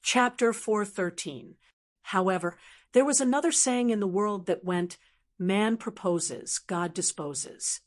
Chapter 413. However, there was another saying in the world that went, "Man proposes, God disposes."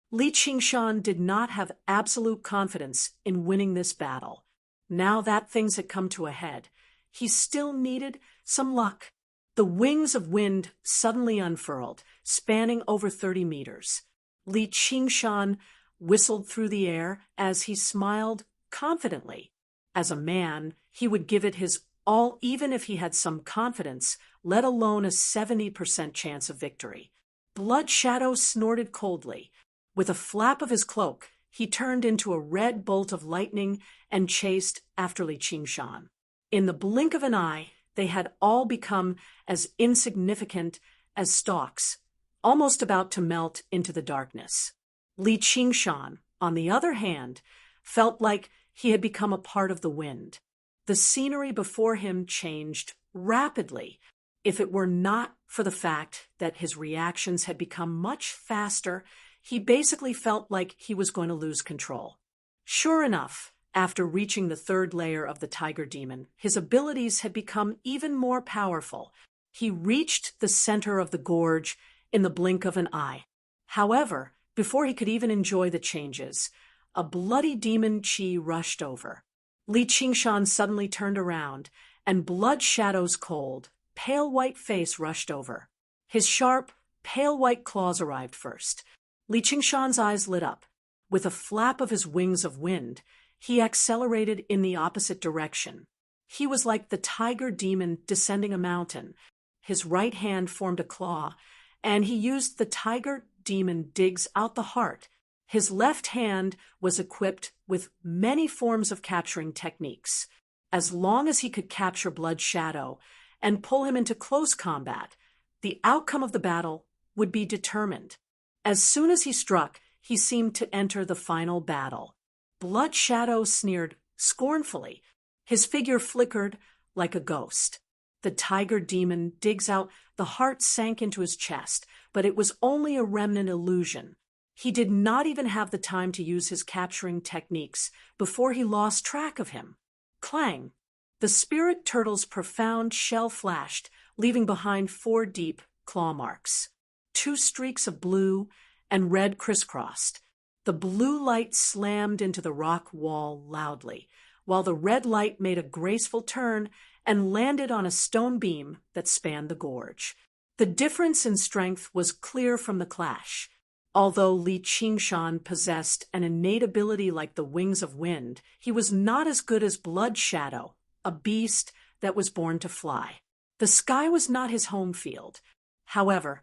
Li Qingshan did not have absolute confidence in winning this battle. Now that things had come to a head, he still needed some luck. The wings of wind suddenly unfurled, spanning over 30 meters. Li Qingshan whistled through the air as he smiled confidently. As a man, he would give it his all even if he had some confidence, let alone a 70% chance of victory. Blood Shadow snorted coldly. With a flap of his cloak, he turned into a red bolt of lightning and chased after Li Qingshan. In the blink of an eye, they had all become as insignificant as stalks, almost about to melt into the darkness. Li Qingshan, on the other hand, felt like he had become a part of the wind. The scenery before him changed rapidly. If it were not for the fact that his reactions had become much faster, he basically felt like he was going to lose control. Sure enough, after reaching the third layer of the tiger demon, his abilities had become even more powerful. He reached the center of the gorge in the blink of an eye. However, before he could even enjoy the changes, a bloody demon chi rushed over. Li Qingshan suddenly turned around, and Blood Shadow's cold, pale white face rushed over. His sharp, pale white claws arrived first. Li Qingshan's eyes lit up. With a flap of his wings of wind, he accelerated in the opposite direction. He was like the tiger demon descending a mountain. His right hand formed a claw, and he used the tiger demon digs out the heart. His left hand was equipped with many forms of capturing techniques. As long as he could capture Blood Shadow and pull him into close combat, the outcome of the battle would be determined. As soon as he struck, he seemed to enter the final battle. Blood Shadow sneered scornfully. His figure flickered like a ghost. The tiger demon digs out, the heart sank into his chest, but it was only a remnant illusion. He did not even have the time to use his capturing techniques before he lost track of him. Clang! The spirit turtle's profound shell flashed, leaving behind 4 deep claw marks. 2 streaks of blue and red crisscrossed. The blue light slammed into the rock wall loudly, while the red light made a graceful turn and landed on a stone beam that spanned the gorge. The difference in strength was clear from the clash. Although Li Qingshan possessed an innate ability like the wings of wind, he was not as good as Blood Shadow, a beast that was born to fly. The sky was not his home field. However,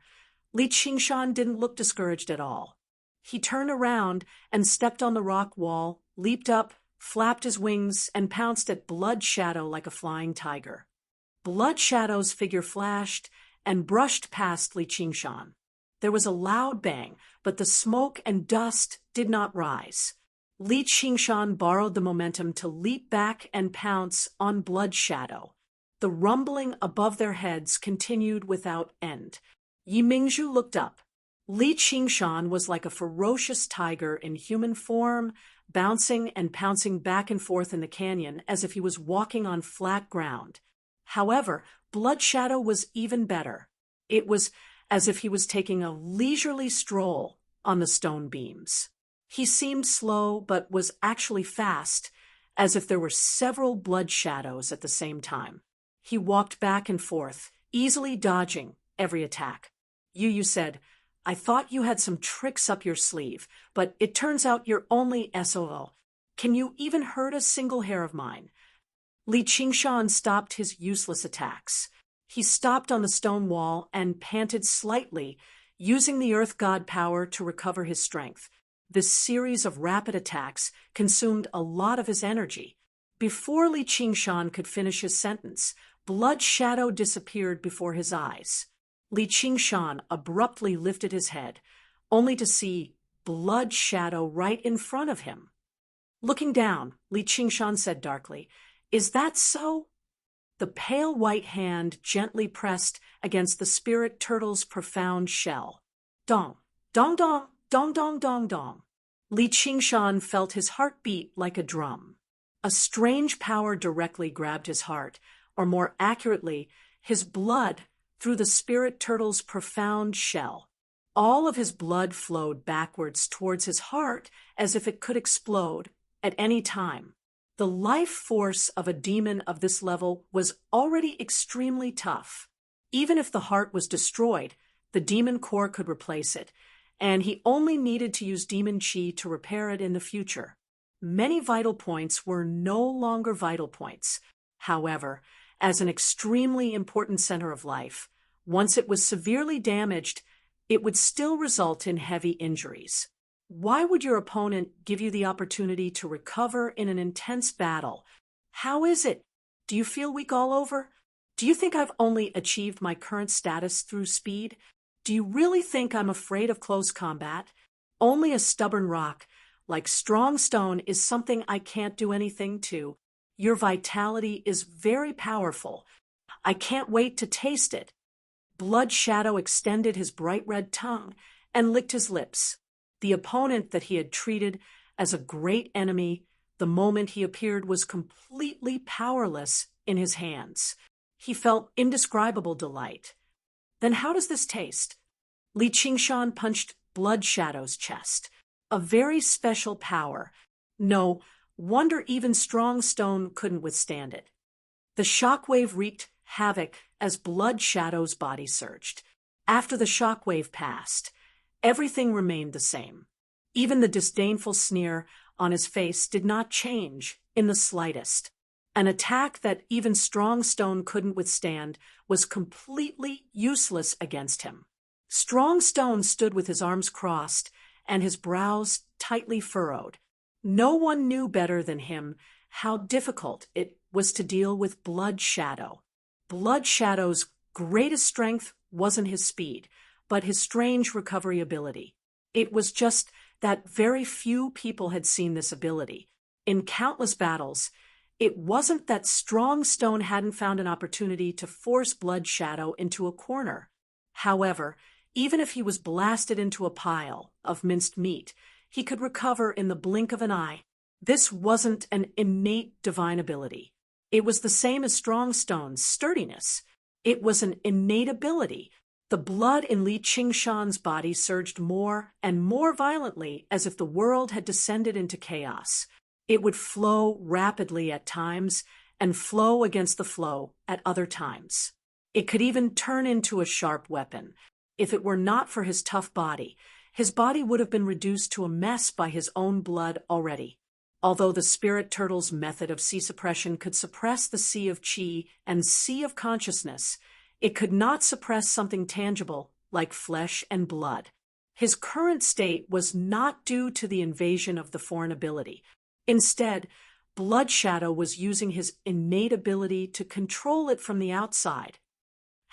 Li Qingshan didn't look discouraged at all. He turned around and stepped on the rock wall, leaped up, flapped his wings, and pounced at Blood Shadow like a flying tiger. Blood Shadow's figure flashed and brushed past Li Qingshan. There was a loud bang, but the smoke and dust did not rise. Li Qingshan borrowed the momentum to leap back and pounce on Blood Shadow. The rumbling above their heads continued without end. Yi Mingzhu looked up. Li Qingshan was like a ferocious tiger in human form, bouncing and pouncing back and forth in the canyon as if he was walking on flat ground. However, Blood Shadow was even better. It was as if he was taking a leisurely stroll on the stone beams. He seemed slow, but was actually fast, as if there were several Blood Shadows at the same time. He walked back and forth, easily dodging every attack. Yu said, "I thought you had some tricks up your sleeve, but it turns out you're only SOL. Can you even hurt a single hair of mine?" Li Qingshan stopped his useless attacks. He stopped on the stone wall and panted slightly, using the earth god power to recover his strength. This series of rapid attacks consumed a lot of his energy. Before Li Qingshan could finish his sentence, Blood Shadow disappeared before his eyes. Li Qingshan abruptly lifted his head, only to see Blood Shadow right in front of him. Looking down, Li Qingshan said darkly, "Is that so?" The pale white hand gently pressed against the spirit turtle's profound shell. Dong, dong, dong, dong, dong, dong, dong. Li Qingshan felt his heart beat like a drum. A strange power directly grabbed his heart, or more accurately, his blood, through the spirit turtle's profound shell. All of his blood flowed backwards towards his heart as if it could explode at any time. The life force of a demon of this level was already extremely tough. Even if the heart was destroyed, the demon core could replace it, and he only needed to use demon chi to repair it in the future. Many vital points were no longer vital points. However, as an extremely important center of life, once it was severely damaged, it would still result in heavy injuries. Why would your opponent give you the opportunity to recover in an intense battle? How is it? Do you feel weak all over? Do you think I've only achieved my current status through speed? Do you really think I'm afraid of close combat? Only a stubborn rock, like strong stone, is something I can't do anything to. Your vitality is very powerful. I can't wait to taste it. Blood Shadow extended his bright red tongue and licked his lips. The opponent that he had treated as a great enemy the moment he appeared was completely powerless in his hands. He felt indescribable delight. Then how does this taste? Li Qingshan punched Blood Shadow's chest. A very special power. No wonder even strong stone couldn't withstand it. The shockwave wreaked havoc as Blood Shadow's body surged. After the shockwave passed, everything remained the same. Even the disdainful sneer on his face did not change in the slightest. An attack that even strong stone couldn't withstand was completely useless against him. Strong stone stood with his arms crossed and his brows tightly furrowed. No one knew better than him how difficult it was to deal with Blood Shadow. Blood Shadow's greatest strength wasn't his speed, but his strange recovery ability. It was just that very few people had seen this ability. In countless battles, it wasn't that strong stone hadn't found an opportunity to force Blood Shadow into a corner. However, even if he was blasted into a pile of minced meat, he could recover in the blink of an eye. This wasn't an innate divine ability. It was the same as strong stone's sturdiness. It was an innate ability. The blood in Li Qingshan's body surged more and more violently, as if the world had descended into chaos. It would flow rapidly at times and flow against the flow at other times. It could even turn into a sharp weapon. If it were not for his tough body, his body would have been reduced to a mess by his own blood already. Although the spirit turtle's method of sea suppression could suppress the sea of chi and sea of consciousness, it could not suppress something tangible like flesh and blood. His current state was not due to the invasion of the foreign ability. Instead, Blood Shadow was using his innate ability to control it from the outside.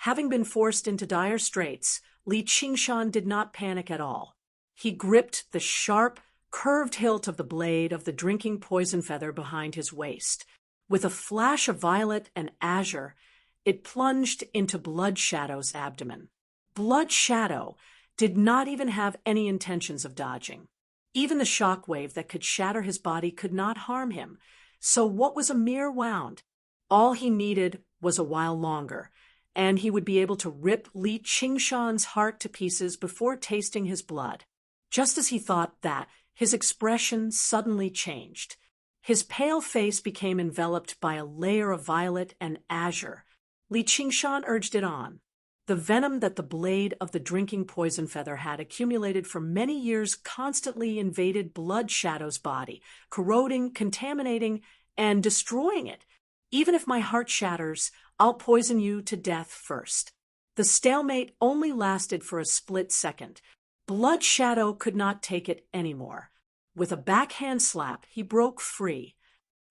Having been forced into dire straits, Li Qingshan did not panic at all. He gripped the sharp, curved hilt of the blade of the drinking poison feather behind his waist. With a flash of violet and azure, it plunged into Blood Shadow's abdomen. Blood Shadow did not even have any intentions of dodging. Even the shock wave that could shatter his body could not harm him. So what was a mere wound? All he needed was a while longer, and he would be able to rip Li Qingshan's heart to pieces before tasting his blood. Just as he thought that, his expression suddenly changed. His pale face became enveloped by a layer of violet and azure. Li Qingshan urged it on. The venom that the blade of the drinking poison feather had accumulated for many years constantly invaded Blood Shadow's body, corroding, contaminating, and destroying it. Even if my heart shatters, I'll poison you to death first. The stalemate only lasted for a split second. Blood Shadow could not take it anymore. With a backhand slap, he broke free.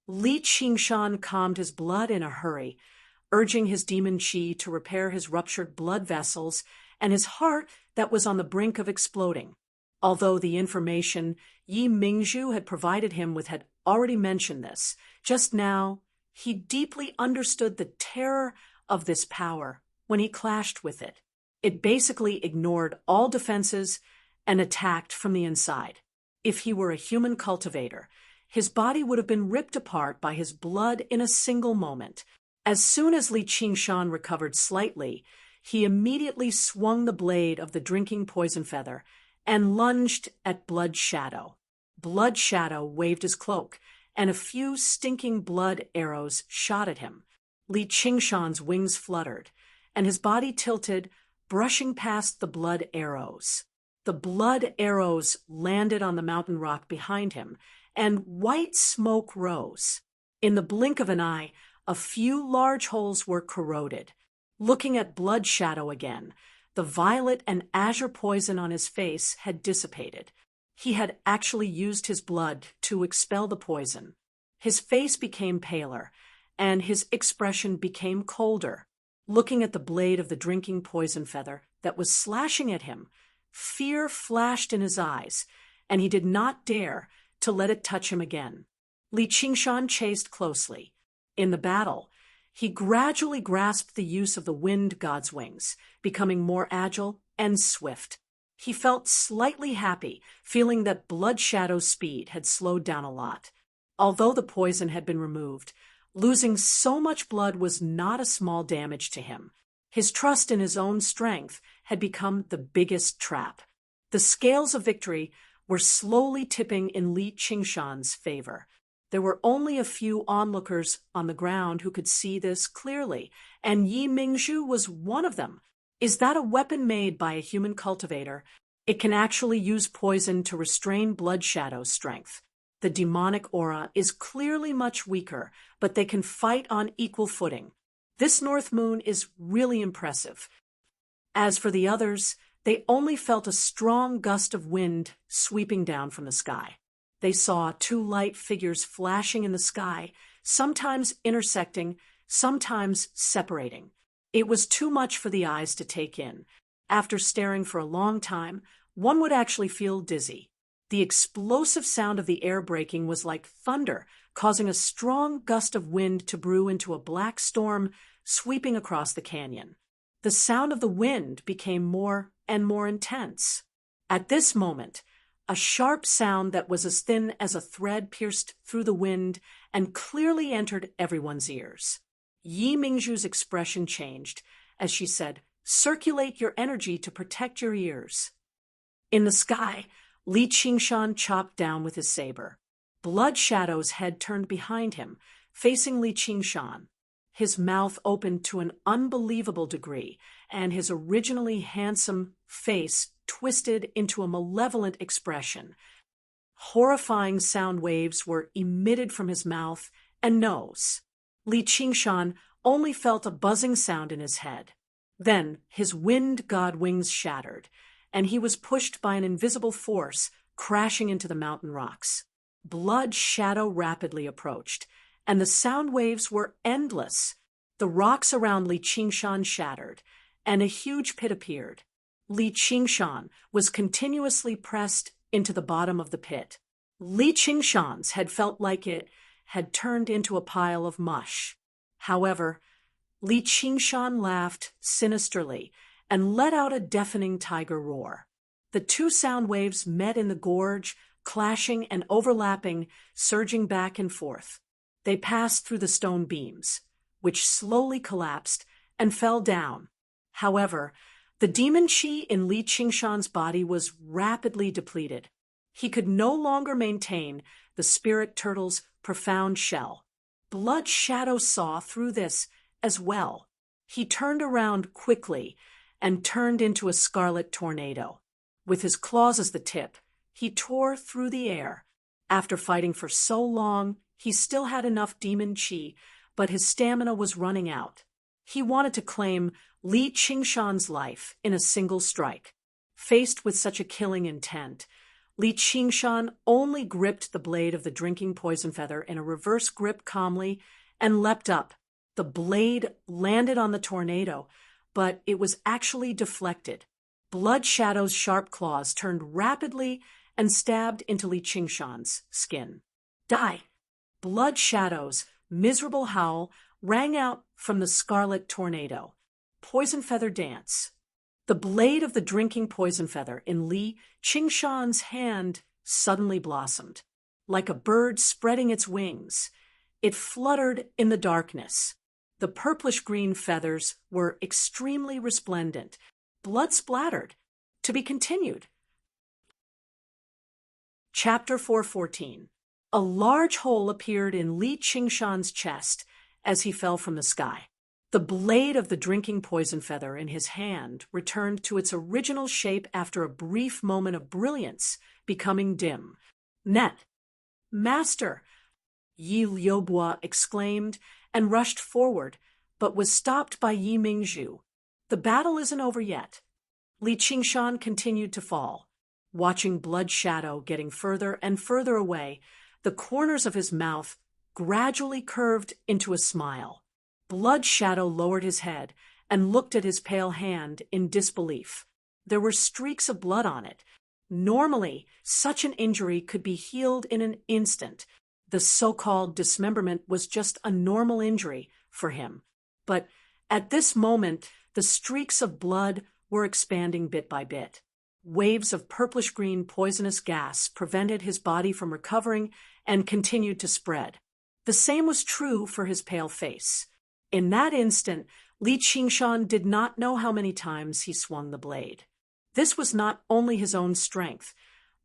Li Qingshan calmed his blood in a hurry, urging his demon chi to repair his ruptured blood vessels and his heart that was on the brink of exploding. Although the information Yi Mingzhu had provided him with had already mentioned this, just now he deeply understood the terror of this power when he clashed with it. It basically ignored all defenses and attacked from the inside. If he were a human cultivator, his body would have been ripped apart by his blood in a single moment. As soon as Li Qingshan recovered slightly, he immediately swung the blade of the drinking poison feather and lunged at Blood Shadow. Blood Shadow waved his cloak, and a few stinking blood arrows shot at him. Li Qingshan's wings fluttered, and his body tilted, brushing past the blood arrows. The blood arrows landed on the mountain rock behind him, and white smoke rose. In the blink of an eye, a few large holes were corroded. Looking at Blood Shadow again, the violet and azure poison on his face had dissipated. He had actually used his blood to expel the poison. His face became paler, and his expression became colder. Looking at the blade of the drinking poison feather that was slashing at him, fear flashed in his eyes, and he did not dare to let it touch him again. Li Qingshan chased closely. In the battle, he gradually grasped the use of the wind god's wings, becoming more agile and swift. He felt slightly happy, feeling that Blood Shadow's speed had slowed down a lot. Although the poison had been removed, losing so much blood was not a small damage to him. His trust in his own strength had become the biggest trap. The scales of victory were slowly tipping in Li Qingshan's favor. There were only a few onlookers on the ground who could see this clearly, and Yi Mingzhu was one of them. Is that a weapon made by a human cultivator? It can actually use poison to restrain Blood Shadow's strength. The demonic aura is clearly much weaker, but they can fight on equal footing. This North Moon is really impressive. As for the others, they only felt a strong gust of wind sweeping down from the sky. They saw two light figures flashing in the sky, sometimes intersecting, sometimes separating. It was too much for the eyes to take in. After staring for a long time, one would actually feel dizzy. The explosive sound of the air breaking was like thunder, causing a strong gust of wind to brew into a black storm sweeping across the canyon. The sound of the wind became more and more intense. At this moment, a sharp sound that was as thin as a thread pierced through the wind and clearly entered everyone's ears. Yi Mingzhu's expression changed as she said, "Circulate your energy to protect your ears." In the sky, Li Qingshan chopped down with his saber. Blood Shadow's head turned behind him, facing Li Qingshan. His mouth opened to an unbelievable degree, and his originally handsome face twisted into a malevolent expression. Horrifying sound waves were emitted from his mouth and nose. Li Qingshan only felt a buzzing sound in his head. Then his wind god wings shattered, and he was pushed by an invisible force, crashing into the mountain rocks. Blood Shadow rapidly approached, and the sound waves were endless. The rocks around Li Qingshan shattered, and a huge pit appeared. Li Qingshan was continuously pressed into the bottom of the pit. Li Qingshan's had felt like it had turned into a pile of mush. However, Li Qingshan laughed sinisterly and let out a deafening tiger roar. The two sound waves met in the gorge, clashing and overlapping, surging back and forth. They passed through the stone beams, which slowly collapsed and fell down. However, the demon chi in Li Qingshan's body was rapidly depleted. He could no longer maintain the spirit turtle's profound shell. Blood Shadow saw through this as well. He turned around quickly and turned into a scarlet tornado. With his claws as the tip, he tore through the air. After fighting for so long, he still had enough demon chi, but his stamina was running out. He wanted to claim Li Qingshan's life in a single strike. Faced with such a killing intent, Li Qingshan only gripped the blade of the drinking poison feather in a reverse grip calmly and leapt up. The blade landed on the tornado, but it was actually deflected. Blood Shadow's sharp claws turned rapidly and stabbed into Li Qingshan's skin. Die! Blood Shadow's miserable howl rang out from the scarlet tornado. Poison feather dance. The blade of the drinking poison feather in Li Qingshan's hand suddenly blossomed. like a bird spreading its wings. It fluttered in the darkness. The purplish-green feathers were extremely resplendent, blood splattered. To be continued. Chapter 414. A large hole appeared in Li Qingshan's chest as he fell from the sky. The blade of the drinking poison feather in his hand returned to its original shape after a brief moment of brilliance, becoming dim. Net. Master! Yi Liubo exclaimed and rushed forward, but was stopped by Yi Mingzhu. The battle isn't over yet. Li Qingshan continued to fall. Watching Blood Shadow getting further and further away, the corners of his mouth gradually curved into a smile. Blood Shadow lowered his head and looked at his pale hand in disbelief. There were streaks of blood on it. Normally, such an injury could be healed in an instant. The so-called dismemberment was just a normal injury for him. But at this moment, the streaks of blood were expanding bit by bit. Waves of purplish-green poisonous gas prevented his body from recovering and continued to spread. The same was true for his pale face. In that instant, Li Qingshan did not know how many times he swung the blade. This was not only his own strength,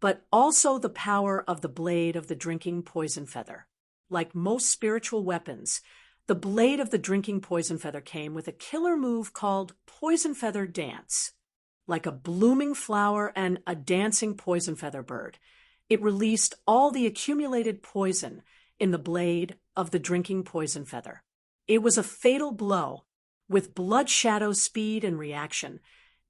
but also the power of the blade of the drinking poison feather. Like most spiritual weapons, the blade of the drinking poison feather came with a killer move called Poison Feather Dance. Like a blooming flower and a dancing poison feather bird, it released all the accumulated poison in the blade of the drinking poison feather. It was a fatal blow. With Blood Shadow's speed and reaction,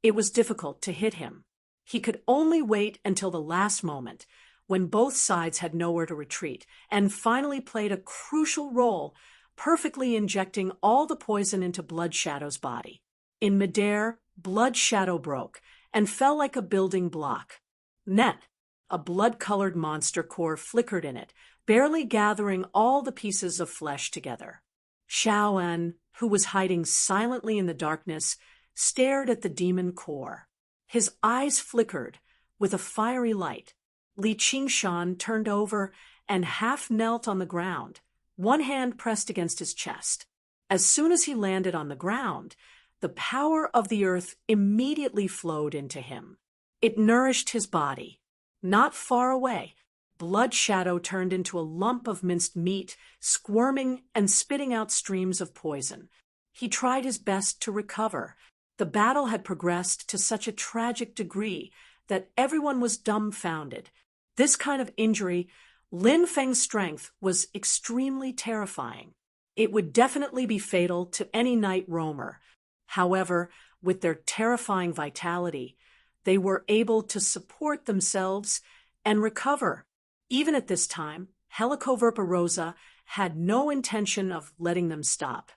it was difficult to hit him. He could only wait until the last moment, when both sides had nowhere to retreat, and finally played a crucial role, perfectly injecting all the poison into Blood Shadow's body. In midair, Blood Shadow broke and fell like a building block. Net. A blood-colored monster core flickered in it, barely gathering all the pieces of flesh together. Xiaoan, who was hiding silently in the darkness, stared at the demon core. His eyes flickered with a fiery light. Li Qingshan turned over and half knelt on the ground, one hand pressed against his chest. As soon as he landed on the ground, the power of the earth immediately flowed into him. It nourished his body. Not far away, Blood Shadow turned into a lump of minced meat, squirming and spitting out streams of poison. He tried his best to recover. The battle had progressed to such a tragic degree that everyone was dumbfounded. This kind of injury, Lin Feng's strength, was extremely terrifying. It would definitely be fatal to any night roamer. However, with their terrifying vitality, they were able to support themselves and recover. Even at this time, Helicoverpa Rosa had no intention of letting them stop.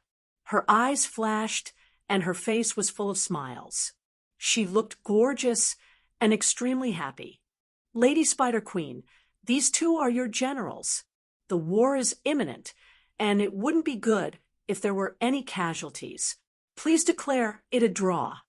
Her eyes flashed, and her face was full of smiles. She looked gorgeous and extremely happy. Lady Spider Queen, these two are your generals. The war is imminent, and it wouldn't be good if there were any casualties. Please declare it a draw.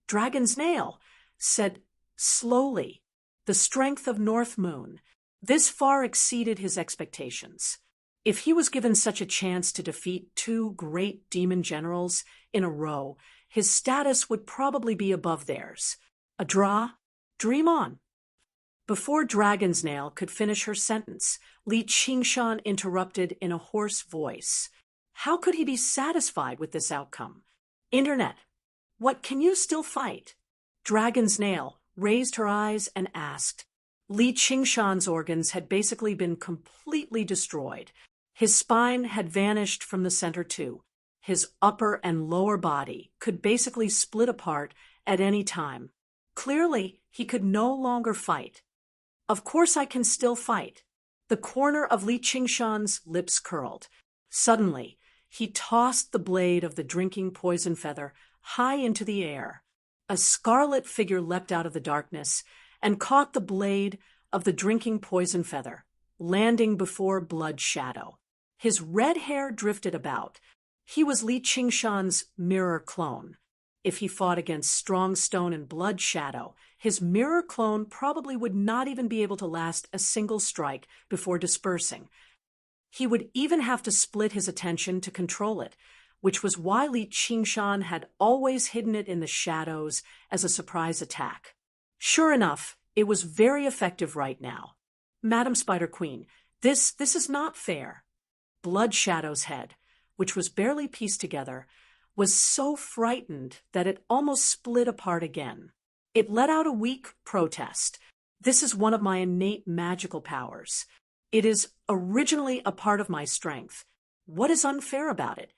Dragon's Nail said slowly, the strength of North Moon. This far exceeded his expectations. If he was given such a chance to defeat two great demon generals in a row, his status would probably be above theirs. A draw? Dream on. Before Dragon's Nail could finish her sentence, Li Qingshan interrupted in a hoarse voice. How could he be satisfied with this outcome? Internet, what, can you still fight? Dragon's Nail raised her eyes and asked. Li Qingshan's organs had basically been completely destroyed. His spine had vanished from the center too. His upper and lower body could basically split apart at any time. Clearly, he could no longer fight. Of course I can still fight. The corner of Li Qingshan's lips curled. Suddenly, he tossed the blade of the drinking poison feather high into the air. A scarlet figure leapt out of the darkness and caught the blade of the drinking poison feather, landing before Blood Shadow. His red hair drifted about. He was Li Qingshan's mirror clone. if he fought against Strong Stone and Blood Shadow, his mirror clone probably would not even be able to last a single strike before dispersing. He would even have to split his attention to control it, which was why Li Qingshan had always hidden it in the shadows as a surprise attack. Sure enough, it was very effective right now. Madam Spider Queen, this is not fair. Blood Shadow's head, which was barely pieced together, was so frightened that it almost split apart again. It let out a weak protest. This is one of my innate magical powers. It is originally a part of my strength. What is unfair about it?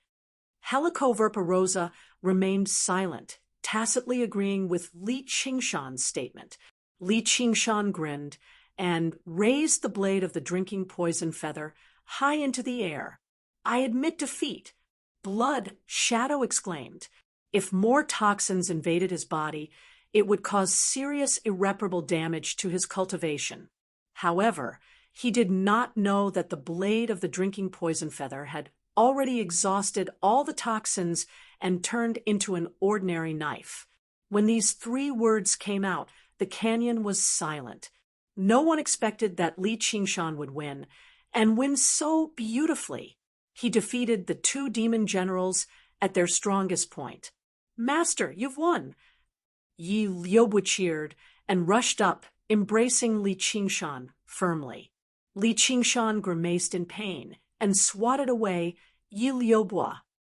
Helicoverpa remained silent, tacitly agreeing with Li Qingshan's statement. Li Qingshan grinned and raised the blade of the drinking poison feather high into the air. I admit defeat. Blood, Shadow exclaimed. If more toxins invaded his body, it would cause serious irreparable damage to his cultivation. However, he did not know that the blade of the drinking poison feather had already exhausted all the toxins and turned into an ordinary knife. When these 3 words came out, the canyon was silent. No one expected that Li Qingshan would win, and win so beautifully. He defeated the 2 demon generals at their strongest point. Master, you've won! Yi Liubu cheered and rushed up, embracing Li Qingshan firmly. Li Qingshan grimaced in pain and swatted away Yi Liubu.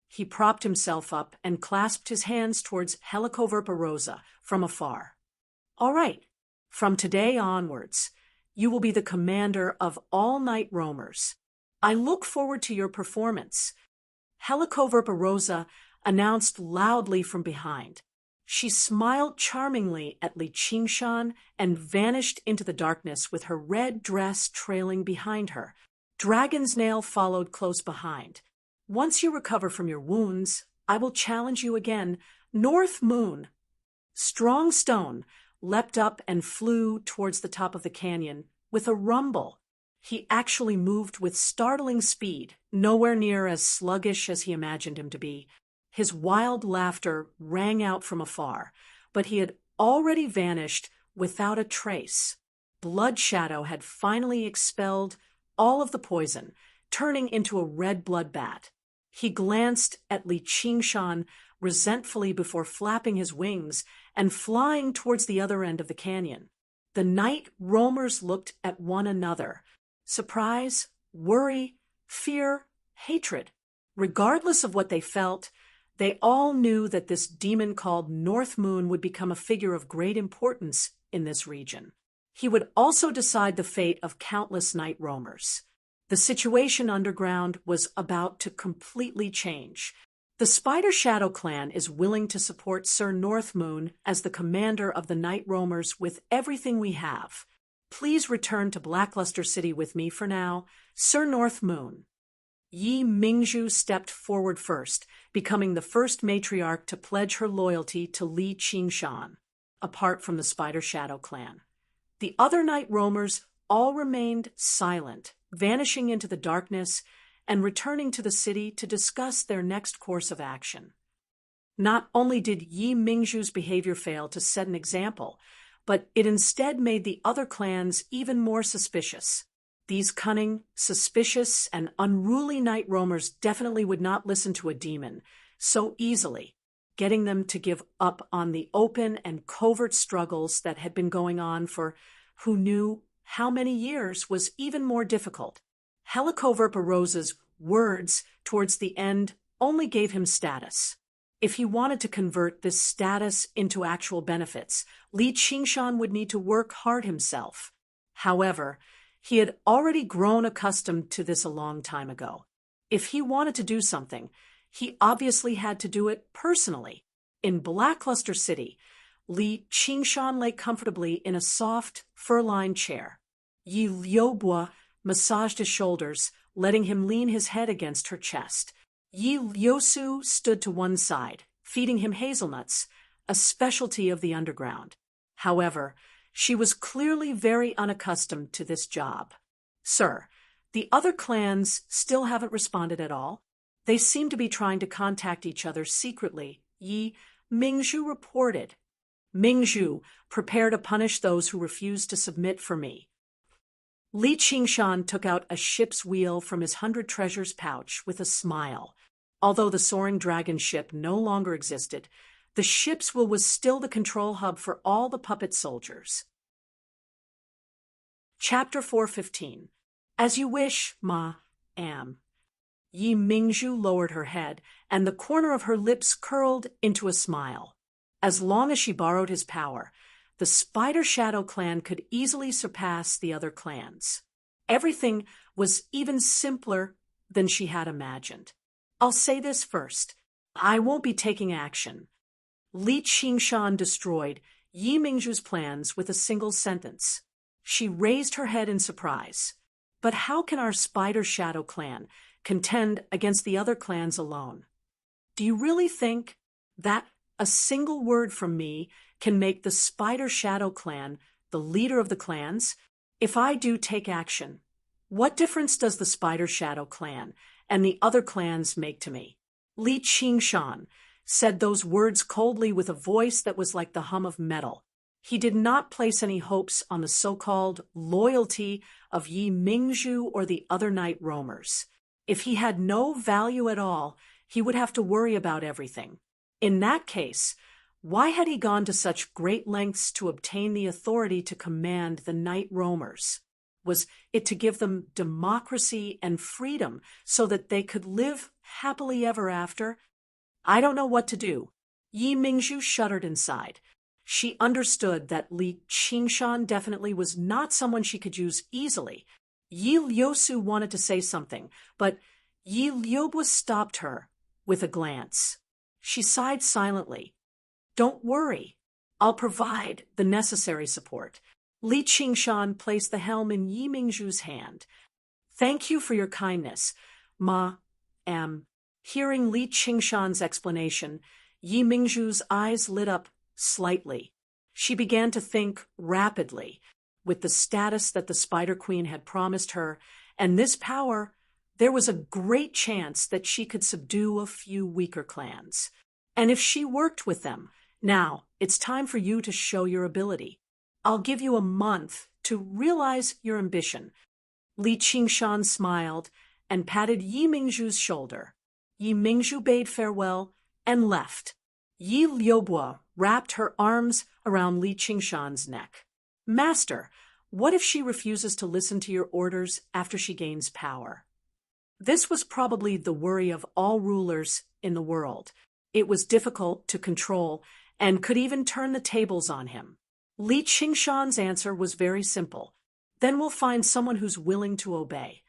He propped himself up and clasped his hands towards Helicoverpa from afar. All right, from today onwards, you will be the commander of all night roamers. I look forward to your performance. Helicoverpa announced loudly from behind. She smiled charmingly at Li Qingshan and vanished into the darkness with her red dress trailing behind her. Dragon's Nail followed close behind. Once you recover from your wounds, I will challenge you again. North Moon. Strong Stone leapt up and flew towards the top of the canyon with a rumble. He actually moved with startling speed, nowhere near as sluggish as he imagined him to be. His wild laughter rang out from afar, but he had already vanished without a trace. Blood Shadow had finally expelled all of the poison, turning into a red blood bat. He glanced at Li Qingshan resentfully before flapping his wings and flying towards the other end of the canyon. The night roamers looked at one another. Surprise, worry, fear, hatred. Regardless of what they felt, they all knew that this demon called North Moon would become a figure of great importance in this region. He would also decide the fate of countless night roamers. The situation underground was about to completely change. The Spider Shadow clan is willing to support Sir North Moon as the commander of the night roamers with everything we have. Please return to Blackluster City with me for now, Sir North Moon. Yi Mingzhu stepped forward first, becoming the first matriarch to pledge her loyalty to Li Qingshan, apart from the Spider Shadow clan. The other night roamers all remained silent, vanishing into the darkness and returning to the city to discuss their next course of action. Not only did Yi Mingzhu's behavior fail to set an example, but it instead made the other clans even more suspicious. These cunning, suspicious, and unruly night roamers definitely would not listen to a demon so easily. Getting them to give up on the open and covert struggles that had been going on for who knew how many years was even more difficult. Helicoverpa words towards the end only gave him status. If he wanted to convert this status into actual benefits, Li Qingshan would need to work hard himself. However, he had already grown accustomed to this a long time ago. If he wanted to do something, he obviously had to do it personally. In Blackluster City, Li Qingshan lay comfortably in a soft, fur-lined chair. Yi Liubu massaged his shoulders, letting him lean his head against her chest. Yi Liusu stood to one side, feeding him hazelnuts, a specialty of the underground. However, she was clearly very unaccustomed to this job. Sir, the other clans still haven't responded at all. They seem to be trying to contact each other secretly. Yi Mingzhu reported. Mingzhu, prepare to punish those who refuse to submit for me. Li Qingshan took out a ship's wheel from his 100 treasures pouch with a smile. Although the soaring dragon ship no longer existed, the ship's wheel was still the control hub for all the puppet soldiers. Chapter 4:15. As you wish, am. Yi Mingzhu lowered her head, and the corner of her lips curled into a smile. As long as she borrowed his power, the Spider Shadow clan could easily surpass the other clans. Everything was even simpler than she had imagined. I'll say this first. I won't be taking action. Li Qingshan destroyed Yi Mingzhu's plans with a single sentence. She raised her head in surprise. But how can our Spider Shadow clan contend against the other clans alone? Do you really think that a single word from me can make the Spider Shadow clan the leader of the clans? If I do take action, what difference does the Spider Shadow clan and the other clans make to me? Li Qingshan said those words coldly with a voice that was like the hum of metal. He did not place any hopes on the so-called loyalty of Yi Mingzhu or the other night roamers. If he had no value at all, he would have to worry about everything. In that case, why had he gone to such great lengths to obtain the authority to command the night roamers? Was it to give them democracy and freedom so that they could live happily ever after? I don't know what to do. Yi Mingzhu shuddered inside. She understood that Li Qingshan definitely was not someone she could use easily. Yi Liusu wanted to say something, but Yi Liubu stopped her with a glance. She sighed silently. Don't worry. I'll provide the necessary support. Li Qingshan placed the helm in Yi Mingzhu's hand. Thank you for your kindness, am. Hearing Li Qingshan's explanation, Yi Mingzhu's eyes lit up slightly. She began to think rapidly. With the status that the Spider Queen had promised her, and this power, there was a great chance that she could subdue a few weaker clans. And if she worked with them, now it's time for you to show your ability. I'll give you a month to realize your ambition. Li Qingshan smiled and patted Yi Mingzhu's shoulder. Yi Mingzhu bade farewell and left. Yi Liubu wrapped her arms around Li Qingshan's neck. Master, what if she refuses to listen to your orders after she gains power? This was probably the worry of all rulers in the world. It was difficult to control and could even turn the tables on him. Li Qingshan's answer was very simple. Then we'll find someone who's willing to obey.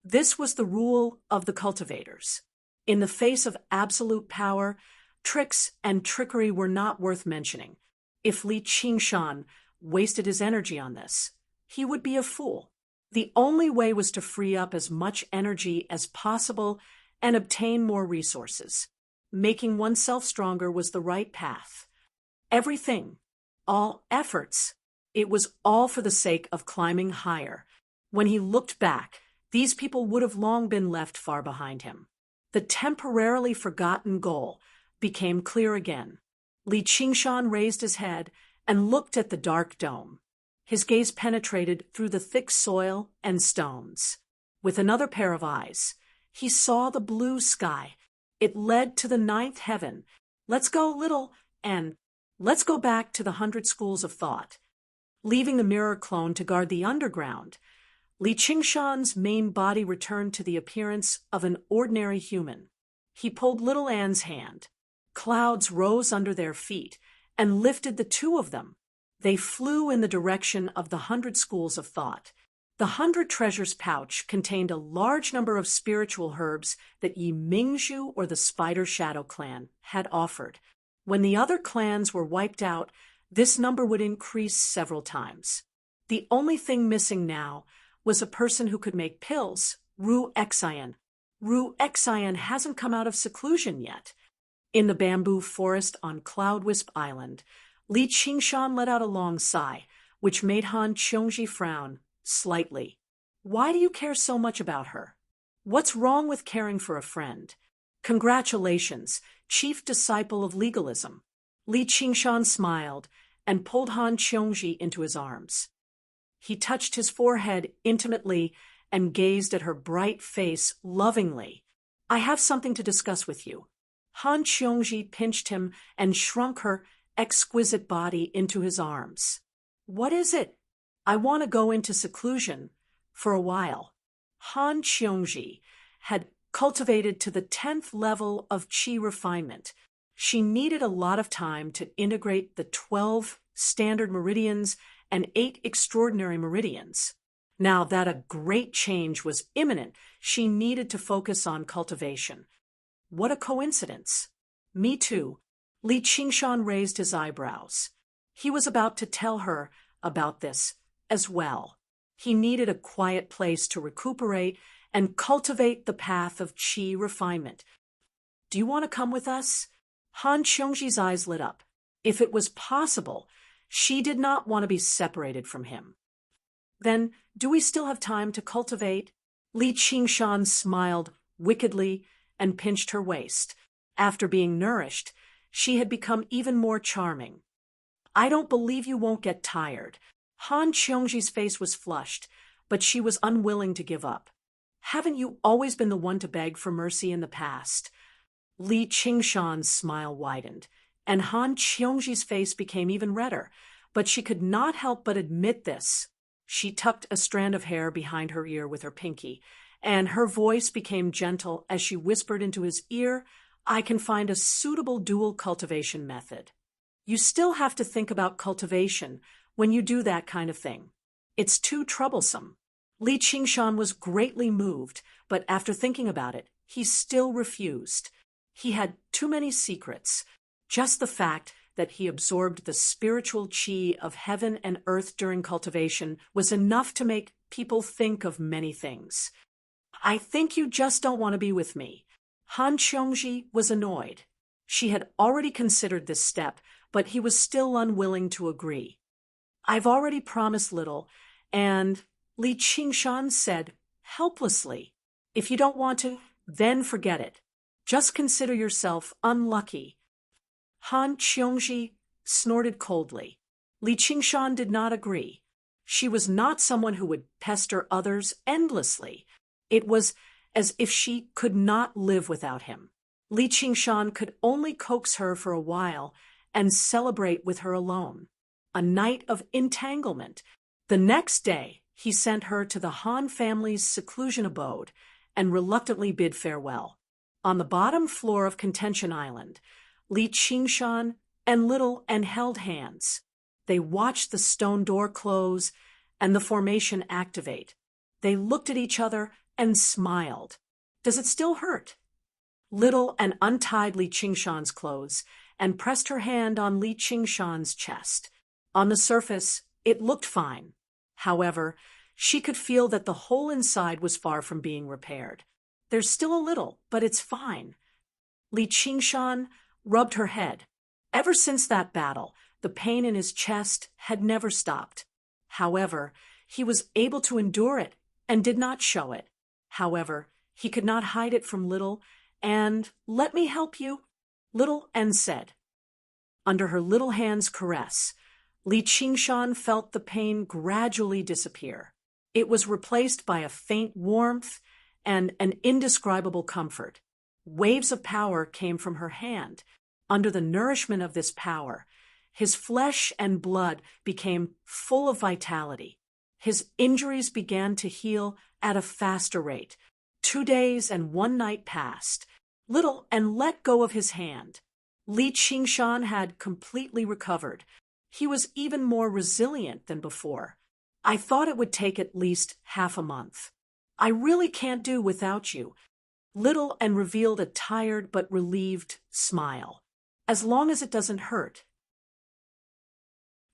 This was the rule of the cultivators. In the face of absolute power, tricks and trickery were not worth mentioning. If Li Qingshan wasted his energy on this, he would be a fool. The only way was to free up as much energy as possible and obtain more resources. Making oneself stronger was the right path. Everything, all efforts, it was all for the sake of climbing higher. When he looked back, these people would have long been left far behind him. The temporarily forgotten goal became clear again. Li Qingshan raised his head and looked at the dark dome. His gaze penetrated through the thick soil and stones. With another pair of eyes, he saw the blue sky. It led to the 9th heaven. Let's go, little, and let's go back to the 100 schools of thought. Leaving the mirror clone to guard the underground, Li Qingshan's main body returned to the appearance of an ordinary human. He pulled little Anne's hand. Clouds rose under their feet and lifted the two of them. They flew in the direction of the 100 schools of thought. The 100 treasures pouch contained a large number of spiritual herbs that Yi Mingzhu or the Spider Shadow clan had offered. When the other clans were wiped out, this number would increase several times. The only thing missing now was a person who could make pills, Ru Xian. Ru Xian hasn't come out of seclusion yet. In the bamboo forest on Cloudwisp Island, Li Qingshan let out a long sigh, which made Han Qiongji frown slightly. Why do you care so much about her? What's wrong with caring for a friend? Congratulations, chief disciple of legalism. Li Qingshan smiled and pulled Han Qiongji into his arms. He touched his forehead intimately and gazed at her bright face lovingly. I have something to discuss with you. Han Qiongji pinched him and shrunk her exquisite body into his arms. What is it? I want to go into seclusion for a while. Han Qiongji had cultivated to the 10th level of qi refinement. She needed a lot of time to integrate the 12 standard meridians and 8 extraordinary meridians. Now that a great change was imminent, she needed to focus on cultivation. What a coincidence. Me too. Li Qingshan raised his eyebrows. He was about to tell her about this as well. He needed a quiet place to recuperate and cultivate the path of qi refinement. Do you want to come with us? Han Qiongji's eyes lit up. If it was possible, she did not want to be separated from him. Then, do we still have time to cultivate? Li Qingshan smiled wickedly and pinched her waist. After being nourished, she had become even more charming. I don't believe you won't get tired. Han Qiongji's face was flushed, but she was unwilling to give up. Haven't you always been the one to beg for mercy in the past? Li Qingshan's smile widened, and Han Qiongji's face became even redder, but she could not help but admit this. She tucked a strand of hair behind her ear with her pinky, and her voice became gentle as she whispered into his ear, I can find a suitable dual cultivation method. You still have to think about cultivation when you do that kind of thing. It's too troublesome. Li Qingshan was greatly moved, but after thinking about it, he still refused. He had too many secrets. Just the fact that he absorbed the spiritual qi of heaven and earth during cultivation was enough to make people think of many things. I think you just don't want to be with me. Han Qiongji was annoyed. She had already considered this step, but he was still unwilling to agree. I've already promised little, and Li Qingshan said helplessly, if you don't want to, then forget it. Just consider yourself unlucky. Han Qiongji snorted coldly. Li Qingshan did not agree. She was not someone who would pester others endlessly. It was as if she could not live without him. Li Qingshan could only coax her for a while and celebrate with her alone. A night of entanglement. The next day, he sent her to the Han family's seclusion abode and reluctantly bid farewell. On the bottom floor of Contention Island, Li Qingshan and Little and held hands. They watched the stone door close and the formation activate. They looked at each other and smiled. Does it still hurt? Little and untied Li Qingshan's clothes and pressed her hand on Li Qingshan's chest. On the surface, it looked fine. However, she could feel that the hole inside was far from being repaired. There's still a little, but it's fine. Li Qingshan rubbed her head. Ever since that battle, the pain in his chest had never stopped. However, he was able to endure it and did not show it. However, he could not hide it from Little, and, let me help you, Little and said. Under her little hand's caress, Li Qingshan felt the pain gradually disappear. It was replaced by a faint warmth and an indescribable comfort. Waves of power came from her hand. Under the nourishment of this power, his flesh and blood became full of vitality. His injuries began to heal at a faster rate. 2 days and 1 night passed. Little and let go of his hand. Li Qingshan had completely recovered. He was even more resilient than before. I thought it would take at least half a month. I really can't do without you. Little and revealed a tired but relieved smile. As long as it doesn't hurt.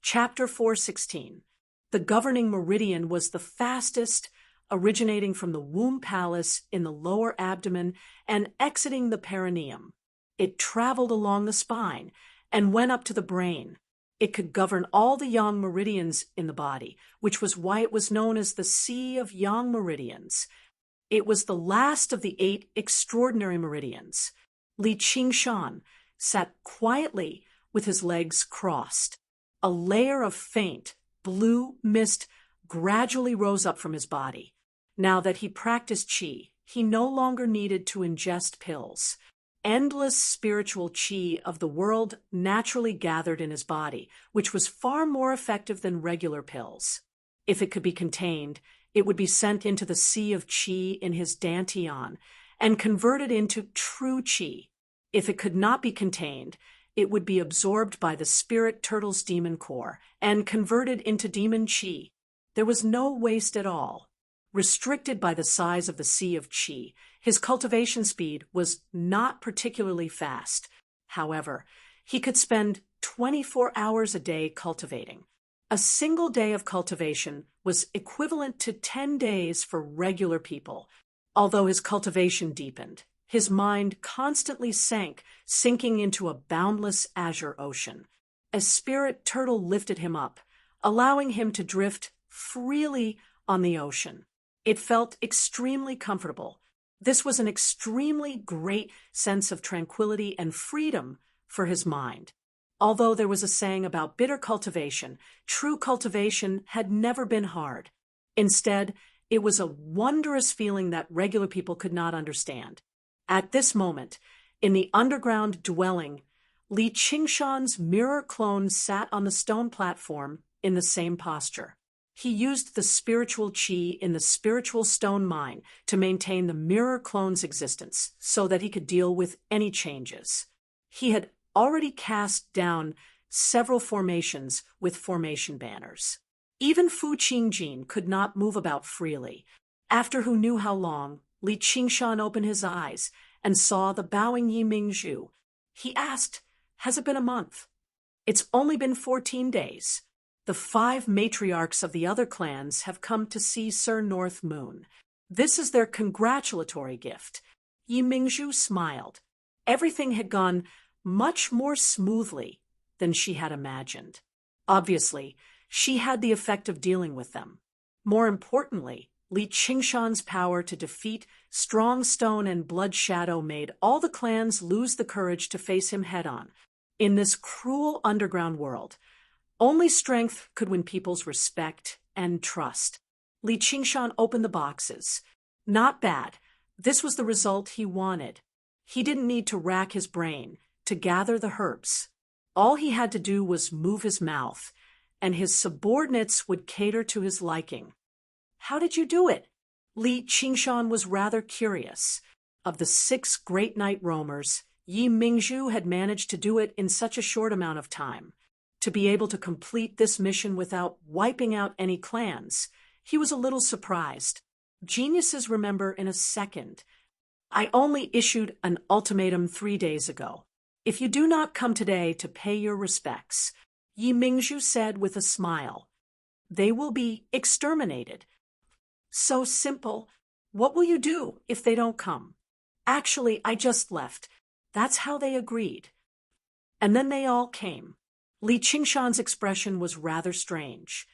Chapter 416. The governing meridian was the fastest, originating from the womb palace in the lower abdomen and exiting the perineum. It traveled along the spine and went up to the brain. It could govern all the yang meridians in the body, which was why it was known as the Sea of Yang Meridians. It was the last of the 8 extraordinary meridians. Li Qingshan sat quietly with his legs crossed. A layer of faint, blue mist gradually rose up from his body. Now that he practiced qi, he no longer needed to ingest pills. Endless spiritual qi of the world naturally gathered in his body, which was far more effective than regular pills. If it could be contained, it would be sent into the sea of qi in his dantian and converted into true qi. If it could not be contained, it would be absorbed by the spirit turtle's demon core and converted into demon qi. There was no waste at all. Restricted by the size of the sea of qi, his cultivation speed was not particularly fast. However, he could spend 24 hours a day cultivating. A single day of cultivation was equivalent to 10 days for regular people. Although his cultivation deepened, his mind constantly sank, sinking into a boundless azure ocean. A spirit turtle lifted him up, allowing him to drift freely on the ocean. It felt extremely comfortable. This was an extremely great sense of tranquility and freedom for his mind. Although there was a saying about bitter cultivation, true cultivation had never been hard. Instead, it was a wondrous feeling that regular people could not understand. At this moment, in the underground dwelling, Li Qingshan's mirror clone sat on the stone platform in the same posture. He used the spiritual qi in the spiritual stone mine to maintain the mirror clone's existence so that he could deal with any changes. He had already cast down several formations with formation banners. Even Fu Qingjin could not move about freely. After who knew how long, Li Qingshan opened his eyes and saw the bowing Yi Mingzhu. He asked, "Has it been a month?" "It's only been 14 days. The 5 matriarchs of the other clans have come to see Sir North Moon. This is their congratulatory gift." Yi Mingzhu smiled. Everything had gone much more smoothly than she had imagined. Obviously, she had the effect of dealing with them. More importantly, Li Qingshan's power to defeat Strong Stone and Blood Shadow made all the clans lose the courage to face him head-on. In this cruel underground world, only strength could win people's respect and trust. Li Qingshan opened the boxes. Not bad. This was the result he wanted. He didn't need to rack his brain to gather the herbs. All he had to do was move his mouth, and his subordinates would cater to his liking. "How did you do it?" Li Qingshan was rather curious. Of the 6 great night roamers, Yi Mingzhu had managed to do it in such a short amount of time. To be able to complete this mission without wiping out any clans, he was a little surprised. Geniuses remember in a second. "I only issued an ultimatum 3 days ago. If you do not come today to pay your respects," Yi Mingzhu said with a smile, "they will be exterminated." "So simple. What will you do if they don't come?" "Actually, I just left. That's how they agreed." And then they all came. Li Qingshan's expression was rather strange.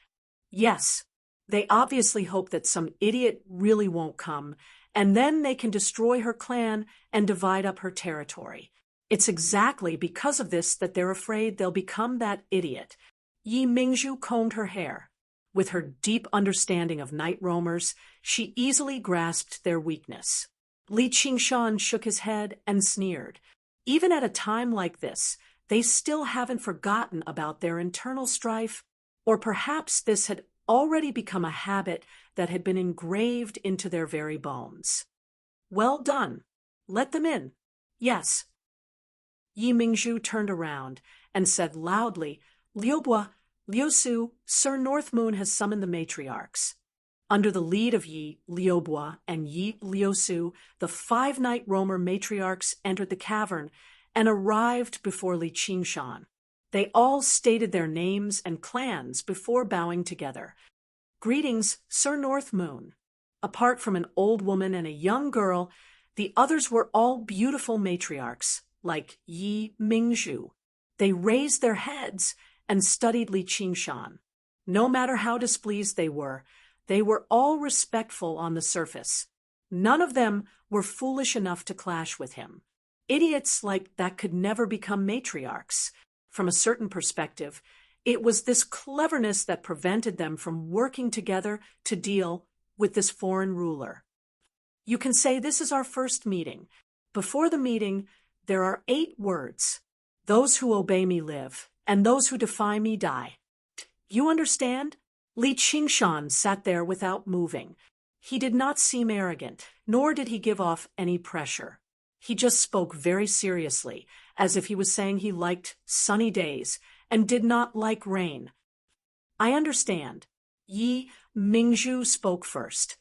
Yes, they obviously hope that some idiot really won't come, and then they can destroy her clan and divide up her territory. It's exactly because of this that they're afraid they'll become that idiot. Yi Mingzhu combed her hair. With her deep understanding of night roamers, she easily grasped their weakness. Li Qingshan shook his head and sneered. Even at a time like this, they still haven't forgotten about their internal strife, or perhaps this had already become a habit that had been engraved into their very bones. "Well done. Let them in." "Yes." Yi Mingzhu turned around and said loudly, "Liubo, Liusu, Sir North Moon has summoned the matriarchs." Under the lead of Yi Liubo and Yi Liusu, the 5 night roamer matriarchs entered the cavern and arrived before Li Qingshan. They all stated their names and clans before bowing together. "Greetings, Sir North Moon." Apart from an old woman and a young girl, the others were all beautiful matriarchs, like Yi Mingzhu. They raised their heads and studied Li Qingshan. No matter how displeased they were all respectful on the surface. None of them were foolish enough to clash with him. Idiots like that could never become matriarchs. from a certain perspective, it was this cleverness that prevented them from working together to deal with this foreign ruler. You can say this is our first meeting. Before the meeting, there are 8 words. Those who obey me live, and those who defy me die. You understand? Li Qingshan sat there without moving. He did not seem arrogant, nor did he give off any pressure. He just spoke very seriously, as if he was saying he liked sunny days and did not like rain. I understand. Yi Mingzhu spoke first,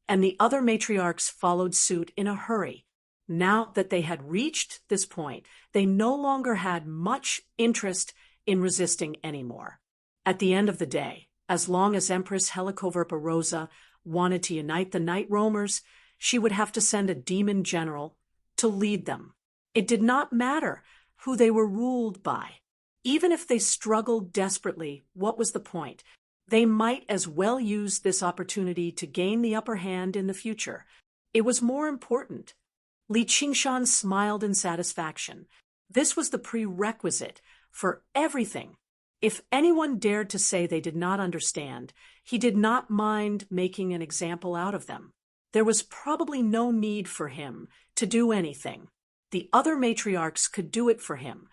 and the other matriarchs followed suit in a hurry. Now that they had reached this point, they no longer had much interest in resisting anymore. At the end of the day, as long as Empress Helicoverpa Rosa wanted to unite the night roamers, she would have to send a demon general to lead them. It did not matter who they were ruled by. Even if they struggled desperately, what was the point? They might as well use this opportunity to gain the upper hand in the future. It was more important. Li Qingshan smiled in satisfaction. This was the prerequisite for everything. If anyone dared to say they did not understand, he did not mind making an example out of them. There was probably no need for him to do anything. The other matriarchs could do it for him.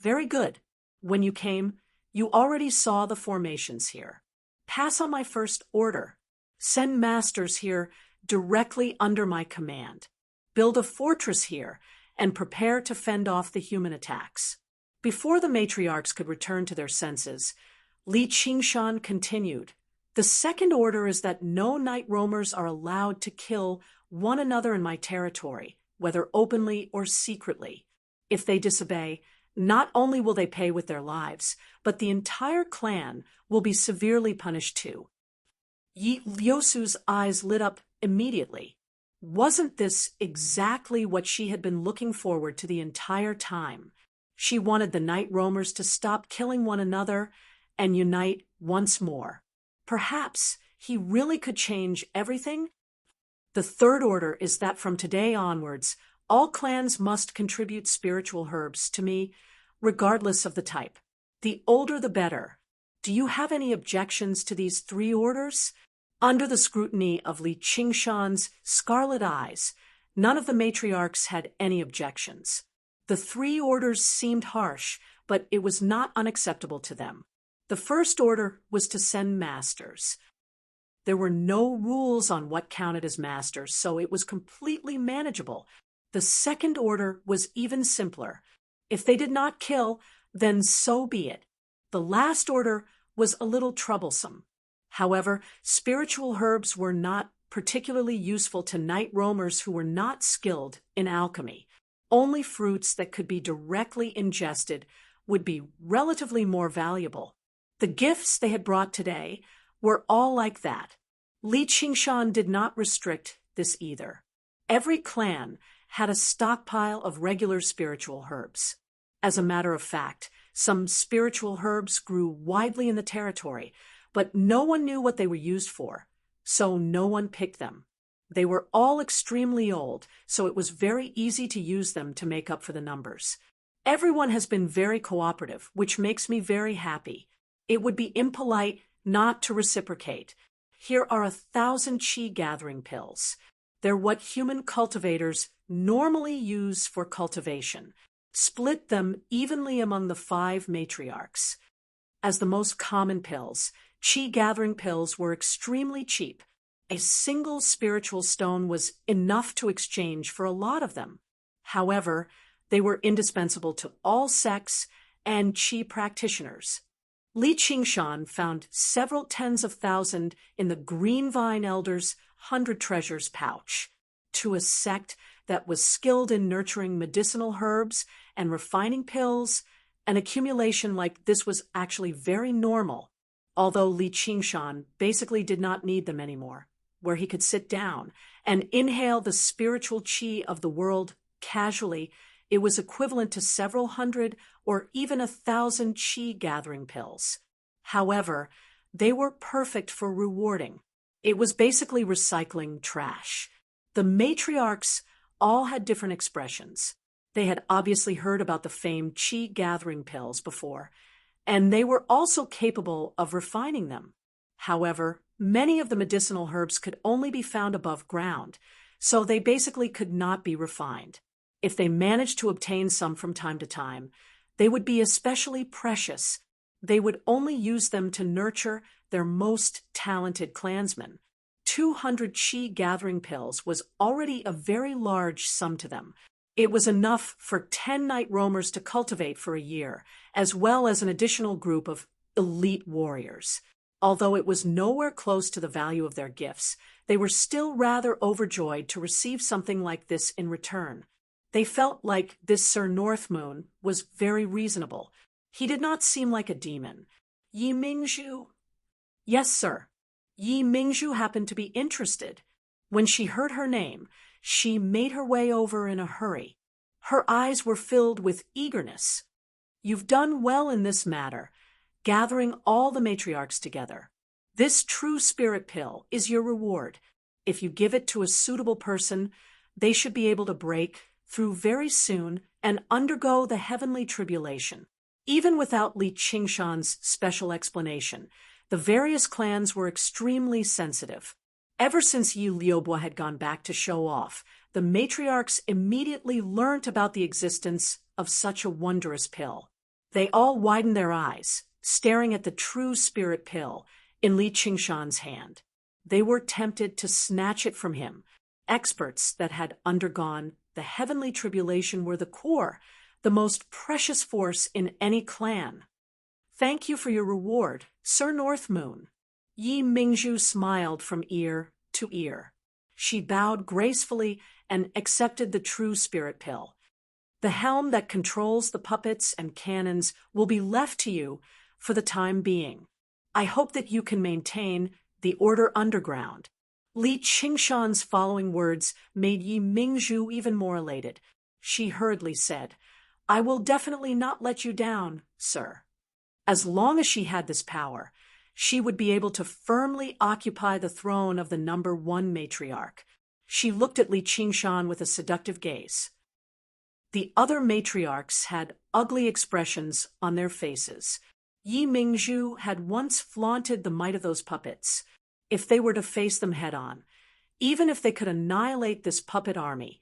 Very good. When you came, you already saw the formations here. Pass on my first order. Send masters here directly under my command. Build a fortress here and prepare to fend off the human attacks. Before the matriarchs could return to their senses, Li Qingshan continued. The second order is that no night roamers are allowed to kill one another in my territory, whether openly or secretly. If they disobey, not only will they pay with their lives, but the entire clan will be severely punished too. Yi Liusu's eyes lit up immediately. Wasn't this exactly what she had been looking forward to the entire time? She wanted the night roamers to stop killing one another and unite once more. Perhaps he really could change everything? The third order is that from today onwards, all clans must contribute spiritual herbs to me, regardless of the type. The older the better. Do you have any objections to these 3 orders? Under the scrutiny of Li Qingshan's scarlet eyes, none of the matriarchs had any objections. The 3 orders seemed harsh, but it was not unacceptable to them. The first order was to send masters. There were no rules on what counted as masters, so it was completely manageable. The second order was even simpler. If they did not kill, then so be it. The last order was a little troublesome. However, spiritual herbs were not particularly useful to night roamers who were not skilled in alchemy. Only fruits that could be directly ingested would be relatively more valuable. The gifts they had brought today were all like that. Li Qingshan did not restrict this either. Every clan had a stockpile of regular spiritual herbs. As a matter of fact, some spiritual herbs grew widely in the territory, but no one knew what they were used for, so no one picked them. They were all extremely old, so it was very easy to use them to make up for the numbers. Everyone has been very cooperative, which makes me very happy. It would be impolite not to reciprocate. Here are 1,000 qi gathering pills. They're what human cultivators normally use for cultivation. Split them evenly among the 5 matriarchs. As the most common pills, qi gathering pills were extremely cheap. A single spiritual stone was enough to exchange for a lot of them. However, they were indispensable to all sects and qi practitioners. Li Qingshan found several tens of thousands in the Green Vine Elder's 100 Treasures pouch. To a sect that was skilled in nurturing medicinal herbs and refining pills, an accumulation like this was actually very normal, although Li Qingshan basically did not need them anymore, where he could sit down and inhale the spiritual qi of the world casually. It was equivalent to several hundred or even 1,000 qi gathering pills. However, they were perfect for rewarding. It was basically recycling trash. The matriarchs all had different expressions. They had obviously heard about the famed qi gathering pills before, and they were also capable of refining them. However, many of the medicinal herbs could only be found above ground, so they basically could not be refined. If they managed to obtain some from time to time, they would be especially precious. They would only use them to nurture their most talented clansmen. 200 qi gathering pills was already a very large sum to them. It was enough for 10 night roamers to cultivate for a year, as well as an additional group of elite warriors. Although it was nowhere close to the value of their gifts, they were still rather overjoyed to receive something like this in return. They felt like this Sir Northmoon was very reasonable. He did not seem like a demon. Yi Mingzhu? Yes, sir. Yi Mingzhu happened to be interested. When she heard her name, she made her way over in a hurry. Her eyes were filled with eagerness. You've done well in this matter, gathering all the matriarchs together. This true spirit pill is your reward. If you give it to a suitable person, they should be able to break through very soon and undergo the heavenly tribulation. Even without Li Qingshan's special explanation, the various clans were extremely sensitive. Ever since Yi Liubo had gone back to show off, the matriarchs immediately learnt about the existence of such a wondrous pill. They all widened their eyes, staring at the true spirit pill in Li Qingshan's hand. They were tempted to snatch it from him. Experts that had undergone the heavenly tribulation were the core, the most precious force in any clan. Thank you for your reward, Sir Northmoon. Yi Mingzhu smiled from ear to ear. She bowed gracefully and accepted the true spirit pill. The helm that controls the puppets and cannons will be left to you for the time being. I hope that you can maintain the order underground. Li Qingshan's following words made Yi Mingzhu even more elated. She hurriedly said, I will definitely not let you down, sir. As long as she had this power, she would be able to firmly occupy the throne of the number 1 matriarch. She looked at Li Qingshan with a seductive gaze. The other matriarchs had ugly expressions on their faces. Yi Mingzhu had once flaunted the might of those puppets. If they were to face them head-on, even if they could annihilate this puppet army,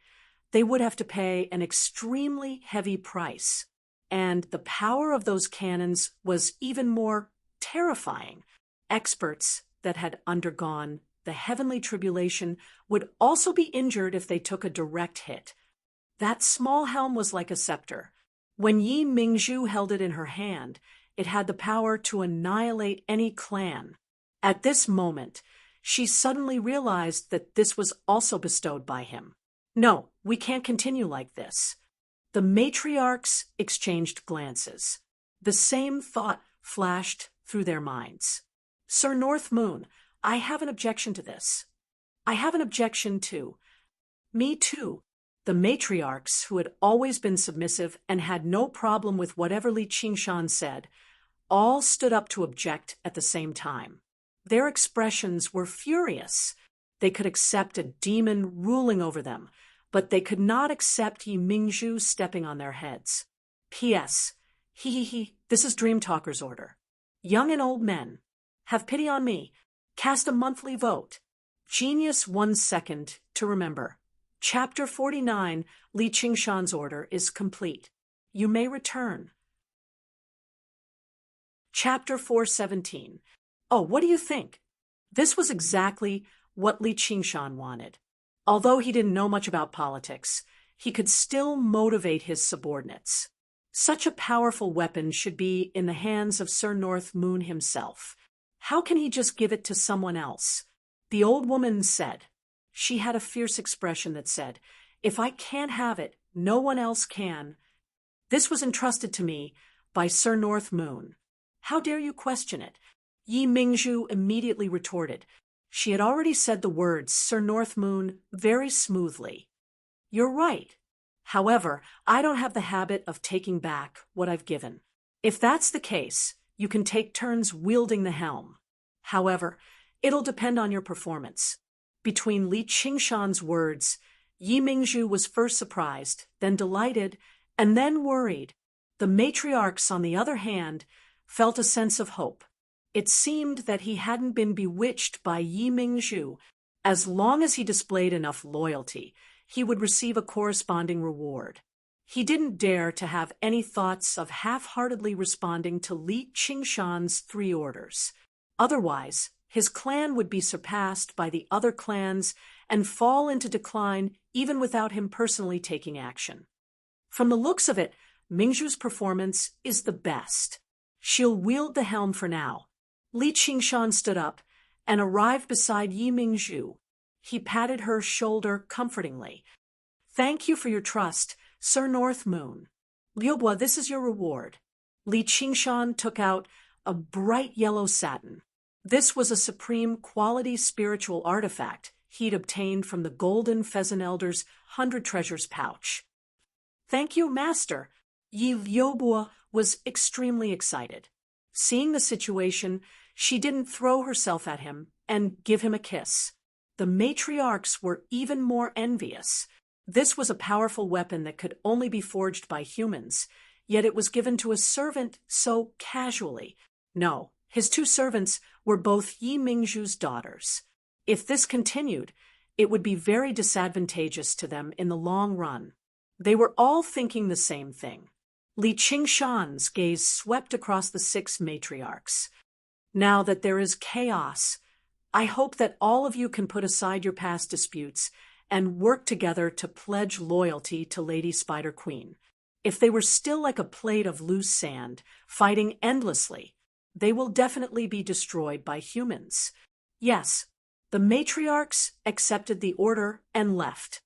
they would have to pay an extremely heavy price. And the power of those cannons was even more terrifying. Experts that had undergone the heavenly tribulation would also be injured if they took a direct hit. That small helm was like a scepter. When Yi Mingzhu held it in her hand, it had the power to annihilate any clan. At this moment, she suddenly realized that this was also bestowed by him. No, we can't continue like this. The matriarchs exchanged glances. The same thought flashed through their minds. Sir Northmoon, I have an objection to this. I have an objection to. Me too. The matriarchs, who had always been submissive and had no problem with whatever Li Qingshan said, all stood up to object at the same time. Their expressions were furious. They could accept a demon ruling over them, but they could not accept Yi Mingzhu stepping on their heads. P.S. This is Dream Talker's order. Young and old men, have pity on me. Cast a monthly vote. Genius 1 second to remember. Chapter 49, Li Qingshan's order, is complete. You may return. Chapter 417. Oh, what do you think? This was exactly what Li Qingshan wanted. Although he didn't know much about politics, he could still motivate his subordinates. Such a powerful weapon should be in the hands of Sir Northmoon himself. How can he just give it to someone else? The old woman said. She had a fierce expression that said, if I can't have it, no one else can. This was entrusted to me by Sir Northmoon. How dare you question it? Yi Mingzhu immediately retorted. She had already said the words Sir Northmoon very smoothly. You're right. However, I don't have the habit of taking back what I've given. If that's the case, you can take turns wielding the helm. However, it'll depend on your performance. Between Li Qingshan's words, Yi Mingzhu was first surprised, then delighted, and then worried. The matriarchs, on the other hand, felt a sense of hope. It seemed that he hadn't been bewitched by Yi Mingzhu. As long as he displayed enough loyalty, he would receive a corresponding reward. He didn't dare to have any thoughts of half-heartedly responding to Li Qingshan's 3 orders. Otherwise, his clan would be surpassed by the other clans and fall into decline even without him personally taking action. From the looks of it, Mingzhu's performance is the best. She'll wield the helm for now. Li Qingshan stood up and arrived beside Yi Mingzhu. He patted her shoulder comfortingly. "Thank you for your trust, Sir North Moon. Liubo, this is your reward." Li Qingshan took out a bright yellow satin. This was a supreme quality spiritual artifact he'd obtained from the golden pheasant elder's 100 treasures pouch. "Thank you, Master." Yi Liubo was extremely excited. Seeing the situation, she didn't throw herself at him and give him a kiss. The matriarchs were even more envious. This was a powerful weapon that could only be forged by humans, yet it was given to a servant so casually. No, his 2 servants were both Yi Mingzhu's daughters. If this continued, it would be very disadvantageous to them in the long run. They were all thinking the same thing. Li Qingshan's gaze swept across the 6 matriarchs. "Now that there is chaos, I hope that all of you can put aside your past disputes and work together to pledge loyalty to Lady Spider Queen. If they were still like a plate of loose sand, fighting endlessly, they will definitely be destroyed by humans." Yes, the matriarchs accepted the order and left.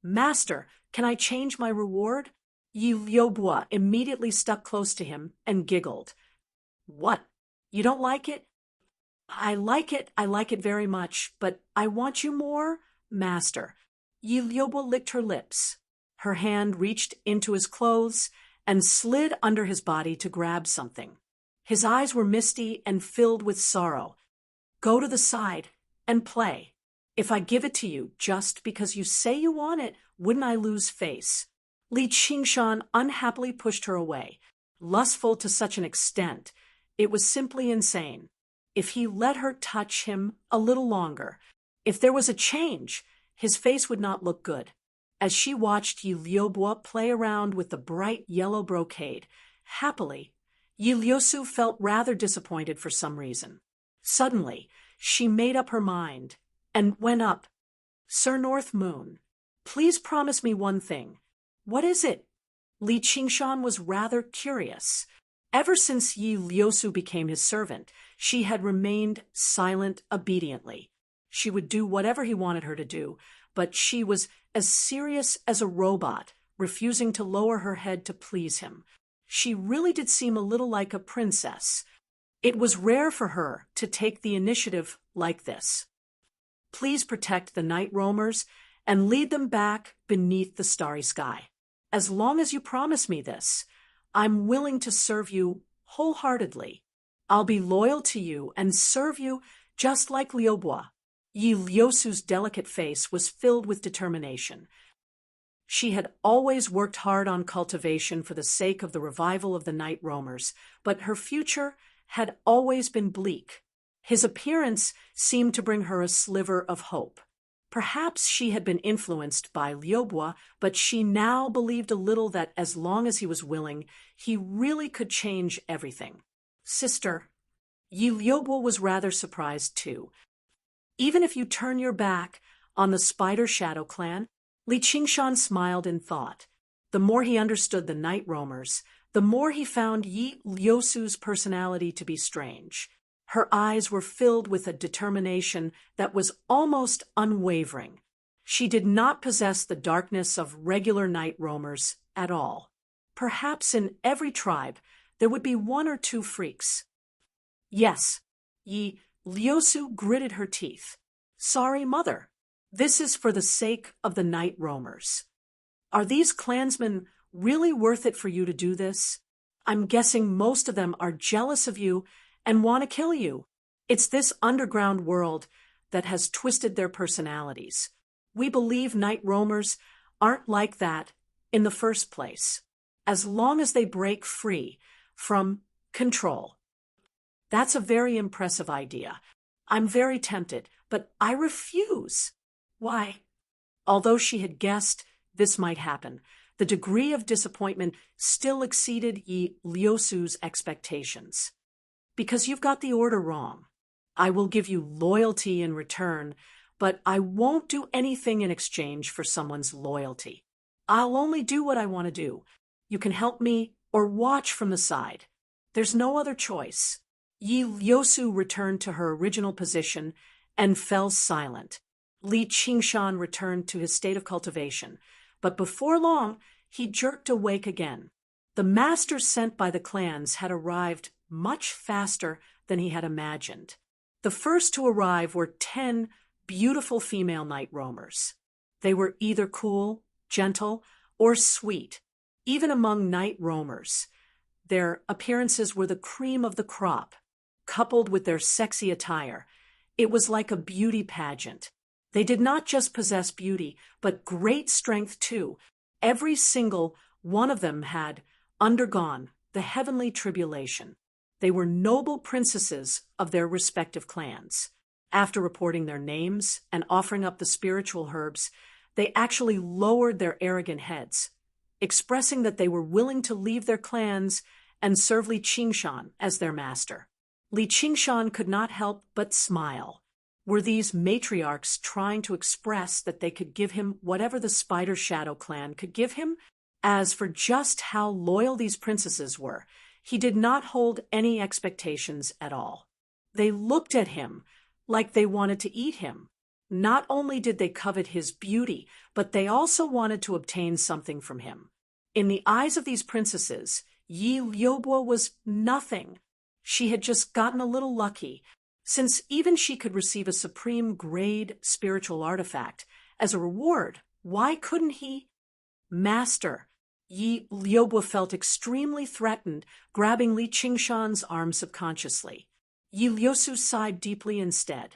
"Master, can I change my reward?" Yi Liubo immediately stuck close to him and giggled. "What? You don't like it?" I like it very much, but I want you more, Master." Yi Liubo licked her lips. Her hand reached into his clothes and slid under his body to grab something. His eyes were misty and filled with sorrow. "Go to the side and play. If I give it to you just because you say you want it, wouldn't I lose face?" Li Qingshan unhappily pushed her away. Lustful to such an extent, it was simply insane. If he let her touch him a little longer, if there was a change, his face would not look good. As she watched Yi Liubo play around with the bright yellow brocade, happily, Yi Liusu felt rather disappointed for some reason. Suddenly, she made up her mind and went up. "Sir North Moon, please promise me one thing." "What is it?" Li Qingshan was rather curious. Ever since Yi Liusu became his servant, she had remained silent obediently. She would do whatever he wanted her to do, but she was as serious as a robot, refusing to lower her head to please him. She really did seem a little like a princess. It was rare for her to take the initiative like this. "Please protect the night roamers and lead them back beneath the starry sky. As long as you promise me this, I'm willing to serve you wholeheartedly. I'll be loyal to you and serve you just like Liubo." Yi Liusu's delicate face was filled with determination. She had always worked hard on cultivation for the sake of the revival of the night roamers, but her future had always been bleak. His appearance seemed to bring her a sliver of hope. Perhaps she had been influenced by Liubo, but she now believed a little that as long as he was willing, he really could change everything. "Sister." Yi Liubo was rather surprised too. "Even if you turn your back on the Spider Shadow clan?" Li Qingshan smiled in thought. The more he understood the night roamers, the more he found Yi Liusu's personality to be strange. Her eyes were filled with a determination that was almost unwavering. She did not possess the darkness of regular night roamers at all. Perhaps in every tribe there would be 1 or 2 freaks. "Yes." Yi Liusu gritted her teeth. "Sorry, Mother. This is for the sake of the night roamers." "Are these clansmen really worth it for you to do this? I'm guessing most of them are jealous of you and want to kill you. It's this underground world that has twisted their personalities. We believe night roamers aren't like that in the first place, as long as they break free from control. That's a very impressive idea. I'm very tempted, but I refuse. Why? Although she had guessed this might happen, the degree of disappointment still exceeded Yi Liusu's expectations. Because you've got the order wrong. I will give you loyalty in return, but I won't do anything in exchange for someone's loyalty. I'll only do what I want to do. You can help me or watch from the side. There's no other choice. Yi Liusu returned to her original position and fell silent. Li Qingshan returned to his state of cultivation, but before long he jerked awake again. The masters sent by the clans had arrived much faster than he had imagined. The first to arrive were 10 beautiful female night roamers. They were either cool, gentle, or sweet. Even among night roamers, their appearances were the cream of the crop. Coupled with their sexy attire, it was like a beauty pageant. They did not just possess beauty, but great strength too. Every single one of them had undergone the heavenly tribulation. They were noble princesses of their respective clans. After reporting their names and offering up the spiritual herbs, they actually lowered their arrogant heads, expressing that they were willing to leave their clans and serve Li Qingshan as their master. Li Qingshan could not help but smile. Were these matriarchs trying to express that they could give him whatever the Spider Shadow clan could give him? As for just how loyal these princesses were, he did not hold any expectations at all. They looked at him like they wanted to eat him. Not only did they covet his beauty, but they also wanted to obtain something from him. In the eyes of these princesses, Yi Liubo was nothing. She had just gotten a little lucky, since even she could receive a supreme grade spiritual artifact. As a reward, why couldn't he? Master, Yi Liubo felt extremely threatened, grabbing Li Qingshan's arm subconsciously. Yi Liusu sighed deeply instead.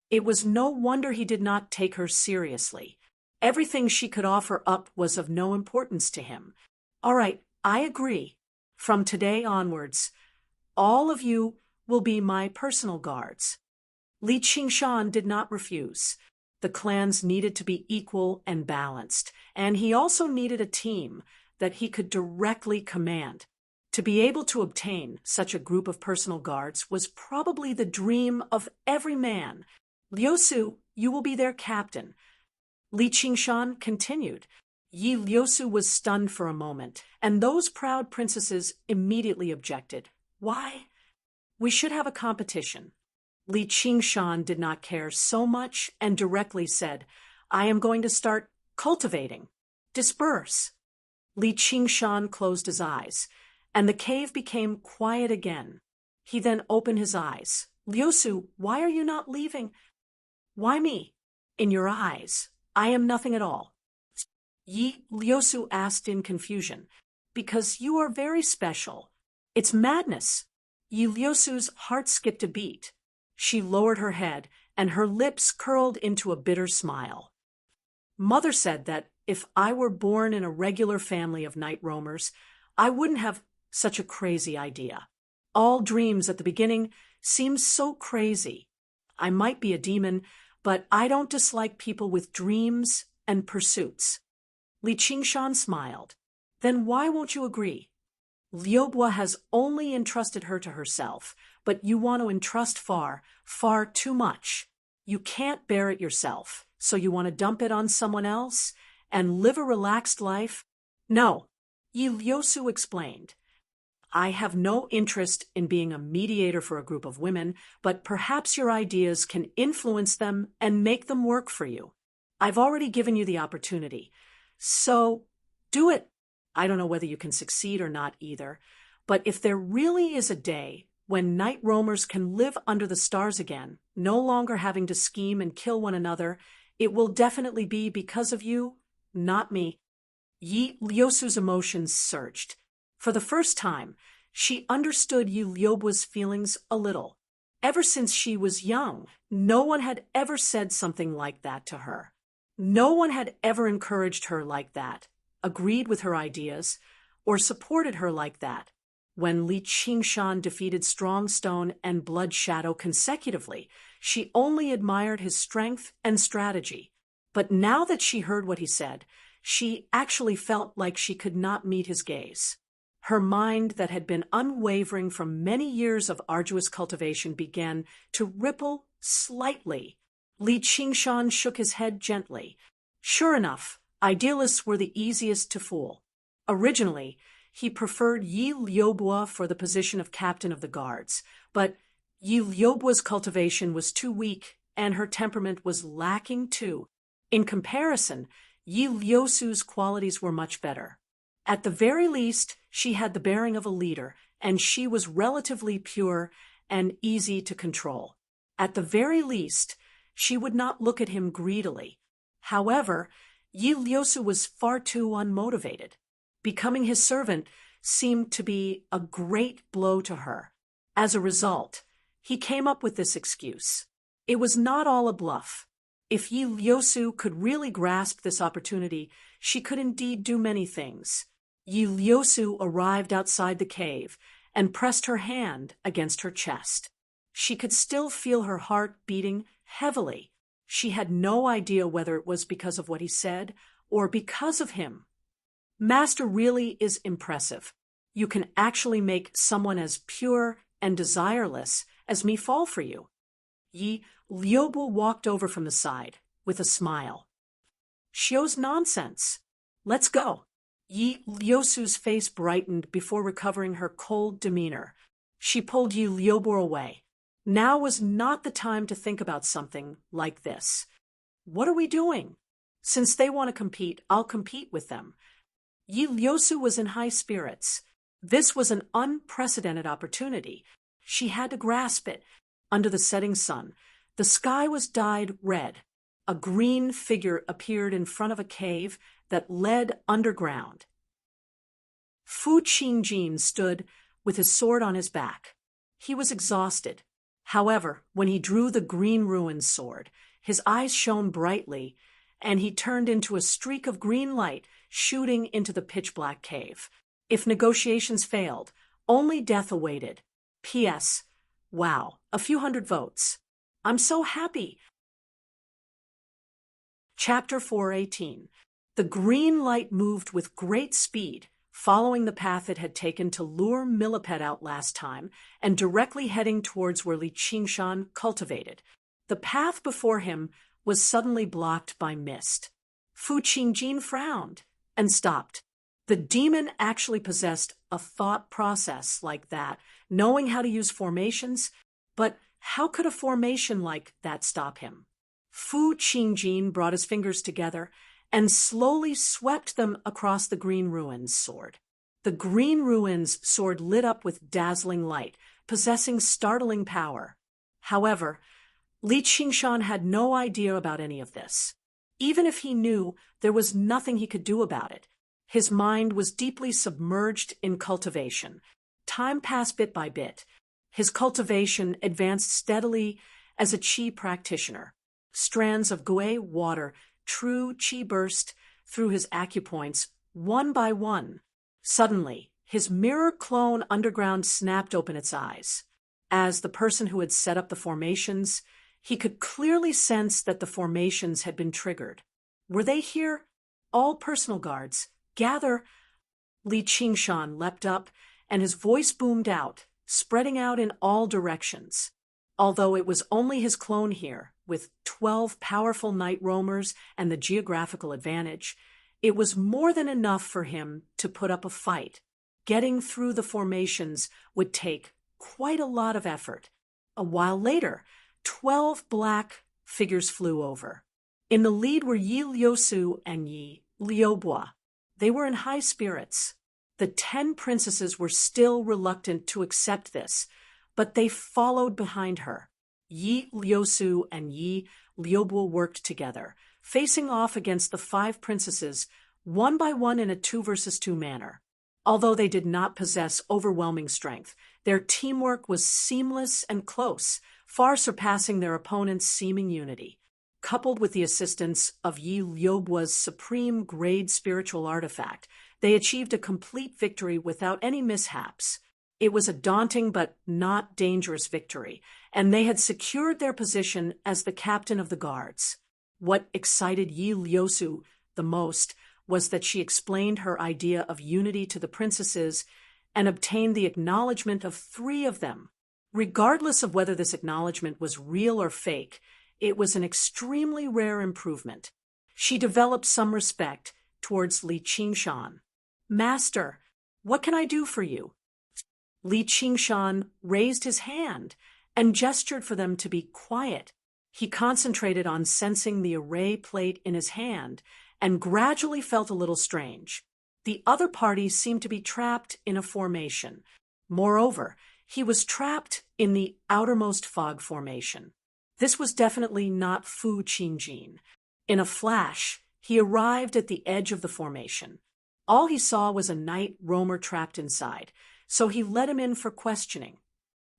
It was no wonder he did not take her seriously. Everything she could offer up was of no importance to him. All right, I agree. From today onwards, all of you will be my personal guards. Li Qingshan did not refuse. The clans needed to be equal and balanced, and he also needed a team that he could directly command. To be able to obtain such a group of personal guards was probably the dream of every man. Liusu, you will be their captain. Li Qingshan continued. Yi Liusu was stunned for a moment, and those proud princesses immediately objected. Why? We should have a competition. Li Qingshan did not care so much and directly said, I am going to start cultivating. Disperse. Li Qingshan closed his eyes, and the cave became quiet again. He then opened his eyes. Liusu, why are you not leaving? Why me? In your eyes, I am nothing at all. Yi Liusu asked in confusion. Because you are very special. It's madness. Yi Liusu's heart skipped a beat. She lowered her head, and her lips curled into a bitter smile. Mother said that if I were born in a regular family of night roamers, I wouldn't have such a crazy idea. All dreams at the beginning seem so crazy. I might be a demon, but I don't dislike people with dreams and pursuits. Li Qingshan smiled. Then why won't you agree? Liubo has only entrusted her to herself, but you want to entrust far, far too much. You can't bear it yourself, so you want to dump it on someone else and live a relaxed life? No, Yi Liusu explained. I have no interest in being a mediator for a group of women, but perhaps your ideas can influence them and make them work for you. I've already given you the opportunity, so do it. I don't know whether you can succeed or not either, but if there really is a day when night roamers can live under the stars again, no longer having to scheme and kill one another, it will definitely be because of you, not me. Yi Liusu's emotions surged. For the first time, she understood Yi Liubo's feelings a little. Ever since she was young, no one had ever said something like that to her. No one had ever encouraged her like that, agreed with her ideas, or supported her like that. When Li Qingshan defeated Strong Stone and Blood Shadow consecutively, she only admired his strength and strategy. But now that she heard what he said, she actually felt like she could not meet his gaze. Her mind that had been unwavering from many years of arduous cultivation began to ripple slightly. Li Qingshan shook his head gently. Sure enough, idealists were the easiest to fool. Originally, he preferred Yi Liubo for the position of captain of the guards, but Yi Liubo's cultivation was too weak and her temperament was lacking too. In comparison, Yi Liusu's qualities were much better. At the very least, she had the bearing of a leader, and she was relatively pure and easy to control. At the very least, she would not look at him greedily. However, Yi Liusu was far too unmotivated. Becoming his servant seemed to be a great blow to her. As a result, he came up with this excuse. It was not all a bluff. If Yi Liusu could really grasp this opportunity, she could indeed do many things. Yi Liusu arrived outside the cave and pressed her hand against her chest. She could still feel her heart beating heavily. She had no idea whether it was because of what he said or because of him. Master really is impressive. You can actually make someone as pure and desireless as me fall for you. Yi Liubo walked over from the side with a smile. Xiu's nonsense. Let's go. Yi Liusu's face brightened before recovering her cold demeanor. She pulled Yi Liubo away. Now was not the time to think about something like this. What are we doing? Since they want to compete, I'll compete with them. Yi Liusu was in high spirits. This was an unprecedented opportunity. She had to grasp it. Under the setting sun, the sky was dyed red. A green figure appeared in front of a cave that led underground. Fu Qingjin stood with his sword on his back. He was exhausted. However, when he drew the green ruins sword, his eyes shone brightly, and he turned into a streak of green light shooting into the pitch-black cave. If negotiations failed, only death awaited. P.S. Wow, a few hundred votes. I'm so happy. Chapter 418. The green light moved with great speed, following the path it had taken to lure Millipede out last time, and directly heading towards where Li Qingshan cultivated. The path before him was suddenly blocked by mist. Fu Qingjin frowned and stopped. The demon actually possessed a thought process like that, knowing how to use formations, but how could a formation like that stop him? Fu Qingjin brought his fingers together and slowly swept them across the green ruins sword. The green ruins sword lit up with dazzling light, possessing startling power. However, Li Qingshan had no idea about any of this. Even if he knew, there was nothing he could do about it. His mind was deeply submerged in cultivation. Time passed bit by bit. His cultivation advanced steadily as a qi practitioner. Strands of gui water, true qi burst through his acupoints, one by one. Suddenly, his mirror clone underground snapped open its eyes. As the person who had set up the formations, he could clearly sense that the formations had been triggered. Were they here? All personal guards. Gather. Li Qingshan leapt up, and his voice boomed out, spreading out in all directions. Although it was only his clone here, with 12 powerful night roamers and the geographical advantage, it was more than enough for him to put up a fight. Getting through the formations would take quite a lot of effort. A while later, 12 black figures flew over. In the lead were Yi Liusu and Yi Liubo. They were in high spirits. The 10 princesses were still reluctant to accept this, but they followed behind her. Yi Liusu and Yi Liubo worked together, facing off against the 5 princesses, one by one in a 2 versus 2 manner. Although they did not possess overwhelming strength, their teamwork was seamless and close, far surpassing their opponents' seeming unity. Coupled with the assistance of Yi Liubua's supreme-grade spiritual artifact, they achieved a complete victory without any mishaps. It was a daunting but not dangerous victory, and they had secured their position as the captain of the guards. What excited Yi Liusu the most was that she explained her idea of unity to the princesses and obtained the acknowledgement of 3 of them. Regardless of whether this acknowledgement was real or fake, it was an extremely rare improvement. She developed some respect towards Li Qingshan. "Master, what can I do for you?" Li Qingshan raised his hand and gestured for them to be quiet. He concentrated on sensing the array plate in his hand and gradually felt a little strange. The other party seemed to be trapped in a formation. Moreover, he was trapped in the outermost fog formation. This was definitely not Fu Qingjin. In a flash, he arrived at the edge of the formation. All he saw was a night roamer trapped inside, so he let him in for questioning.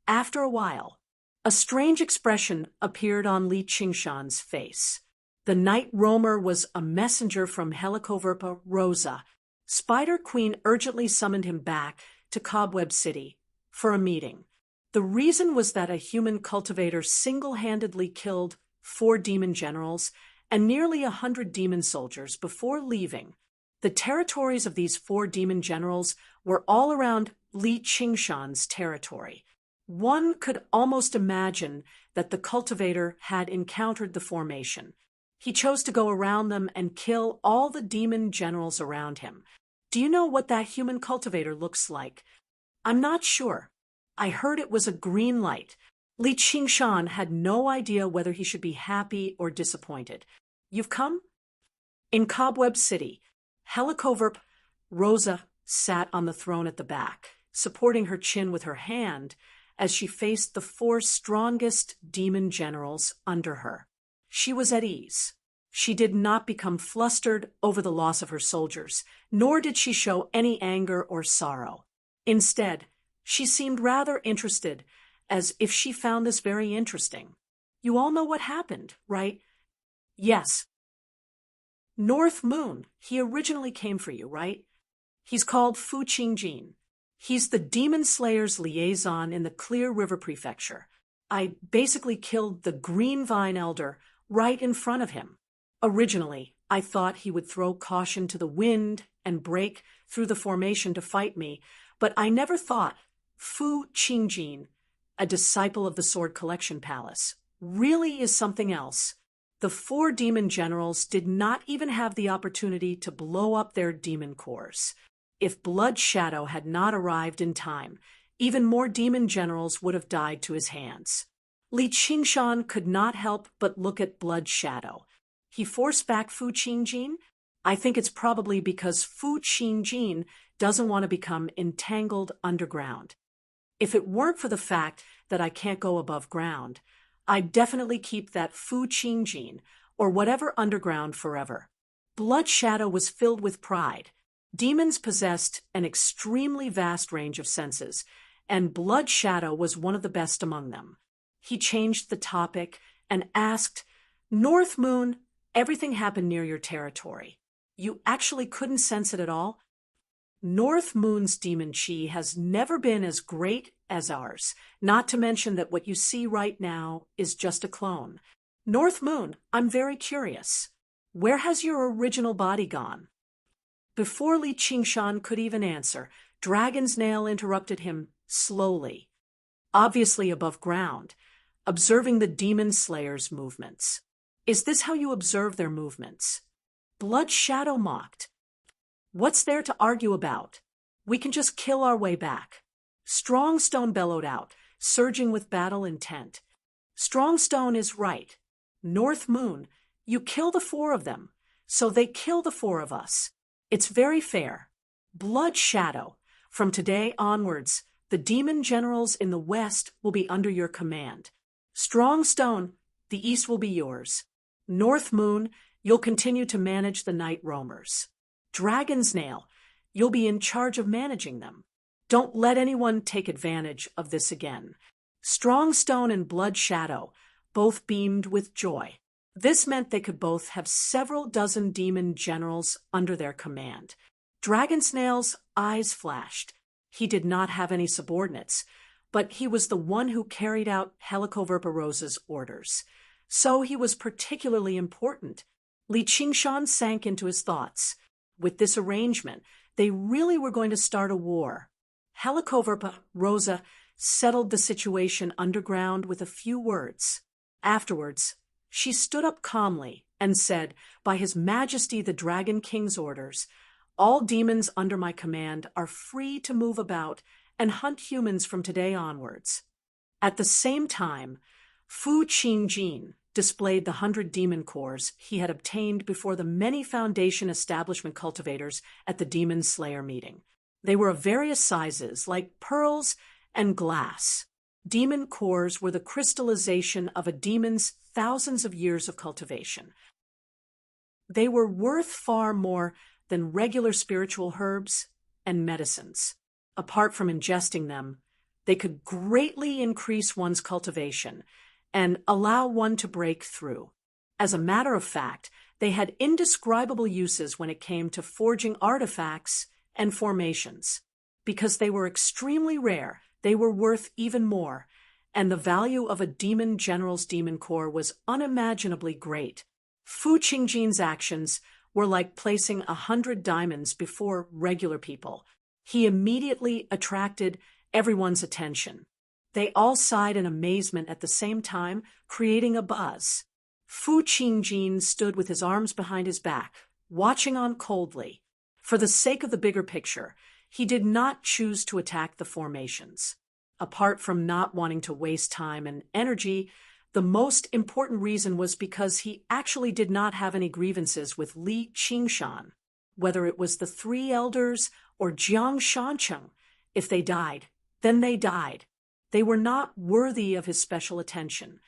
After a while, a strange expression appeared on Li Qingshan's face. The night roamer was a messenger from Helicoverpa Rosa. Spider Queen urgently summoned him back to Cobweb City for a meeting. The reason was that a human cultivator single-handedly killed 4 demon generals and nearly 100 demon soldiers before leaving. The territories of these 4 demon generals were all around Li Qingshan's territory. One could almost imagine that the cultivator had encountered the formation. He chose to go around them and kill all the demon generals around him. Do you know what that human cultivator looks like? I'm not sure. I heard it was a green light. Li Qingshan had no idea whether he should be happy or disappointed. "You've come?" In Cobweb City, Helicoverp Rosa sat on the throne at the back, supporting her chin with her hand as she faced the 4 strongest demon generals under her. She was at ease. She did not become flustered over the loss of her soldiers, nor did she show any anger or sorrow. Instead, she seemed rather interested, as if she found this very interesting. "You all know what happened, right?" "Yes." "North Moon, he originally came for you, right? He's called Fu Qingjin. He's the Demon Slayer's liaison in the Clear River Prefecture. I basically killed the Green Vine Elder right in front of him. Originally, I thought he would throw caution to the wind and break through the formation to fight me, but I never thought Fu Qingjin, a disciple of the Sword Collection Palace, really is something else. The 4 demon generals did not even have the opportunity to blow up their demon cores. If Blood Shadow had not arrived in time, even more demon generals would have died to his hands. Li Qingshan could not help but look at Blood Shadow. He forced back Fu Qingjin? I think it's probably because Fu Qingjin doesn't want to become entangled underground. If it weren't for the fact that I can't go above ground, I'd definitely keep that Fu Qingjin, or whatever underground forever. Blood Shadow was filled with pride. Demons possessed an extremely vast range of senses, and Blood Shadow was one of the best among them. He changed the topic and asked, "North Moon, everything happened near your territory. You actually couldn't sense it at all?" "North Moon's demon chi has never been as great as ours, not to mention that what you see right now is just a clone. North Moon, I'm very curious. Where has your original body gone?" Before Li Qingshan could even answer, Dragon's Nail interrupted him slowly, obviously above ground, observing the Demon Slayer's movements. "Is this how you observe their movements?" Blood Shadow mocked. "What's there to argue about? We can just kill our way back." Strongstone bellowed out, surging with battle intent. "Strongstone is right. North Moon, you kill the 4 of them, so they kill the 4 of us. It's very fair. Blood Shadow, from today onwards, the demon generals in the west will be under your command. Strongstone, the east will be yours. North Moon, you'll continue to manage the night roamers. Dragon's Nail, you'll be in charge of managing them. Don't let anyone take advantage of this again." Strongstone and Blood Shadow both beamed with joy. This meant they could both have several dozen demon generals under their command. Dragonsnail's eyes flashed. He did not have any subordinates, but he was the one who carried out Helicoverparosa's orders. So he was particularly important. Li Qingshan sank into his thoughts. With this arrangement, they really were going to start a war. Helicoverparosa settled the situation underground with a few words. Afterwards, she stood up calmly and said, "By His Majesty the Dragon King's orders, all demons under my command are free to move about and hunt humans from today onwards." At the same time, Fu Qingjin displayed the 100 demon cores he had obtained before the many Foundation establishment cultivators at the Demon Slayer meeting. They were of various sizes, like pearls and glass. Demon cores were the crystallization of a demon's thousands of years of cultivation. They were worth far more than regular spiritual herbs and medicines. Apart from ingesting them, they could greatly increase one's cultivation and allow one to break through. As a matter of fact, they had indescribable uses when it came to forging artifacts and formations. Because they were extremely rare, they were worth even more, and the value of a demon general's demon core was unimaginably great. Fu Qingjin's actions were like placing 100 diamonds before regular people. He immediately attracted everyone's attention. They all sighed in amazement at the same time, creating a buzz. Fu Qingjin stood with his arms behind his back, watching on coldly. For the sake of the bigger picture, he did not choose to attack the formations. Apart from not wanting to waste time and energy, the most important reason was because he actually did not have any grievances with Li Qingshan. Whether it was the 3 elders or Jiang Shancheng, if they died, then they died. They were not worthy of his special attention.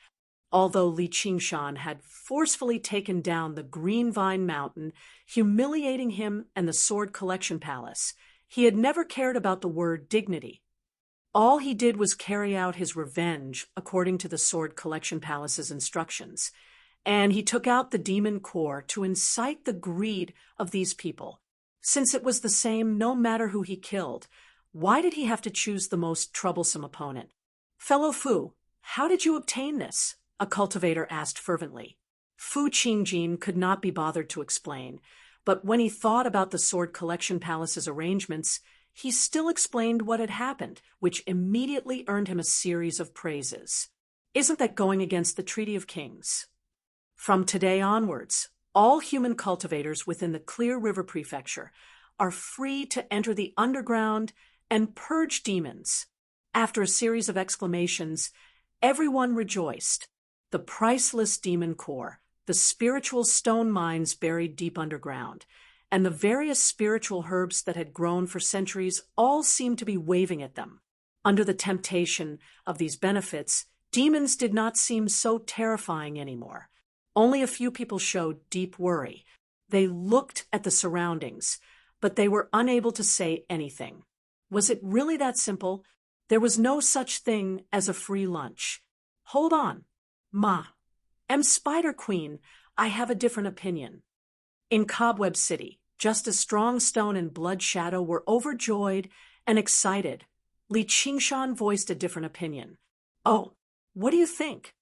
Although Li Qingshan had forcefully taken down the Green Vine Mountain, humiliating him and the Sword Collection Palace, he had never cared about the word dignity. All he did was carry out his revenge according to the Sword Collection Palace's instructions, and he took out the demon core to incite the greed of these people. Since it was the same no matter who he killed, why did he have to choose the most troublesome opponent? "Fellow Fu, how did you obtain this?" a cultivator asked fervently. Fu Qingjin could not be bothered to explain, but when he thought about the Sword Collection Palace's arrangements, he still explained what had happened, which immediately earned him a series of praises. "Isn't that going against the Treaty of Kings? From today onwards, all human cultivators within the Clear River Prefecture are free to enter the underground and purge demons." After a series of exclamations, everyone rejoiced. The priceless demon core, the spiritual stone mines buried deep underground, and the various spiritual herbs that had grown for centuries all seemed to be waving at them. Under the temptation of these benefits, demons did not seem so terrifying anymore. Only a few people showed deep worry. They looked at the surroundings, but they were unable to say anything. Was it really that simple? There was no such thing as a free lunch. "Hold on. Spider Queen, I have a different opinion." In Cobweb City, just as Strong Stone and Blood Shadow were overjoyed and excited, Li Qingshan voiced a different opinion. "Oh, what do you think?"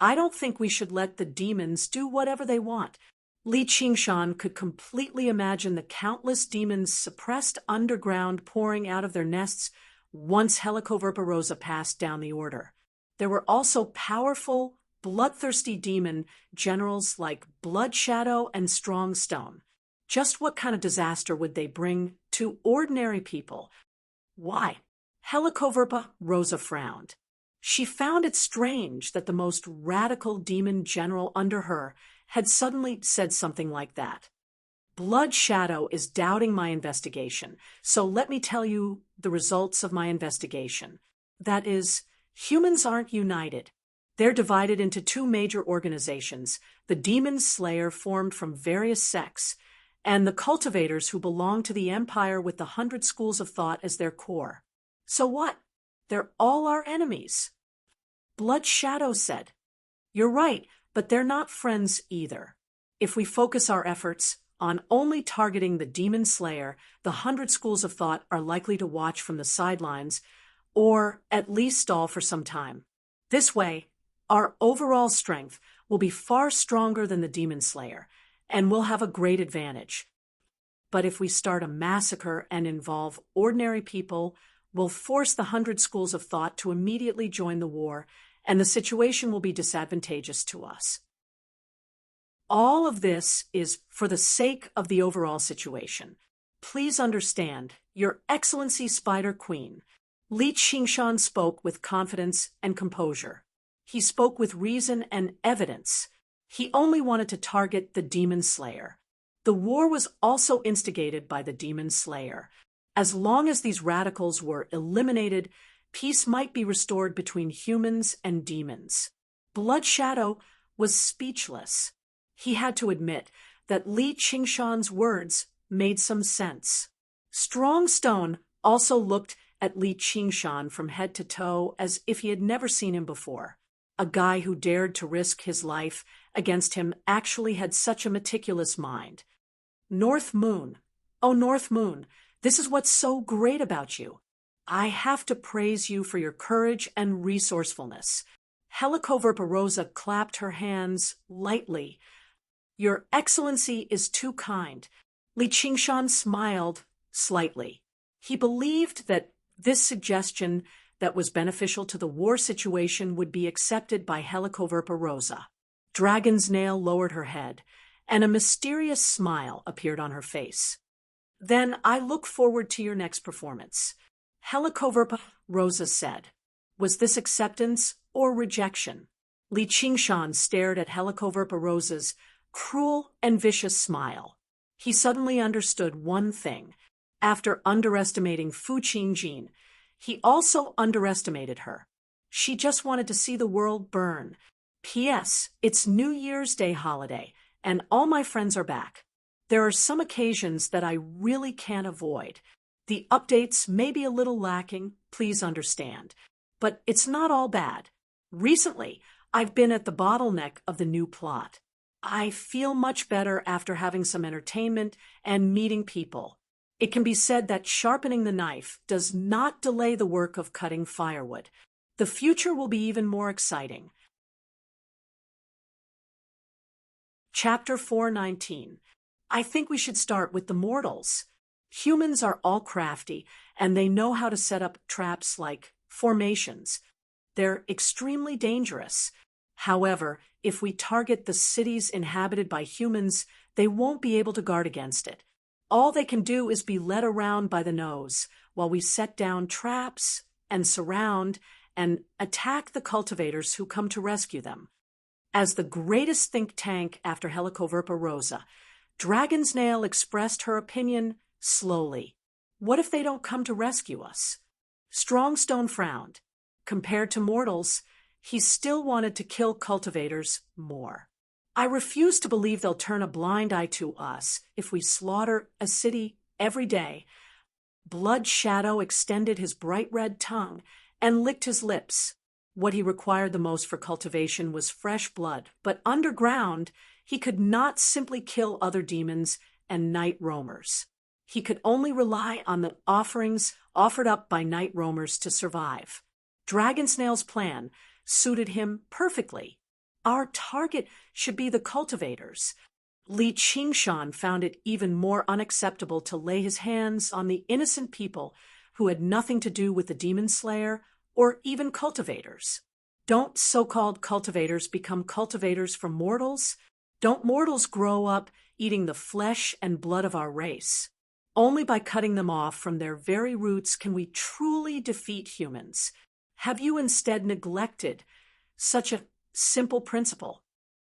"I don't think we should let the demons do whatever they want." Li Qingshan could completely imagine the countless demons suppressed underground pouring out of their nests once Helicoverparosa passed down the order. There were also powerful, bloodthirsty demon generals like Blood Shadow and Strong Stone. Just what kind of disaster would they bring to ordinary people? "Why?" Helicoverparosa frowned. She found it strange that the most radical demon general under her had suddenly said something like that. "Blood Shadow is doubting my investigation, so let me tell you the results of my investigation. That is, humans aren't united. They're divided into 2 major organizations, the Demon Slayer formed from various sects, and the cultivators who belong to the Empire with the 100 schools of thought as their core. So what? They're all our enemies." Blood Shadow said, "You're right, but they're not friends either. If we focus our efforts on only targeting the demon slayer, the 100 schools of thought are likely to watch from the sidelines or at least stall for some time. This way, our overall strength will be far stronger than the demon slayer, and we'll have a great advantage. But if we start a massacre and involve ordinary people, we'll force the 100 schools of thought to immediately join the war, and the situation will be disadvantageous to us. All of this is for the sake of the overall situation. Please understand, Your Excellency Spider Queen. Li Qingshan spoke with confidence and composure. He spoke with reason and evidence. He only wanted to target the demon slayer. The war was also instigated by the demon slayer. As long as these radicals were eliminated, peace might be restored between humans and demons. Blood Shadow was speechless. He had to admit that Li Qingshan's words made some sense. Strong Stone also looked at Li Qingshan from head to toe as if he had never seen him before. A guy who dared to risk his life against him actually had such a meticulous mind. North Moon. Oh, North Moon, this is what's so great about you. I have to praise you for your courage and resourcefulness. Helicoverpa clapped her hands lightly. Your Excellency is too kind. Li Qingshan smiled slightly. He believed that this suggestion that was beneficial to the war situation would be accepted by Helicoverpa. Dragon's Nail lowered her head, and a mysterious smile appeared on her face. Then I look forward to your next performance. Helicoverpa said. Was this acceptance or rejection? Li Qingshan stared at Helicoverpa's cruel and vicious smile. He suddenly understood one thing. After underestimating Fu Qingjin, he also underestimated her. She just wanted to see the world burn. P.S. It's New Year's Day holiday, and all my friends are back. There are some occasions that I really can't avoid. The updates may be a little lacking, please understand. But it's not all bad. Recently, I've been at the bottleneck of the new plot. I feel much better after having some entertainment and meeting people. It can be said that sharpening the knife does not delay the work of cutting firewood. The future will be even more exciting. Chapter 419. I think we should start with the mortals. Humans are all crafty, and they know how to set up traps like formations. They're extremely dangerous. However, if we target the cities inhabited by humans, they won't be able to guard against it. All they can do is be led around by the nose, while we set down traps and surround and attack the cultivators who come to rescue them. As the greatest think tank after Helicoverpa, Dragon's Nail expressed her opinion slowly. What if they don't come to rescue us? Strongstone frowned. Compared to mortals, he still wanted to kill cultivators more. I refuse to believe they'll turn a blind eye to us if we slaughter a city every day. Blood Shadow extended his bright red tongue and licked his lips. What he required the most for cultivation was fresh blood, but underground, he could not simply kill other demons and night roamers. He could only rely on the offerings offered up by night roamers to survive. Dragonsnail's plan suited him perfectly. Our target should be the cultivators. Li Qingshan found it even more unacceptable to lay his hands on the innocent people who had nothing to do with the demon slayer or even cultivators. Don't so-called cultivators become cultivators for mortals? Don't mortals grow up eating the flesh and blood of our race? Only by cutting them off from their very roots can we truly defeat humans. Have you instead neglected such a simple principle?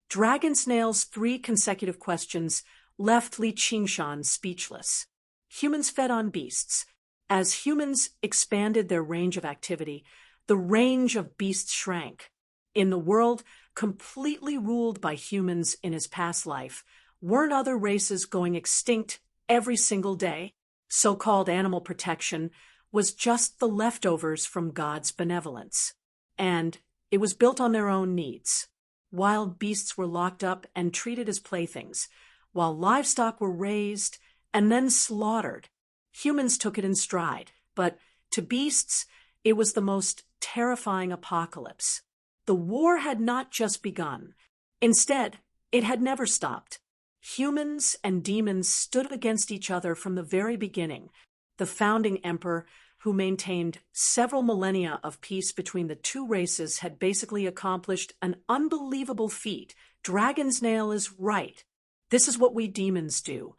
Dragonsnail's 3 consecutive questions left Li Qingshan speechless. Humans fed on beasts. As humans expanded their range of activity, the range of beasts shrank. In the world completely ruled by humans in his past life, weren't other races going extinct every single day? So-called animal protection was just the leftovers from God's benevolence. And it was built on their own needs. Wild beasts were locked up and treated as playthings, while livestock were raised and then slaughtered. Humans took it in stride, but to beasts, it was the most terrifying apocalypse. The war had not just begun. Instead, it had never stopped. Humans and demons stood against each other from the very beginning. The founding emperor, who maintained several millennia of peace between the two races, had basically accomplished an unbelievable feat. Dragon's Nail is right. This is what we demons do.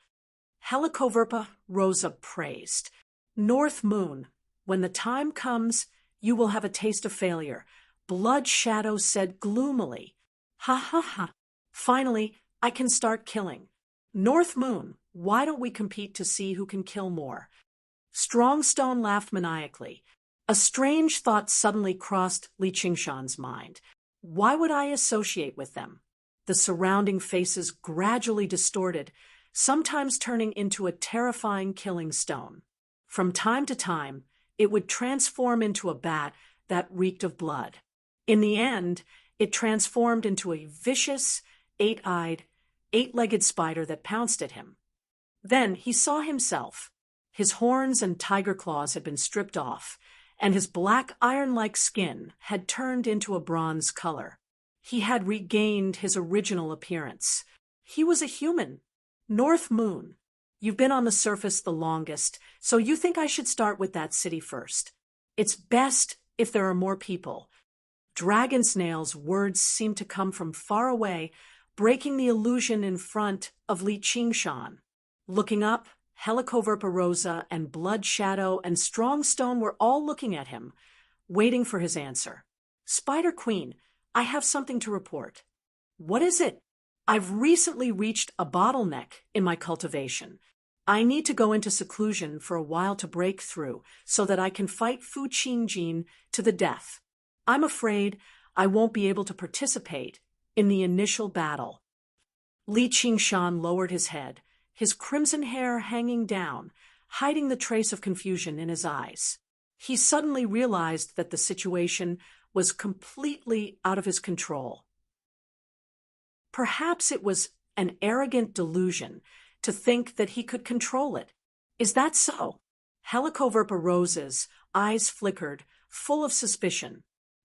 Helicoverpa Rosa praised. North Moon, when the time comes, you will have a taste of failure. Blood Shadow said gloomily. Ha ha ha. Finally, I can start killing. North Moon, why don't we compete to see who can kill more? Strongstone laughed maniacally. A strange thought suddenly crossed Li Qingshan's mind. Why would I associate with them? The surrounding faces gradually distorted, sometimes turning into a terrifying killing stone. From time to time, it would transform into a bat that reeked of blood. In the end, it transformed into a vicious, eight-eyed, eight-legged spider that pounced at him. Then he saw himself. His horns and tiger claws had been stripped off, and his black iron-like skin had turned into a bronze color. He had regained his original appearance. He was a human. North Moon, you've been on the surface the longest, so you think I should start with that city first. It's best if there are more people. Dragonsnail's words seemed to come from far away, breaking the illusion in front of Li Qingshan. Looking up, Helicoverpa Rosa and Blood Shadow and Strongstone were all looking at him, waiting for his answer. Spider Queen, I have something to report. What is it? I've recently reached a bottleneck in my cultivation. I need to go into seclusion for a while to break through so that I can fight Fu Qingjin to the death. I'm afraid I won't be able to participate in the initial battle. Li Qingshan lowered his head, his crimson hair hanging down, hiding the trace of confusion in his eyes. He suddenly realized that the situation was completely out of his control. Perhaps it was an arrogant delusion to think that he could control it. Is that so? Helicoverpa Rosa's eyes flickered, full of suspicion.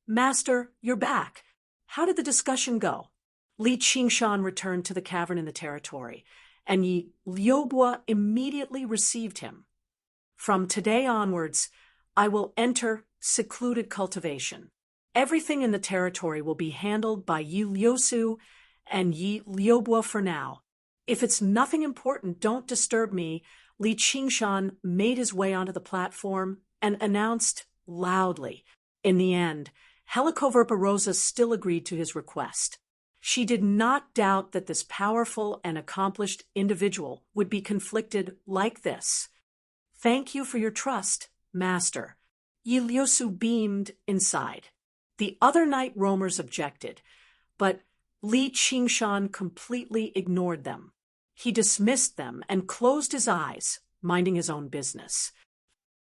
Master, you're back. How did the discussion go? Li Qingshan returned to the cavern in the territory, and Yi Liubo immediately received him. From today onwards, I will enter secluded cultivation. Everything in the territory will be handled by Yi Liusu and Yi Liubo for now. If it's nothing important, don't disturb me. Li Qingshan made his way onto the platform and announced loudly. In the end, Helicoverpa Rosa still agreed to his request. She did not doubt that this powerful and accomplished individual would be conflicted like this. Thank you for your trust, Master. Yi Liusu beamed inside. The other night roamers objected, but Li Qingshan completely ignored them. He dismissed them and closed his eyes, minding his own business.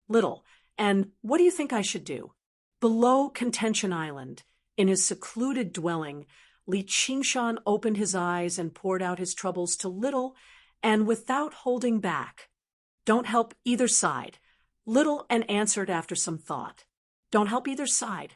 Little, and what do you think I should do? Below Contention Island, in his secluded dwelling, Li Qingshan opened his eyes and poured out his troubles to Little, and without holding back. Don't help either side. Little and answered after some thought. Don't help either side.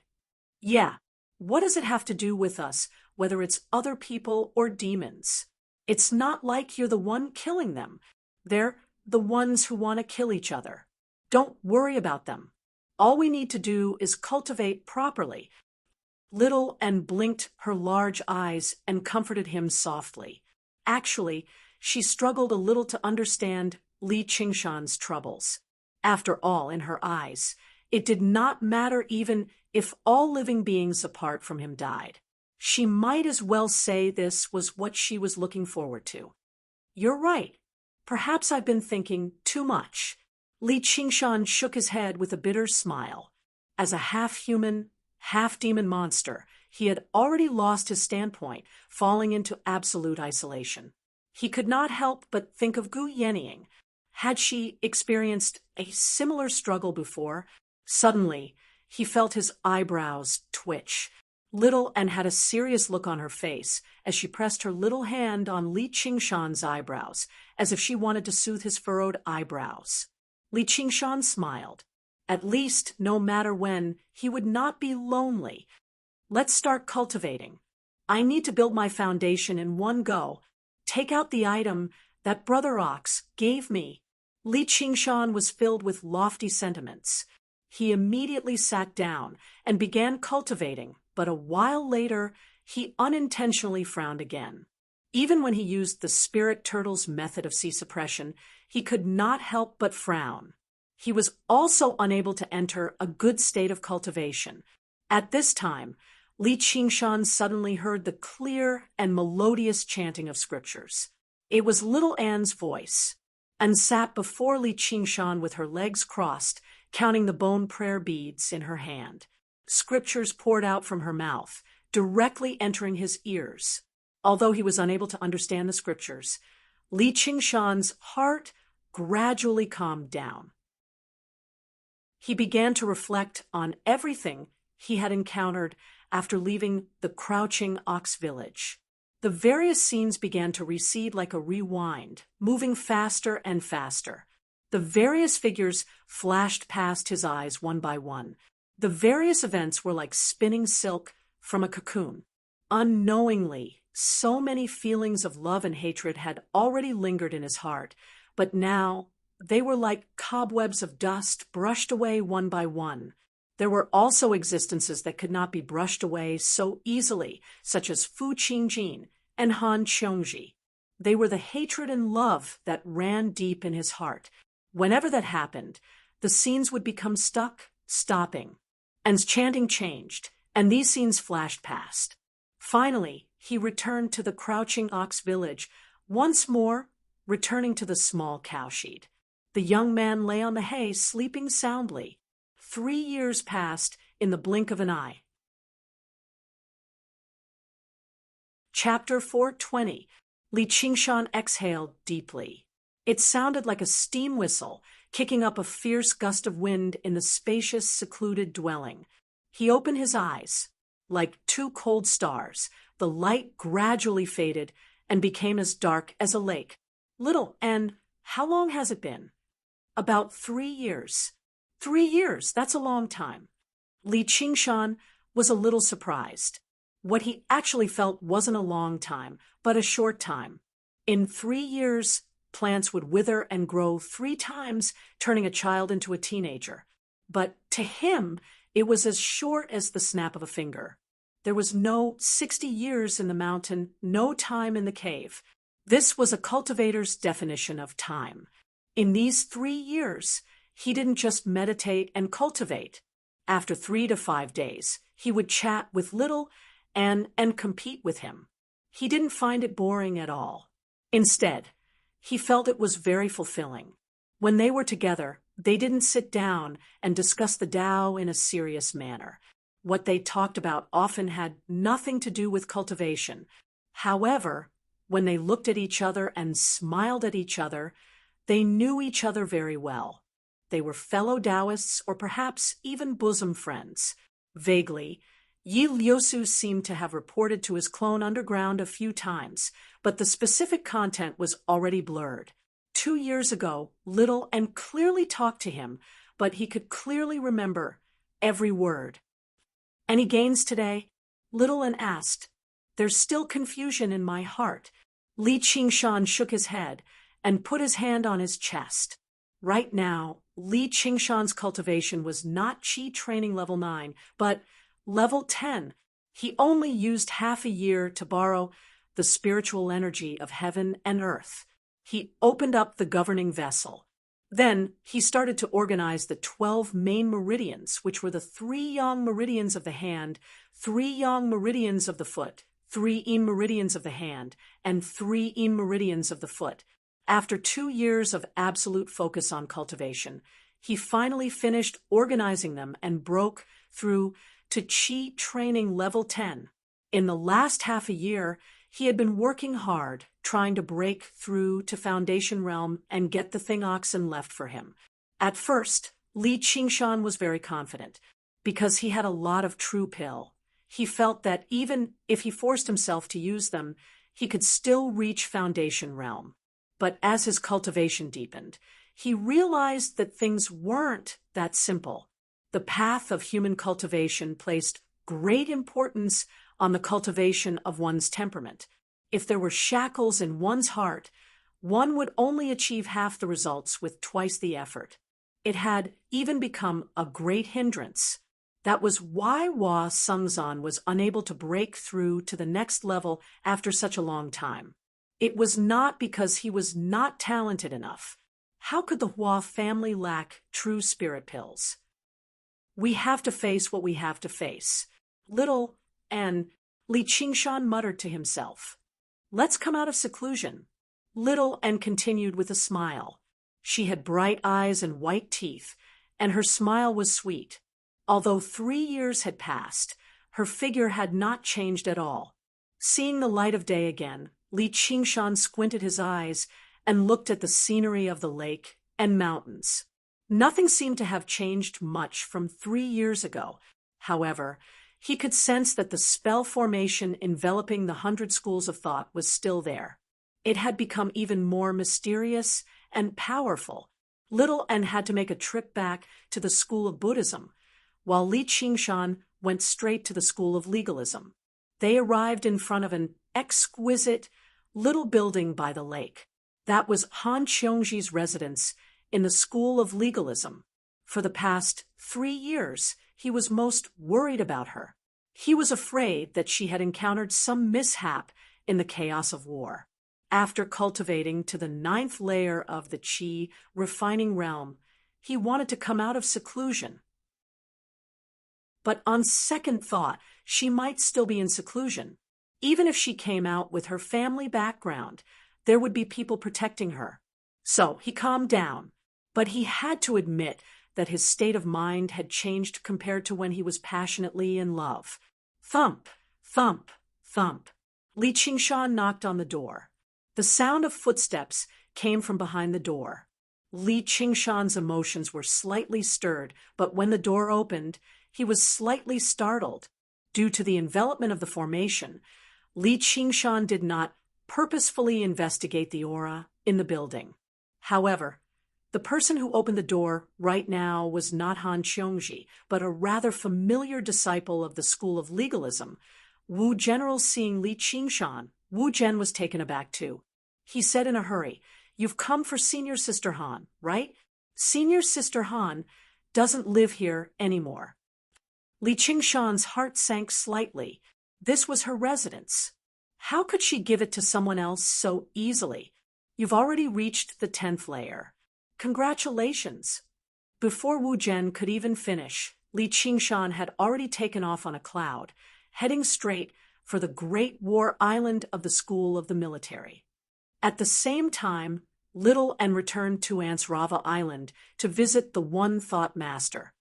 Yeah, what does it have to do with us, whether it's other people or demons? It's not like you're the one killing them. They're the ones who want to kill each other. Don't worry about them. All we need to do is cultivate properly. Little and blinked her large eyes and comforted him softly. Actually, she struggled a little to understand Li Qingshan's troubles. After all, in her eyes, it did not matter even if all living beings apart from him died. She might as well say this was what she was looking forward to. You're right. Perhaps I've been thinking too much. Li Qingshan shook his head with a bitter smile. As a half-human, half-demon monster, he had already lost his standpoint, falling into absolute isolation. He could not help but think of Gu Yenying. Had she experienced a similar struggle before? Suddenly, he felt his eyebrows twitch. Little Anne had a serious look on her face as she pressed her little hand on Li Qingshan's eyebrows, as if she wanted to soothe his furrowed eyebrows. Li Qingshan smiled. At least, no matter when, he would not be lonely. Let's start cultivating. I need to build my foundation in one go. Take out the item that Brother Ox gave me. Li Qingshan was filled with lofty sentiments. He immediately sat down and began cultivating, but a while later, he unintentionally frowned again. Even when he used the spirit turtle's method of sea suppression, he could not help but frown. He was also unable to enter a good state of cultivation. At this time, Li Qingshan suddenly heard the clear and melodious chanting of scriptures. It was little Anne's voice, and sat before Li Qingshan with her legs crossed, counting the bone prayer beads in her hand. Scriptures poured out from her mouth, directly entering his ears. Although he was unable to understand the scriptures, Li Qingshan's heart gradually calmed down. He began to reflect on everything he had encountered after leaving the Crouching Ox village. The various scenes began to recede like a rewind, moving faster and faster. The various figures flashed past his eyes one by one. The various events were like spinning silk from a cocoon. Unknowingly, so many feelings of love and hatred had already lingered in his heart, but now they were like cobwebs of dust brushed away one by one. There were also existences that could not be brushed away so easily, such as Fu Qingjin and Han Qiongji. They were the hatred and love that ran deep in his heart. Whenever that happened, the scenes would become stuck, stopping. Anne's chanting changed, and these scenes flashed past. Finally, he returned to the Crouching Ox village, once more returning to the small cowshed. The young man lay on the hay, sleeping soundly. 3 years passed in the blink of an eye. Chapter 420. Li Qingshan exhaled deeply. It sounded like a steam whistle, kicking up a fierce gust of wind in the spacious, secluded dwelling. He opened his eyes. Like 2 cold stars, the light gradually faded and became as dark as a lake. Little Anne, how long has it been? About 3 years. 3 years, that's a long time. Li Qingshan was a little surprised. What he actually felt wasn't a long time, but a short time. In 3 years, plants would wither and grow 3 times, turning a child into a teenager. But to him, it was as short as the snap of a finger. There was no 60 years in the mountain, no time in the cave. This was a cultivator's definition of time. In these 3 years, he didn't just meditate and cultivate. After 3 to 5 days, he would chat with Little and compete with him. He didn't find it boring at all. Instead, he felt it was very fulfilling. When they were together, they didn't sit down and discuss the Tao in a serious manner. What they talked about often had nothing to do with cultivation. However, when they looked at each other and smiled at each other, they knew each other very well. They were fellow Taoists or perhaps even bosom friends. Vaguely, Yi Liusu seemed to have reported to his clone underground a few times, but the specific content was already blurred. 2 years ago, Little and clearly talked to him, but he could clearly remember every word. Any gains today? Little and asked. There's still confusion in my heart. Li Qingshan shook his head and put his hand on his chest. Right now, Li Qingshan's cultivation was not Qi training level 9, but level 10. He only used half a year to borrow the spiritual energy of heaven and earth. He opened up the governing vessel. Then he started to organize the 12 main meridians, which were the 3 yang meridians of the hand, 3 yang meridians of the foot, 3 yin meridians of the hand, and 3 yin meridians of the foot. After 2 years of absolute focus on cultivation, he finally finished organizing them and broke through to Qi training level 10. In the last half a year, he had been working hard, trying to break through to Foundation Realm and get the thing Oxen left for him. At first, Li Qingshan was very confident, because he had a lot of true pill. He felt that even if he forced himself to use them, he could still reach Foundation Realm. But as his cultivation deepened, he realized that things weren't that simple. The path of human cultivation placed great importance on the cultivation of one's temperament. If there were shackles in one's heart, one would only achieve half the results with twice the effort. It had even become a great hindrance. That was why Hua Sungzan was unable to break through to the next level after such a long time. It was not because he was not talented enough. How could the Hua family lack true spirit pills? We have to face what we have to face. Little and Li Qingshan muttered to himself. Let's come out of seclusion. Little and continued with a smile. She had bright eyes and white teeth, and her smile was sweet. Although 3 years had passed, her figure had not changed at all. Seeing the light of day again, Li Qingshan squinted his eyes and looked at the scenery of the lake and mountains. Nothing seemed to have changed much from 3 years ago. However, he could sense that the spell formation enveloping the 100 schools of thought was still there. It had become even more mysterious and powerful. Little N had to make a trip back to the school of Buddhism, while Li Qingshan went straight to the school of legalism. They arrived in front of an exquisite little building by the lake. That was Han Qiongji's residence in the school of legalism. For the past 3 years, he was most worried about her. He was afraid that she had encountered some mishap in the chaos of war. After cultivating to the 9th layer of the Qi refining realm, he wanted to come out of seclusion. But on second thought, she might still be in seclusion. Even if she came out with her family background, there would be people protecting her. So he calmed down, but he had to admit that his state of mind had changed compared to when he was passionately in love. Thump, thump, thump. Li Qingshan knocked on the door. The sound of footsteps came from behind the door. Li Qingshan's emotions were slightly stirred, but when the door opened, he was slightly startled. Due to the envelopment of the formation, Li Qingshan did not purposefully investigate the aura in the building. However, the person who opened the door right now was not Han Qiongji, but a rather familiar disciple of the school of legalism. Wu General seeing Li Qingshan, Wu Zhen was taken aback too. He said in a hurry, "You've come for Senior Sister Han, right? Senior Sister Han doesn't live here anymore." Li Qingshan's heart sank slightly. This was her residence. How could she give it to someone else so easily? You've already reached the 10th layer. Congratulations. Before Wu Zhen could even finish, Li Qingshan had already taken off on a cloud, heading straight for the Great War Island of the School of the Military. At the same time, Little and returned to Ansrava Island to visit the One Thought Master.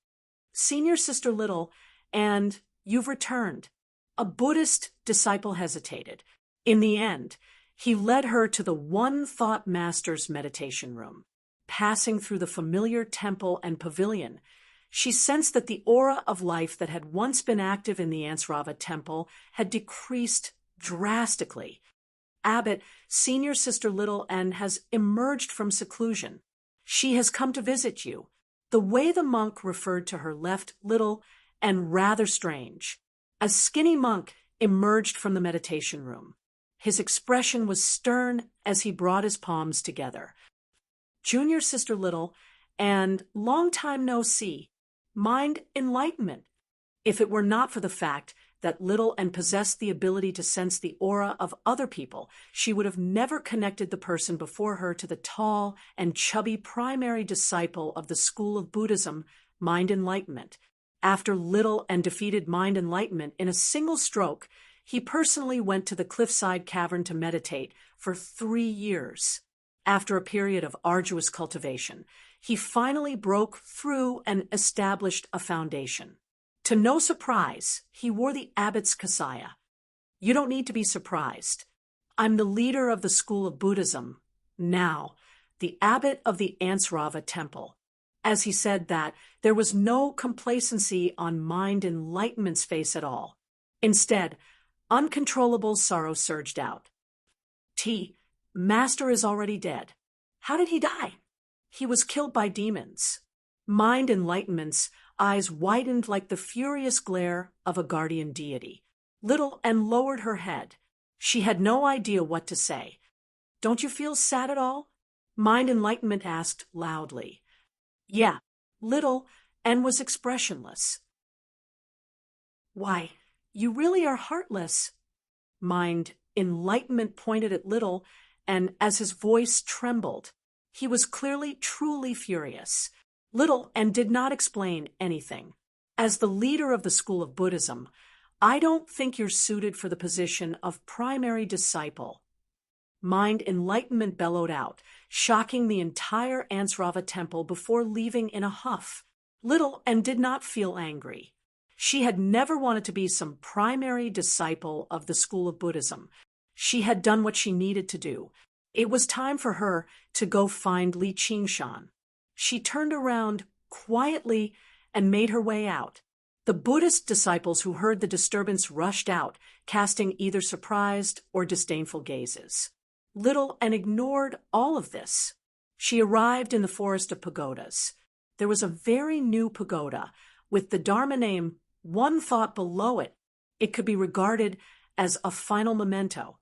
Senior Sister Little, and you've returned. A Buddhist disciple hesitated. In the end, he led her to the One Thought Master's meditation room. Passing through the familiar temple and pavilion, she sensed that the aura of life that had once been active in the Ansrava temple had decreased drastically. Abbot, Senior Sister Little N has emerged from seclusion. She has come to visit you. The way the monk referred to her left Little and rather strange. A skinny monk emerged from the meditation room. His expression was stern as he brought his palms together. Junior Sister Little, and long time no see. Mind enlightenment. If it were not for the fact that Little and possessed the ability to sense the aura of other people, she would have never connected the person before her to the tall and chubby primary disciple of the school of Buddhism, Mind Enlightenment. After Little and defeated Mind Enlightenment in a single stroke, he personally went to the cliffside cavern to meditate for 3 years. After a period of arduous cultivation, he finally broke through and established a foundation. To no surprise, he wore the abbot's kasaya. You don't need to be surprised. I'm the leader of the school of Buddhism, now, the abbot of the Ansrava temple. As he said that, there was no complacency on Mind Enlightenment's face at all. Instead, uncontrollable sorrow surged out. Master is already dead. How did he die? He was killed by demons. Mind Enlightenment's eyes widened like the furious glare of a guardian deity. Little and lowered her head. She had no idea what to say. Don't you feel sad at all? Mind Enlightenment asked loudly. Yeah, Little, and was expressionless. Why, you really are heartless. Mind Enlightenment pointed at Little, and as his voice trembled, he was clearly truly furious. Little and did not explain anything. As the leader of the school of Buddhism, I don't think you're suited for the position of primary disciple. Mind Enlightenment bellowed out, shocking the entire Ansrava temple before leaving in a huff. Little and did not feel angry. She had never wanted to be some primary disciple of the school of Buddhism. She had done what she needed to do. It was time for her to go find Li Qingshan. She turned around quietly and made her way out. The Buddhist disciples who heard the disturbance rushed out, casting either surprised or disdainful gazes. Little and ignored all of this. She arrived in the forest of pagodas. There was a very new pagoda, with the Dharma name one thought below it. It could be regarded as a final memento.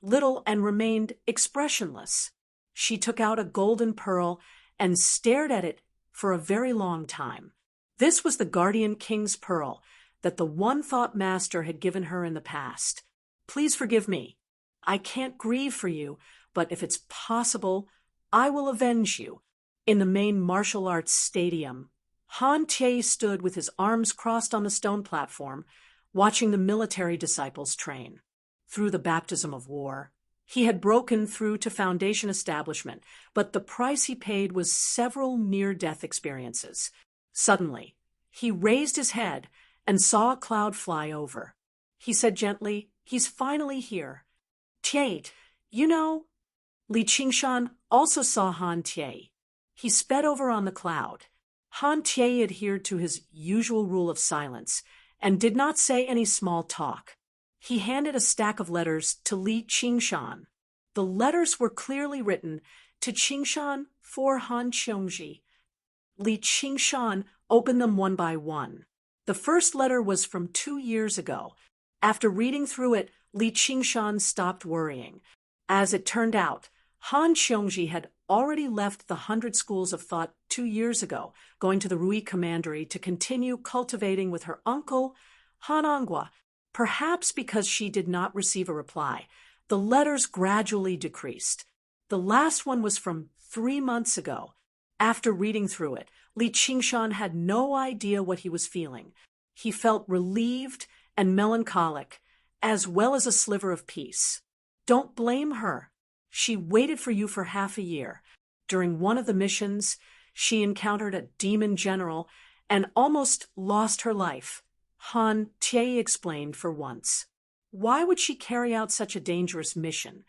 Little and remained expressionless. She took out a golden pearl and stared at it for a very long time. This was the guardian king's pearl that the One Thought Master had given her in the past. Please forgive me. I can't grieve for you, but if it's possible, I will avenge you. In the main martial arts stadium, Han Tie stood with his arms crossed on the stone platform, watching the military disciples train. Through the baptism of war, he had broken through to foundation establishment, but the price he paid was several near-death experiences. Suddenly, he raised his head and saw a cloud fly over. He said gently, "He's finally here. Tie, you know." Li Qingshan also saw Han Tie. He sped over on the cloud. Han Tie adhered to his usual rule of silence and did not say any small talk. He handed a stack of letters to Li Qingshan. The letters were clearly written to Qingshan for Han Qiongji. Li Qingshan opened them one by one. The first letter was from 2 years ago. After reading through it, Li Qingshan stopped worrying. As it turned out, Han Qiongji had already left the 100 schools of thought 2 years ago, going to the Rui Commandery to continue cultivating with her uncle, Han Angua. Perhaps because she did not receive a reply, the letters gradually decreased. The last one was from 3 months ago. After reading through it, Li Qingshan had no idea what he was feeling. He felt relieved and melancholic, as well as a sliver of peace. Don't blame her. She waited for you for half a year. During one of the missions, she encountered a demon general and almost lost her life. Han Tie explained for once. Why would she carry out such a dangerous mission?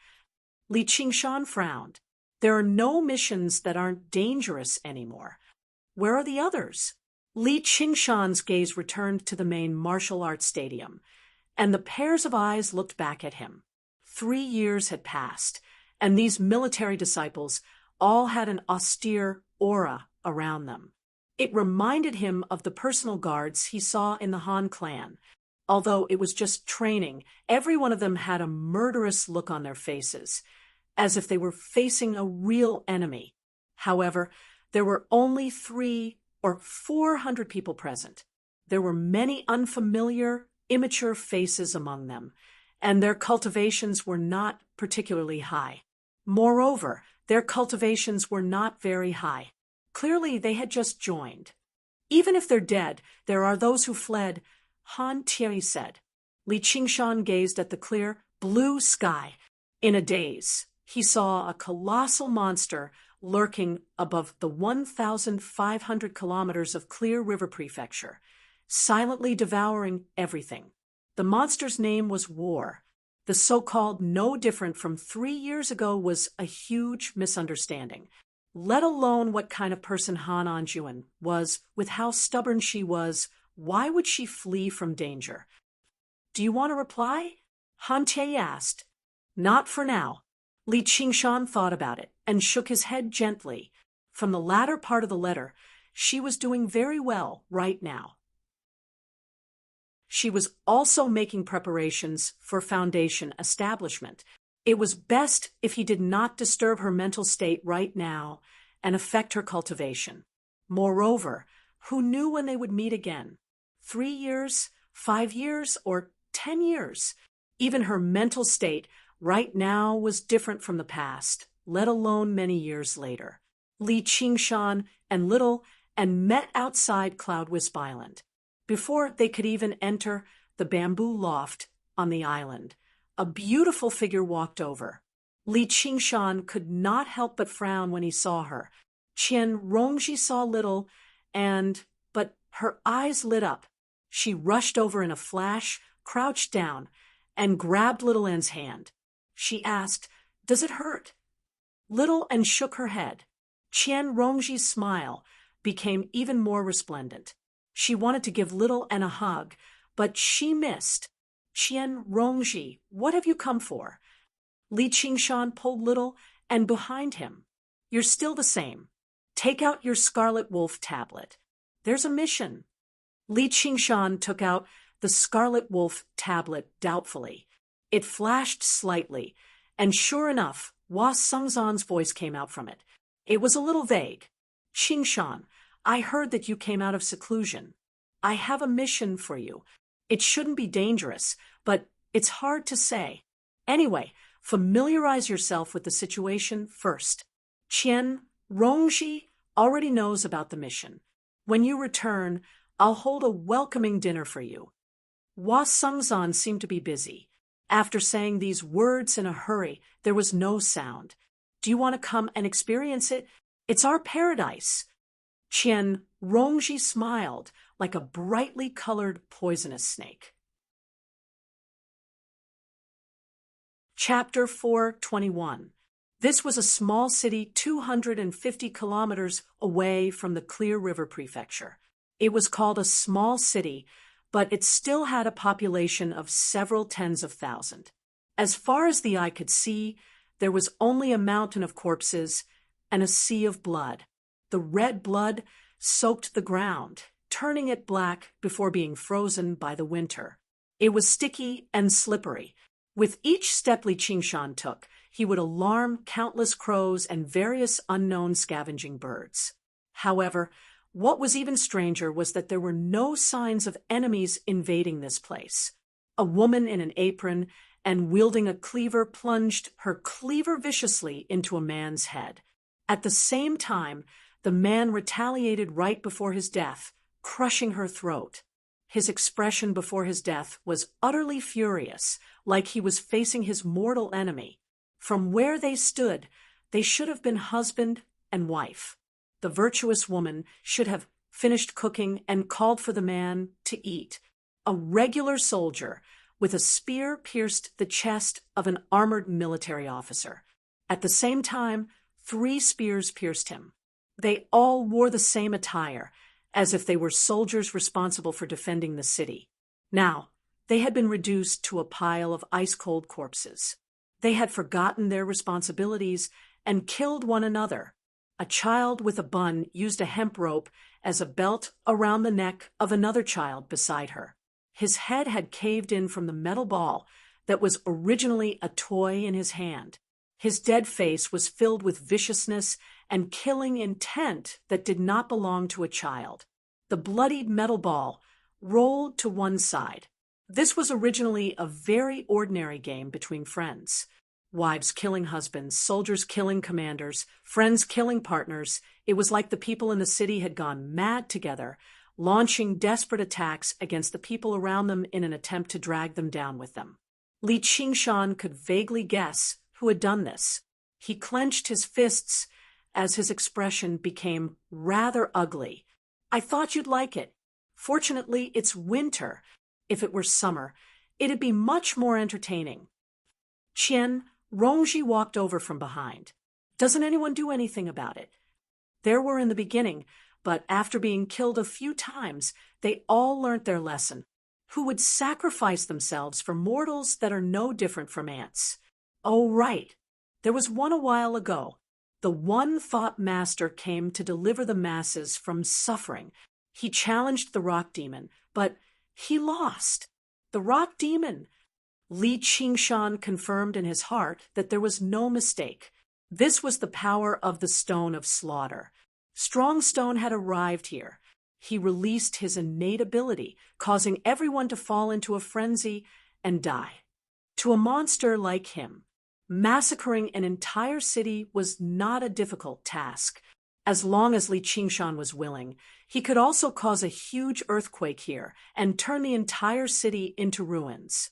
Li Qingshan frowned. There are no missions that aren't dangerous anymore. Where are the others? Li Qingshan's gaze returned to the main martial arts stadium, and the pairs of eyes looked back at him. 3 years had passed, and these military disciples all had an austere aura around them. It reminded him of the personal guards he saw in the Han clan. Although it was just training, every one of them had a murderous look on their faces, as if they were facing a real enemy. However, there were only 300 or 400 people present. There were many unfamiliar, immature faces among them, and their cultivations were not particularly high. Moreover, their cultivations were not very high. Clearly, they had just joined. Even if they're dead, there are those who fled, Han Tie said. Li Qingshan gazed at the clear, blue sky. In a daze, he saw a colossal monster lurking above the 1,500 kilometers of clear river prefecture, silently devouring everything. The monster's name was War. The so-called no different from 3 years ago was a huge misunderstanding, let alone what kind of person Han Anjuan was, with how stubborn she was. Why would she flee from danger? Do you want to reply? Han Tie asked. Not for now. Li Qingshan thought about it and shook his head gently. From the latter part of the letter, she was doing very well right now. She was also making preparations for foundation establishment. It was best if he did not disturb her mental state right now and affect her cultivation. Moreover, who knew when they would meet again? 3 years, 5 years, or 10 years? Even her mental state right now was different from the past, let alone many years later. Li Qingshan and Little met outside Cloud Wisp Island. Before they could even enter the bamboo loft on the island, a beautiful figure walked over. Li Qingshan could not help but frown when he saw her. Qian Rongji saw Little, but her eyes lit up. She rushed over in a flash, crouched down, and grabbed Little N's hand. She asked, "Does it hurt?" Little N shook her head. Qian Rongji's smile became even more resplendent. She wanted to give Little N a hug, but she missed. "Qian Rongji, what have you come for?" Li Qingshan pulled Little N behind him. "You're still the same. Take out your Scarlet Wolf tablet. There's a mission." Li Qingshan took out the Scarlet Wolf tablet doubtfully. It flashed slightly, and sure enough, Hua Sengzan's voice came out from it. It was a little vague. "Qingshan, I heard that you came out of seclusion. I have a mission for you. It shouldn't be dangerous, but it's hard to say. Anyway, familiarize yourself with the situation first. Qian Rongji already knows about the mission. When you return, I'll hold a welcoming dinner for you." Hua Sengzan seemed to be busy. After saying these words in a hurry, there was no sound. "Do you want to come and experience it? It's our paradise." Qian Rongji smiled like a brightly colored poisonous snake. Chapter 421. This was a small city 250 kilometers away from the Clear River Prefecture. It was called a small city, but it still had a population of several tens of thousands. As far as the eye could see, there was only a mountain of corpses and a sea of blood. The red blood soaked the ground, turning it black before being frozen by the winter. It was sticky and slippery. With each step Li Qingshan took, he would alarm countless crows and various unknown scavenging birds. However, what was even stranger was that there were no signs of enemies invading this place. A woman in an apron and wielding a cleaver plunged her cleaver viciously into a man's head. At the same time, the man retaliated right before his death, crushing her throat. His expression before his death was utterly furious, like he was facing his mortal enemy. From where they stood, they should have been husband and wife. The virtuous woman should have finished cooking and called for the man to eat. A regular soldier with a spear pierced the chest of an armored military officer. At the same time, 3 spears pierced him. They all wore the same attire, as if they were soldiers responsible for defending the city. Now, they had been reduced to a pile of ice-cold corpses. They had forgotten their responsibilities and killed one another. A child with a bun used a hemp rope as a belt around the neck of another child beside her. His head had caved in from the metal ball that was originally a toy in his hand. His dead face was filled with viciousness and killing intent that did not belong to a child. The bloodied metal ball rolled to one side. This was originally a very ordinary game between friends. Wives killing husbands, soldiers killing commanders, friends killing partners. It was like the people in the city had gone mad together, launching desperate attacks against the people around them in an attempt to drag them down with them. Li Qingshan could vaguely guess who had done this. He clenched his fists as his expression became rather ugly. "I thought you'd like it. Fortunately, it's winter. If it were summer, it'd be much more entertaining." Qian Rongji walked over from behind. "Doesn't anyone do anything about it?" There were in the beginning, but after being killed a few times, they all learnt their lesson. who would sacrifice themselves for mortals that are no different from ants. Oh, right. There was one a while ago. The one thought master came to deliver the masses from suffering. He challenged the rock demon, but he lost. The rock demon. Li Qingshan confirmed in his heart that there was no mistake. This was the power of the Stone of Slaughter. Strong Stone had arrived here. He released his innate ability, causing everyone to fall into a frenzy and die. To a monster like him, massacring an entire city was not a difficult task. As long as Li Qingshan was willing, he could also cause a huge earthquake here and turn the entire city into ruins.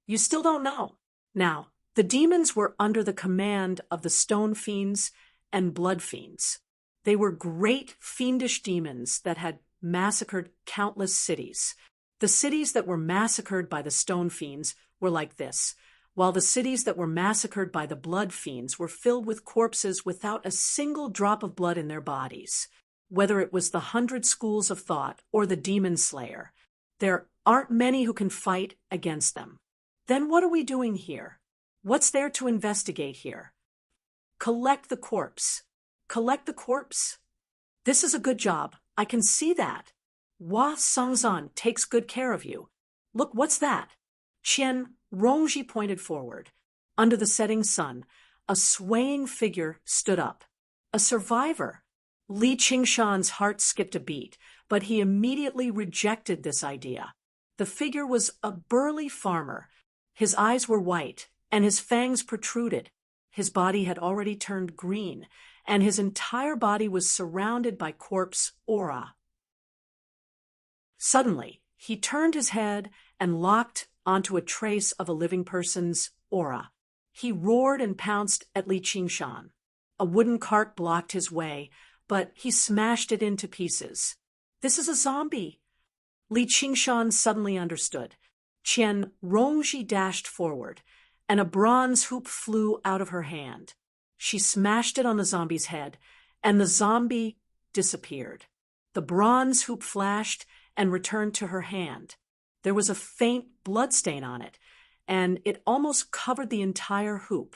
You still don't know. Now, the demons were under the command of the Stone Fiends and Blood Fiends. They were great fiendish demons that had massacred countless cities. The cities that were massacred by the Stone Fiends were like this, while the cities that were massacred by the Blood Fiends were filled with corpses without a single drop of blood in their bodies. Whether it was the 100 Schools of Thought or the Demon Slayer, there aren't many who can fight against them. Then what are we doing here? What's there to investigate here? Collect the corpse. Collect the corpse? This is a good job. I can see that. Hua Songzan takes good care of you. Look, what's that? Qian Rongji pointed forward. Under the setting sun, a swaying figure stood up. A survivor. Li Qingshan's heart skipped a beat, but he immediately rejected this idea. The figure was a burly farmer. His eyes were white, and his fangs protruded. His body had already turned green, and his entire body was surrounded by corpse aura. Suddenly, he turned his head and locked onto a trace of a living person's aura. He roared and pounced at Li Qingshan. A wooden cart blocked his way, but he smashed it into pieces. This is a zombie. Li Qingshan suddenly understood. Qian Rongji dashed forward, and a bronze hoop flew out of her hand. She smashed it on the zombie's head, and the zombie disappeared. The bronze hoop flashed and returned to her hand. There was a faint blood stain on it, and it almost covered the entire hoop.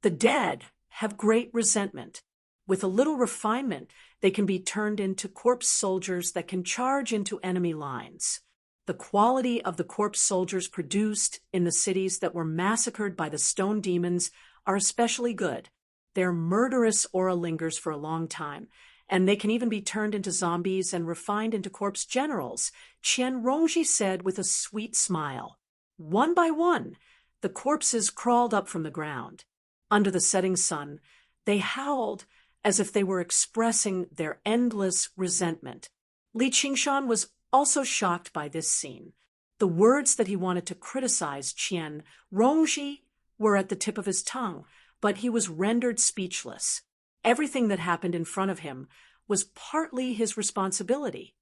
The dead have great resentment. With a little refinement, they can be turned into corpse soldiers that can charge into enemy lines. The quality of the corpse soldiers produced in the cities that were massacred by the stone demons are especially good. Their murderous aura lingers for a long time, and they can even be turned into zombies and refined into corpse generals, Qian Rongji said with a sweet smile. One by one, the corpses crawled up from the ground. Under the setting sun, they howled as if they were expressing their endless resentment. Li Qingshan was also shocked by this scene. The words that he wanted to criticize Qian Rongji were at the tip of his tongue, but he was rendered speechless. Everything that happened in front of him was partly his responsibility.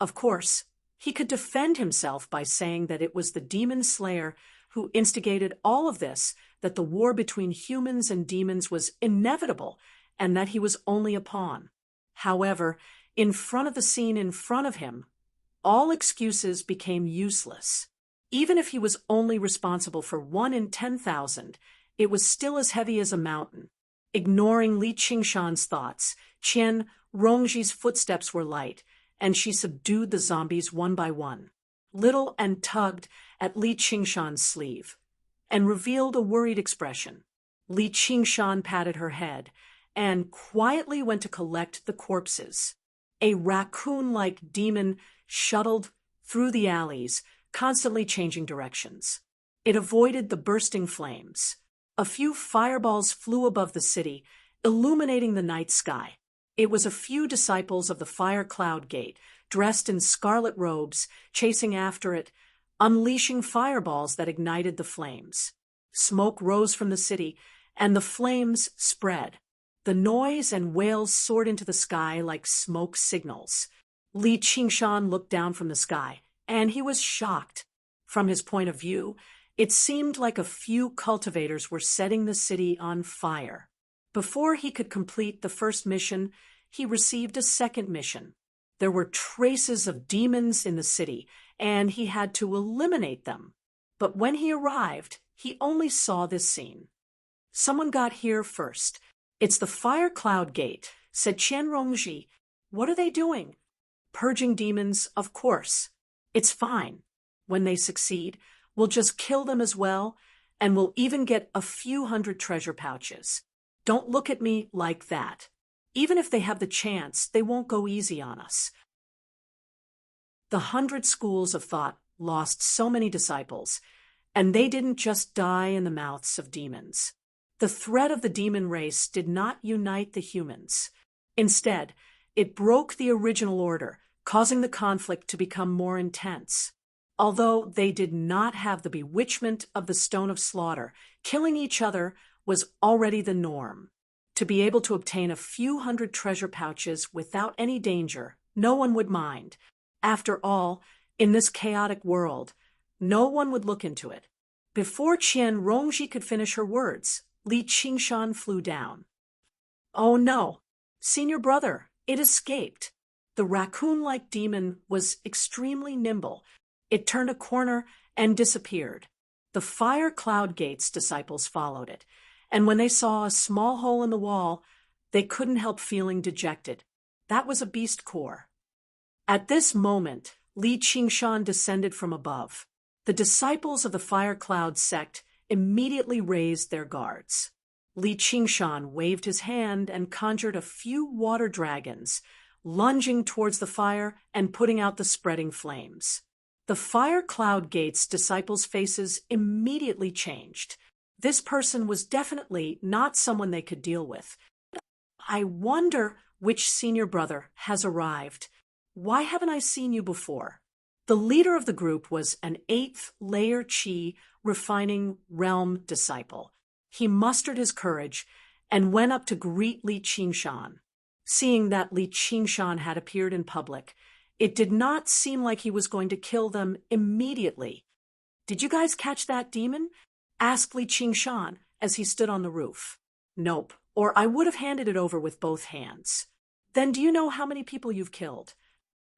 Of course, he could defend himself by saying that it was the demon slayer who instigated all of this, that the war between humans and demons was inevitable, and that he was only a pawn. However, in front of the scene in front of him, all excuses became useless. Even if he was only responsible for 1 in 10,000, it was still as heavy as a mountain. Ignoring Li Qingshan's thoughts, Qian Rongji's footsteps were light, and she subdued the zombies one by one. Little and tugged at Li Qingshan's sleeve, and revealed a worried expression. Li Qingshan patted her head, and quietly went to collect the corpses. A raccoon-like demon shuttled through the alleys, constantly changing directions. It avoided the bursting flames. A few fireballs flew above the city, illuminating the night sky. It was a few disciples of the Fire Cloud Gate, dressed in scarlet robes, chasing after it, unleashing fireballs that ignited the flames. Smoke rose from the city, and the flames spread. The noise and wails soared into the sky like smoke signals. Li Qingshan looked down from the sky, and he was shocked. From his point of view, it seemed like a few cultivators were setting the city on fire. Before he could complete the first mission, he received a second mission. There were traces of demons in the city, and he had to eliminate them. But when he arrived, he only saw this scene. Someone got here first. It's the fire cloud gate, said Qian Rongji. What are they doing? Purging demons, of course. It's fine. When they succeed, we'll just kill them as well, and we'll even get a few hundred treasure pouches. Don't look at me like that. Even if they have the chance, they won't go easy on us. The 100 schools of thought lost so many disciples, and they didn't just die in the mouths of demons. The threat of the demon race did not unite the humans. Instead, it broke the original order, causing the conflict to become more intense. Although they did not have the bewitchment of the Stone of Slaughter, killing each other was already the norm. To be able to obtain a few hundred treasure pouches without any danger, no one would mind. After all, in this chaotic world, no one would look into it. Before Qian Rongji could finish her words, Li Qingshan flew down. Oh no, senior brother, it escaped. The raccoon-like demon was extremely nimble. It turned a corner and disappeared. The fire cloud gate's disciples followed it, and when they saw a small hole in the wall, they couldn't help feeling dejected. That was a beast core. At this moment, Li Qingshan descended from above. The disciples of the fire cloud sect immediately raised their guards. Li Qingshan waved his hand and conjured a few water dragons, lunging towards the fire and putting out the spreading flames. The fire cloud gate's disciples' faces immediately changed. This person was definitely not someone they could deal with. I wonder which senior brother has arrived. Why haven't I seen you before? The leader of the group was an 8th layer Qi refining realm disciple. He mustered his courage and went up to greet Li Qingshan. Seeing that Li Qingshan had appeared in public, it did not seem like he was going to kill them immediately. Did you guys catch that demon? Asked Li Qingshan as he stood on the roof. Nope, or I would have handed it over with both hands. Then do you know how many people you've killed?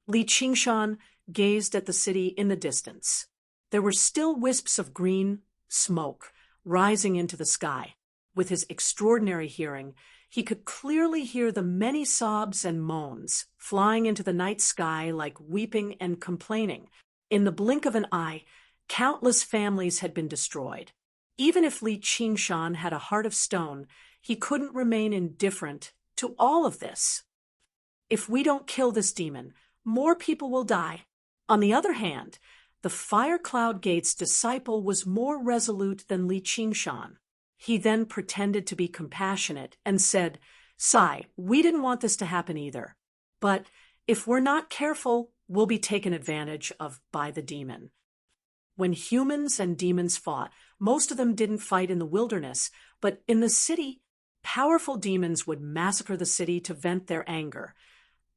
Li Qingshan gazed at the city in the distance. There were still wisps of green smoke rising into the sky. With his extraordinary hearing, he could clearly hear the many sobs and moans flying into the night sky like weeping and complaining. In the blink of an eye, countless families had been destroyed. Even if Li Qingshan had a heart of stone, he couldn't remain indifferent to all of this. If we don't kill this demon, more people will die. On the other hand, the Fire Cloud Gate's disciple was more resolute than Li Qingshan. He then pretended to be compassionate and said, "Sai, we didn't want this to happen either. But if we're not careful, we'll be taken advantage of by the demon." When humans and demons fought, most of them didn't fight in the wilderness, but in the city, powerful demons would massacre the city to vent their anger,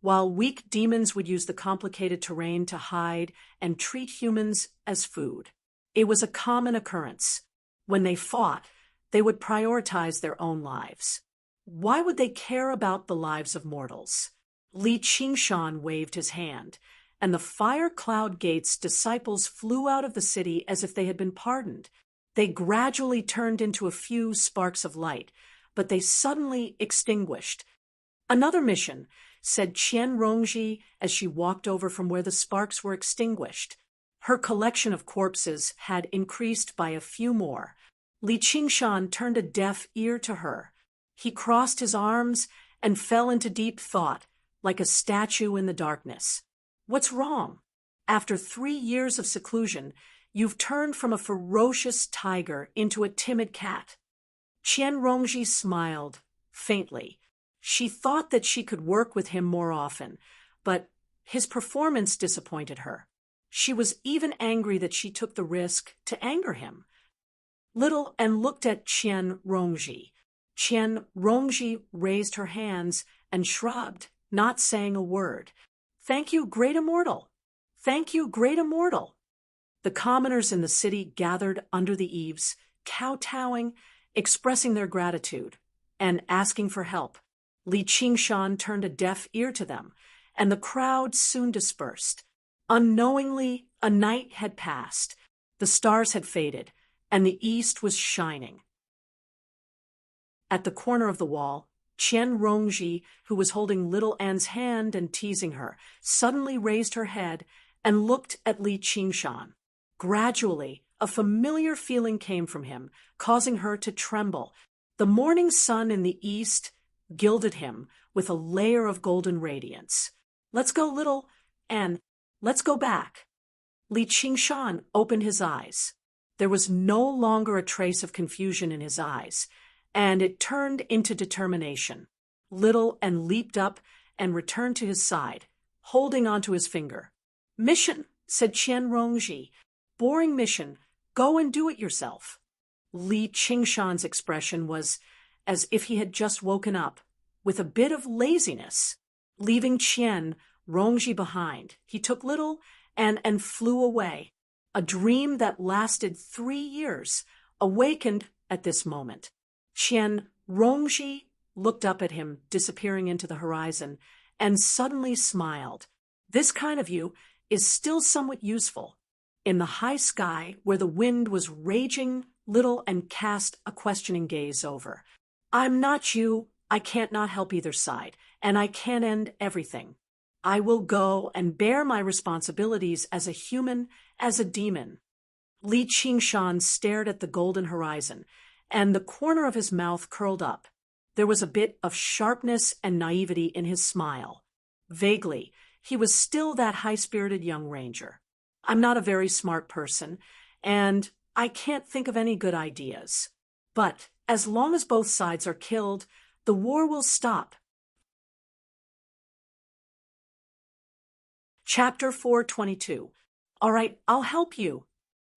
while weak demons would use the complicated terrain to hide and treat humans as food. It was a common occurrence. When they fought, they would prioritize their own lives. Why would they care about the lives of mortals? Li Qingshan waved his hand, and the Fire Cloud Gate's disciples flew out of the city as if they had been pardoned. They gradually turned into a few sparks of light, but they suddenly extinguished. "Another mission," said Qian Rongji as she walked over from where the sparks were extinguished. Her collection of corpses had increased by a few more. Li Qingshan turned a deaf ear to her. He crossed his arms and fell into deep thought, like a statue in the darkness. "What's wrong? After 3 years of seclusion, you've turned from a ferocious tiger into a timid cat." Qian Rongji smiled, faintly. She thought that she could work with him more often, but his performance disappointed her. She was even angry that she took the risk to anger him. Little and looked at Qian Rongji. Qian Rongji raised her hands and shrugged, not saying a word. "Thank you, great immortal. Thank you, great immortal." The commoners in the city gathered under the eaves, kowtowing, expressing their gratitude, and asking for help. Li Qingshan turned a deaf ear to them, and the crowd soon dispersed. Unknowingly, a night had passed. The stars had faded, and the east was shining. At the corner of the wall, Qian Rongji, who was holding little Anne's hand and teasing her, suddenly raised her head and looked at Li Qingshan. Gradually, a familiar feeling came from him, causing her to tremble. The morning sun in the east gilded him with a layer of golden radiance. "Let's go, little Anne. Let's go back." Li Qingshan opened his eyes. There was no longer a trace of confusion in his eyes, and it turned into determination. Little Anne leaped up and returned to his side, holding onto his finger. "Mission," said Qian Rongji. "Boring mission. Go and do it yourself." Li Qingshan's expression was as if he had just woken up, with a bit of laziness. Leaving Qian Rongji behind, he took little and flew away. A dream that lasted 3 years awakened at this moment. Qian Rongji looked up at him, disappearing into the horizon, and suddenly smiled. "This kind of you is still somewhat useful." In the high sky, where the wind was raging, little and cast a questioning gaze over. "I'm not you. I can't not help either side, and I can't end everything. I will go and bear my responsibilities as a human, as a demon." Li Qingshan stared at the golden horizon, and the corner of his mouth curled up. There was a bit of sharpness and naivety in his smile. Vaguely, he was still that high-spirited young ranger. "I'm not a very smart person, and I can't think of any good ideas. But as long as both sides are killed, the war will stop." Chapter 422. "All right, I'll help you."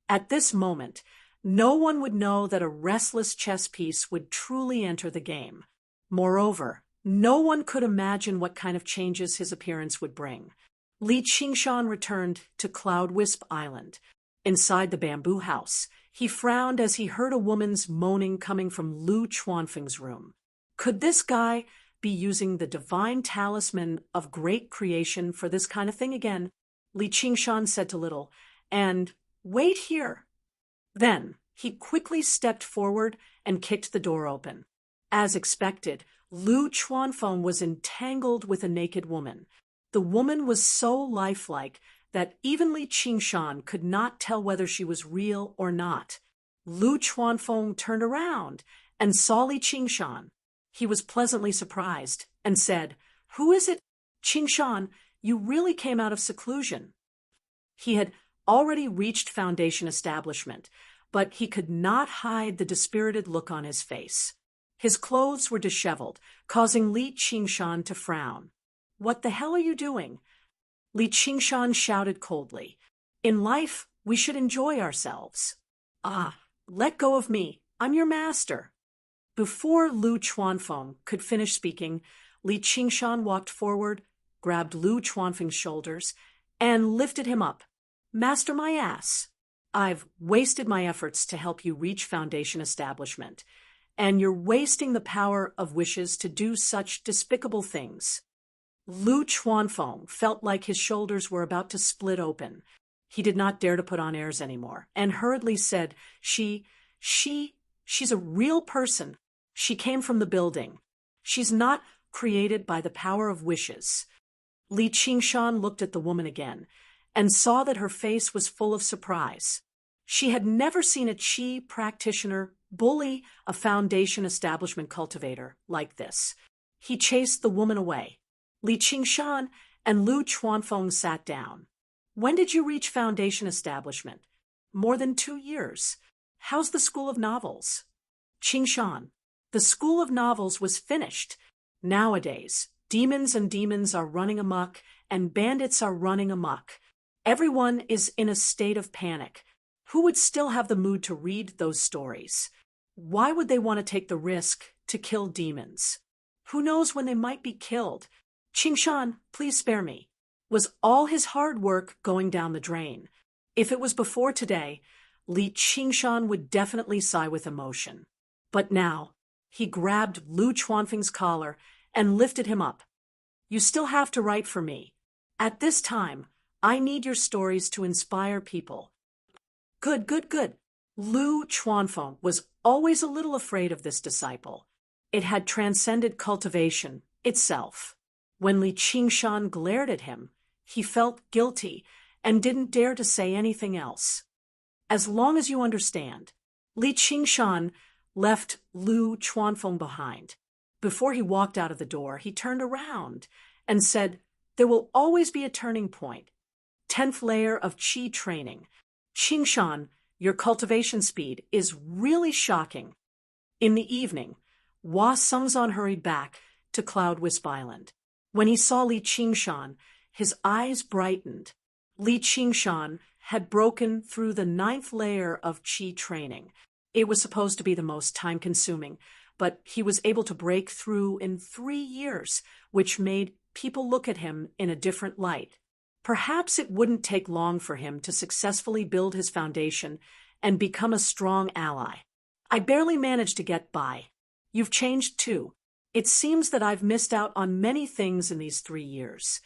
At this moment, no one would know that a restless chess piece would truly enter the game. Moreover, no one could imagine what kind of changes his appearance would bring. Li Qingshan returned to Cloud Wisp Island. Inside the bamboo house, he frowned as he heard a woman's moaning coming from Lu Chuanfeng's room. Could this guy be using the divine talisman of great creation for this kind of thing again? Li Qingshan said to Little, "And wait here." Then he quickly stepped forward and kicked the door open. As expected, Lu Chuanfeng was entangled with a naked woman. The woman was so lifelike that even Li Qingshan could not tell whether she was real or not. Lu Chuanfeng turned around and saw Li Qingshan. He was pleasantly surprised and said, "Who is it? Qingshan, you really came out of seclusion." He had already reached Foundation establishment, but he could not hide the dispirited look on his face. His clothes were disheveled, causing Li Qingshan to frown. "What the hell are you doing?" Li Qingshan shouted coldly. "In life, we should enjoy ourselves." "Ah, let go of me. I'm your master." Before Lu Chuanfeng could finish speaking, Li Qingshan walked forward, grabbed Lu Chuanfeng's shoulders, and lifted him up. "Master my ass. I've wasted my efforts to help you reach Foundation establishment, and you're wasting the power of wishes to do such despicable things." Lu Chuanfeng felt like his shoulders were about to split open. He did not dare to put on airs anymore, and hurriedly said, She's a real person. She came from the building. She's not created by the power of wishes." Li Qingshan looked at the woman again and saw that her face was full of surprise. She had never seen a Qi practitioner bully a Foundation establishment cultivator like this. He chased the woman away. Li Qingshan and Lu Chuanfeng sat down. "When did you reach Foundation establishment?" "More than 2 years." "How's the School of Novels?" "Qingshan, the School of Novels was finished. Nowadays, demons are running amok, and bandits are running amok. Everyone is in a state of panic. Who would still have the mood to read those stories? Why would they want to take the risk to kill demons? Who knows when they might be killed? Qingshan, please spare me." Was all his hard work going down the drain? If it was before today, Li Qingshan would definitely sigh with emotion. But now, he grabbed Lu Chuanfeng's collar and lifted him up. "You still have to write for me. At this time, I need your stories to inspire people. Good, good, good. Lu Chuanfeng was always a little afraid of this disciple. It had transcended cultivation itself. When Li Qingshan glared at him, he felt guilty and didn't dare to say anything else. As long as you understand, Li Qingshan left Lu Chuanfeng behind. Before he walked out of the door, he turned around and said, "There will always be a turning point. 10th layer of qi training. Qingshan, your cultivation speed is really shocking." In the evening, Hua Sengzan hurried back to Cloud Wisp Island. When he saw Li Qingshan, his eyes brightened. Li Qingshan had broken through the 9th layer of qi training. It was supposed to be the most time-consuming, but he was able to break through in 3 years, which made people look at him in a different light. Perhaps it wouldn't take long for him to successfully build his foundation and become a strong ally. I barely managed to get by. You've changed too. It seems that I've missed out on many things in these 3 years.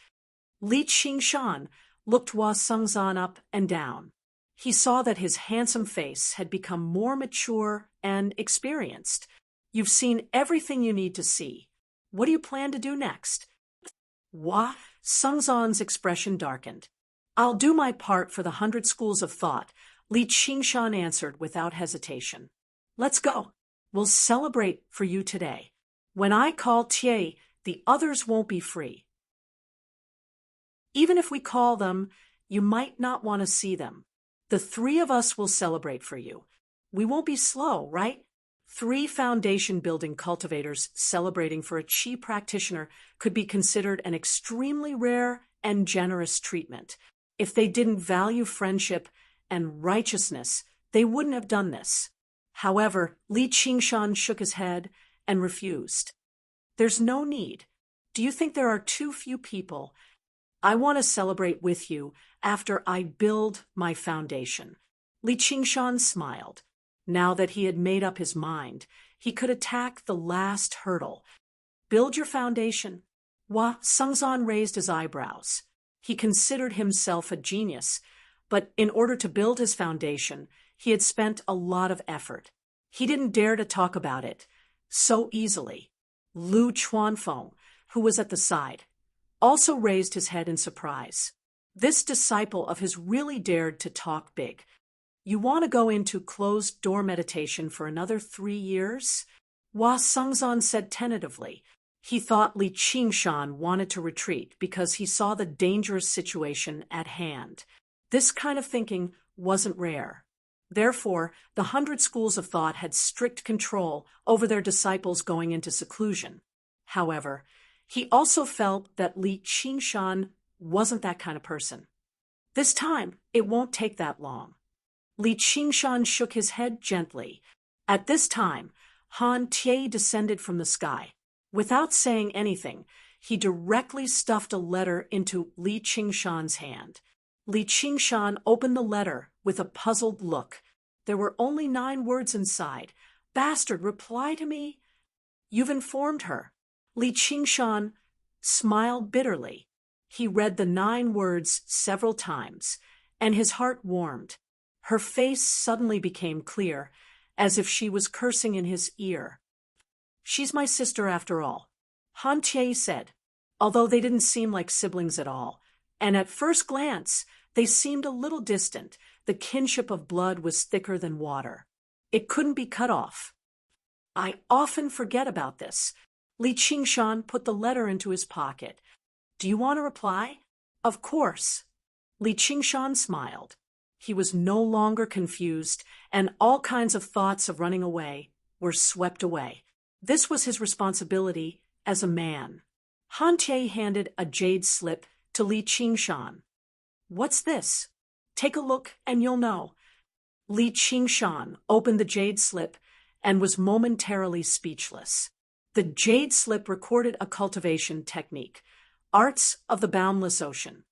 Li Qingshan looked Hua Sengzan up and down. He saw that his handsome face had become more mature and experienced. You've seen everything you need to see. What do you plan to do next? Hua Sengzan's expression darkened. I'll do my part for the 100 schools of thought, Li Qingshan answered without hesitation. Let's go. We'll celebrate for you today. When I call Tie, the others won't be free. Even if we call them, you might not want to see them. The 3 of us will celebrate for you. We won't be slow, right? 3 foundation-building cultivators celebrating for a qi practitioner could be considered an extremely rare and generous treatment. If they didn't value friendship and righteousness, they wouldn't have done this. However, Li Qingshan shook his head and refused. There's no need. Do you think there are too few people? I want to celebrate with you after I build my foundation. Li Qingshan smiled. Now that he had made up his mind, he could attack the last hurdle. Build your foundation. Hua Sengzan raised his eyebrows. He considered himself a genius, but in order to build his foundation, he had spent a lot of effort. He didn't dare to talk about it so easily. Lu Chuanfeng, who was at the side, also raised his head in surprise. This disciple of his really dared to talk big. You want to go into closed-door meditation for another 3 years? Hua Sengzan said tentatively. He thought Li Qingshan wanted to retreat because he saw the dangerous situation at hand. This kind of thinking wasn't rare. Therefore, the 100 schools of thought had strict control over their disciples going into seclusion. However, he also felt that Li Qingshan wasn't that kind of person. This time, it won't take that long. Li Qingshan shook his head gently. At this time, Han Tie descended from the sky. Without saying anything, he directly stuffed a letter into Li Qingshan's hand. Li Qingshan opened the letter with a puzzled look. There were only 9 words inside. Bastard, reply to me. You've informed her. Li Qingshan smiled bitterly. He read the 9 words several times, and his heart warmed. Her face suddenly became clear, as if she was cursing in his ear. She's my sister after all, Han Tie said, although they didn't seem like siblings at all, and at first glance, they seemed a little distant. The kinship of blood was thicker than water. It couldn't be cut off. I often forget about this. Li Qingshan put the letter into his pocket. Do you want to reply? Of course. Li Qingshan smiled. He was no longer confused, and all kinds of thoughts of running away were swept away. This was his responsibility as a man. Han Tie handed a jade slip to Li Qingshan. What's this? Take a look and you'll know. Li Qingshan opened the jade slip and was momentarily speechless. The jade slip recorded a cultivation technique, Arts of the Boundless Ocean.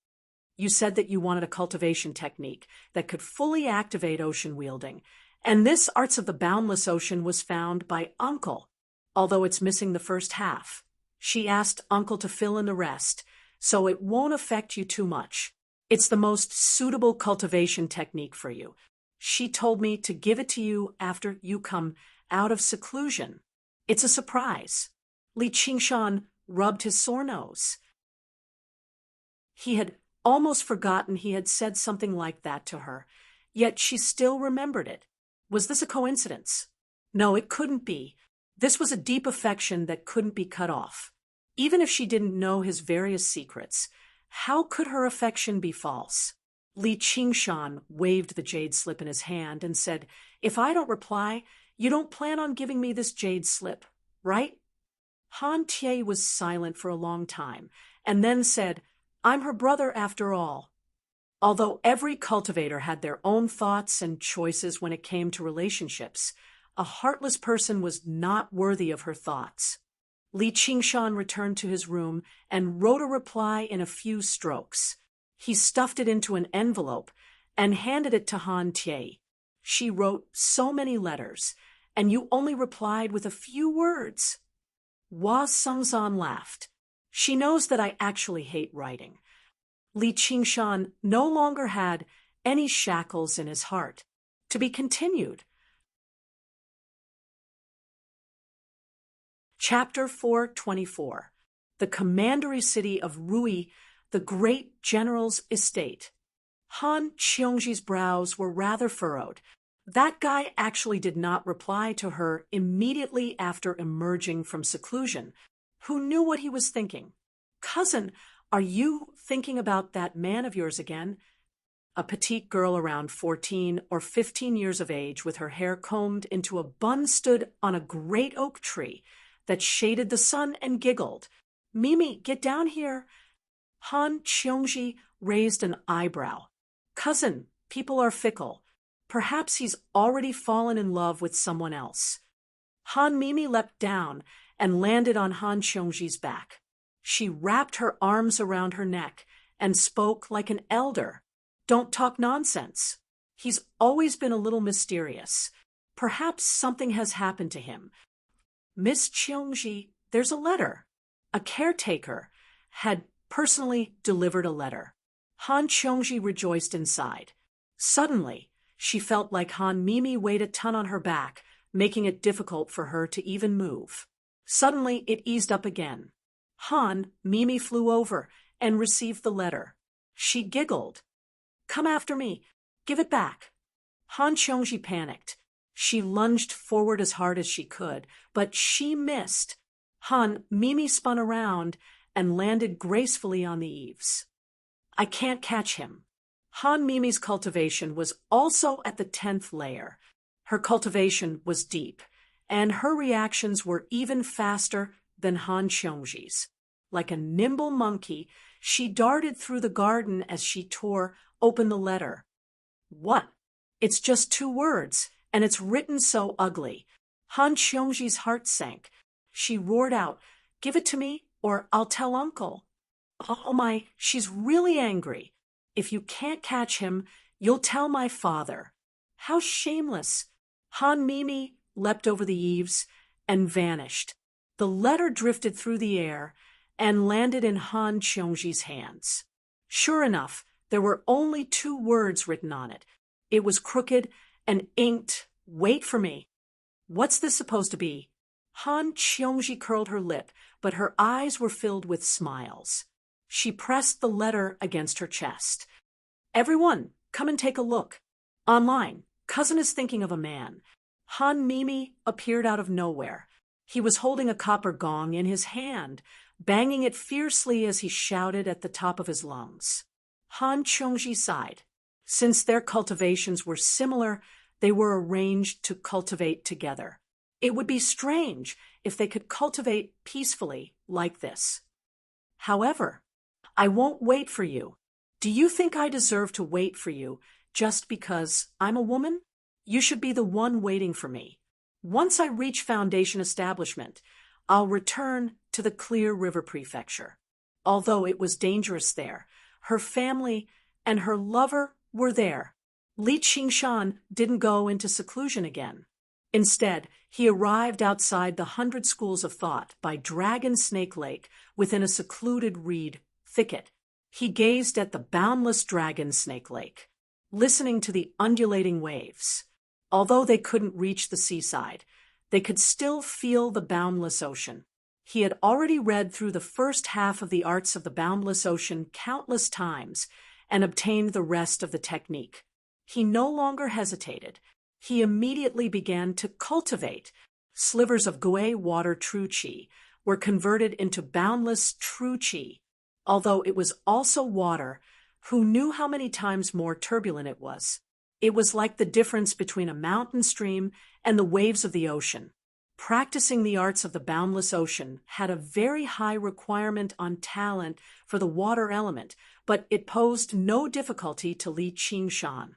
You said that you wanted a cultivation technique that could fully activate ocean wielding, and this Arts of the Boundless Ocean was found by Uncle, although it's missing the first half. She asked Uncle to fill in the rest, so it won't affect you too much. It's the most suitable cultivation technique for you. She told me to give it to you after you come out of seclusion. It's a surprise. Li Qingshan rubbed his sore nose. He had almost forgotten he had said something like that to her, yet she still remembered it. Was this a coincidence? No, it couldn't be. This was a deep affection that couldn't be cut off. Even if she didn't know his various secrets, how could her affection be false? Li Qingshan waved the jade slip in his hand and said, "If I don't reply, you don't plan on giving me this jade slip, right?" Han Tie was silent for a long time, and then said, "I'm her brother after all." Although every cultivator had their own thoughts and choices when it came to relationships, a heartless person was not worthy of her thoughts. Li Qingshan returned to his room and wrote a reply in a few strokes. He stuffed it into an envelope and handed it to Han Tie. She wrote so many letters, and you only replied with a few words. Hua Sengzan laughed. She knows that I actually hate writing. Li Qingshan no longer had any shackles in his heart. To be continued. Chapter 424. The commandery city of Rui, the great general's estate. Han Qiongji's brows were rather furrowed. That guy actually did not reply to her immediately after emerging from seclusion. Who knew what he was thinking? "Cousin, are you thinking about that man of yours again?" A petite girl around 14 or 15 years of age with her hair combed into a bun stood on a great oak tree that shaded the sun and giggled. "Mimi, get down here." Han Qiongji raised an eyebrow. "Cousin, people are fickle. Perhaps he's already fallen in love with someone else." Han Mimi leapt down and landed on Han Qiongji's back. She wrapped her arms around her neck and spoke like an elder. "Don't talk nonsense. He's always been a little mysterious. Perhaps something has happened to him. Miss Qiongji, there's a letter." A caretaker had personally delivered a letter. Han Qiongji rejoiced inside. Suddenly, she felt like Han Mimi weighed a ton on her back, making it difficult for her to even move. Suddenly, it eased up again. Han Mimi flew over and received the letter. She giggled. "Come after me. Give it back." Han Qiongji panicked. She lunged forward as hard as she could, but she missed. Han Mimi spun around and landed gracefully on the eaves. "I can't catch him." Han Mimi's cultivation was also at the 10th layer. Her cultivation was deep, and her reactions were even faster than Han Qiongji's. Like a nimble monkey, she darted through the garden as she tore open the letter. "What? It's just 2 words, and it's written so ugly." Han Qiongji's heart sank. She roared out, "Give it to me, or I'll tell Uncle." "Oh my, she's really angry. If you can't catch him, you'll tell my father." How shameless. Han Mimi leapt over the eaves and vanished. The letter drifted through the air and landed in Han Qiongji's hands. Sure enough, there were only 2 words written on it. It was crooked and inked, "Wait for me." What's this supposed to be? Han Qiongji curled her lip, but her eyes were filled with smiles. She pressed the letter against her chest. "Everyone, come and take a look. Online, cousin is thinking of a man." Han Mimi appeared out of nowhere. He was holding a copper gong in his hand, banging it fiercely as he shouted at the top of his lungs. Han Qiongji sighed. Since their cultivations were similar, they were arranged to cultivate together. It would be strange if they could cultivate peacefully like this. "However, I won't wait for you. Do you think I deserve to wait for you just because I'm a woman? You should be the one waiting for me. Once I reach Foundation establishment, I'll return to the Clear River Prefecture." Although it was dangerous there, her family and her lover were there. Li Qingshan didn't go into seclusion again. Instead, he arrived outside the 100 Schools of Thought by Dragon Snake Lake within a secluded reed thicket. He gazed at the boundless dragon snake lake, listening to the undulating waves. Although they couldn't reach the seaside, they could still feel the boundless ocean. He had already read through the first half of the Arts of the Boundless Ocean countless times and obtained the rest of the technique. He no longer hesitated. He immediately began to cultivate. Slivers of Gui water true chi were converted into boundless true chi. Although it was also water, who knew how many times more turbulent it was? It was like the difference between a mountain stream and the waves of the ocean. Practicing the arts of the boundless ocean had a very high requirement on talent for the water element, but it posed no difficulty to Li Qingshan.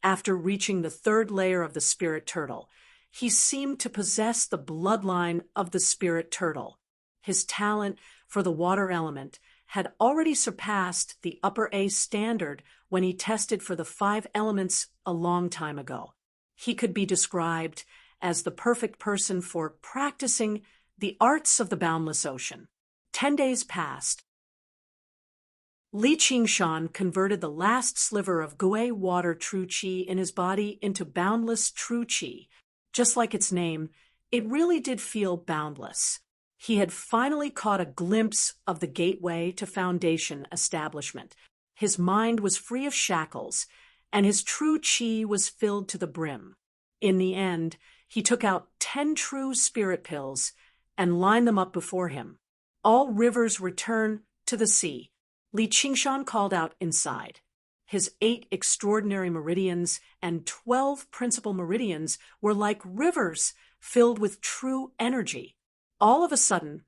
After reaching the third layer of the spirit turtle, he seemed to possess the bloodline of the spirit turtle. His talent for the water element had already surpassed the upper A standard when he tested for the 5 elements a long time ago. He could be described as the perfect person for practicing the arts of the boundless ocean. 10 days passed. Li Qingshan converted the last sliver of Gui water true chi in his body into boundless true chi. Just like its name, it really did feel boundless. He had finally caught a glimpse of the gateway to foundation establishment. His mind was free of shackles, and his true chi was filled to the brim. In the end, he took out 10 true spirit pills and lined them up before him. All rivers return to the sea. Li Qingshan called out inside. His 8 extraordinary meridians and 12 principal meridians were like rivers filled with true energy. All of a sudden,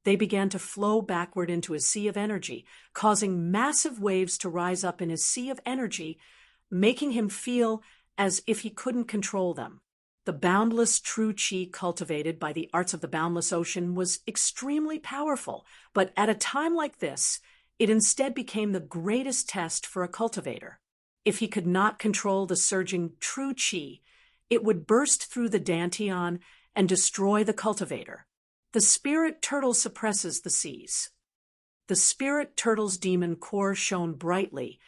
they began to flow backward into a sea of energy, causing massive waves to rise up in his sea of energy, making him feel as if he couldn't control them. The boundless true chi cultivated by the arts of the boundless ocean was extremely powerful, but at a time like this, it instead became the greatest test for a cultivator. If he could not control the surging true chi, it would burst through the dantian and destroy the cultivator. The spirit turtle suppresses the seas. The spirit turtle's demon core shone brightly,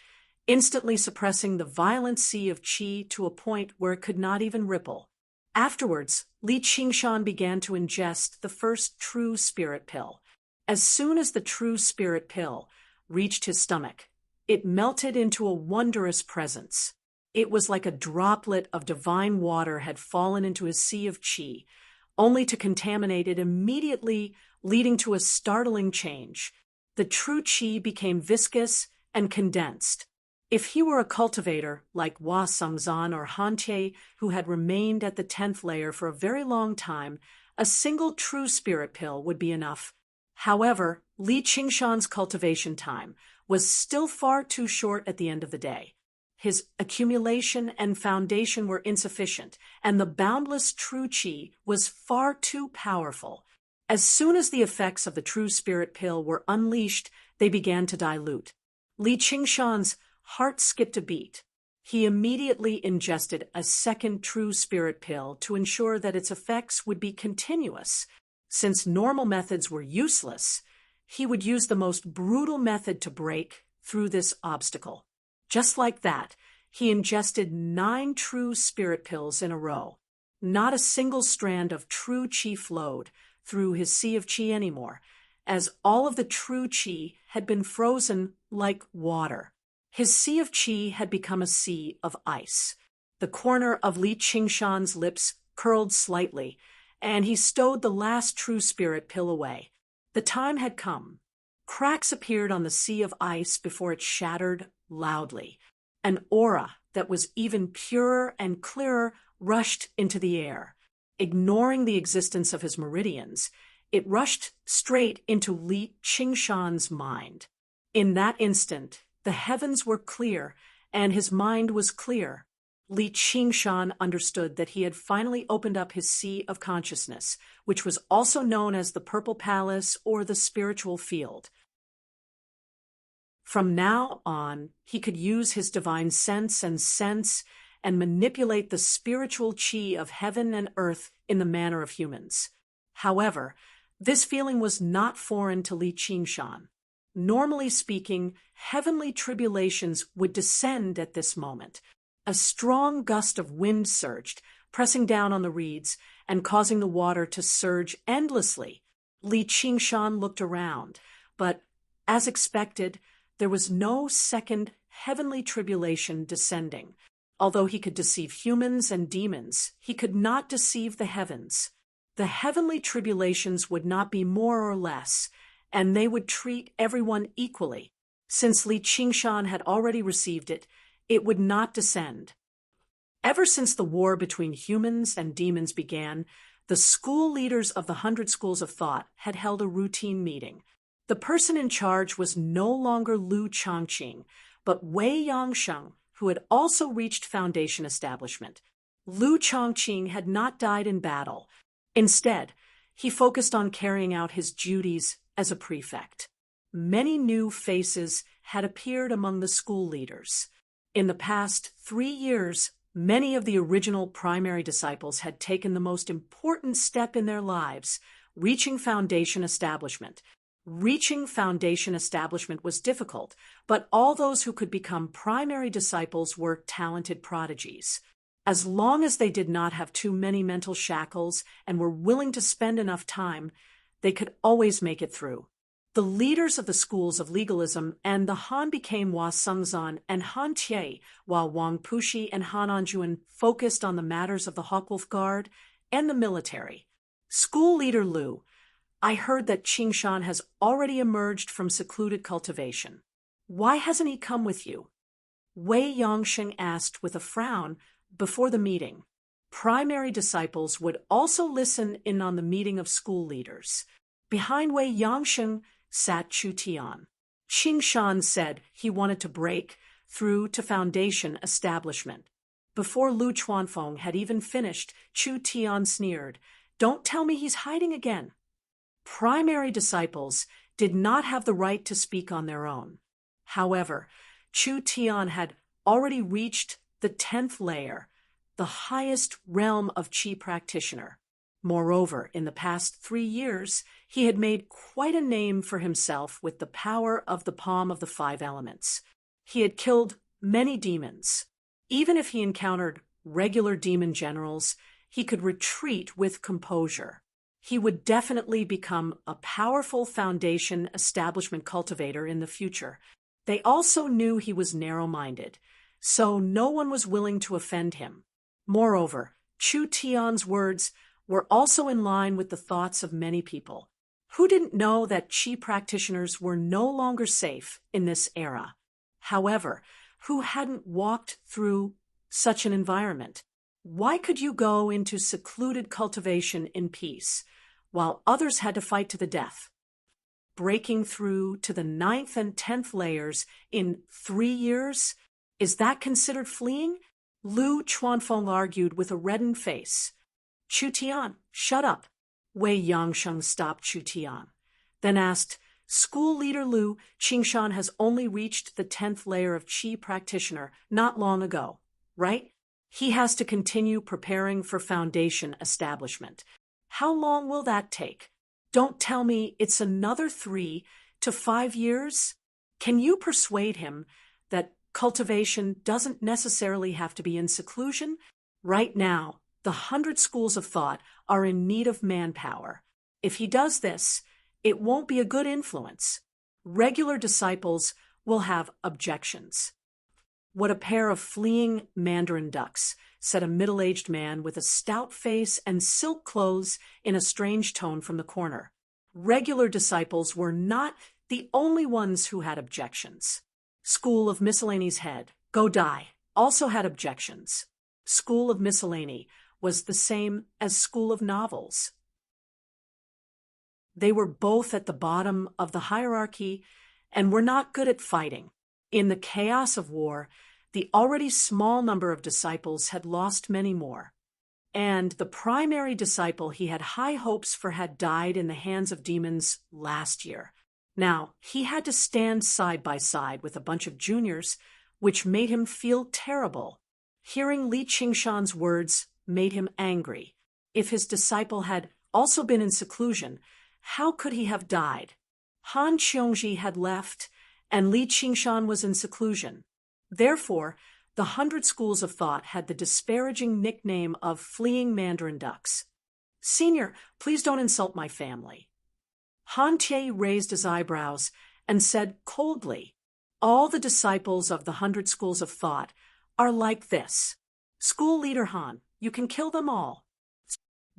instantly suppressing the violent sea of chi to a point where it could not even ripple. Afterwards, Li Qingshan began to ingest the first true spirit pill. As soon as the true spirit pill reached his stomach, it melted into a wondrous presence. It was like a droplet of divine water had fallen into his sea of chi, only to contaminate it immediately, leading to a startling change. The true chi became viscous and condensed. If he were a cultivator like Hua Songzan or Han Tie, who had remained at the 10th layer for a very long time, a single true spirit pill would be enough. However, Li Qingshan's cultivation time was still far too short at the end of the day. His accumulation and foundation were insufficient, and the boundless true chi was far too powerful. As soon as the effects of the true spirit pill were unleashed, they began to dilute. Li Qingshan's heart skipped a beat. He immediately ingested a second true spirit pill to ensure that its effects would be continuous. Since normal methods were useless, he would use the most brutal method to break through this obstacle. Just like that, he ingested 9 true spirit pills in a row. Not a single strand of true chi flowed through his sea of chi anymore, as all of the true chi had been frozen like water. His sea of chi had become a sea of ice. The corner of Li Qingshan's lips curled slightly, and he stowed the last true spirit pill away. The time had come. Cracks appeared on the sea of ice before it shattered loudly. An aura that was even purer and clearer rushed into the air. Ignoring the existence of his meridians, it rushed straight into Li Qingshan's mind. In that instant, the heavens were clear, and his mind was clear. Li Qingshan understood that he had finally opened up his sea of consciousness, which was also known as the Purple Palace or the spiritual field. From now on, he could use his divine sense and manipulate the spiritual chi of heaven and earth in the manner of humans. However, this feeling was not foreign to Li Qingshan. Normally speaking, heavenly tribulations would descend at this moment. A strong gust of wind surged, pressing down on the reeds and causing the water to surge endlessly. Li Qingshan looked around, but, as expected, there was no second heavenly tribulation descending. Although he could deceive humans and demons, he could not deceive the heavens. The heavenly tribulations would not be more or less, and they would treat everyone equally. Since Li Qingshan had already received it, it would not descend. Ever since the war between humans and demons began, the school leaders of the 100 schools of thought had held a routine meeting. The person in charge was no longer Lu Changqing, but Wei Yangsheng, who had also reached foundation establishment. Lu Changqing had not died in battle. Instead, he focused on carrying out his duties as a prefect. Many new faces had appeared among the school leaders. In the past 3 years, many of the original primary disciples had taken the most important step in their lives, reaching foundation establishment. Reaching foundation establishment was difficult, but all those who could become primary disciples were talented prodigies. As long as they did not have too many mental shackles and were willing to spend enough time, they could always make it through. The leaders of the schools of legalism and the Han became Hua Sengzan and Han Tie, while Wang Pushi and Han Anjuan focused on the matters of the Hawkwolf Guard and the military. School leader Lu, I heard that Qingshan has already emerged from secluded cultivation. Why hasn't he come with you? Wei Yangsheng asked with a frown before the meeting. Primary disciples would also listen in on the meeting of school leaders. Behind Wei Yangsheng sat Chu Tian. Qingshan said he wanted to break through to foundation establishment. Before Lu Chuanfeng had even finished, Chu Tian sneered, "Don't tell me he's hiding again." Primary disciples did not have the right to speak on their own. However, Chu Tian had already reached the 10th layer, the highest realm of Qi practitioner. Moreover, in the past 3 years, he had made quite a name for himself with the power of the palm of the 5 elements. He had killed many demons. Even if he encountered regular demon generals, he could retreat with composure. He would definitely become a powerful foundation establishment cultivator in the future. They also knew he was narrow-minded, so no one was willing to offend him. Moreover, Chu Tian's words were also in line with the thoughts of many people. Who didn't know that Qi practitioners were no longer safe in this era? However, who hadn't walked through such an environment? Why could you go into secluded cultivation in peace, while others had to fight to the death? Breaking through to the 9th and 10th layers in 3 years? Is that considered fleeing? Lu Chuanfeng argued with a reddened face. Chu Tian, shut up. Wei Yangsheng stopped Chu Tian, then asked, School leader Lu, Qingshan has only reached the 10th layer of Qi practitioner not long ago, right? He has to continue preparing for foundation establishment. How long will that take? Don't tell me it's another 3 to 5 years? Can you persuade him that cultivation doesn't necessarily have to be in seclusion? Right now, the 100 schools of thought are in need of manpower. If he does this, it won't be a good influence. Regular disciples will have objections. What a pair of fleeing mandarin ducks, said a middle-aged man with a stout face and silk clothes in a strange tone from the corner. Regular disciples were not the only ones who had objections. School of Miscellany's head, Go Dai, also had objections. School of Miscellany was the same as School of Novels. They were both at the bottom of the hierarchy and were not good at fighting. In the chaos of war, the already small number of disciples had lost many more, and the primary disciple he had high hopes for had died in the hands of demons last year. Now, he had to stand side by side with a bunch of juniors, which made him feel terrible. Hearing Li Qingshan's words made him angry. If his disciple had also been in seclusion, how could he have died? Han Qiongji had left, and Li Qingshan was in seclusion. Therefore, the 100 schools of thought had the disparaging nickname of fleeing Mandarin ducks. Senior, please don't insult my family. Han Tie raised his eyebrows and said coldly, all the disciples of the 100 schools of thought are like this. School leader Han, you can kill them all.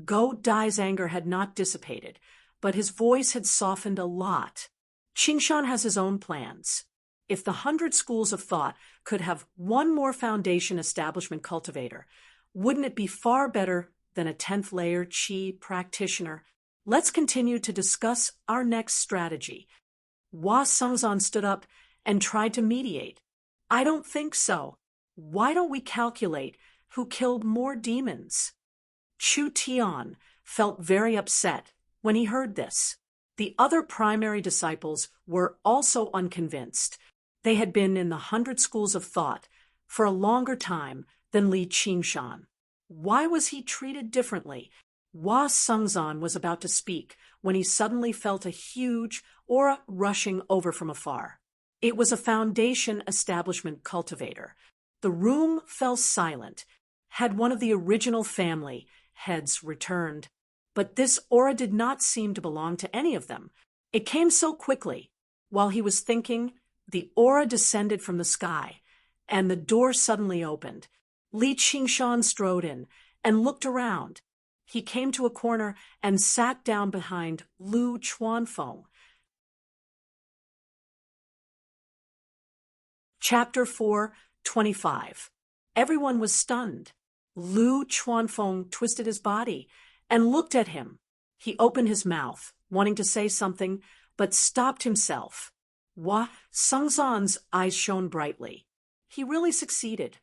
Go Dai's anger had not dissipated, but his voice had softened a lot. Qingshan has his own plans. If the 100 schools of thought could have one more foundation establishment cultivator, wouldn't it be far better than a 10th layer Qi practitioner? Let's continue to discuss our next strategy. Hua Sengzan stood up and tried to mediate. I don't think so. Why don't we calculate who killed more demons? Chu Tian felt very upset when he heard this. The other primary disciples were also unconvinced. They had been in the 100 schools of thought for a longer time than Li Qingshan. Why was he treated differently? Hua Sengzan was about to speak when he suddenly felt a huge aura rushing over from afar. It was a foundation establishment cultivator. The room fell silent. Had one of the original family heads returned? But this aura did not seem to belong to any of them. It came so quickly. While he was thinking, the aura descended from the sky, and the door suddenly opened. Li Qingshan strode in and looked around. He came to a corner and sat down behind Lu Chuanfeng. Chapter 4:25. Everyone was stunned. Lu Chuanfeng twisted his body and looked at him. He opened his mouth, wanting to say something, but stopped himself. Hua Sengzan's eyes shone brightly. He really succeeded.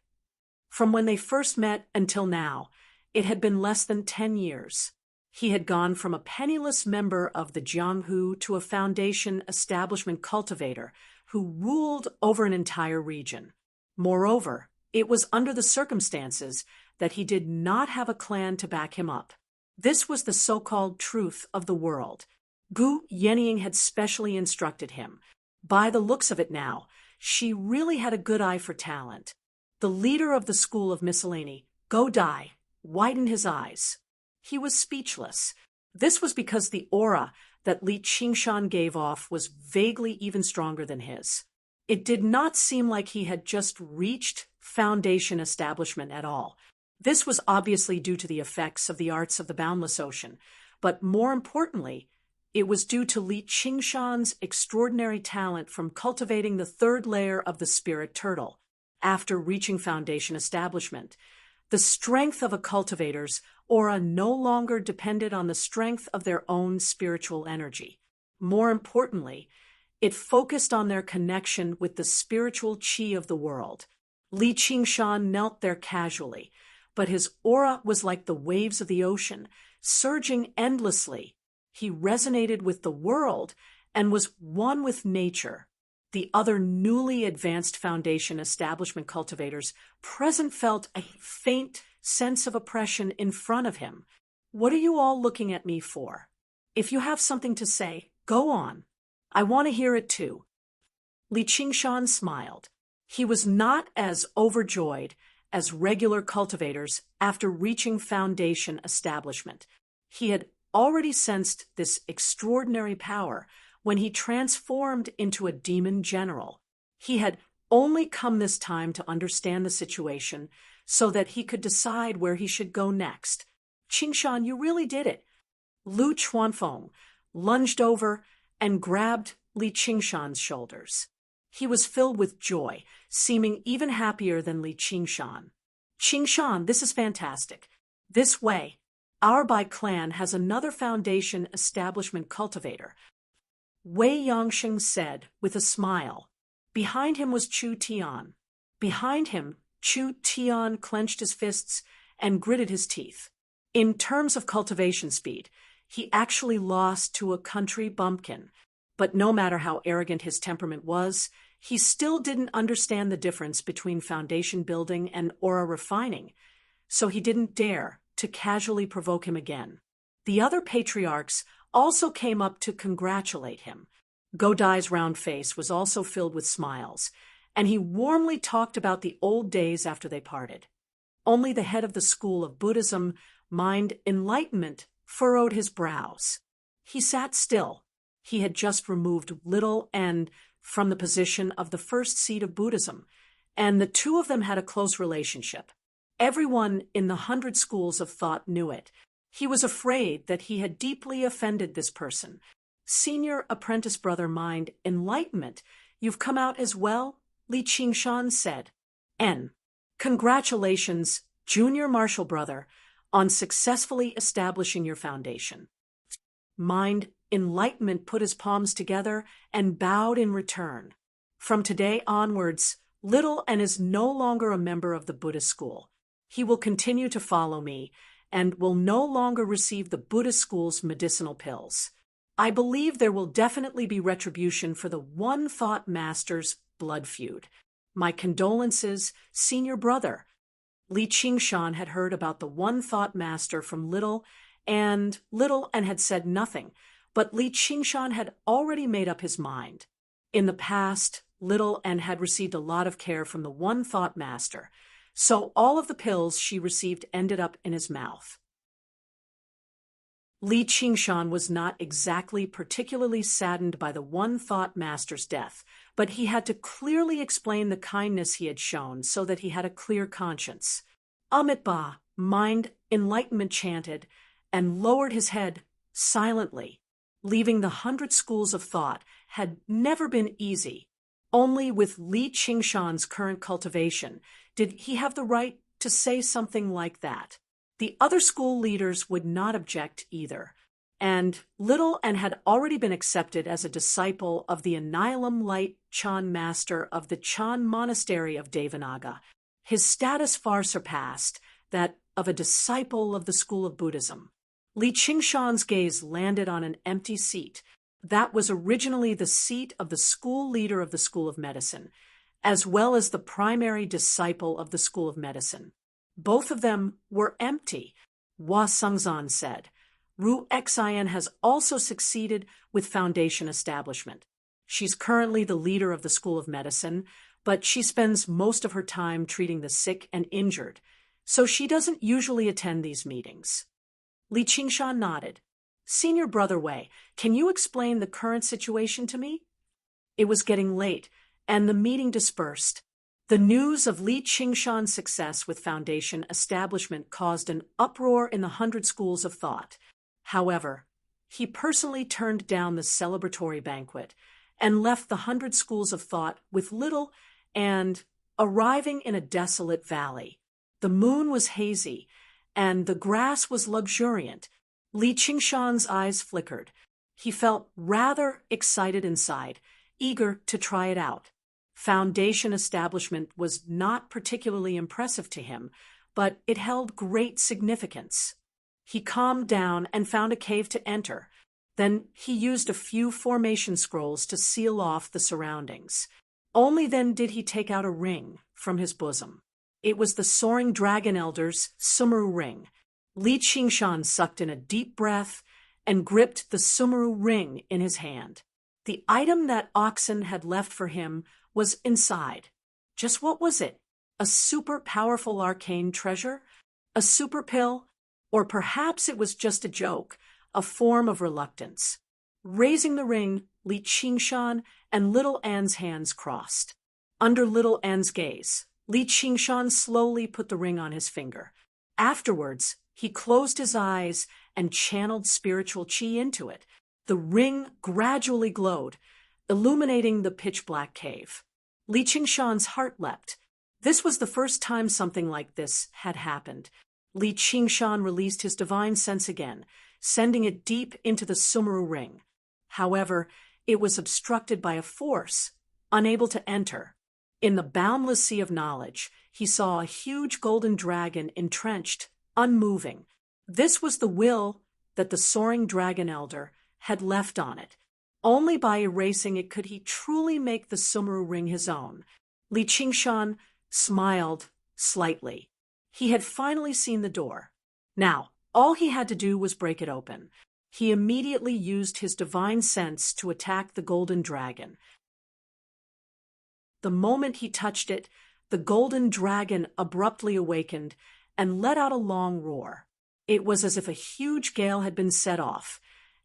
From when they first met until now, it had been less than 10 years. He had gone from a penniless member of the Jianghu to a foundation establishment cultivator who ruled over an entire region. Moreover, it was under the circumstances that he did not have a clan to back him up. This was the so-called truth of the world. Gu Yenying had specially instructed him. By the looks of it now, she really had a good eye for talent. The leader of the school of miscellany, Go Dai, widened his eyes. He was speechless. This was because the aura that Li Qingshan gave off was vaguely even stronger than his. It did not seem like he had just reached foundation establishment at all. This was obviously due to the effects of the arts of the boundless ocean, but more importantly, it was due to Li Qingshan's extraordinary talent from cultivating the 3rd layer of the spirit turtle. After reaching foundation establishment, the strength of a cultivator's aura no longer depended on the strength of their own spiritual energy. More importantly, it focused on their connection with the spiritual qi of the world. Li Qingshan knelt there casually, but his aura was like the waves of the ocean, surging endlessly. He resonated with the world and was one with nature. The other newly advanced foundation establishment cultivators present felt a faint sense of oppression in front of him. What are you all looking at me for? If you have something to say, go on. I want to hear it too. Li Qingshan smiled. He was not as overjoyed as regular cultivators after reaching foundation establishment. He had already sensed this extraordinary power when he transformed into a demon general. He had only come this time to understand the situation so that he could decide where he should go next. Qingshan, you really did it. Lu Chuanfeng lunged over and grabbed Li Qingshan's shoulders. He was filled with joy, seeming even happier than Li Qingshan. Qingshan, this is fantastic. This way, our Bai clan has another foundation establishment cultivator. Wei Yangsheng said with a smile. Behind him was Chu Tian. Behind him, Chu Tian clenched his fists and gritted his teeth. In terms of cultivation speed, he actually lost to a country bumpkin. But no matter how arrogant his temperament was, he still didn't understand the difference between foundation building and aura refining, so he didn't dare to casually provoke him again. The other patriarchs also came up to congratulate him. Godai's round face was also filled with smiles, and he warmly talked about the old days after they parted. Only the head of the school of Buddhism, Mind Enlightenment, furrowed his brows. He sat still. He had just removed Little N from the position of the first seat of Buddhism, and the two of them had a close relationship. Everyone in the 100 schools of thought knew it. He was afraid that he had deeply offended this person. Senior apprentice brother Mind Enlightenment, you've come out as well? Li Qingshan said. N. Congratulations, junior martial brother, on successfully establishing your foundation. Mind Enlightenment put his palms together and bowed in return. From today onwards, Little N is no longer a member of the Buddhist school. He will continue to follow me and will no longer receive the Buddhist school's medicinal pills. I believe there will definitely be retribution for the One Thought Master's blood feud. My condolences, senior brother. Li Qingshan had heard about the One Thought Master from Little and had said nothing, but Li Qingshan had already made up his mind. In the past, Little and had received a lot of care from the One Thought Master, so all of the pills she received ended up in his mouth. Li Qingshan was not exactly particularly saddened by the One Thought Master's death, but he had to clearly explain the kindness he had shown so that he had a clear conscience. Amitabha, Mind Enlightenment chanted, and lowered his head silently. Leaving the 100 schools of thought had never been easy. Only with Li Qingshan's current cultivation did he have the right to say something like that. The other school leaders would not object either, and Little N had already been accepted as a disciple of the Annihilum Light Chan Master of the Chan Monastery of Devanaga. His status far surpassed that of a disciple of the school of Buddhism. Li Qingshan's gaze landed on an empty seat. That was originally the seat of the school leader of the School of Medicine, as well as the primary disciple of the School of Medicine. Both of them were empty. Hua Sengzan said. Ru Xin has also succeeded with foundation establishment. She's currently the leader of the School of Medicine, but she spends most of her time treating the sick and injured, so she doesn't usually attend these meetings. Li Qingshan nodded. Senior Brother Wei, can you explain the current situation to me? It was getting late, and the meeting dispersed. The news of Li Qingshan's success with foundation establishment caused an uproar in the 100 schools of thought. However, he personally turned down the celebratory banquet and left the 100 schools of thought with Little and arriving in a desolate valley. The moon was hazy, and the grass was luxuriant. Li Qingshan's eyes flickered. He felt rather excited inside, eager to try it out. Foundation establishment was not particularly impressive to him, but it held great significance. He calmed down and found a cave to enter. Then he used a few formation scrolls to seal off the surroundings. Only then did he take out a ring from his bosom. It was the Soaring Dragon Elder's Sumeru ring. Li Qingshan sucked in a deep breath and gripped the Sumeru ring in his hand. The item that Oxen had left for him was inside. Just what was it? A super powerful arcane treasure? A super pill? Or perhaps it was just a joke, a form of reluctance. Raising the ring, Li Qingshan and Little An's hands crossed. Under Little An's gaze, Li Qingshan slowly put the ring on his finger. Afterwards, he closed his eyes and channeled spiritual qi into it. The ring gradually glowed, illuminating the pitch-black cave. Li Qingshan's heart leapt. This was the first time something like this had happened. Li Qingshan released his divine sense again, sending it deep into the Sumeru ring. However, it was obstructed by a force, unable to enter. In the boundless sea of knowledge, he saw a huge golden dragon entrenched, unmoving. This was the will that the Soaring Dragon Elder had left on it. Only by erasing it could he truly make the Sumeru ring his own. Li Qingshan smiled slightly. He had finally seen the door. Now, all he had to do was break it open. he immediately used his divine sense to attack the golden dragon. The moment he touched it, the golden dragon abruptly awakened and let out a long roar. It was as if a huge gale had been set off,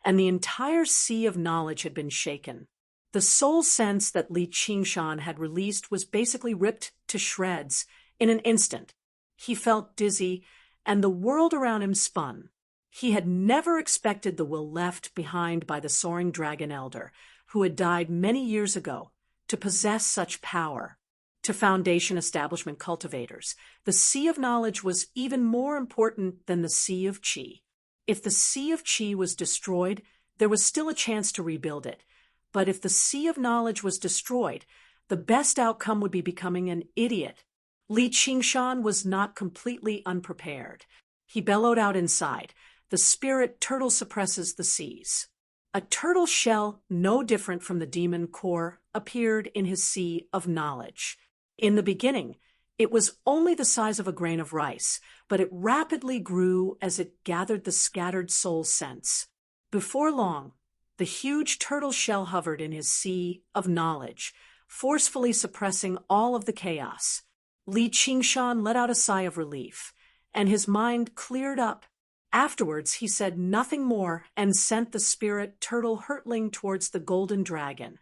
and the entire sea of knowledge had been shaken. The soul sense that Li Qingshan had released was basically ripped to shreds in an instant. He felt dizzy, and the world around him spun. He had never expected the will left behind by the soaring dragon elder, who had died many years ago, to possess such power. To Foundation establishment cultivators, the sea of knowledge was even more important than the sea of qi. If the sea of qi was destroyed, there was still a chance to rebuild it. But if the sea of knowledge was destroyed, the best outcome would be becoming an idiot. Li Qingshan was not completely unprepared. He bellowed out inside, "The spirit turtle suppresses the seas." A turtle shell, no different from the demon core, appeared in his sea of knowledge. In the beginning, it was only the size of a grain of rice, but it rapidly grew as it gathered the scattered soul sense. Before long, the huge turtle shell hovered in his sea of knowledge, forcefully suppressing all of the chaos. Li Qingshan let out a sigh of relief, and his mind cleared up. Afterwards, he said nothing more and sent the spirit turtle hurtling towards the golden dragon.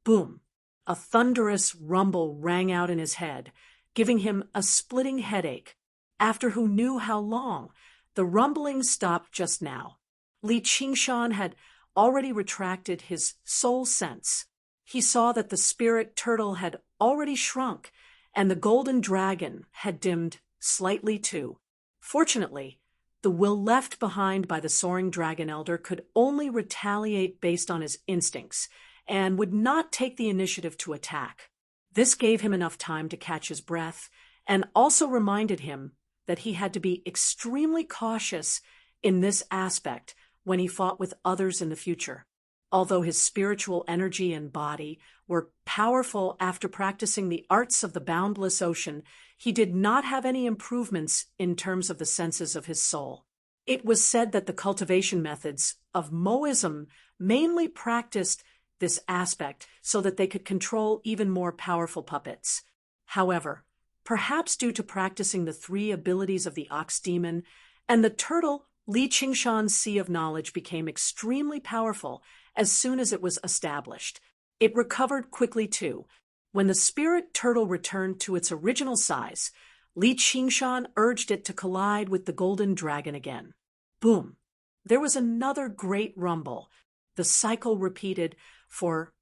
Boom! A thunderous rumble rang out in his head, giving him a splitting headache. After who knew how long, the rumbling stopped just now. Li Qingshan had already retracted his soul sense. He saw that the spirit turtle had already shrunk, and the golden dragon had dimmed slightly too. Fortunately, the will left behind by the soaring dragon elder could only retaliate based on his instincts, and would not take the initiative to attack. This gave him enough time to catch his breath, and also reminded him that he had to be extremely cautious in this aspect when he fought with others in the future. Although his spiritual energy and body were powerful after practicing the arts of the boundless ocean, he did not have any improvements in terms of the senses of his soul. It was said that the cultivation methods of Moism mainly practiced this aspect so that they could control even more powerful puppets. However, perhaps due to practicing the three abilities of the ox demon and the turtle, Li Qingshan's sea of knowledge became extremely powerful as soon as it was established. It recovered quickly too. When the spirit turtle returned to its original size, Li Qingshan urged it to collide with the golden dragon again. Boom! There was another great rumble. The cycle repeated for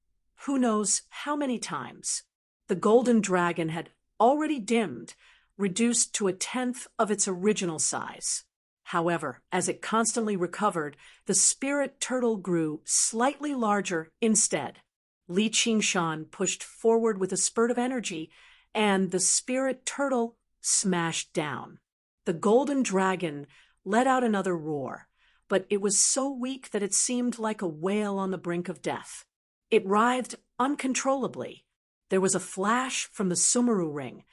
who knows how many times. The golden dragon had already dimmed, reduced to 1/10 of its original size. However, as it constantly recovered, the spirit turtle grew slightly larger instead. Li Qingshan pushed forward with a spurt of energy, and the spirit turtle smashed down. The golden dragon let out another roar, but it was so weak that it seemed like a whale on the brink of death. It writhed uncontrollably. There was a flash from the Sumeru ring,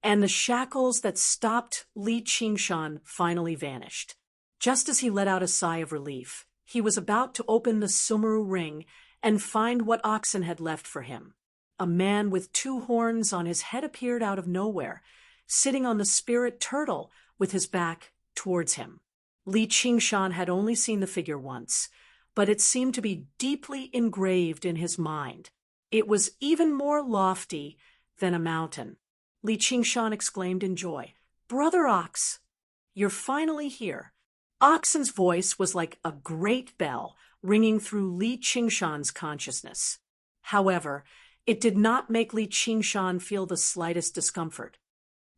and the shackles that stopped Li Qingshan finally vanished. Just as he let out a sigh of relief, he was about to open the Sumeru ring and find what oxen had left for him. A man with 2 horns on his head appeared out of nowhere, sitting on the spirit turtle with his back towards him. Li Qingshan had only seen the figure once, but it seemed to be deeply engraved in his mind. It was even more lofty than a mountain. Li Qingshan exclaimed in joy, "Brother Ox, you're finally here." Oxen's voice was like a great bell ringing through Li Qingshan's consciousness. However, it did not make Li Qingshan feel the slightest discomfort.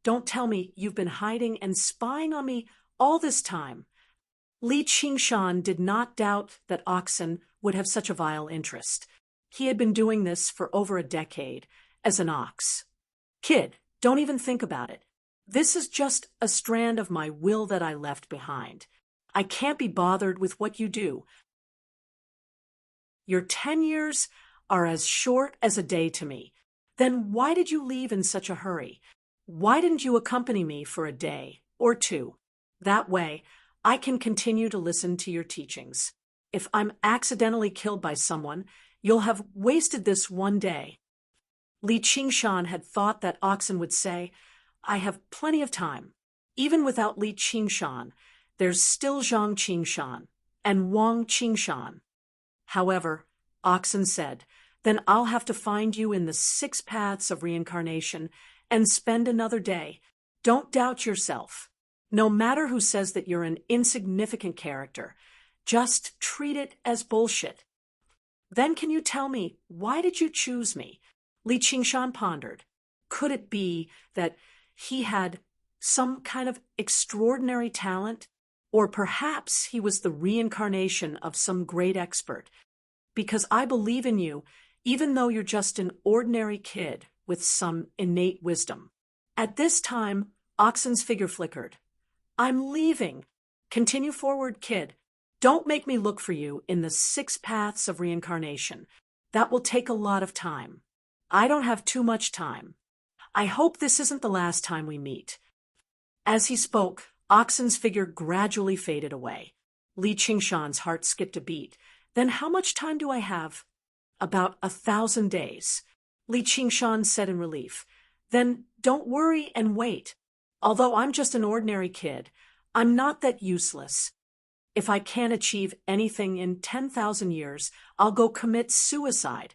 "Don't tell me you've been hiding and spying on me all this time." Li Qingshan did not doubt that Oxen would have such a vile interest. He had been doing this for over a decade as an ox. "Kid, don't even think about it. This is just a strand of my will that I left behind. I can't be bothered with what you do. Your 10 years are as short as a day to me. Then why did you leave in such a hurry? Why didn't you accompany me for a day or 2? That way, I can continue to listen to your teachings." If I'm accidentally killed by someone, you'll have wasted this one day. Li Qingshan had thought that Oxen would say, I have plenty of time. Even without Li Qingshan, there's still Zhang Qingshan and Wang Qingshan. However, Oxen said, then I'll have to find you in the 6 paths of reincarnation and spend another day. Don't doubt yourself. No matter who says that you're an insignificant character, just treat it as bullshit. Then can you tell me, why did you choose me? Li Qingshan pondered. Could it be that he had some kind of extraordinary talent? Or perhaps he was the reincarnation of some great expert? Because I believe in you, even though you're just an ordinary kid with some innate wisdom. At this time, Oxen's figure flickered. I'm leaving. Continue forward, kid. Don't make me look for you in the 6 paths of reincarnation. That will take a lot of time. I don't have too much time. I hope this isn't the last time we meet. As he spoke, Oxen's figure gradually faded away. Li Qingshan's heart skipped a beat. Then how much time do I have? About 1,000 days. Li Qingshan said in relief. Then don't worry and wait. Although I'm just an ordinary kid, I'm not that useless. If I can't achieve anything in 10,000 years, I'll go commit suicide.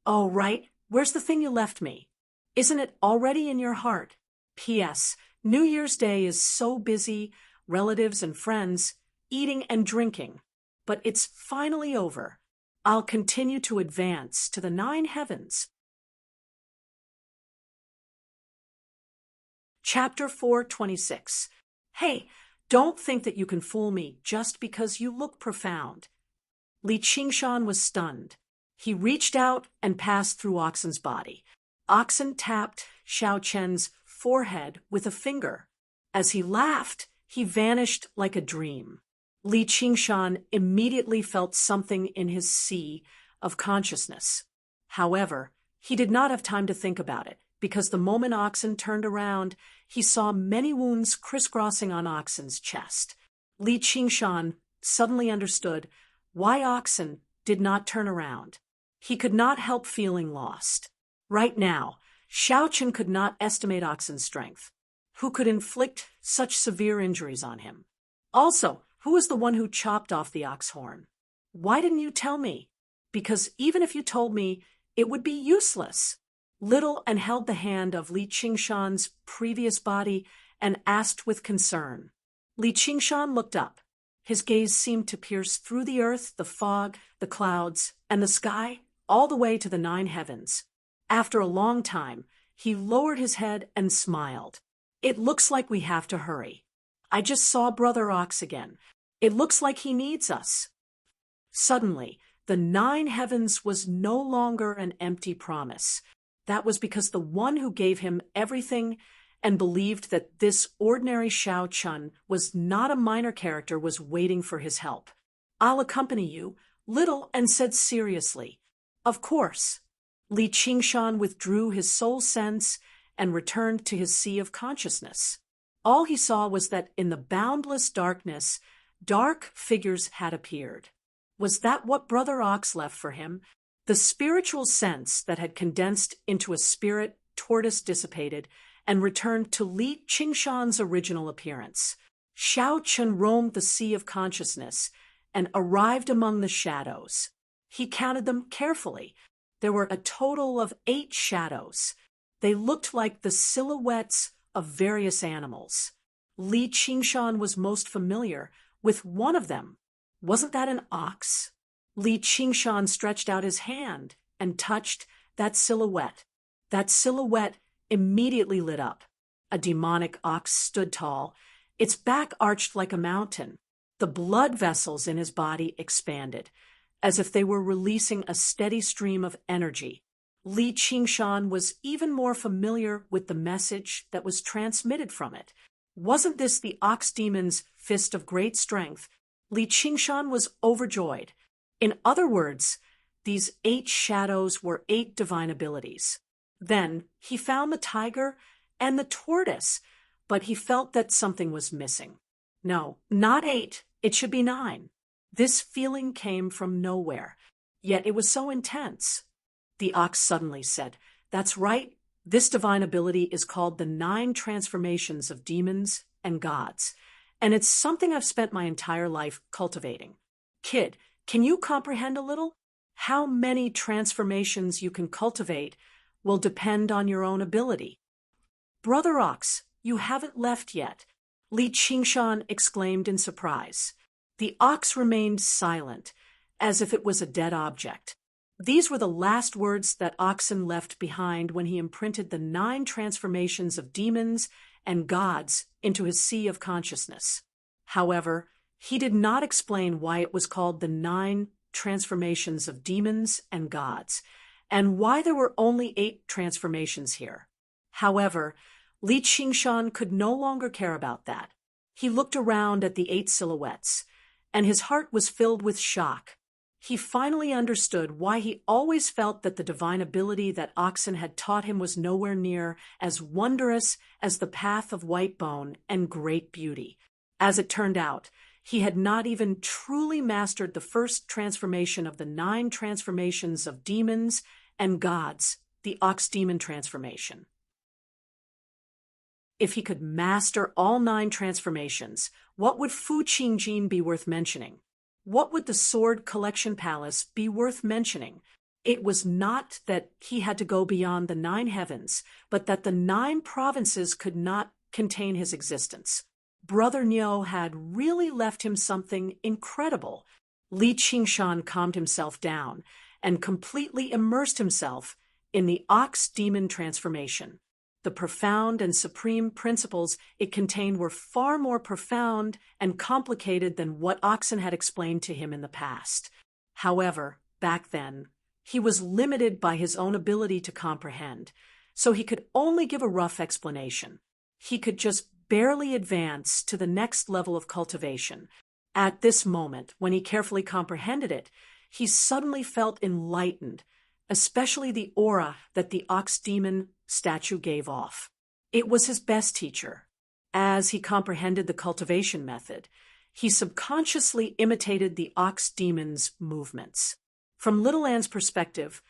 Oh, right. Where's the thing you left me? Isn't it already in your heart? P.S. New Year's Day is so busy, relatives and friends, eating and drinking. But it's finally over. I'll continue to advance to the 9 heavens. Chapter 426. Hey, don't think that you can fool me just because you look profound. Li Qingshan was stunned. He reached out and passed through Oxen's body. Oxen tapped Xiao Chen's forehead with a finger. As he laughed, he vanished like a dream. Li Qingshan immediately felt something in his sea of consciousness. However, he did not have time to think about it, because the moment Oxen turned around, he saw many wounds crisscrossing on Oxen's chest. Li Qingshan suddenly understood why Oxen did not turn around. He could not help feeling lost. Right now, Xiao Chen could not estimate Oxen's strength. Who could inflict such severe injuries on him? Also, who was the one who chopped off the ox horn? Why didn't you tell me? Because even if you told me, it would be useless. Little and held the hand of Li Qingshan's previous body and asked with concern. Li Qingshan looked up. His gaze seemed to pierce through the earth, the fog, the clouds, and the sky, all the way to the 9 heavens. After a long time, he lowered his head and smiled. It looks like we have to hurry. I just saw Brother Ox again. It looks like he needs us. Suddenly, the 9 heavens was no longer an empty promise. That was because the one who gave him everything and believed that this ordinary Xiao Chun was not a minor character was waiting for his help. I'll accompany you, Little and said seriously. Of course. Li Qingshan withdrew his soul sense and returned to his sea of consciousness. All he saw was that in the boundless darkness, dark figures had appeared. Was that what Brother Ox left for him? The spiritual sense that had condensed into a spirit tortoise dissipated and returned to Li Qingshan's original appearance. Xiao Chen roamed the sea of consciousness and arrived among the shadows. He counted them carefully. There were a total of 8 shadows. They looked like the silhouettes of various animals. Li Qingshan was most familiar with one of them. Wasn't that an ox? Li Qingshan stretched out his hand and touched that silhouette. That silhouette immediately lit up. A demonic ox stood tall, its back arched like a mountain. The blood vessels in his body expanded, as if they were releasing a steady stream of energy. Li Qingshan was even more familiar with the message that was transmitted from it. Wasn't this the ox demon's fist of great strength? Li Qingshan was overjoyed. In other words, these 8 shadows were 8 divine abilities. Then he found the tiger and the tortoise, but he felt that something was missing. No, not 8. It should be 9. This feeling came from nowhere, yet it was so intense. The ox suddenly said, "That's right. This divine ability is called the 9 transformations of demons and gods, and it's something I've spent my entire life cultivating. Kid, can you comprehend a little? How many transformations you can cultivate will depend on your own ability." "Brother Ox, you haven't left yet," Li Qingshan exclaimed in surprise. The ox remained silent, as if it was a dead object. These were the last words that Oxen left behind when he imprinted the 9 transformations of demons and gods into his sea of consciousness. However, he did not explain why it was called the 9 transformations of demons and gods, and why there were only 8 transformations here. However, Li Qingshan could no longer care about that. He looked around at the 8 silhouettes, and his heart was filled with shock. He finally understood why he always felt that the divine ability that Oxen had taught him was nowhere near as wondrous as the path of white bone and great beauty. As it turned out, he had not even truly mastered the first transformation of the 9 transformations of demons and gods, the ox demon transformation. If he could master all 9 transformations, what would Fu Qingjin be worth mentioning? What would the Sword Collection Palace be worth mentioning? It was not that he had to go beyond the 9 heavens, but that the 9 provinces could not contain his existence. Brother Niu had really left him something incredible. Li Qingshan calmed himself down and completely immersed himself in the ox demon transformation. The profound and supreme principles it contained were far more profound and complicated than what Oxen had explained to him in the past. However, back then, he was limited by his own ability to comprehend, so he could only give a rough explanation. He could just barely advance to the next level of cultivation. At this moment, when he carefully comprehended it, he suddenly felt enlightened, especially the aura that the ox demon statue gave off. It was his best teacher. As he comprehended the cultivation method, he subconsciously imitated the ox demon's movements. From Little Anne's perspective,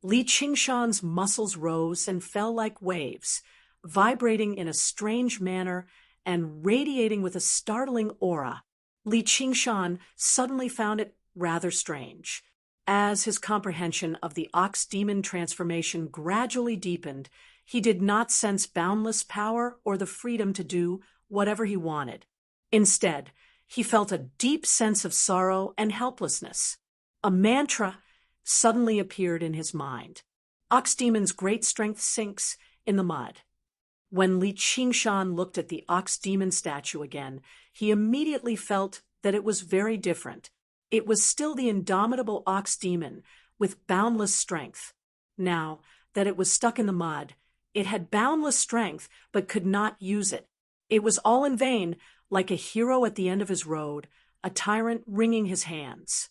Li Qingshan's muscles rose and fell like waves, vibrating in a strange manner and radiating with a startling aura. Li Qingshan suddenly found it rather strange. As his comprehension of the ox demon transformation gradually deepened, he did not sense boundless power or the freedom to do whatever he wanted. Instead, he felt a deep sense of sorrow and helplessness. A mantra suddenly appeared in his mind. Ox demon's great strength sinks in the mud. When Li Qingshan looked at the ox demon statue again, he immediately felt that it was very different. It was still the indomitable ox demon with boundless strength. Now that it was stuck in the mud, it had boundless strength but could not use it. It was all in vain, like a hero at the end of his road, a tyrant wringing his hands.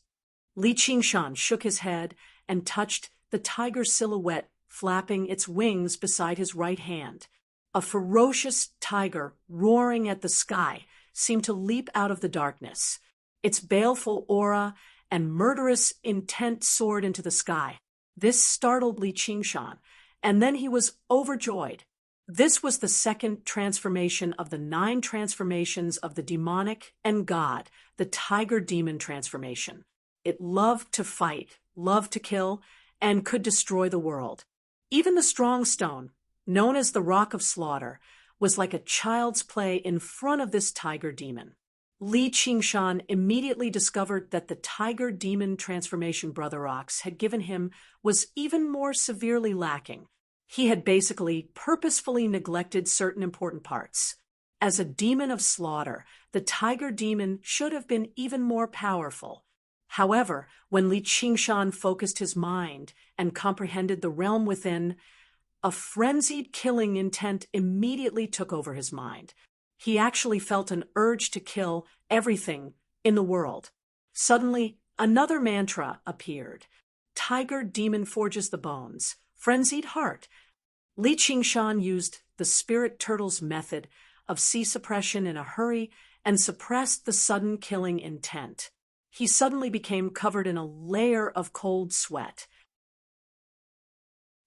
Li Qingshan shook his head and touched the tiger silhouette flapping its wings beside his right hand. A ferocious tiger roaring at the sky seemed to leap out of the darkness. Its baleful aura and murderous intent soared into the sky. This startled Li Qingshan, and then he was overjoyed. This was the second transformation of the 9 transformations of the demonic and God, the tiger demon transformation. It loved to fight, loved to kill, and could destroy the world. Even the strong stone, known as the Rock of Slaughter, was like a child's play in front of this tiger demon. Li Qingshan immediately discovered that the tiger demon transformation Brother Ox had given him was even more severely lacking. He had basically purposefully neglected certain important parts. As a demon of slaughter, the tiger demon should have been even more powerful. However, when Li Qingshan focused his mind and comprehended the realm within, a frenzied killing intent immediately took over his mind. He actually felt an urge to kill everything in the world. Suddenly, another mantra appeared. Tiger demon forges the bones. Frenzied heart. Li Qingshan used the spirit turtle's method of sea suppression in a hurry and suppressed the sudden killing intent. he suddenly became covered in a layer of cold sweat.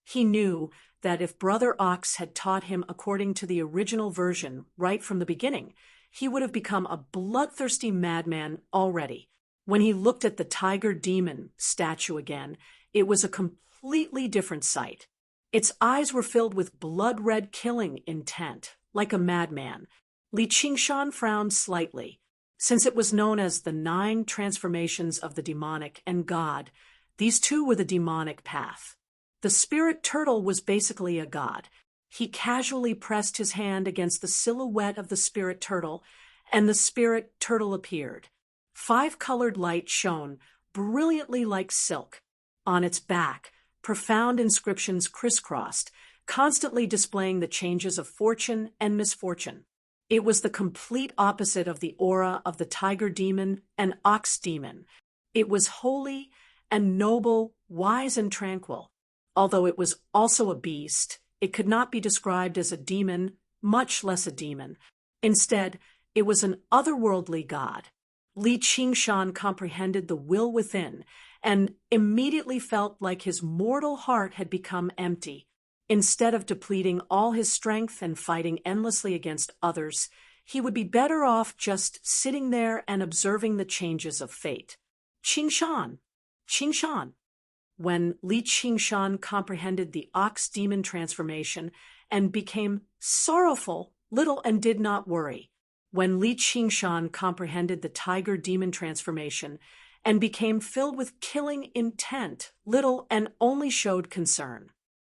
He knew that if Brother Ox had taught him according to the original version right from the beginning, he would have become a bloodthirsty madman already. When he looked at the tiger demon statue again, it was a completely different sight. Its eyes were filled with blood-red killing intent, like a madman. Li Qingshan frowned slightly. Since it was known as the 9 transformations of the demonic and God, these two were the demonic path. The spirit turtle was basically a god. He casually pressed his hand against the silhouette of the spirit turtle, and the spirit turtle appeared. 5-colored light shone, brilliantly like silk. On its back, profound inscriptions crisscrossed, constantly displaying the changes of fortune and misfortune. It was the complete opposite of the aura of the tiger demon and ox demon. It was holy and noble, wise and tranquil. Although it was also a beast, it could not be described as a demon, much less a demon. Instead, it was an otherworldly god. Li Qingshan comprehended the will within and immediately felt like his mortal heart had become empty. Instead of depleting all his strength and fighting endlessly against others, he would be better off just sitting there and observing the changes of fate. Qingshan! Qingshan! When Li Qingshan comprehended the ox demon transformation and became sorrowful, little and did not worry. When Li Qingshan comprehended the tiger demon transformation and became filled with killing intent, little and only showed concern.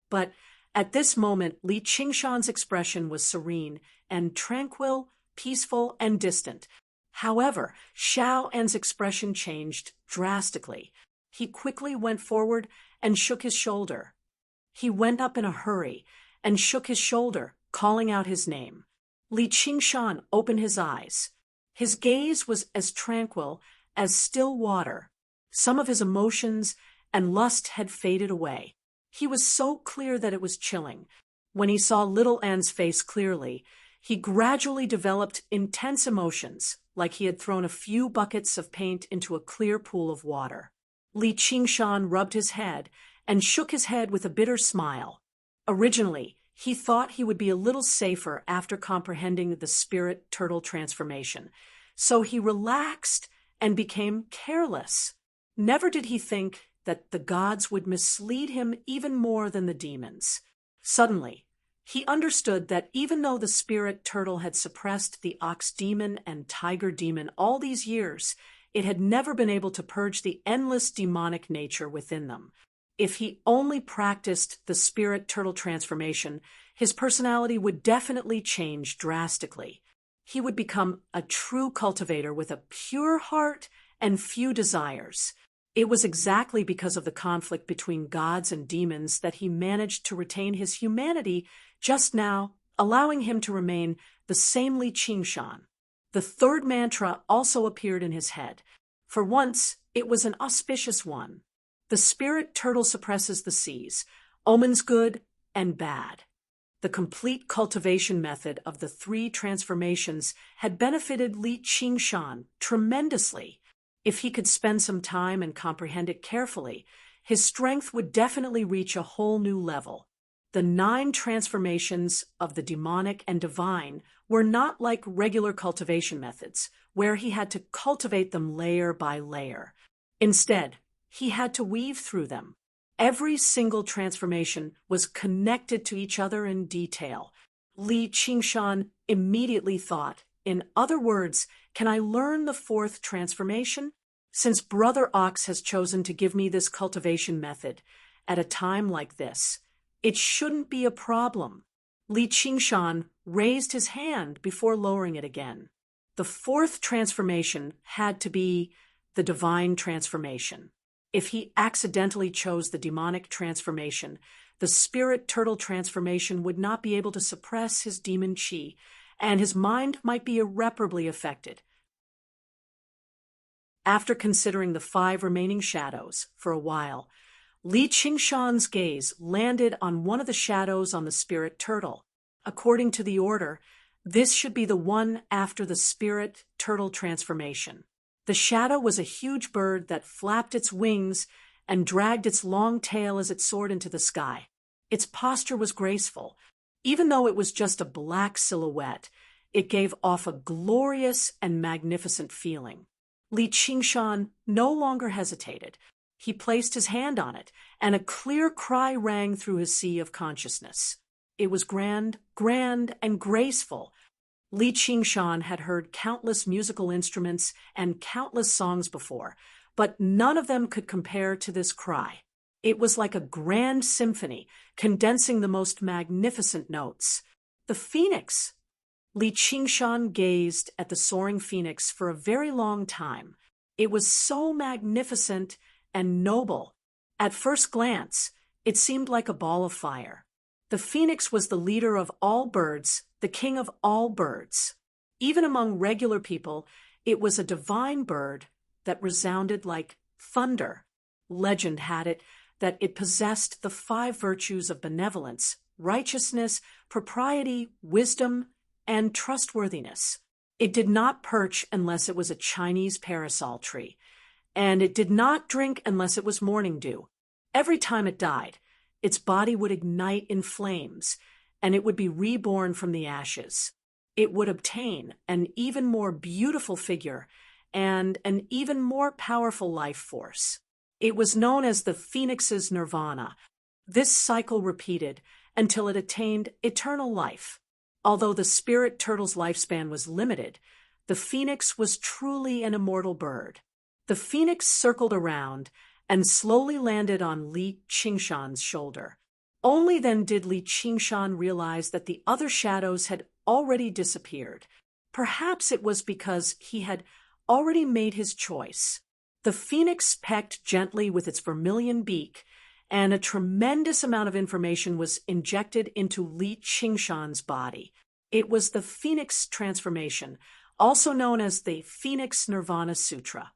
But at this moment, Li Qingshan's expression was serene and tranquil, peaceful and distant. However, Xiao An's expression changed drastically. He quickly went forward and shook his shoulder. He went up in a hurry and shook his shoulder, calling out his name. Li Qingshan opened his eyes. His gaze was as tranquil as still water. Some of his emotions and lust had faded away. He was so clear that it was chilling. When he saw Little An's face clearly, he gradually developed intense emotions, like he had thrown a few buckets of paint into a clear pool of water. Li Qingshan rubbed his head and shook his head with a bitter smile. Originally, he thought he would be a little safer after comprehending the spirit turtle transformation, so he relaxed and became careless. Never did he think that the gods would mislead him even more than the demons. Suddenly, he understood that even though the spirit turtle had suppressed the ox demon and tiger demon all these years, it had never been able to purge the endless demonic nature within them. If he only practiced the spirit turtle transformation, his personality would definitely change drastically. He would become a true cultivator with a pure heart and few desires. It was exactly because of the conflict between gods and demons that he managed to retain his humanity just now, allowing him to remain the same Li Qingshan. The third mantra also appeared in his head. For once, it was an auspicious one. The spirit turtle suppresses the seas, omens good and bad. The complete cultivation method of the 3 transformations had benefited Li Qingshan tremendously. If he could spend some time and comprehend it carefully, his strength would definitely reach a whole new level. The 9 transformations of the demonic and divine were not like regular cultivation methods, where he had to cultivate them layer by layer. Instead, he had to weave through them. Every single transformation was connected to each other in detail. Li Qingshan immediately thought, in other words, can I learn the 4th transformation? Since Brother Ox has chosen to give me this cultivation method at a time like this, it shouldn't be a problem. Li Qingshan raised his hand before lowering it again. The 4th transformation had to be the divine transformation. If he accidentally chose the demonic transformation, the spirit turtle transformation would not be able to suppress his demon chi, and his mind might be irreparably affected. After considering the 5 remaining shadows for a while, Li Qingshan's gaze landed on one of the shadows on the spirit turtle. According to the order, this should be the one after the spirit turtle transformation. The shadow was a huge bird that flapped its wings and dragged its long tail as it soared into the sky. Its posture was graceful. Even though it was just a black silhouette, it gave off a glorious and magnificent feeling. Li Qingshan no longer hesitated. He placed his hand on it, and a clear cry rang through his sea of consciousness. It was grand, grand, and graceful. Li Qingshan had heard countless musical instruments and countless songs before, but none of them could compare to this cry. It was like a grand symphony, condensing the most magnificent notes. The phoenix! Li Qingshan gazed at the soaring phoenix for a very long time. It was so magnificent and noble. At first glance, it seemed like a ball of fire. The phoenix was the leader of all birds, the king of all birds. Even among regular people, it was a divine bird that resounded like thunder. Legend had it that it possessed the 5 virtues of benevolence, righteousness, propriety, wisdom, and trustworthiness. It did not perch unless it was a Chinese parasol tree, and it did not drink unless it was morning dew. Every time it died, its body would ignite in flames, and it would be reborn from the ashes. It would obtain an even more beautiful figure and an even more powerful life force. It was known as the phoenix's nirvana. This cycle repeated until it attained eternal life. Although the spirit turtle's lifespan was limited, the phoenix was truly an immortal bird. The phoenix circled around and slowly landed on Li Qingshan's shoulder. Only then did Li Qingshan realize that the other shadows had already disappeared. Perhaps it was because he had already made his choice. The phoenix pecked gently with its vermilion beak, and a tremendous amount of information was injected into Li Qingshan's body. It was the Phoenix Transformation, also known as the Phoenix Nirvana Sutra.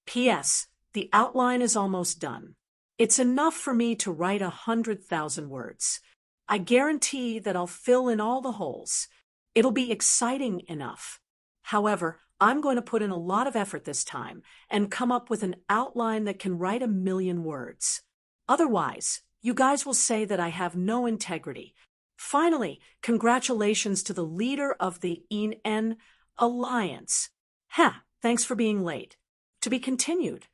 P.S. The outline is almost done. It's enough for me to write 100,000 words. I guarantee that I'll fill in all the holes. It'll be exciting enough. However, I'm going to put in a lot of effort this time and come up with an outline that can write 1,000,000 words. Otherwise, you guys will say that I have no integrity. Finally, congratulations to the leader of the En Alliance. Thanks for being late. To be continued.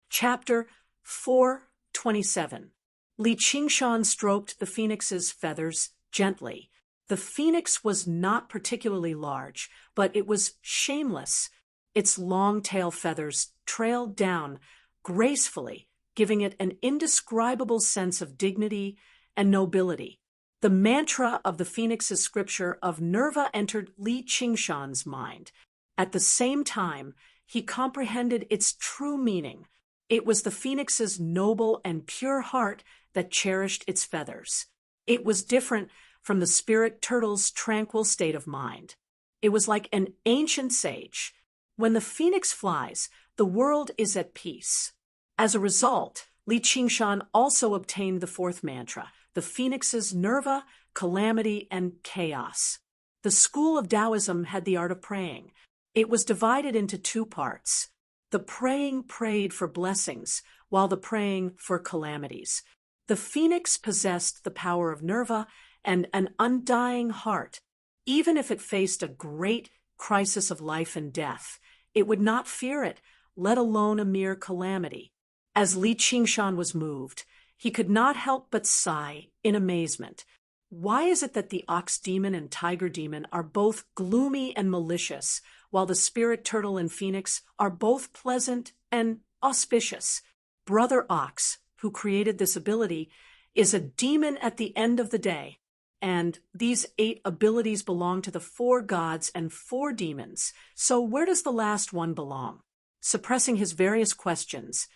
Chapter 427. Li Qingshan stroked the phoenix's feathers gently. The phoenix was not particularly large, but it was shameless. Its long tail feathers trailed down gracefully, giving it an indescribable sense of dignity and nobility. The mantra of the phoenix's scripture of Nerva entered Li Qingshan's mind. At the same time, he comprehended its true meaning. It was the phoenix's noble and pure heart that cherished its feathers. It was different from the spirit turtle's tranquil state of mind. It was like an ancient sage. When the phoenix flies, the world is at peace. As a result, Li Qingshan also obtained the 4th mantra, the phoenix's Nerva, calamity, and chaos. The school of Taoism had the art of praying. It was divided into 2 parts. The praying prayed for blessings, while the praying for calamities. The phoenix possessed the power of Nerva and an undying heart. Even if it faced a great crisis of life and death, it would not fear it, let alone a mere calamity. As Li Qingshan was moved, he could not help but sigh in amazement. Why is it that the ox demon and tiger demon are both gloomy and malicious, while the spirit turtle and phoenix are both pleasant and auspicious? Brother Ox, who created this ability, is a demon at the end of the day, and these 8 abilities belong to the 4 gods and 4 demons. So where does the last one belong? Suppressing his various questions,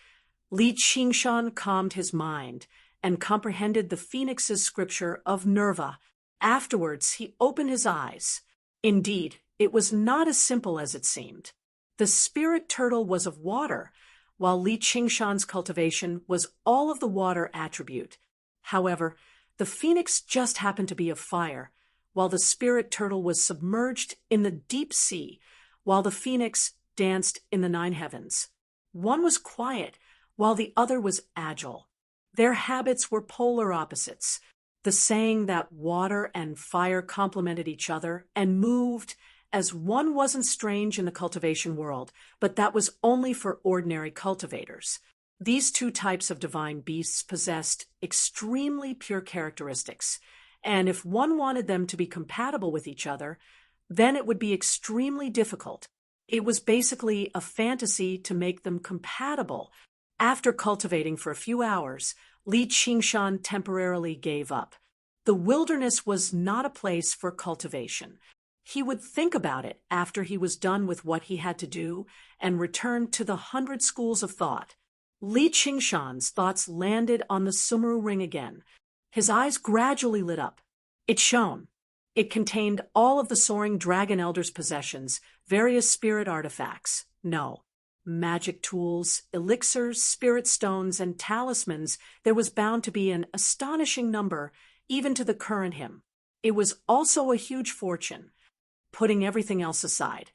Li Qingshan calmed his mind and comprehended the phoenix's scripture of Nerva. Afterwards, he opened his eyes. Indeed, it was not as simple as it seemed. The spirit turtle was of water, while Li Qingshan's cultivation was all of the water attribute. However, the phoenix just happened to be of fire, while the spirit turtle was submerged in the deep sea, while the phoenix danced in the nine heavens. One was quiet, while the other was agile. Their habits were polar opposites. The saying that water and fire complemented each other and moved as one wasn't strange in the cultivation world, but that was only for ordinary cultivators. These two types of divine beasts possessed extremely pure characteristics, and if one wanted them to be compatible with each other, then it would be extremely difficult. It was basically a fantasy to make them compatible. After cultivating for a few hours, Li Qingshan temporarily gave up. The wilderness was not a place for cultivation. He would think about it after he was done with what he had to do and return to the 100 schools of thought. Li Qingshan's thoughts landed on the Sumeru ring again. His eyes gradually lit up. It shone. It contained all of the soaring dragon elder's possessions, various spirit artifacts. No. Magic tools, elixirs, spirit stones, and talismans. There was bound to be an astonishing number, even to the current him. It was also a huge fortune. Putting everything else aside,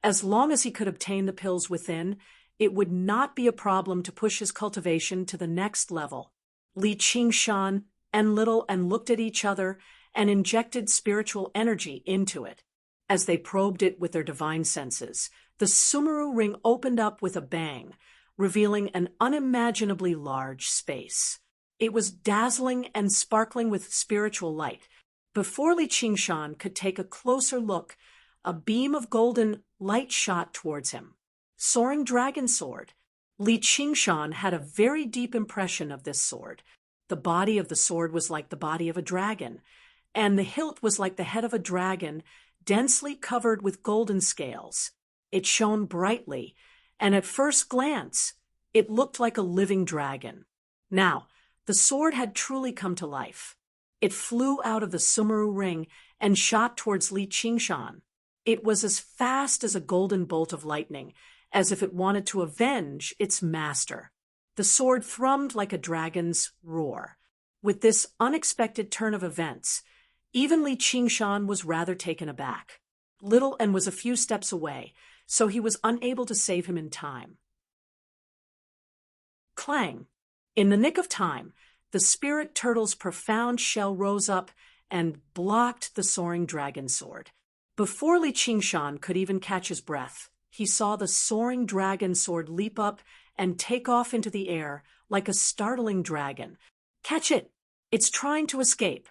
as long as he could obtain the pills within, it would not be a problem to push his cultivation to the next level. Li Qingshan and Little looked at each other and injected spiritual energy into it. As they probed it with their divine senses, the Sumeru ring opened up with a bang, revealing an unimaginably large space. It was dazzling and sparkling with spiritual light. Before Li Qingshan could take a closer look, a beam of golden light shot towards him. Soaring dragon sword. Li Qingshan had a very deep impression of this sword. The body of the sword was like the body of a dragon, and the hilt was like the head of a dragon, densely covered with golden scales. It shone brightly, and at first glance, it looked like a living dragon. Now, the sword had truly come to life. It flew out of the Sumeru ring and shot towards Li Qingshan. It was as fast as a golden bolt of lightning, as if it wanted to avenge its master. The sword thrummed like a dragon's roar. With this unexpected turn of events, even Li Qingshan was rather taken aback. Little was a few steps away, so he was unable to save him in time. Clang! In the nick of time, the spirit turtle's profound shell rose up and blocked the soaring dragon sword. Before Li Qingshan could even catch his breath, he saw the soaring dragon sword leap up and take off into the air like a startling dragon. "Catch it! It's trying to escape!"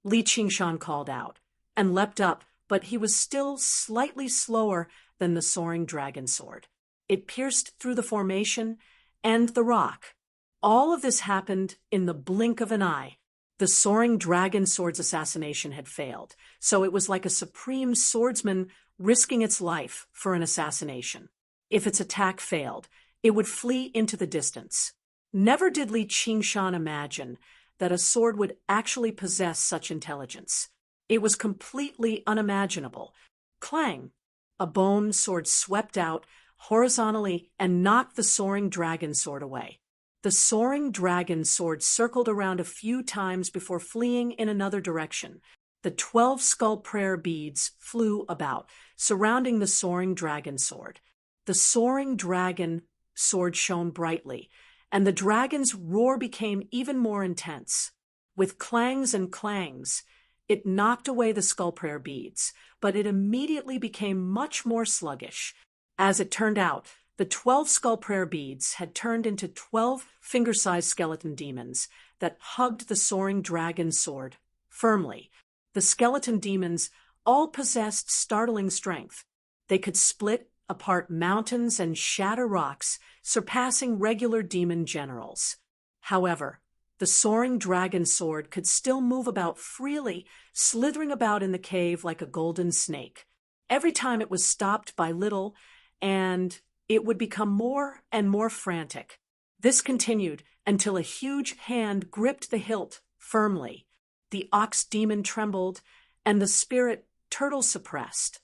Li Qingshan called out and leapt up, but he was still slightly slower than the soaring dragon sword. It pierced through the formation and the rock. All of this happened in the blink of an eye. The soaring dragon sword's assassination had failed, so it was like a supreme swordsman risking its life for an assassination. If its attack failed, it would flee into the distance. Never did Li Qingshan imagine that a sword would actually possess such intelligence. It was completely unimaginable. Clang! A bone sword swept out horizontally and knocked the soaring dragon sword away. The soaring dragon sword circled around a few times before fleeing in another direction. The 12 skull prayer beads flew about, surrounding the soaring dragon sword. The soaring dragon sword shone brightly, and the dragon's roar became even more intense. With clangs and clangs, it knocked away the skull prayer beads, but it immediately became much more sluggish. As it turned out, the 12 skull prayer beads had turned into 12 finger-sized skeleton demons that hugged the soaring dragon sword firmly. The skeleton demons all possessed startling strength. They could split apart mountains and shatter rocks, surpassing regular demon generals. However, the soaring dragon sword could still move about freely, slithering about in the cave like a golden snake. Every time it was stopped by Little, and it would become more and more frantic. This continued until a huge hand gripped the hilt firmly. The ox demon trembled, and the spirit turtle suppressed.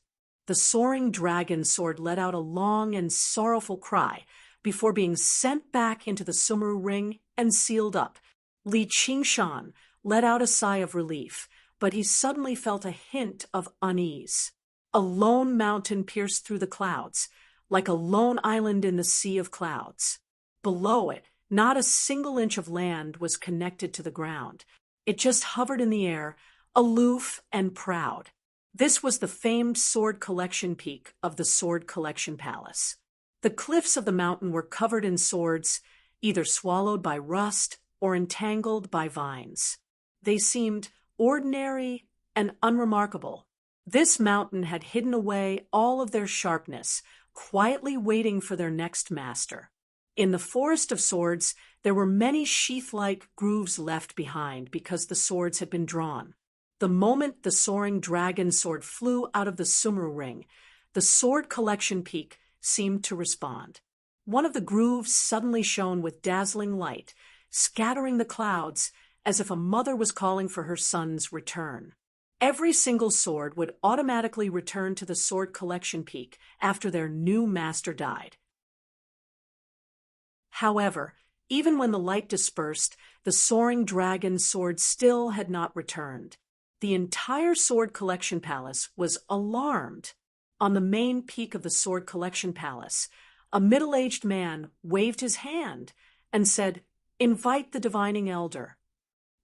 The soaring dragon sword let out a long and sorrowful cry before being sent back into the Sumeru ring and sealed up. Li Qingshan let out a sigh of relief, but he suddenly felt a hint of unease. A lone mountain pierced through the clouds, like a lone island in the sea of clouds. Below it, not a single inch of land was connected to the ground. It just hovered in the air, aloof and proud. This was the famed sword collection peak of the Sword Collection Palace. The cliffs of the mountain were covered in swords, either swallowed by rust or entangled by vines. They seemed ordinary and unremarkable. This mountain had hidden away all of their sharpness, quietly waiting for their next master. In the forest of swords, there were many sheath-like grooves left behind because the swords had been drawn. The moment the soaring dragon sword flew out of the Sumru ring, the sword collection peak seemed to respond. One of the grooves suddenly shone with dazzling light, scattering the clouds as if a mother was calling for her son's return. Every single sword would automatically return to the sword collection peak after their new master died. However, even when the light dispersed, the soaring dragon sword still had not returned. The entire Sword Collection Palace was alarmed. On the main peak of the Sword Collection Palace, a middle-aged man waved his hand and said, "Invite the divining elder."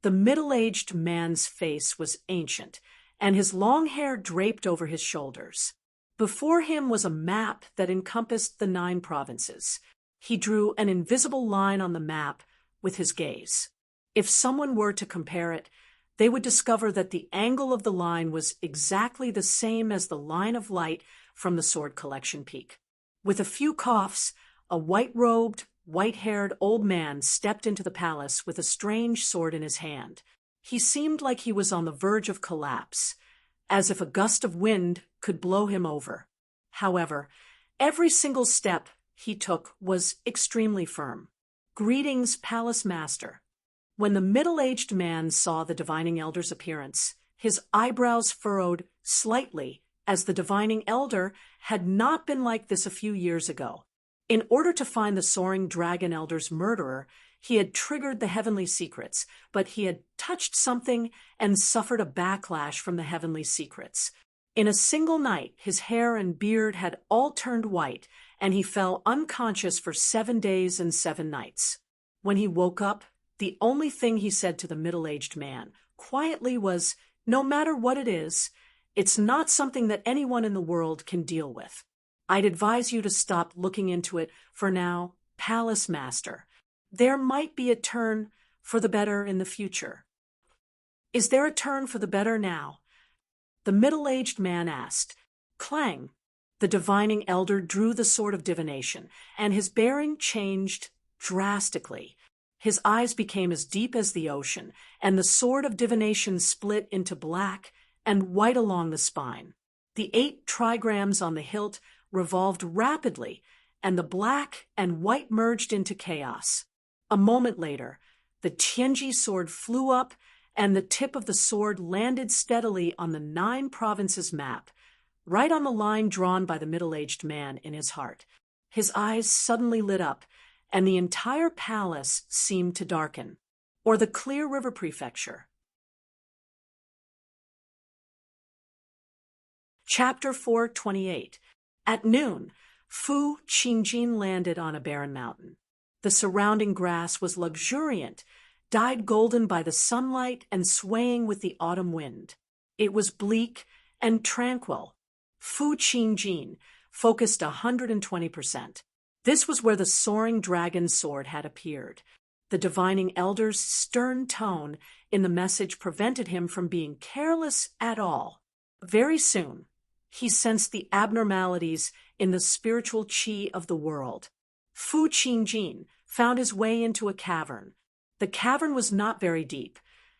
The middle-aged man's face was ancient, and his long hair draped over his shoulders. Before him was a map that encompassed the 9 provinces. He drew an invisible line on the map with his gaze. If someone were to compare it, they would discover that the angle of the line was exactly the same as the line of light from the Sword Collection Peak. With a few coughs, a white-robed, white-haired old man stepped into the palace with a strange sword in his hand. He seemed like he was on the verge of collapse, as if a gust of wind could blow him over. However, every single step he took was extremely firm. "Greetings, Palace Master." When the middle-aged man saw the divining elder's appearance, his eyebrows furrowed slightly, as the divining elder had not been like this a few years ago. In order to find the soaring dragon elder's murderer, he had triggered the heavenly secrets, but he had touched something and suffered a backlash from the heavenly secrets. In a single night, his hair and beard had all turned white, and he fell unconscious for 7 days and 7 nights. When he woke up, the only thing he said to the middle-aged man, quietly, was, "No matter what it is, it's not something that anyone in the world can deal with. I'd advise you to stop looking into it for now, Palace Master. There might be a turn for the better in the future." "Is there a turn for the better now?" the middle-aged man asked. Clang! The divining elder drew the sword of divination, and his bearing changed drastically. His eyes became as deep as the ocean, and the sword of divination split into black and white along the spine. The 8 trigrams on the hilt revolved rapidly, and the black and white merged into chaos. A moment later, the Tianji sword flew up, and the tip of the sword landed steadily on the 9 provinces map, right on the line drawn by the middle-aged man in his heart. His eyes suddenly lit up, and the entire palace seemed to darken. Or the Clear River Prefecture. Chapter 428. At noon, Fu Qingjin landed on a barren mountain. The surrounding grass was luxuriant, dyed golden by the sunlight and swaying with the autumn wind. It was bleak and tranquil. Fu Qingjin focused 120%. This was where the soaring dragon sword had appeared. The divining elder's stern tone in the message prevented him from being careless at all. Very soon, he sensed the abnormalities in the spiritual qi of the world. Fu Qingjin found his way into a cavern. The cavern was not very deep,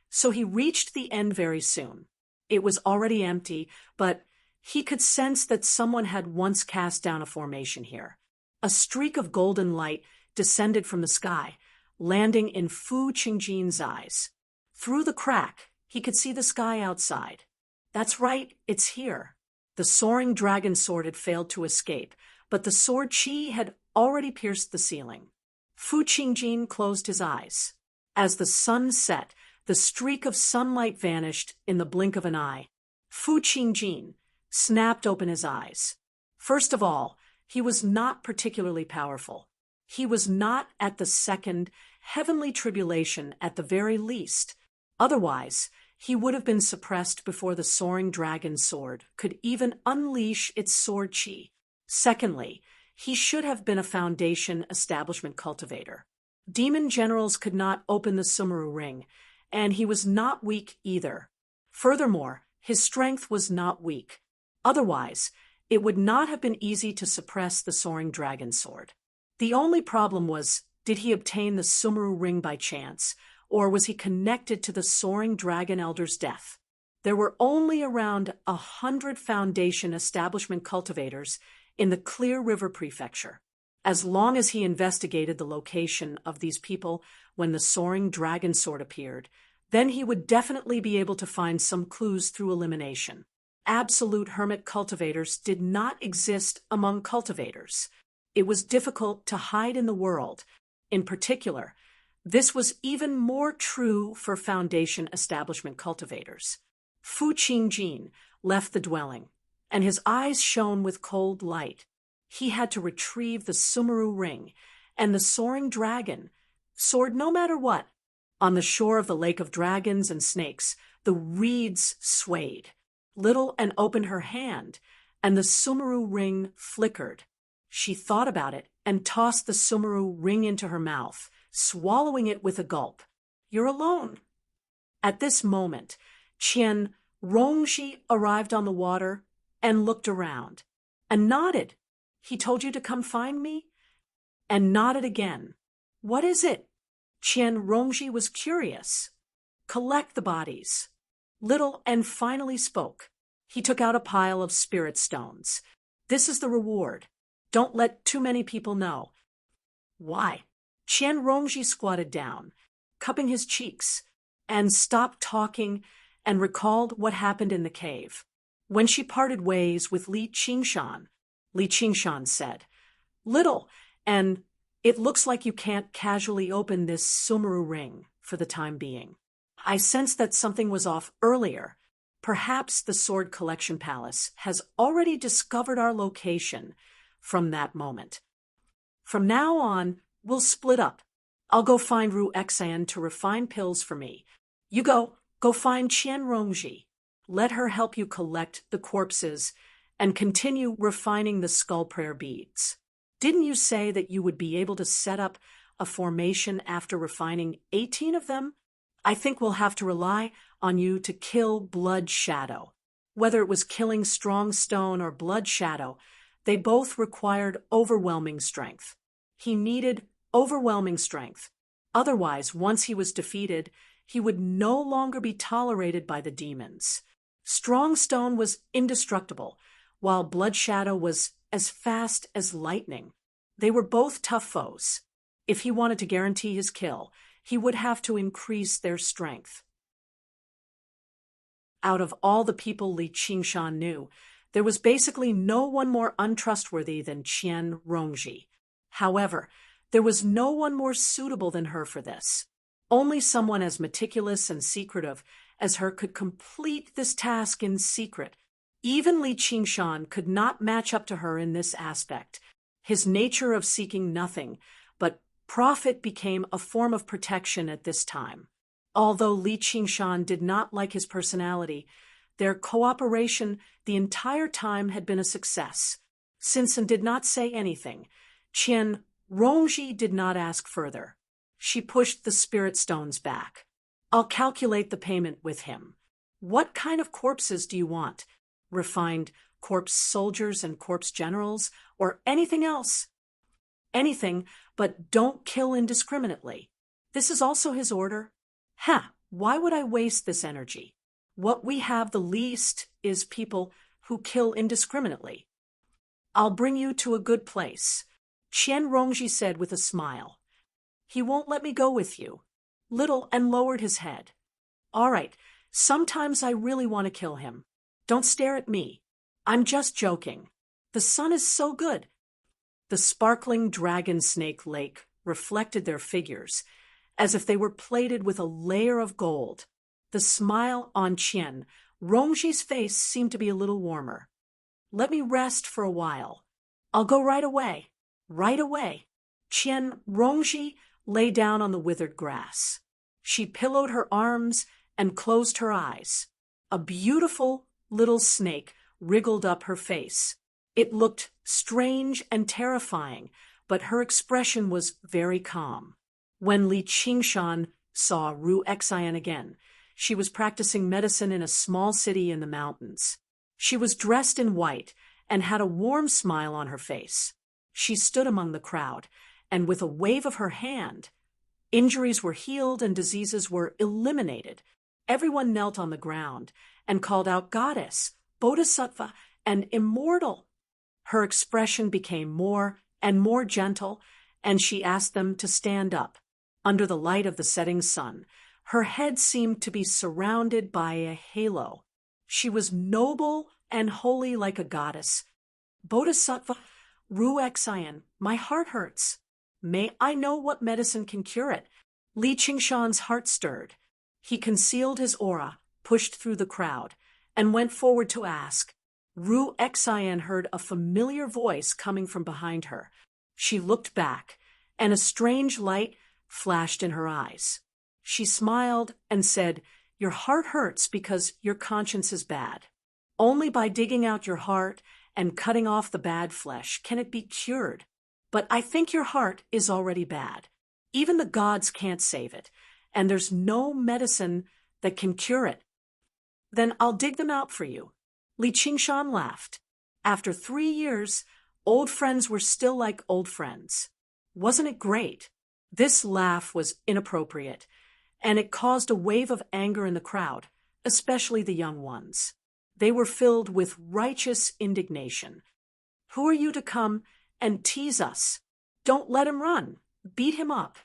so he reached the end very soon. It was already empty, but he could sense that someone had once cast down a formation here. A streak of golden light descended from the sky, landing in Fu Qingjin's eyes. Through the crack, he could see the sky outside. That's right, it's here. The soaring dragon sword had failed to escape, but the sword qi had already pierced the ceiling. Fu Qingjin closed his eyes. As the sun set, The streak of sunlight vanished in the blink of an eye. Fu Qingjin snapped open his eyes. First of all, he was not particularly powerful. He was not at the second heavenly tribulation at the very least. Otherwise, he would have been suppressed before the soaring dragon sword could even unleash its sword chi. Secondly, he should have been a foundation establishment cultivator. Demon generals could not open the Sumeru ring, and he was not weak either. Furthermore, his strength was not weak. Otherwise, it would not have been easy to suppress the soaring dragon sword. The only problem was, did he obtain the Sumeru ring by chance, or was he connected to the soaring dragon elder's death? There were only around 100 foundation establishment cultivators in the Clear River Prefecture. As long as he investigated the location of these people when the soaring dragon sword appeared, then he would definitely be able to find some clues through elimination. Absolute hermit cultivators did not exist among cultivators. It was difficult to hide in the world. In particular, this was even more true for foundation establishment cultivators. Fu Qingjin left the dwelling, and his eyes shone with cold light. He had to retrieve the Sumeru ring, and the soaring dragon soared no matter what. On the shore of the lake of dragons and snakes, the reeds swayed. Little Anne opened her hand, and the Sumeru ring flickered. She thought about it and tossed the Sumeru ring into her mouth, swallowing it with a gulp. "You're alone." At this moment, Qian Rongji arrived on the water and looked around, and nodded. "He told you to come find me?" And nodded again. "What is it?" Qian Rongji was curious. "Collect the bodies." Little Anne finally spoke. He took out a pile of spirit stones. "This is the reward. Don't let too many people know." "Why?" Qian Rongji squatted down, cupping his cheeks, and stopped talking and recalled what happened in the cave. When she parted ways with Li Qingshan said, "Little, and it looks like you can't casually open this Sumeru ring for the time being. I sensed that something was off earlier. Perhaps the Sword Collection Palace has already discovered our location from that moment. From now on, we'll split up. I'll go find Ru Xan to refine pills for me. You go find Qian Rongji. Let her help you collect the corpses and continue refining the skull prayer beads. Didn't you say that you would be able to set up a formation after refining 18 of them? I think we'll have to rely on you to kill Blood Shadow." Whether it was killing Strong Stone or Blood Shadow, they both required overwhelming strength. He needed overwhelming strength. Otherwise, once he was defeated, he would no longer be tolerated by the demons. Strong Stone was indestructible, while Blood Shadow was as fast as lightning. They were both tough foes. If he wanted to guarantee his kill, he would have to increase their strength. Out of all the people Li Qingshan knew, there was basically no one more untrustworthy than Qian Rongji. However, there was no one more suitable than her for this. Only someone as meticulous and secretive as her could complete this task in secret. Even Li Qingshan could not match up to her in this aspect. His nature of seeking nothing but profit became a form of protection at this time. Although Li Qingshan did not like his personality, their cooperation the entire time had been a success. Since Anne did not say anything, Qian Rongji did not ask further. She pushed the spirit stones back. "I'll calculate the payment with him. What kind of corpses do you want? Refined corpse soldiers and corpse generals, or anything else?" "Anything, but don't kill indiscriminately." This is also his order. Why would I waste this energy? What we have the least is people who kill indiscriminately. "I'll bring you to a good place," Qian Rongji said with a smile. "He won't let me go with you." Little Anne lowered his head. "All right, sometimes I really want to kill him. Don't stare at me. I'm just joking. The sun is so good." The sparkling dragon snake lake reflected their figures, as if they were plated with a layer of gold. The smile on Qian Rongji's face seemed to be a little warmer. "Let me rest for a while. I'll go right away. Right away." Qian Rongji lay down on the withered grass. She pillowed her arms and closed her eyes. A beautiful little snake wriggled up her face. It looked strange and terrifying, but her expression was very calm. When Li Qingshan saw Ru Xian again, she was practicing medicine in a small city in the mountains. She was dressed in white and had a warm smile on her face. She stood among the crowd, and with a wave of her hand, injuries were healed and diseases were eliminated. Everyone knelt on the ground and called out "Goddess," "Bodhisattva," and "Immortal." Her expression became more and more gentle, and she asked them to stand up. Under the light of the setting sun, her head seemed to be surrounded by a halo. She was noble and holy like a goddess. "Bodhisattva, Ru Xian, my heart hurts. May I know what medicine can cure it?" Li Qingshan's heart stirred. He concealed his aura, pushed through the crowd, and went forward to ask. Ru Xian heard a familiar voice coming from behind her. She looked back, and a strange light flashed in her eyes. She smiled and said, "Your heart hurts because your conscience is bad. Only by digging out your heart and cutting off the bad flesh can it be cured. But I think your heart is already bad. Even the gods can't save it, and there's no medicine that can cure it." "Then I'll dig them out for you." Li Qingshan laughed. After 3 years, old friends were still like old friends. Wasn't it great? This laugh was inappropriate, and it caused a wave of anger in the crowd, especially the young ones. They were filled with righteous indignation. "Who are you to come and tease us? Don't let him run. Beat him up."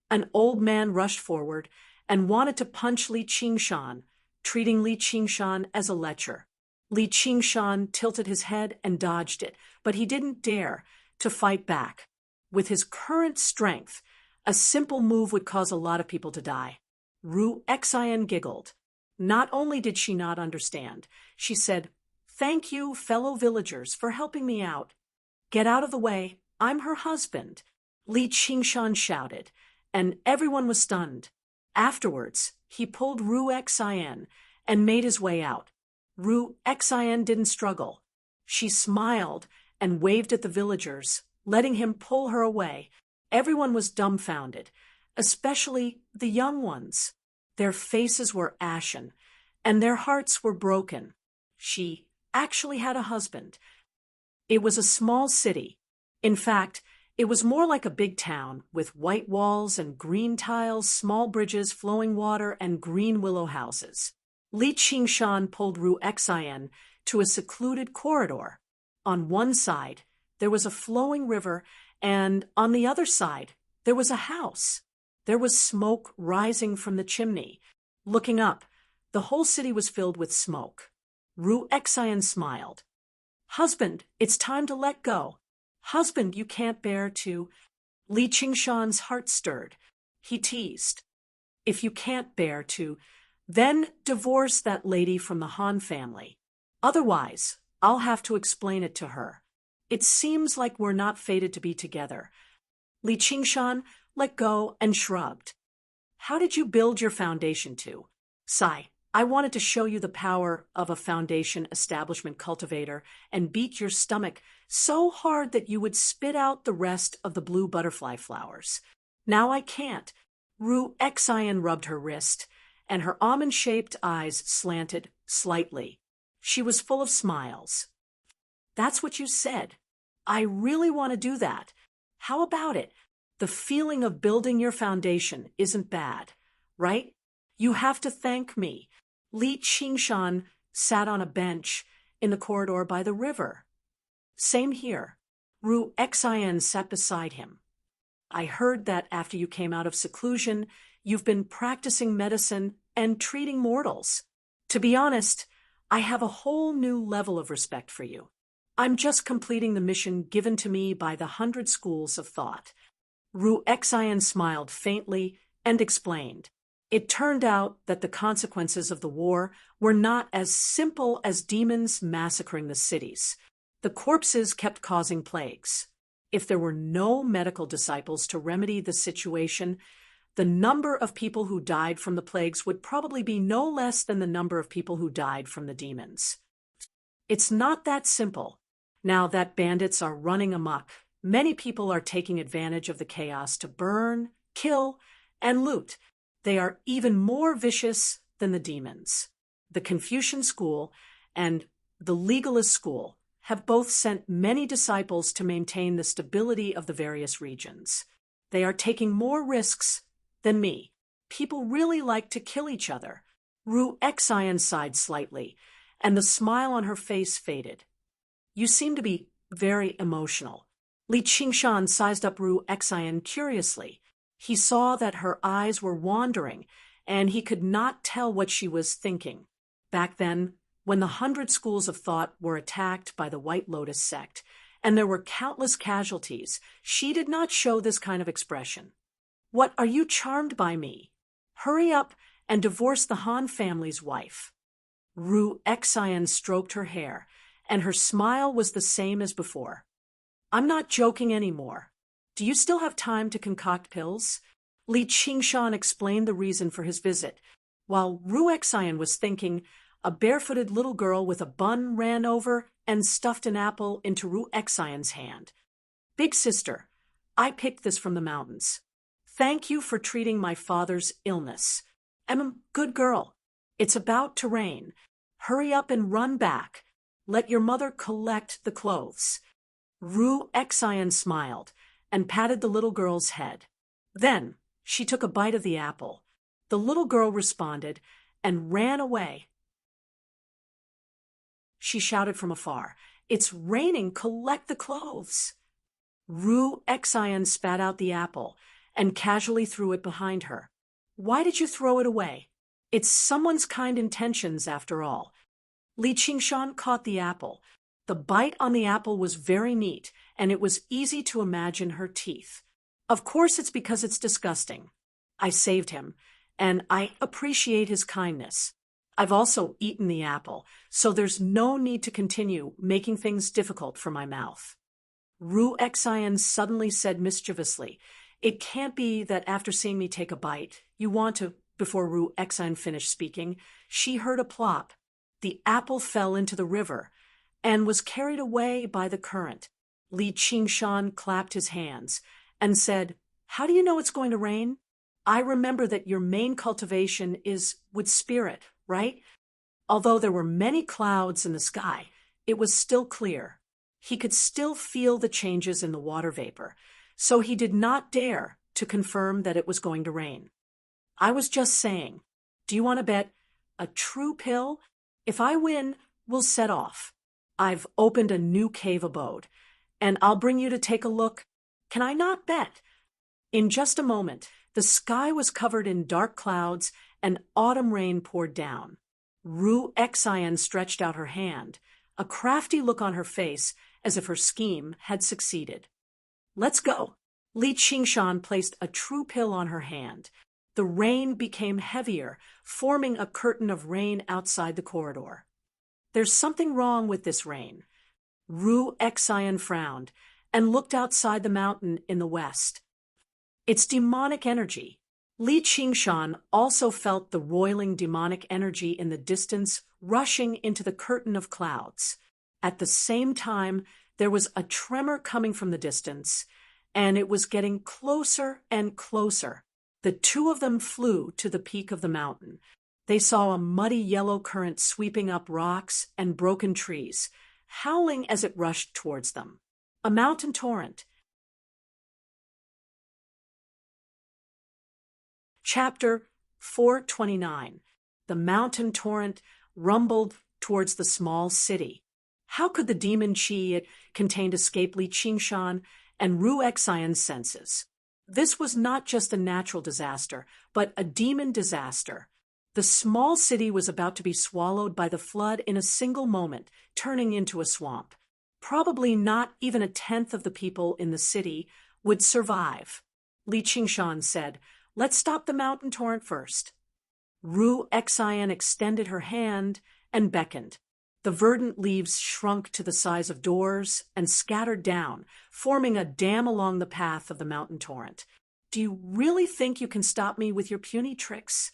An old man rushed forward and wanted to punch Li Qingshan, treating Li Qingshan as a lecher. Li Qingshan tilted his head and dodged it, but he didn't dare to fight back. With his current strength, a simple move would cause a lot of people to die. Ru Xian giggled. Not only did she not understand, she said, "Thank you, fellow villagers, for helping me out. Get out of the way, I'm her husband." Li Qingshan shouted, and everyone was stunned. Afterwards, he pulled Ru Xian and made his way out. Ru Xian didn't struggle. She smiled and waved at the villagers, letting him pull her away. Everyone was dumbfounded, especially the young ones. Their faces were ashen, and their hearts were broken. She actually had a husband. It was a small city. In fact, it was more like a big town, with white walls and green tiles, small bridges, flowing water, and green willow houses. Li Qingshan pulled Ru Xian to a secluded corridor. On one side, there was a flowing river, and on the other side, there was a house. There was smoke rising from the chimney. Looking up, the whole city was filled with smoke. Ru Xian smiled. "Husband, it's time to let go. Husband, you can't bear to..." Li Qingshan's heart stirred. He teased, "If you can't bear to, then divorce that lady from the Han family. Otherwise, I'll have to explain it to her. It seems like we're not fated to be together." Li Qingshan let go and shrugged. "How did you build your foundation to?" "Sai, I wanted to show you the power of a foundation establishment cultivator and beat your stomach so hard that you would spit out the rest of the blue butterfly flowers. Now I can't." Ru Xian rubbed her wrist, and her almond-shaped eyes slanted slightly. She was full of smiles. "That's what you said. I really want to do that. How about it? The feeling of building your foundation isn't bad, right? You have to thank me." Li Qingshan sat on a bench in the corridor by the river. "Same here." Ru Xian sat beside him. "I heard that after you came out of seclusion, you've been practicing medicine and treating mortals. To be honest, I have a whole new level of respect for you. I'm just completing the mission given to me by the 100 schools of thought. Ruexian smiled faintly and explained. It turned out that the consequences of the war were not as simple as demons massacring the cities. The corpses kept causing plagues. If there were no medical disciples to remedy the situation, the number of people who died from the plagues would probably be no less than the number of people who died from the demons. It's not that simple. Now that bandits are running amok, many people are taking advantage of the chaos to burn, kill, and loot. They are even more vicious than the demons. The Confucian school and the legalist school have both sent many disciples to maintain the stability of the various regions. They are taking more risks than me. People really like to kill each other. Ruexian sighed slightly, and the smile on her face faded. You seem to be very emotional. Li Qingshan sized up Ruexian curiously. He saw that her eyes were wandering, and he could not tell what she was thinking. Back then, when the 100 schools of thought were attacked by the White Lotus sect, and there were countless casualties, she did not show this kind of expression. What, are you charmed by me? Hurry up and divorce the Han family's wife. Ruexian stroked her hair, and her smile was the same as before. I'm not joking anymore. Do you still have time to concoct pills? Li Qingshan explained the reason for his visit. While Ruexian was thinking, a barefooted little girl with a bun ran over and stuffed an apple into Ruexian's hand. Big sister, I picked this from the mountains. Thank you for treating my father's illness. I'm a good girl. It's about to rain. Hurry up and run back. Let your mother collect the clothes. Ruexian smiled and patted the little girl's head. Then she took a bite of the apple. The little girl responded and ran away. She shouted from afar, "It's raining, collect the clothes." Ruexian spat out the apple and casually threw it behind her. Why did you throw it away? It's someone's kind intentions, after all. Li Qingshan caught the apple. The bite on the apple was very neat, and it was easy to imagine her teeth. Of course it's because it's disgusting. I saved him, and I appreciate his kindness. I've also eaten the apple, so there's no need to continue making things difficult for my mouth. Ruexian suddenly said mischievously, It can't be that after seeing me take a bite, you want to. Before Ruexian finished speaking, she heard a plop. The apple fell into the river and was carried away by the current. Li Qingshan clapped his hands and said, How do you know it's going to rain? I remember that your main cultivation is with spirit, right? Although there were many clouds in the sky, it was still clear. He could still feel the changes in the water vapor, so he did not dare to confirm that it was going to rain. I was just saying, do you want to bet a true pill? If I win, we'll set off. I've opened a new cave abode, and I'll bring you to take a look. Can I not bet? In just a moment, the sky was covered in dark clouds and autumn rain poured down. Ruexian stretched out her hand, a crafty look on her face as if her scheme had succeeded. Let's go. Li Qingshan placed a true pill on her hand. The rain became heavier, forming a curtain of rain outside the corridor. There's something wrong with this rain. Ruexian frowned and looked outside the mountain in the west. It's demonic energy. Li Qingshan also felt the roiling demonic energy in the distance rushing into the curtain of clouds. At the same time, there was a tremor coming from the distance, and it was getting closer and closer. The two of them flew to the peak of the mountain. They saw a muddy yellow current sweeping up rocks and broken trees, howling as it rushed towards them. A mountain torrent. Chapter 429. The mountain torrent rumbled towards the small city. How could the demon chi it contained escape Li Qingshan and Ruexian's senses? This was not just a natural disaster, but a demon disaster. The small city was about to be swallowed by the flood in a single moment, turning into a swamp. Probably not even a tenth of the people in the city would survive. Li Qingshan said, "Let's stop the mountain torrent first." Ru Xian extended her hand and beckoned. The verdant leaves shrunk to the size of doors and scattered down, forming a dam along the path of the mountain torrent. "Do you really think you can stop me with your puny tricks?"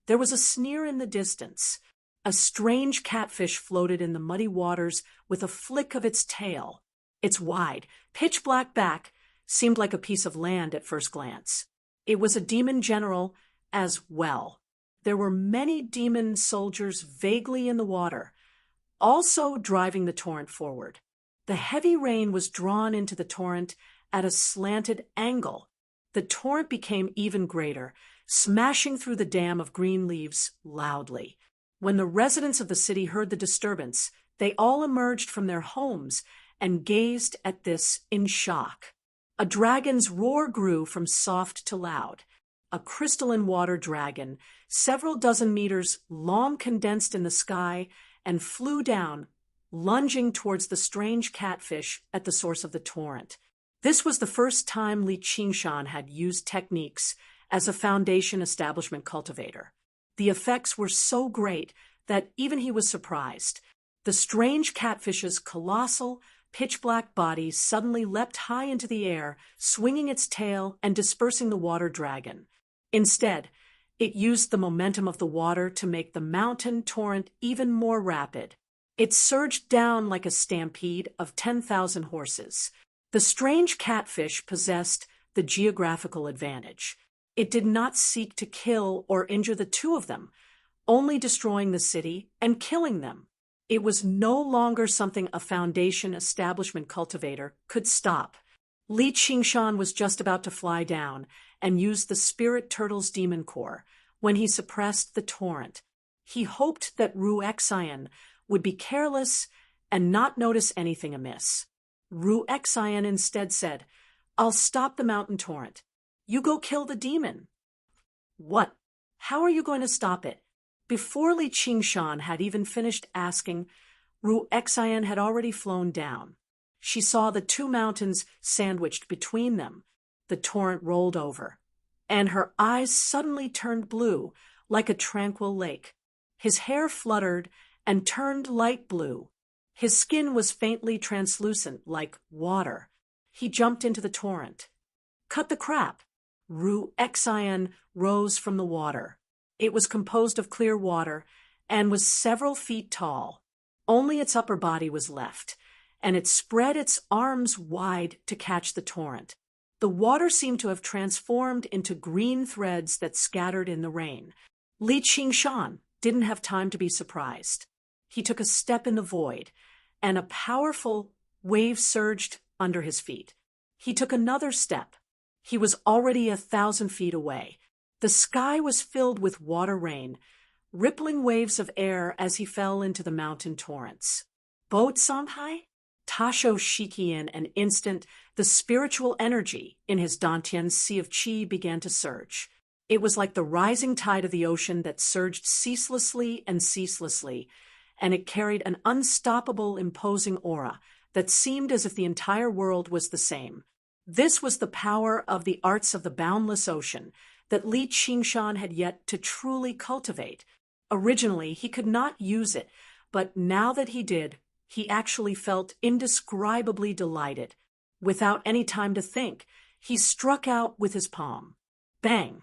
There was a sneer in the distance. A strange catfish floated in the muddy waters with a flick of its tail. Its wide, pitch-black back seemed like a piece of land at first glance. It was a demon general as well. There were many demon soldiers vaguely in the water, also driving the torrent forward. The heavy rain was drawn into the torrent at a slanted angle. The torrent became even greater, smashing through the dam of green leaves loudly. When the residents of the city heard the disturbance, they all emerged from their homes and gazed at this in shock. A dragon's roar grew from soft to loud. A crystalline water dragon, several dozen meters long, condensed in the sky and flew down, lunging towards the strange catfish at the source of the torrent. This was the first time Li Qingshan had used techniques as a foundation establishment cultivator. The effects were so great that even he was surprised. The strange catfish's colossal, pitch-black body suddenly leapt high into the air, swinging its tail and dispersing the water dragon. Instead, it used the momentum of the water to make the mountain torrent even more rapid. It surged down like a stampede of 10,000 horses. The strange catfish possessed the geographical advantage. It did not seek to kill or injure the two of them, only destroying the city and killing them. It was no longer something a foundation establishment cultivator could stop. Li Qingshan was just about to fly down and use the spirit turtle's demon core when he suppressed the torrent. He hoped that Ru Xian would be careless and not notice anything amiss. Ru Xian instead said, "I'll stop the mountain torrent. You go kill the demon." "What? How are you going to stop it?" Before Li Qingshan had even finished asking, Ru Xian had already flown down. She saw the two mountains sandwiched between them. The torrent rolled over, and her eyes suddenly turned blue, like a tranquil lake. His hair fluttered and turned light blue. His skin was faintly translucent, like water. He jumped into the torrent. "Cut the crap!" Ru Xian rose from the water. It was composed of clear water and was several feet tall. Only its upper body was left, and it spread its arms wide to catch the torrent. The water seemed to have transformed into green threads that scattered in the rain. Li Qingshan didn't have time to be surprised. He took a step in the void, and a powerful wave surged under his feet. He took another step. He was already 1,000 feet away. The sky was filled with water rain, rippling waves of air as he fell into the mountain torrents. Bo Samhai? Tasho Shiki in an instant, the spiritual energy in his Dantian sea of qi began to surge. It was like the rising tide of the ocean that surged ceaselessly and ceaselessly, and it carried an unstoppable, imposing aura that seemed as if the entire world was the same. This was the power of the arts of the boundless ocean that Li Qingshan had yet to truly cultivate. Originally, he could not use it, but now that he did, he actually felt indescribably delighted. Without any time to think, he struck out with his palm. Bang!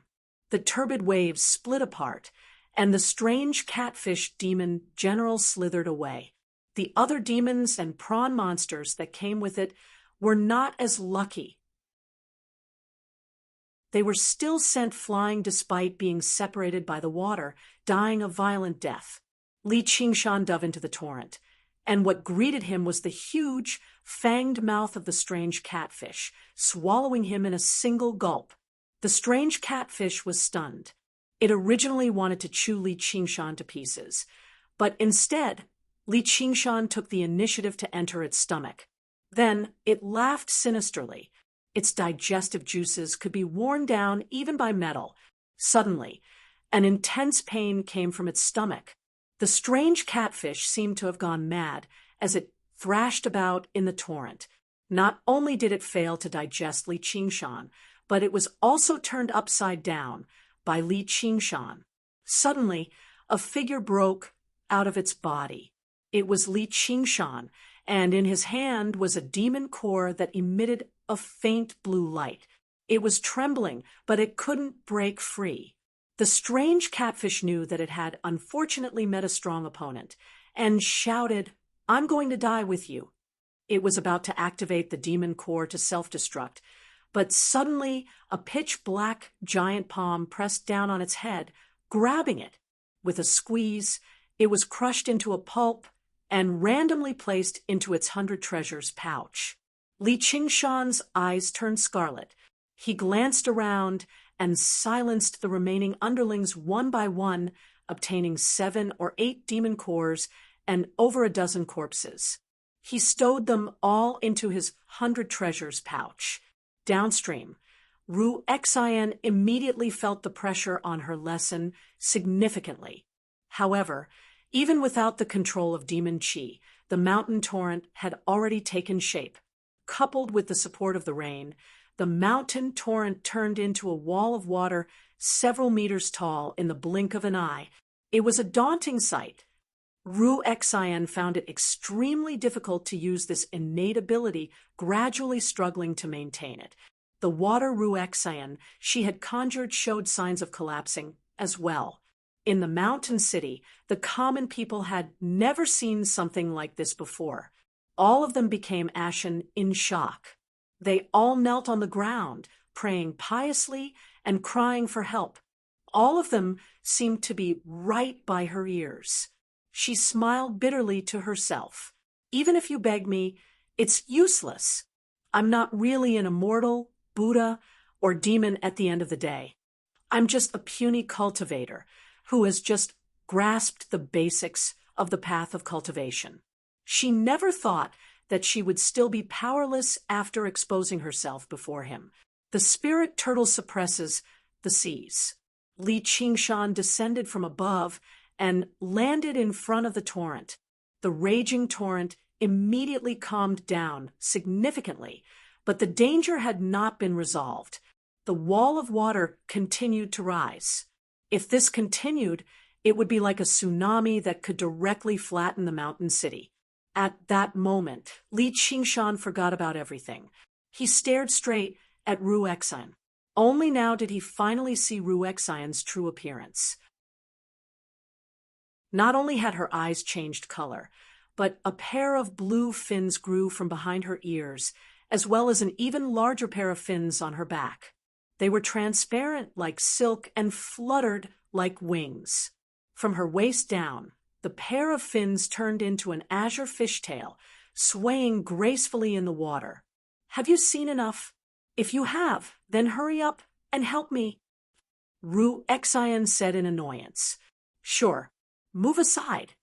The turbid waves split apart, and the strange catfish demon general slithered away. The other demons and prawn monsters that came with it were not as lucky. They were still sent flying despite being separated by the water, dying a violent death. Li Qingshan dove into the torrent, and what greeted him was the huge, fanged mouth of the strange catfish, swallowing him in a single gulp. The strange catfish was stunned. It originally wanted to chew Li Qingshan to pieces, but instead, Li Qingshan took the initiative to enter its stomach. Then it laughed sinisterly. Its digestive juices could be worn down even by metal. Suddenly, an intense pain came from its stomach. The strange catfish seemed to have gone mad as it thrashed about in the torrent. Not only did it fail to digest Li Qingshan, but it was also turned upside down by Li Qingshan. Suddenly, a figure broke out of its body. It was Li Qingshan, and in his hand was a demon core that emitted a faint blue light. It was trembling, but it couldn't break free. The strange catfish knew that it had unfortunately met a strong opponent, and shouted, "I'm going to die with you." It was about to activate the demon core to self-destruct, but suddenly a pitch-black giant palm pressed down on its head, grabbing it. With a squeeze, it was crushed into a pulp and randomly placed into its 100 treasures pouch. Li Qingshan's eyes turned scarlet. He glanced around and silenced the remaining underlings one by one, obtaining 7 or 8 demon cores and over a dozen corpses. He stowed them all into his 100 treasures pouch. Downstream, Ru Xian immediately felt the pressure on her lesson significantly. However, even without the control of demon qi, the mountain torrent had already taken shape. Coupled with the support of the rain, the mountain torrent turned into a wall of water several meters tall in the blink of an eye. It was a daunting sight. Ru Xian found it extremely difficult to use this innate ability, gradually struggling to maintain it. The water Ru Xian she had conjured showed signs of collapsing as well. In the mountain city, the common people had never seen something like this before. All of them became ashen in shock. They all knelt on the ground, praying piously and crying for help. All of them seemed to be right by her ears. She smiled bitterly to herself. "Even if you beg me, it's useless. I'm not really an immortal, Buddha, or demon at the end of the day. I'm just a puny cultivator who has just grasped the basics of the path of cultivation." She never thought that she would still be powerless after exposing herself before him. The spirit turtle suppresses the seas. Li Qingshan descended from above and landed in front of the torrent. The raging torrent immediately calmed down significantly, but the danger had not been resolved. The wall of water continued to rise. If this continued, it would be like a tsunami that could directly flatten the mountain city. At that moment, Li Qingshan forgot about everything. He stared straight at Ru Xian. Only now did he finally see Ru Xian's true appearance. Not only had her eyes changed color, but a pair of blue fins grew from behind her ears, as well as an even larger pair of fins on her back. They were transparent like silk and fluttered like wings. From her waist down, the pair of fins turned into an azure fishtail, swaying gracefully in the water. "Have you seen enough? If you have, then hurry up and help me," Ru Xian said in annoyance. "Sure, move aside."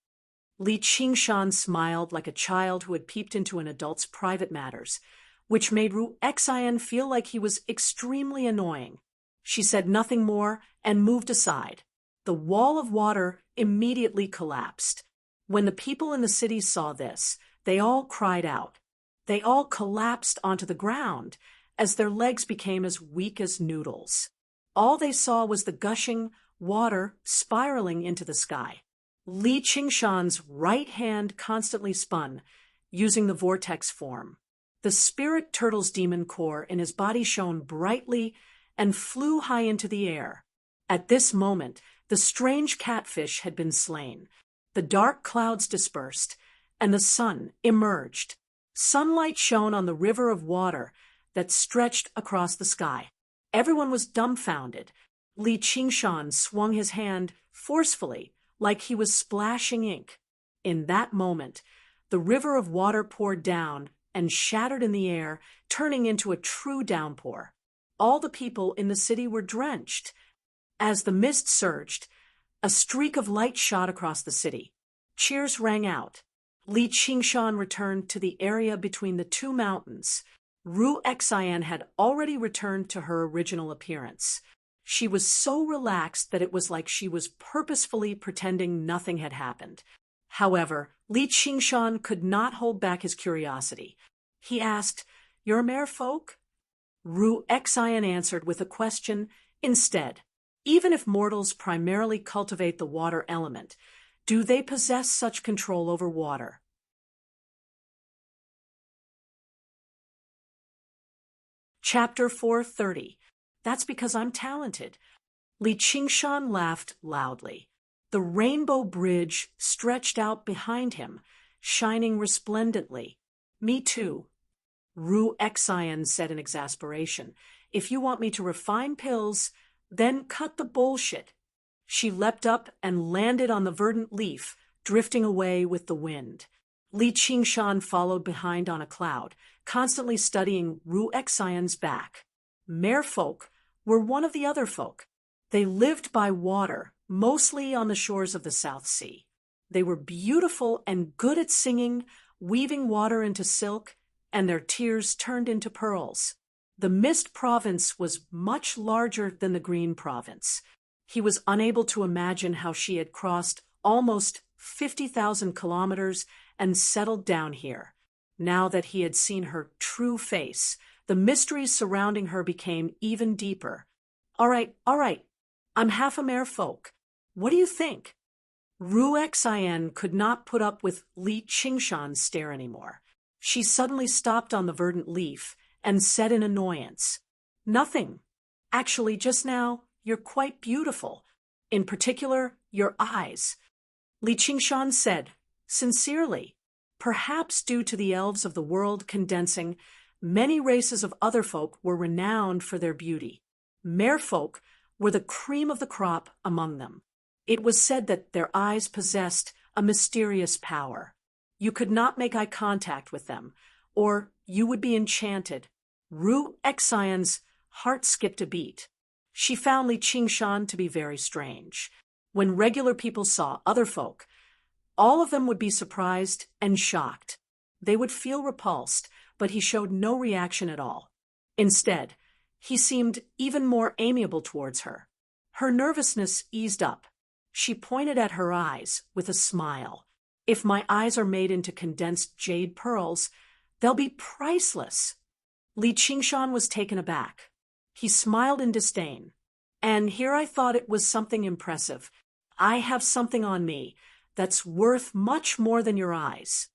Li Qingshan smiled like a child who had peeped into an adult's private matters, which made Ru Xian feel like he was extremely annoying. She said nothing more and moved aside. The wall of water immediately collapsed. When the people in the city saw this, they all cried out. They all collapsed onto the ground as their legs became as weak as noodles. All they saw was the gushing water spiraling into the sky. Li Qingshan's right hand constantly spun, using the vortex form. The spirit turtle's demon core in his body shone brightly and flew high into the air. At this moment, the strange catfish had been slain. The dark clouds dispersed, and the sun emerged. Sunlight shone on the river of water that stretched across the sky. Everyone was dumbfounded. Li Qingshan swung his hand forcefully, like he was splashing ink. In that moment, the river of water poured down and shattered in the air, turning into a true downpour. All the people in the city were drenched. As the mist surged, a streak of light shot across the city. Cheers rang out. Li Qingshan returned to the area between the two mountains. Ru Xian had already returned to her original appearance. She was so relaxed that it was like she was purposefully pretending nothing had happened. However, Li Qingshan could not hold back his curiosity. He asked, "You're a merfolk?" Ru Xian answered with a question instead. Even if mortals primarily cultivate the water element, do they possess such control over water? Chapter 430. That's because I'm talented. Li Qingshan laughed loudly. The rainbow bridge stretched out behind him, shining resplendently. Me too, Ru Xian said in exasperation. If you want me to refine pills, then cut the bullshit. She leapt up and landed on the verdant leaf, drifting away with the wind. Li Qingshan followed behind on a cloud, constantly studying Ru Xian's back. Merfolk were one of the other folk. They lived by water, mostly on the shores of the South Sea. They were beautiful and good at singing, weaving water into silk, and their tears turned into pearls. The Mist Province was much larger than the Green Province. He was unable to imagine how she had crossed almost 50,000 kilometers and settled down here. Now that he had seen her true face, the mysteries surrounding her became even deeper. All right. I'm half a merfolk. What do you think? Ru Xian could not put up with Li Qingshan's stare anymore. She suddenly stopped on the verdant leaf and said in annoyance, "Nothing. Actually, just now, you're quite beautiful. In particular, your eyes." Li Qingshan said, sincerely, perhaps due to the elves of the world condensing, many races of other folk were renowned for their beauty. Merfolk were the cream of the crop among them. It was said that their eyes possessed a mysterious power. You could not make eye contact with them, or you would be enchanted. Ru Xian's heart skipped a beat. She found Li Qingshan to be very strange. When regular people saw other folk, all of them would be surprised and shocked. They would feel repulsed, but he showed no reaction at all. Instead, he seemed even more amiable towards her. Her nervousness eased up. She pointed at her eyes with a smile. "If my eyes are made into condensed jade pearls, they'll be priceless." Li Qingshan was taken aback. He smiled in disdain. "And here I thought it was something impressive. I have something on me that's worth much more than your eyes."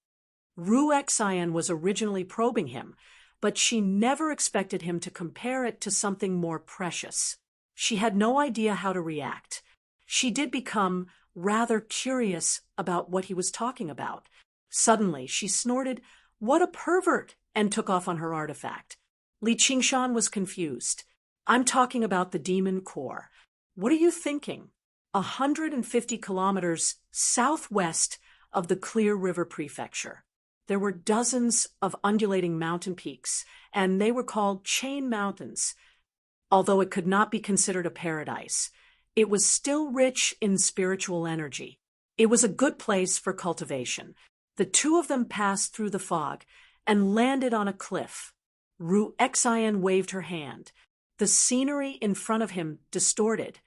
Ru Xian was originally probing him, but she never expected him to compare it to something more precious. She had no idea how to react. She did become rather curious about what he was talking about. Suddenly, she snorted, "What a pervert!" and took off on her artifact. Li Qingshan was confused. "I'm talking about the demon core. What are you thinking?" 150 kilometers southwest of the Clear River Prefecture. There were dozens of undulating mountain peaks, and they were called chain mountains. Although it could not be considered a paradise, it was still rich in spiritual energy. It was a good place for cultivation. The two of them passed through the fog and landed on a cliff. Ru Xian waved her hand. The scenery in front of him distorted,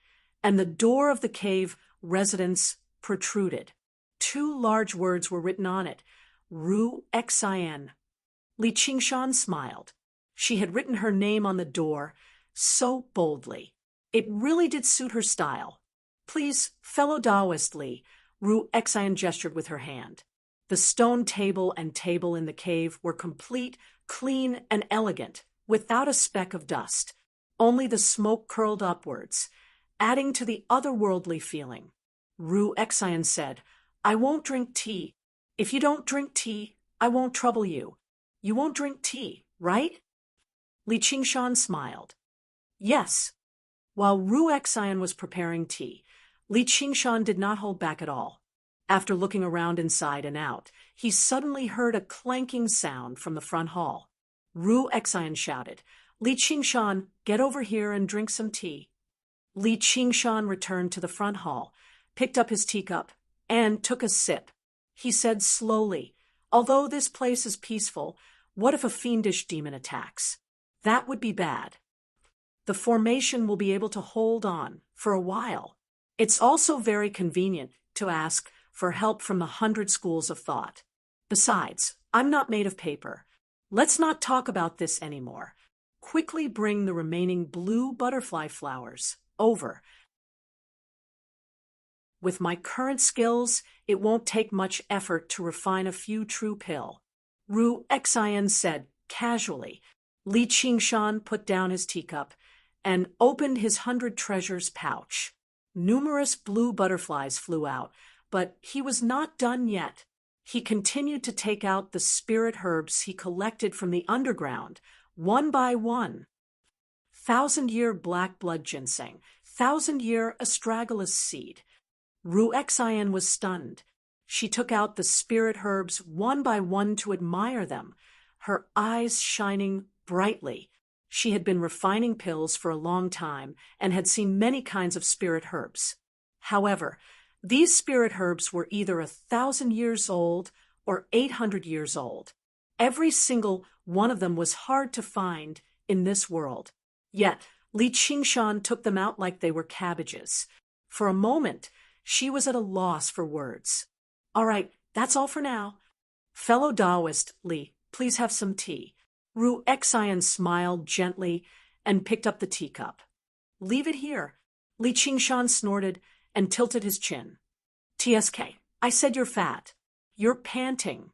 and the door of the cave residence protruded. Two large words were written on it, Ru Xian. Li Qingshan smiled. She had written her name on the door so boldly. It really did suit her style. "Please, fellow Taoist Li," Ru Xian gestured with her hand. The stone table and table in the cave were complete, clean, and elegant, without a speck of dust. Only the smoke curled upwards, adding to the otherworldly feeling. Ru Xian said, "I won't drink tea. If you don't drink tea, I won't trouble you. You won't drink tea, right?" Li Qingshan smiled. "Yes." While Ru Xian was preparing tea, Li Qingshan did not hold back at all. After looking around inside and out, he suddenly heard a clanking sound from the front hall. Ru Xian shouted, "Li Qingshan, get over here and drink some tea." Li Qingshan returned to the front hall, picked up his teacup, and took a sip. He said slowly, "Although this place is peaceful, what if a fiendish demon attacks? That would be bad. The formation will be able to hold on for a while. It's also very convenient to ask for help from the 100 schools of thought. Besides, I'm not made of paper." Let's not talk about this anymore. Quickly bring the remaining blue butterfly flowers over. With my current skills, it won't take much effort to refine a few true pill. Ru Xin said, casually. Li Qingshan put down his teacup and opened his 100 treasures pouch. Numerous blue butterflies flew out, but he was not done yet. He continued to take out the spirit herbs he collected from the underground, one by one. 1,000-year black blood ginseng, 1,000-year astragalus seed. Ru Xin was stunned. She took out the spirit herbs one by one to admire them, her eyes shining brightly. She had been refining pills for a long time and had seen many kinds of spirit herbs. However, these spirit herbs were either 1,000 years old or 800 years old. Every single one of them was hard to find in this world. Yet, Li Qingshan took them out like they were cabbages. For a moment, she was at a loss for words. All right, that's all for now. Fellow Taoist, Li, please have some tea. Ru Xin smiled gently and picked up the teacup. Leave it here. Li Qingshan snorted and tilted his chin. TSK, I said you're fat. You're panting.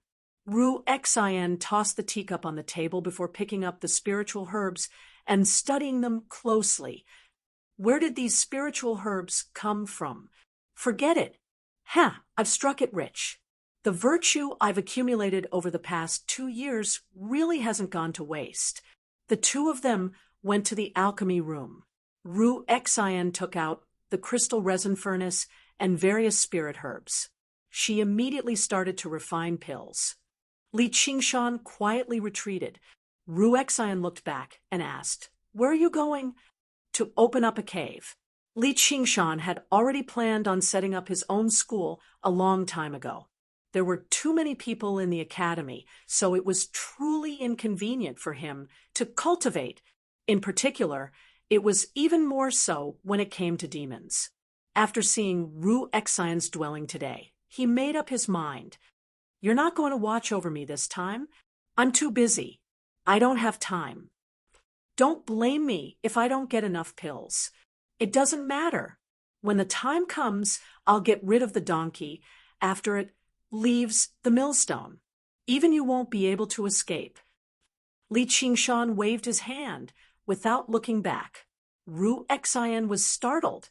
Ru Xin tossed the teacup on the table before picking up the spiritual herbs and studying them closely. Where did these spiritual herbs come from? Forget it. I've struck it rich. The virtue I've accumulated over the past 2 years really hasn't gone to waste. The two of them went to the alchemy room. Ru Xin took out the crystal resin furnace and various spirit herbs. She immediately started to refine pills. Li Qingshan quietly retreated. Ru Xin looked back and asked, "Where are you going?" "To open up a cave." Li Qingshan had already planned on setting up his own school a long time ago. There were too many people in the academy, so it was truly inconvenient for him to cultivate. In particular, it was even more so when it came to demons. After seeing Ru Xion's dwelling today, he made up his mind. "You're not going to watch over me this time. I'm too busy. I don't have time. Don't blame me if I don't get enough pills. It doesn't matter. When the time comes, I'll get rid of the donkey after it leaves the millstone. Even you won't be able to escape." Li Qingshan waved his hand without looking back. Ru Xian was startled.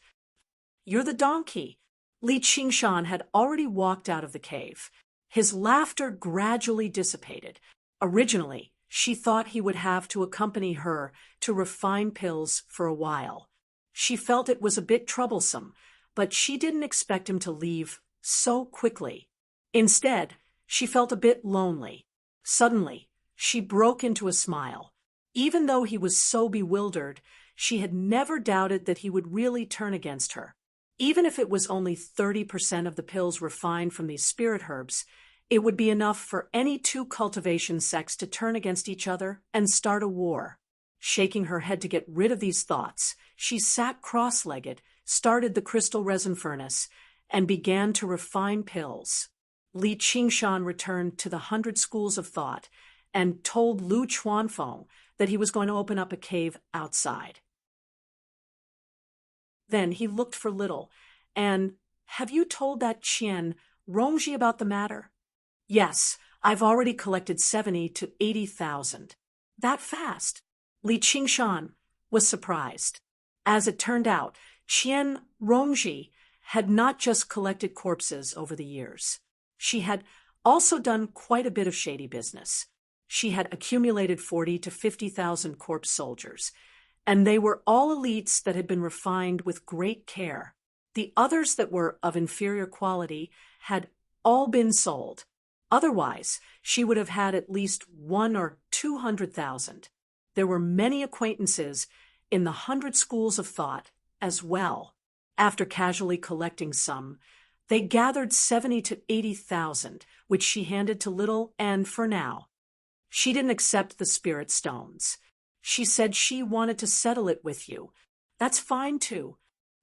"You're the donkey." Li Qingshan had already walked out of the cave. His laughter gradually dissipated. Originally, she thought he would have to accompany her to refine pills for a while. She felt it was a bit troublesome, but she didn't expect him to leave so quickly. Instead, she felt a bit lonely. Suddenly, she broke into a smile. Even though he was so bewildered, she had never doubted that he would really turn against her. Even if it was only 30% of the pills refined from these spirit herbs, it would be enough for any two cultivation sects to turn against each other and start a war. Shaking her head to get rid of these thoughts, she sat cross-legged, started the crystal resin furnace, and began to refine pills. Li Qingshan returned to the 100 schools of thought and told Lu Chuanfeng that he was going to open up a cave outside. Then he looked for Little, and, "Have you told that Qian Rongji about the matter?" "Yes, I've already collected 70 to 80,000. That fast?" Li Qingshan was surprised. As it turned out, Qian Rongji had not just collected corpses over the years. She had also done quite a bit of shady business. She had accumulated 40 to 50,000 corpse soldiers, and they were all elites that had been refined with great care. The others that were of inferior quality had all been sold. Otherwise, she would have had at least 1 or 200,000. There were many acquaintances in the 100 schools of thought as well. After casually collecting some, they gathered 70 to 80,000, which she handed to Little, and for now, she didn't accept the spirit stones. She said she wanted to settle it with you. That's fine too.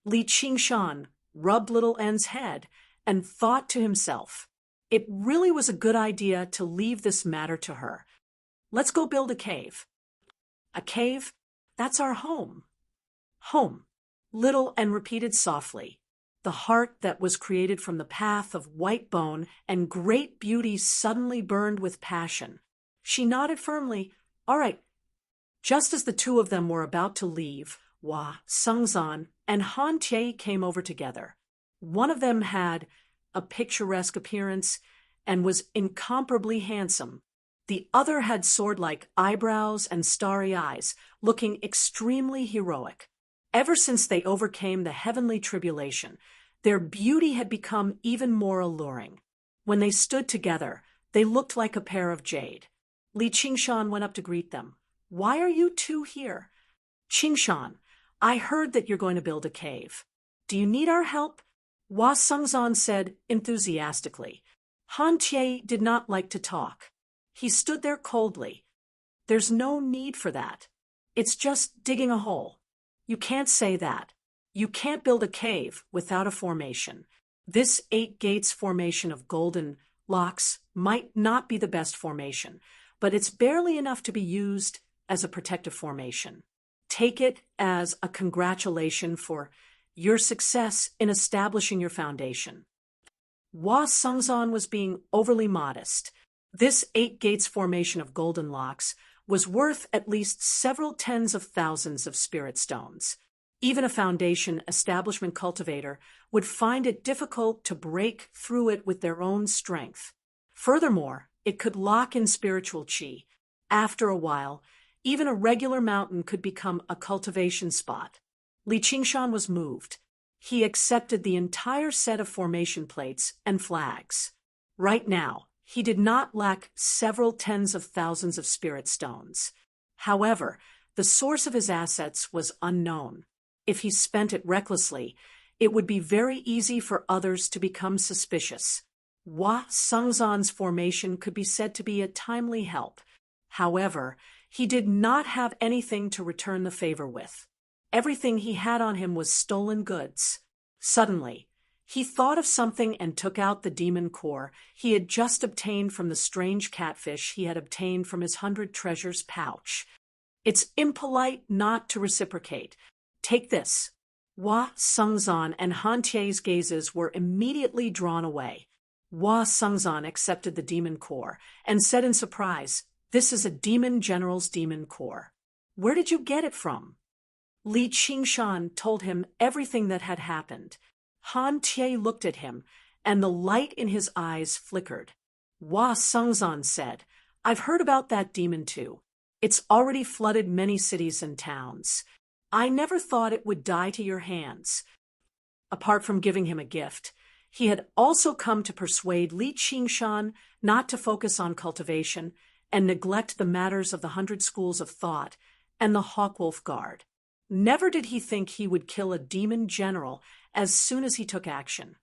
Li Qingshan rubbed Little N's head and thought to himself, it really was a good idea to leave this matter to her. Let's go build a cave. A cave? That's our home. Home. Little and repeated softly. The heart that was created from the path of white bone and great beauty suddenly burned with passion. She nodded firmly. All right. Just as the two of them were about to leave, Hua Sungzan and Han Tie came over together. One of them had a picturesque appearance and was incomparably handsome. The other had sword-like eyebrows and starry eyes, looking extremely heroic. Ever since they overcame the heavenly tribulation, their beauty had become even more alluring. When they stood together, they looked like a pair of jade. Li Qingshan went up to greet them. Why are you two here? Qingshan, I heard that you're going to build a cave. Do you need our help? Hua Sungzan said enthusiastically. Han Tie did not like to talk. He stood there coldly. There's no need for that. It's just digging a hole. You can't say that. You can't build a cave without a formation. This 8 gates formation of golden locks might not be the best formation, but it's barely enough to be used as a protective formation. Take it as a congratulation for your success in establishing your foundation. Hua Sungzan was being overly modest. This 8 gates formation of golden locks was worth at least several tens of thousands of spirit stones. Even a foundation establishment cultivator would find it difficult to break through it with their own strength. Furthermore, it could lock in spiritual qi. After a while, even a regular mountain could become a cultivation spot. Li Qingshan was moved. He accepted the entire set of formation plates and flags. Right now, he did not lack several tens of thousands of spirit stones. However, the source of his assets was unknown. If he spent it recklessly, it would be very easy for others to become suspicious. Hua Sungzan's formation could be said to be a timely help. However, he did not have anything to return the favor with. Everything he had on him was stolen goods. Suddenly, he thought of something and took out the demon core he had just obtained from the strange catfish he had obtained from his 100 treasures pouch. It's impolite not to reciprocate. Take this. Hua Sungzan and Han Tie's gazes were immediately drawn away. Hua Sungzan accepted the demon core and said in surprise, This is a demon general's demon core. Where did you get it from? Li Qingshan told him everything that had happened. Han Tie looked at him, and the light in his eyes flickered. Hua Sungzan said, I've heard about that demon too. It's already flooded many cities and towns. I never thought it would die to your hands. Apart from giving him a gift, he had also come to persuade Li Qingshan not to focus on cultivation and neglect the matters of the 100 schools of thought and the Hawkwolf Guard. Never did he think he would kill a demon general as soon as he took action.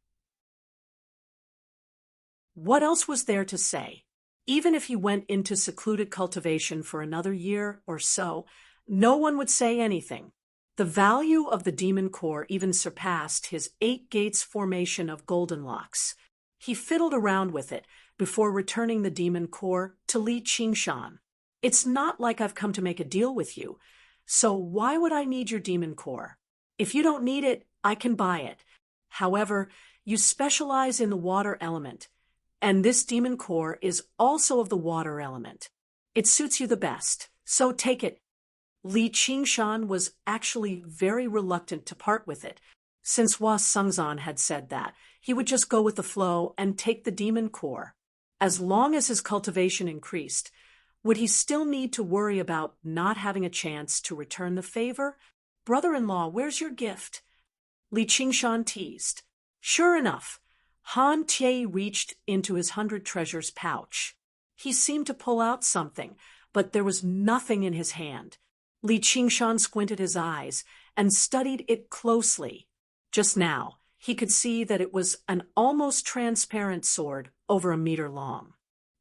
What else was there to say? Even if he went into secluded cultivation for another year or so, no one would say anything. The value of the demon core even surpassed his 8 gates formation of golden locks. He fiddled around with it before returning the demon core to Li Qingshan. It's not like I've come to make a deal with you, so why would I need your demon core? If you don't need it, I can buy it. However, you specialize in the water element, and this demon core is also of the water element. It suits you the best, so take it. Li Qingshan was actually very reluctant to part with it. Since Hua Sungzan had said that, he would just go with the flow and take the demon core. As long as his cultivation increased, would he still need to worry about not having a chance to return the favor? Brother-in-law, where's your gift? Li Qingshan teased. Sure enough, Han Tie reached into his 100 treasures pouch. He seemed to pull out something, but there was nothing in his hand. Li Qingshan squinted his eyes and studied it closely. Just now, he could see that it was an almost transparent sword over a meter long.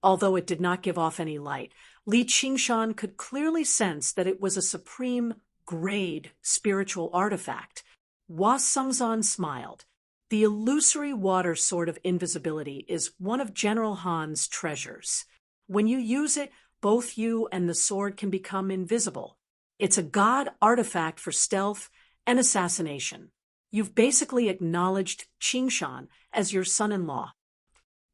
Although it did not give off any light, Li Qingshan could clearly sense that it was a supreme grade spiritual artifact. Hua Sungzan smiled. The illusory water sword of invisibility is one of General Han's treasures. When you use it, both you and the sword can become invisible. It's a god artifact for stealth and assassination. You've basically acknowledged Qingshan as your son-in-law."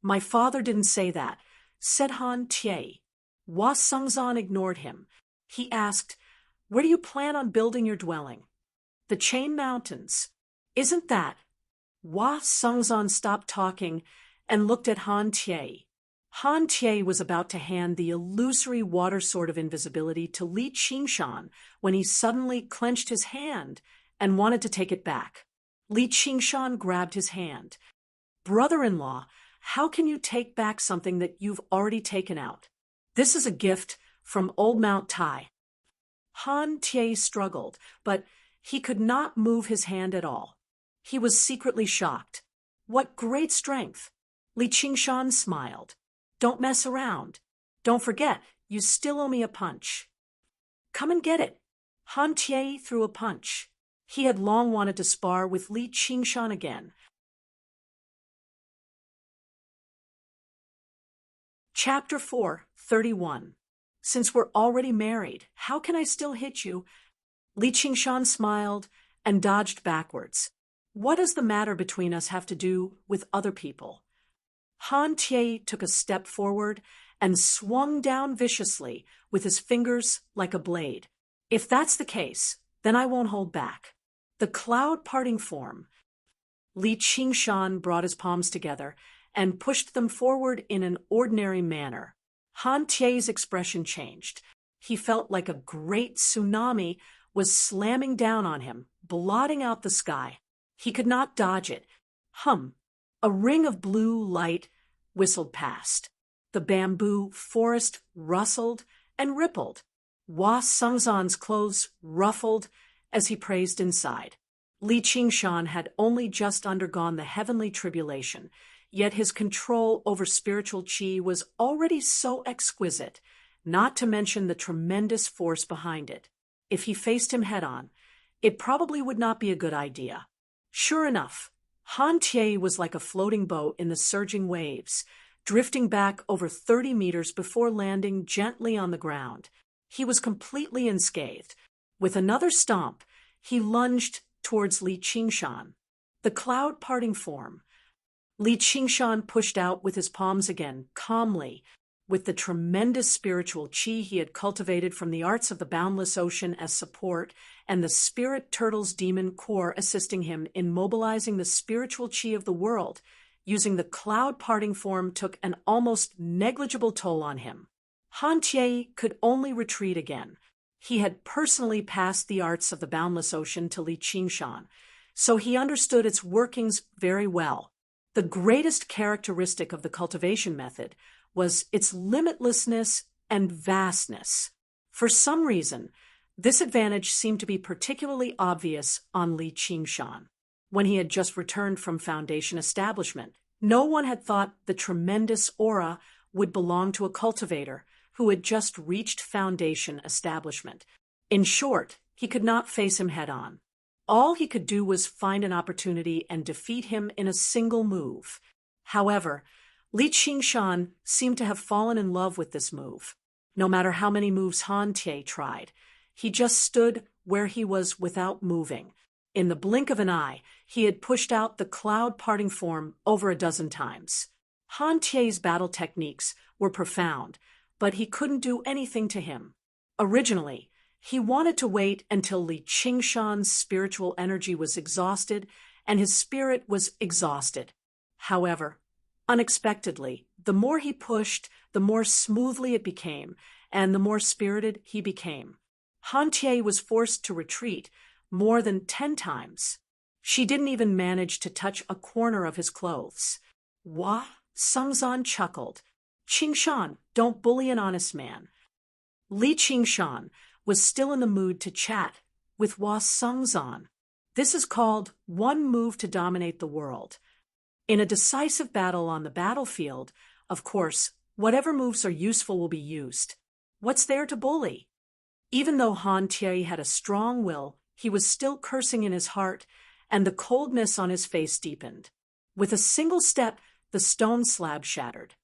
"My father didn't say that," said Han Tie. Hua Sengzan ignored him. He asked, "Where do you plan on building your dwelling?" "The Chain Mountains." "Isn't that—" Hua Sengzan stopped talking and looked at Han Tie. Han Tie was about to hand the illusory water sword of invisibility to Li Qingshan when he suddenly clenched his hand and wanted to take it back. Li Qingshan grabbed his hand. "Brother-in-law, how can you take back something that you've already taken out? This is a gift from old Mount Tai." Han Tie struggled, but he could not move his hand at all. He was secretly shocked. "What great strength!" Li Qingshan smiled. "Don't mess around. Don't forget, you still owe me a punch." "Come and get it." Han Tie threw a punch. He had long wanted to spar with Li Qingshan again. Chapter 4:31. "Since we're already married, how can I still hit you?" Li Qingshan smiled and dodged backwards. "What does the matter between us have to do with other people?" Han Tie took a step forward and swung down viciously with his fingers like a blade. "If that's the case, then I won't hold back." The cloud parting form. Li Qingshan brought his palms together and pushed them forward in an ordinary manner. Han Tie's expression changed. He felt like a great tsunami was slamming down on him, blotting out the sky. He could not dodge it. A ring of blue light whistled past. The bamboo forest rustled and rippled. Hua Sengzan's clothes ruffled as he praised inside. Li Qingshan had only just undergone the heavenly tribulation, yet his control over spiritual qi was already so exquisite, not to mention the tremendous force behind it. If he faced him head-on, it probably would not be a good idea. Sure enough, Han Tie was like a floating boat in the surging waves, drifting back over 30 meters before landing gently on the ground. He was completely unscathed. With another stomp, he lunged towards Li Qingshan. The cloud parting form. Li Qingshan pushed out with his palms again, calmly, with the tremendous spiritual qi he had cultivated from the arts of the boundless ocean as support, and the spirit turtle's demon core assisting him in mobilizing the spiritual qi of the world. Using the cloud parting form took an almost negligible toll on him. Han Tie could only retreat again. He had personally passed the arts of the boundless ocean to Li Qingshan, so he understood its workings very well. The greatest characteristic of the cultivation method was its limitlessness and vastness. For some reason, this advantage seemed to be particularly obvious on Li Qingshan. When he had just returned from Foundation establishment, no one had thought the tremendous aura would belong to a cultivator who had just reached Foundation establishment. In short, he could not face him head-on. All he could do was find an opportunity and defeat him in a single move. However, Li Qingshan seemed to have fallen in love with this move. No matter how many moves Han Tie tried, he just stood where he was without moving. In the blink of an eye, he had pushed out the cloud-parting form over a dozen times. Han Tie's battle techniques were profound, but he couldn't do anything to him. Originally, he wanted to wait until Li Qingshan's spiritual energy was exhausted and his spirit was exhausted. However, unexpectedly, the more he pushed, the more smoothly it became, and the more spirited he became. Han Tie was forced to retreat more than 10 times. She didn't even manage to touch a corner of his clothes. Hua Sengzan chuckled. "Qingshan, don't bully an honest man." Li Qingshan was still in the mood to chat with Hua Sengzan. This is called one move to dominate the world. In a decisive battle on the battlefield, of course, whatever moves are useful will be used. What's there to bully? Even though Han Tie had a strong will, he was still cursing in his heart, and the coldness on his face deepened. With a single step, the stone slab shattered.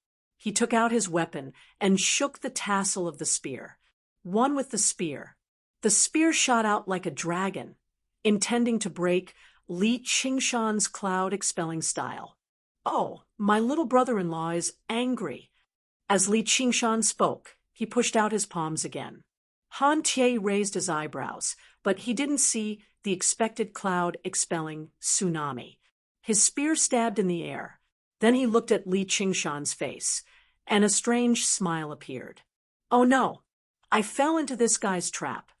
He took out his weapon and shook the tassel of the spear. One with the spear. The spear shot out like a dragon, intending to break Li Qingshan's cloud-expelling style. "Oh, my little brother-in-law is angry." As Li Qingshan spoke, he pushed out his palms again. Han Tie raised his eyebrows, but he didn't see the expected cloud-expelling tsunami. His spear stabbed in the air. Then he looked at Li Qingshan's face, and a strange smile appeared. "Oh no, I fell into this guy's trap."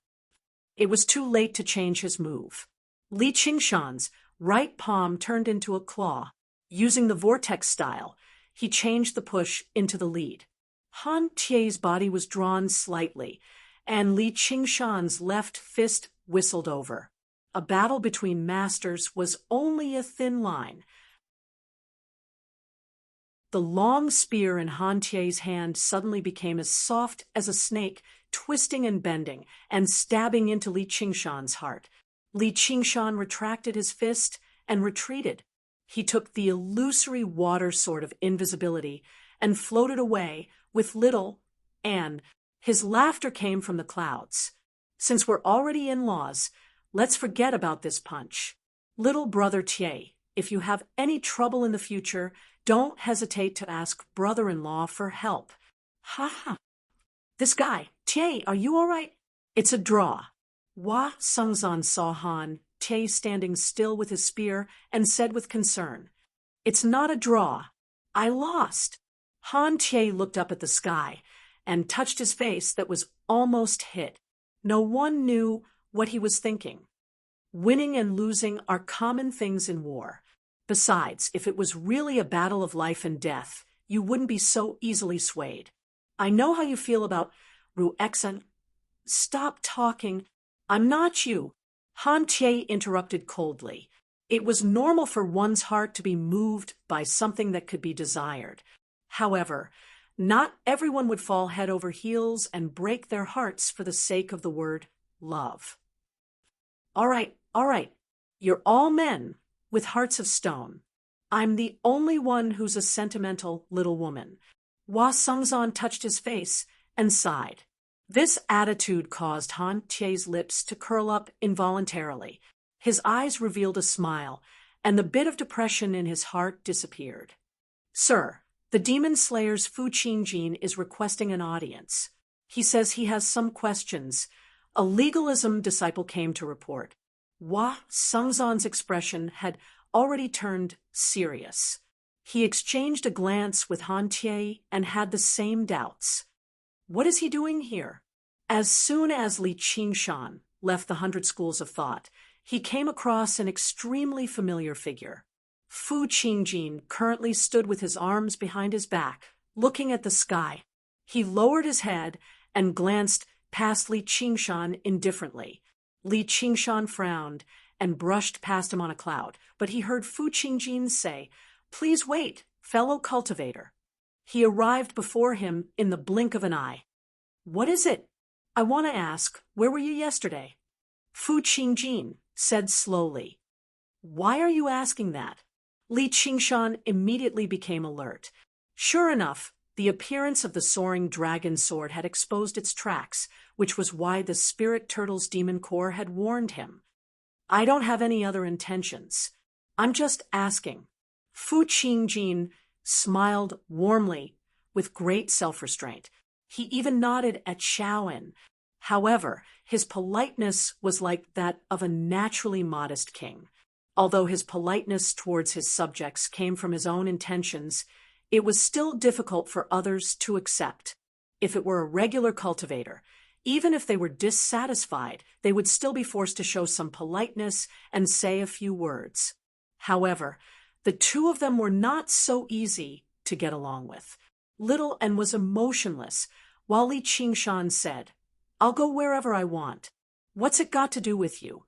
It was too late to change his move. Li Qingshan's right palm turned into a claw. Using the vortex style, he changed the push into the lead. Han Tie's body was drawn slightly, and Li Qingshan's left fist whistled over. A battle between masters was only a thin line. The long spear in Han Tie's hand suddenly became as soft as a snake, twisting and bending, and stabbing into Li Qingshan's heart. Li Qingshan retracted his fist and retreated. He took the illusory water sword of invisibility and floated away with little, and his laughter came from the clouds. "Since we're already in-laws, let's forget about this punch. Little brother Tie, if you have any trouble in the future, don't hesitate to ask brother-in-law for help." "Ha ha. This guy, Tie, are you all right?" "It's a draw." Hua Sungzan saw Han Tie standing still with his spear and said with concern, "It's not a draw. I lost." Han Tie looked up at the sky and touched his face that was almost hit. No one knew what he was thinking. Winning and losing are common things in war. Besides, if it was really a battle of life and death, you wouldn't be so easily swayed. "I know how you feel about Ruexan." "Stop talking. I'm not you." Han Tie interrupted coldly. It was normal for one's heart to be moved by something that could be desired. However, not everyone would fall head over heels and break their hearts for the sake of the word love. All right. You're all men with hearts of stone. I'm the only one who's a sentimental little woman." Hua Sungzan touched his face and sighed. This attitude caused Han Tie's lips to curl up involuntarily. His eyes revealed a smile, and the bit of depression in his heart disappeared. "Sir, the Demon Slayer's Fu Qingjin is requesting an audience. He says he has some questions." A legalism disciple came to report. Hua Sungzan's expression had already turned serious. He exchanged a glance with Han Tie and had the same doubts. What is he doing here? As soon as Li Qingshan left the 100 Schools of Thought, he came across an extremely familiar figure. Fu Qingjin currently stood with his arms behind his back, looking at the sky. He lowered his head and glanced past Li Qingshan indifferently. Li Qingshan frowned and brushed past him on a cloud, but he heard Fu Qingjin say, "Please wait, fellow cultivator." He arrived before him in the blink of an eye. "What is it?" "I want to ask, where were you yesterday?" Fu Qingjin said slowly. "Why are you asking that?" Li Qingshan immediately became alert. Sure enough, the appearance of the soaring dragon sword had exposed its tracks, which was why the Spirit Turtle's demon core had warned him. "I don't have any other intentions. I'm just asking." Fu Qingjin smiled warmly with great self-restraint. He even nodded at Shaoan. However, his politeness was like that of a naturally modest king. Although his politeness towards his subjects came from his own intentions, it was still difficult for others to accept. If it were a regular cultivator, even if they were dissatisfied, they would still be forced to show some politeness and say a few words. However, the two of them were not so easy to get along with. Little and was emotionless, while Li Qingshan said, "I'll go wherever I want. What's it got to do with you?"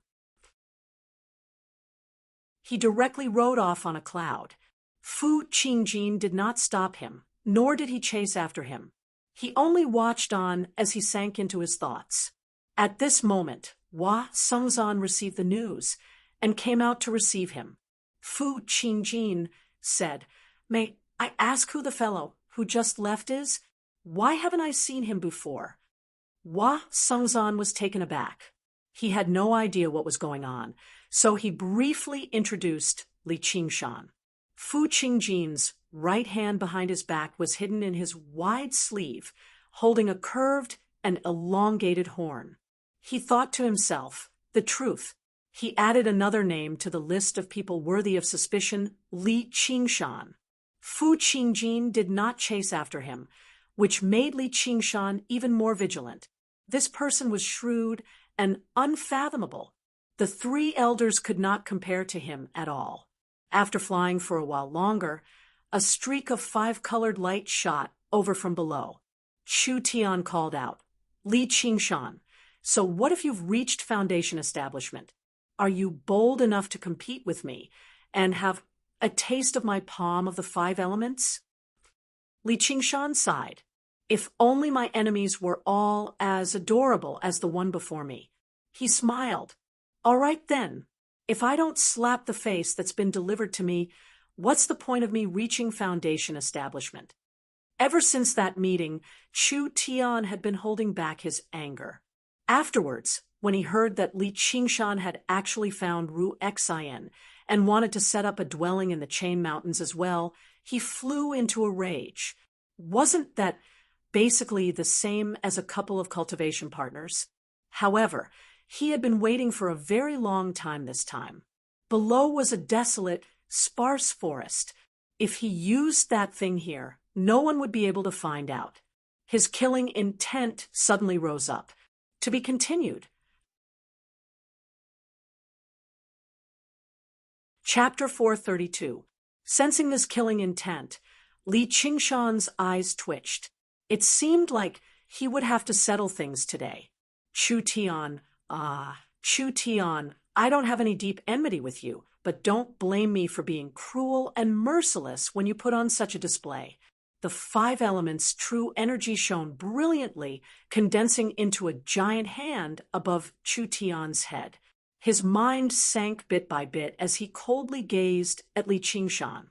He directly rode off on a cloud. Fu Qingjin did not stop him, nor did he chase after him. He only watched on as he sank into his thoughts. At this moment, Hua Sungzan received the news and came out to receive him. Fu Qingjin said, "May I ask who the fellow who just left is? Why haven't I seen him before? Hua Sungzan was taken aback. He had no idea what was going on, so he briefly introduced Li Qingshan. Fu Qingjin's right hand behind his back was hidden in his wide sleeve, holding a curved and elongated horn. He thought to himself, the truth. He added another name to the list of people worthy of suspicion, Li Qingshan. Fu Qingjin did not chase after him, which made Li Qingshan even more vigilant. This person was shrewd and unfathomable. The three elders could not compare to him at all. After flying for a while longer, a streak of five-colored light shot over from below. Chu Tian called out, Li Qingshan, so what if you've reached Foundation establishment? Are you bold enough to compete with me and have a taste of my palm of the five elements? Li Qingshan sighed. If only my enemies were all as adorable as the one before me. He smiled. All right then. If I don't slap the face that's been delivered to me, what's the point of me reaching Foundation establishment? Ever since that meeting, Chu Tian had been holding back his anger. Afterwards, when he heard that Li Qingshan had actually found Ru Xian and wanted to set up a dwelling in the Chain Mountains as well, he flew into a rage. Wasn't that basically the same as a couple of cultivation partners? However, he had been waiting for a very long time this time. Below was a desolate, sparse forest. If he used that thing here, no one would be able to find out. His killing intent suddenly rose up. To be continued. Chapter 432. Sensing this killing intent, Li Qingshan's eyes twitched. It seemed like he would have to settle things today. Chu Tian, I don't have any deep enmity with you, but don't blame me for being cruel and merciless when you put on such a display. The five elements' true energy shone brilliantly, condensing into a giant hand above Chu Tian's head. His mind sank bit by bit as he coldly gazed at Li Qingshan.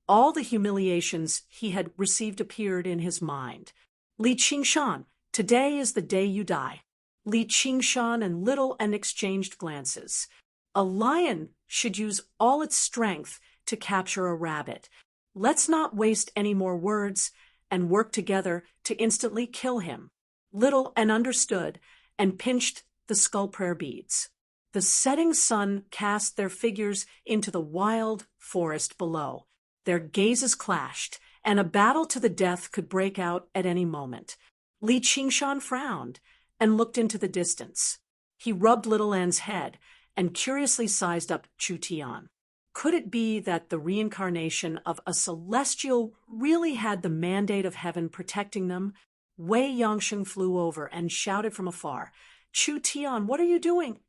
All the humiliations he had received appeared in his mind. Li Qingshan, today is the day you die. Li Qingshan and Little and exchanged glances. A lion should use all its strength to capture a rabbit. Let's not waste any more words and work together to instantly kill him. Little and understood and pinched the skull prayer beads. The setting sun cast their figures into the wild forest below. Their gazes clashed, and a battle to the death could break out at any moment. Li Qingshan frowned and looked into the distance. He rubbed Little An's head and curiously sized up Chu Tian. Could it be that the reincarnation of a celestial really had the mandate of heaven protecting them? Wei Yangsheng flew over and shouted from afar, Chu Tian, what are you doing?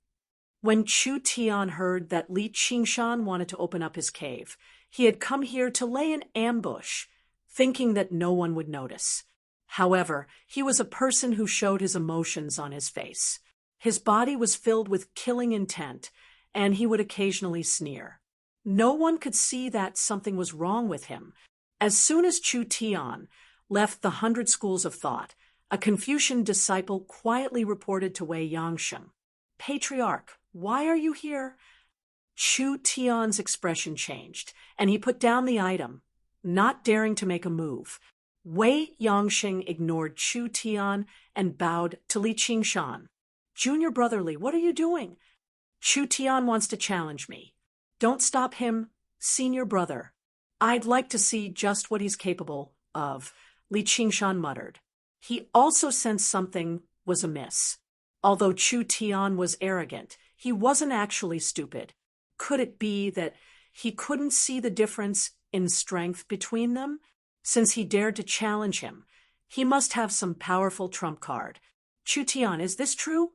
When Chu Tian heard that Li Qingshan wanted to open up his cave, he had come here to lay an ambush, thinking that no one would notice. However, he was a person who showed his emotions on his face. His body was filled with killing intent, and he would occasionally sneer. No one could see that something was wrong with him. As soon as Chu Tian left the 100 schools of thought, a Confucian disciple quietly reported to Wei Yangsheng, Patriarch, why are you here? Chu Tian's expression changed, and he put down the item, not daring to make a move. Wei Yangsheng ignored Chu Tian and bowed to Li Qingshan. Junior brotherly, what are you doing? Chu Tian wants to challenge me. Don't stop him, senior brother. I'd like to see just what he's capable of, Li Qingshan muttered. He also sensed something was amiss. Although Chu Tian was arrogant, he wasn't actually stupid. Could it be that he couldn't see the difference in strength between them? Since he dared to challenge him, he must have some powerful trump card. Chu Tian, is this true?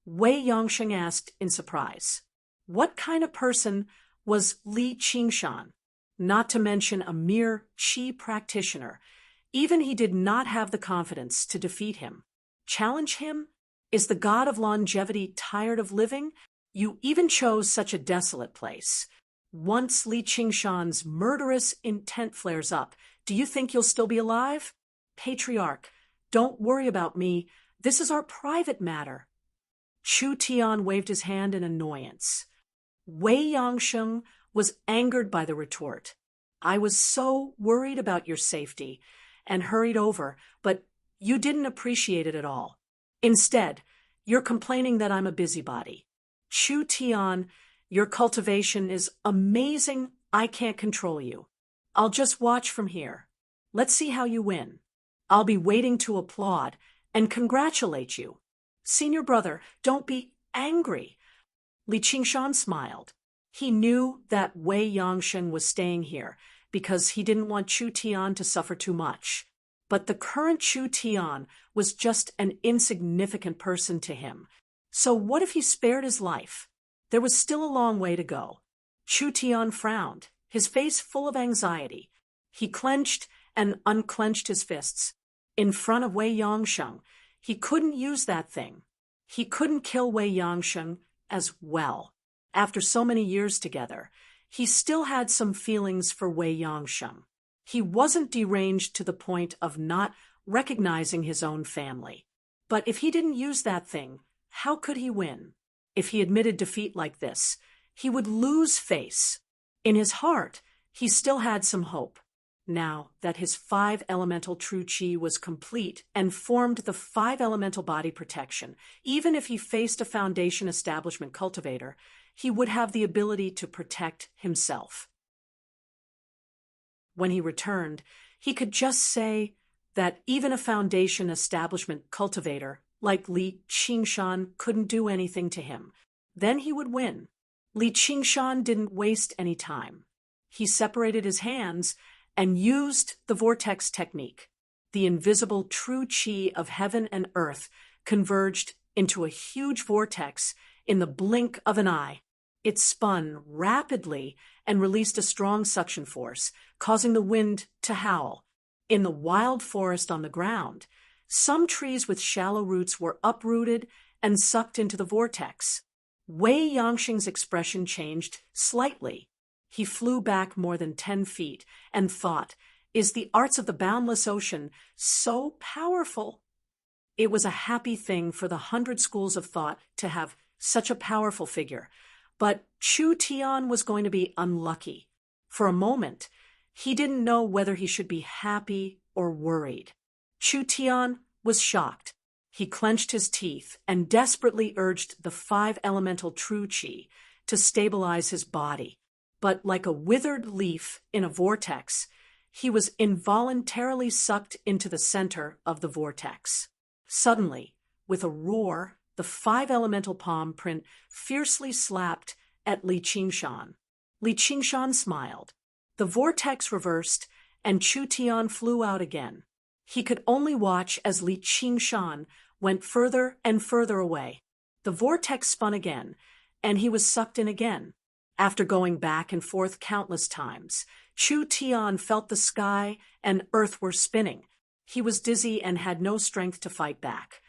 Wei Yangsheng asked in surprise. What kind of person was Li Qingshan? Not to mention a mere qi practitioner. Even he did not have the confidence to defeat him. Challenge him? Is the god of longevity tired of living? You even chose such a desolate place. Once Li Qingshan's murderous intent flares up, Do you think you'll still be alive? Patriarch, don't worry about me. This is our private matter. Chu Tian waved his hand in annoyance. Wei Yangsheng was angered by the retort. I was so worried about your safety and hurried over, but you didn't appreciate it at all. Instead, you're complaining that I'm a busybody. Chu Tian, your cultivation is amazing. I can't control you. I'll just watch from here. Let's see how you win. I'll be waiting to applaud and congratulate you. Senior brother, don't be angry. Li Qingshan smiled. He knew that Wei Yangsheng was staying here because he didn't want Chu Tian to suffer too much. But the current Chu Tian was just an insignificant person to him. So what if he spared his life? There was still a long way to go. Chu Tian frowned, his face full of anxiety. He clenched and unclenched his fists. In front of Wei Yangsheng, he couldn't use that thing. He couldn't kill Wei Yangsheng as well. After so many years together, he still had some feelings for Wei Yangsheng. He wasn't deranged to the point of not recognizing his own family. But if he didn't use that thing, how could he win? If he admitted defeat like this, he would lose face. In his heart, he still had some hope. Now that his 5-elemental true qi was complete and formed the 5-elemental body protection, even if he faced a foundation establishment cultivator, he would have the ability to protect himself. When he returned, he could just say that even a foundation establishment cultivator like Li Qingshan couldn't do anything to him. Then he would win. Li Qingshan didn't waste any time. He separated his hands and used the vortex technique. The invisible true qi of heaven and earth converged into a huge vortex in the blink of an eye. It spun rapidly and released a strong suction force, causing the wind to howl. In the wild forest on the ground, some trees with shallow roots were uprooted and sucked into the vortex. Wei Yangsheng's expression changed slightly. He flew back more than 10 feet and thought, is the arts of the boundless ocean so powerful? It was a happy thing for the 100 schools of thought to have such a powerful figure. But Chu Tian was going to be unlucky. For a moment, he didn't know whether he should be happy or worried. Chu Tian was shocked. He clenched his teeth and desperately urged the 5-elemental true qi to stabilize his body. But like a withered leaf in a vortex, he was involuntarily sucked into the center of the vortex. Suddenly, with a roar, the 5-elemental palm print fiercely slapped at Li Qingshan. Li Qingshan smiled. The vortex reversed, and Chu Tian flew out again. He could only watch as Li Qingshan went further and further away. The vortex spun again, and he was sucked in again. After going back and forth countless times, Chu Tian felt the sky and earth were spinning. He was dizzy and had no strength to fight back.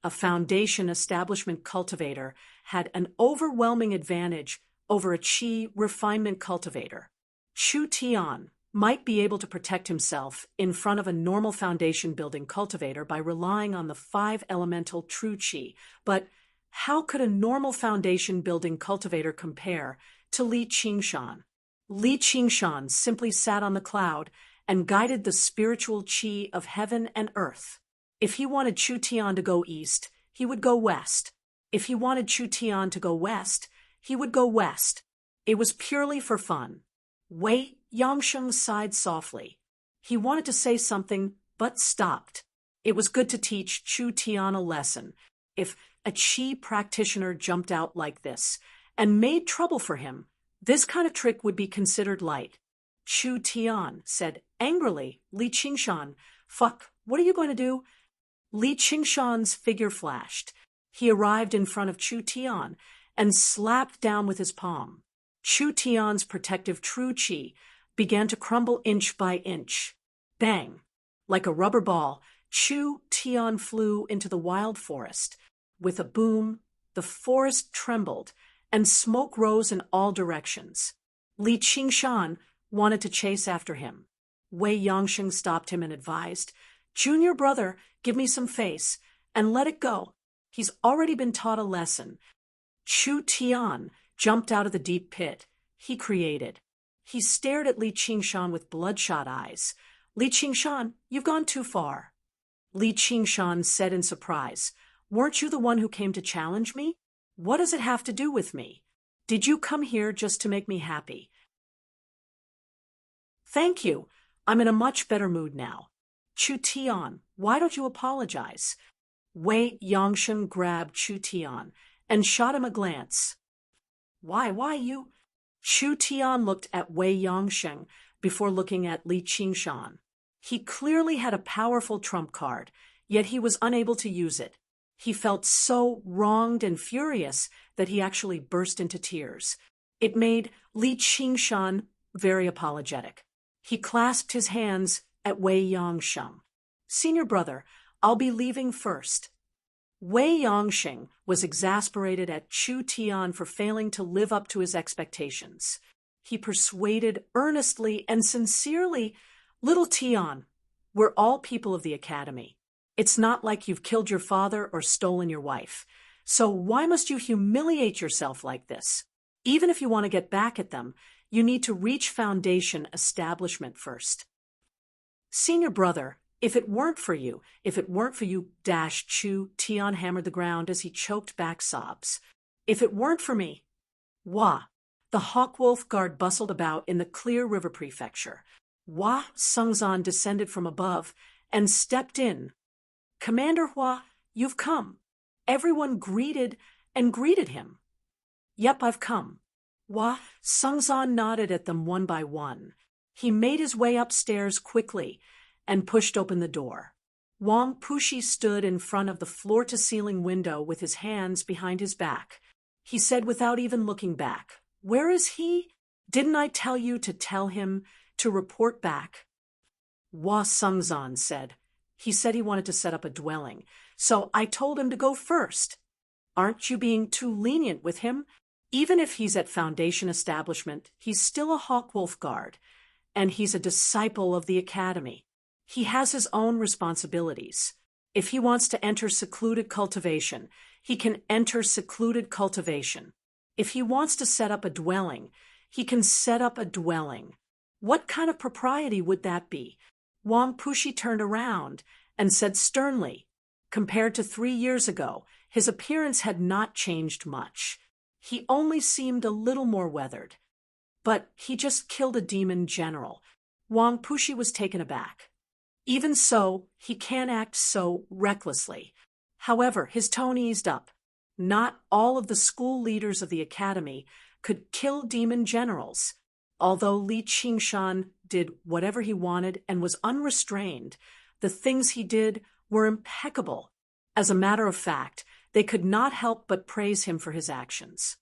A foundation establishment cultivator had an overwhelming advantage over a qi refinement cultivator. Chu Tian might be able to protect himself in front of a normal foundation building cultivator by relying on the 5-elemental true qi, but how could a normal foundation building cultivator compare to Li Qingshan? Li Qingshan simply sat on the cloud and guided the spiritual qi of heaven and earth. If he wanted Chu Tian to go east, he would go west. If he wanted Chu Tian to go west, he would go west. It was purely for fun. Wei Yangsheng sighed softly. He wanted to say something, but stopped. It was good to teach Chu Tian a lesson. If a qi practitioner jumped out like this and made trouble for him, this kind of trick would be considered light. Chu Tian said angrily, Li Qingshan, fuck, what are you going to do? Li Qingshan's figure flashed. He arrived in front of Chu Tian and slapped down with his palm. Chu Tian's protective true qi began to crumble inch by inch. Bang! Like a rubber ball, Chu Tian flew into the wild forest. With a boom, the forest trembled, and smoke rose in all directions. Li Qingshan wanted to chase after him. Wei Yongsheng stopped him and advised, "Junior brother, give me some face, and let it go. He's already been taught a lesson." Chu Tian jumped out of the deep pit he created. He stared at Li Qingshan with bloodshot eyes. "Li Qingshan, you've gone too far." Li Qingshan said in surprise, "Weren't you the one who came to challenge me? What does it have to do with me? Did you come here just to make me happy?" "Thank you. I'm in a much better mood now." "Chu Tian, why don't you apologize?" Wei Yongsheng grabbed Chu Tian and shot him a glance. Why you?" Chu Tian looked at Wei Yongsheng before looking at Li Qingshan. He clearly had a powerful trump card, yet he was unable to use it. He felt so wronged and furious that he actually burst into tears. It made Li Qingshan very apologetic. He clasped his hands at Wei Yongsheng. "Senior brother, I'll be leaving first." Wei Yongsheng was exasperated at Chu Tian for failing to live up to his expectations. He persuaded earnestly and sincerely, "Little Tian, we're all people of the academy. It's not like you've killed your father or stolen your wife. So why must you humiliate yourself like this? Even if you want to get back at them, you need to reach foundation establishment first." "Senior brother, if it weren't for you, Chu Tian hammered the ground as he choked back sobs. "If it weren't for me." Wah! The Hawkwolf Guard bustled about in the Clear River Prefecture. Hua Sungzan descended from above and stepped in. "Commander Hua, you've come." Everyone greeted him. "Yep, I've come." Hua Sungzan nodded at them one by one. He made his way upstairs quickly and pushed open the door. Wang Pushi stood in front of the floor-to-ceiling window with his hands behind his back. He said without even looking back, "Where is he? Didn't I tell you to tell him to report back?" Hua Sungzan said, "He said he wanted to set up a dwelling, so I told him to go first." "Aren't you being too lenient with him? Even if he's at Foundation Establishment, he's still a Hawkwolf Guard, and he's a disciple of the Academy. He has his own responsibilities. If he wants to enter secluded cultivation, he can enter secluded cultivation. If he wants to set up a dwelling, he can set up a dwelling. What kind of propriety would that be?" Wang Pushi turned around and said sternly, compared to 3 years ago, his appearance had not changed much. He only seemed a little more weathered. "But he just killed a demon general." Wang Pushi was taken aback. "Even so, he can't act so recklessly." However, his tone eased up. Not all of the school leaders of the academy could kill demon generals. Although Li Qingshan did whatever he wanted and was unrestrained, the things he did were impeccable. As a matter of fact, they could not help but praise him for his actions.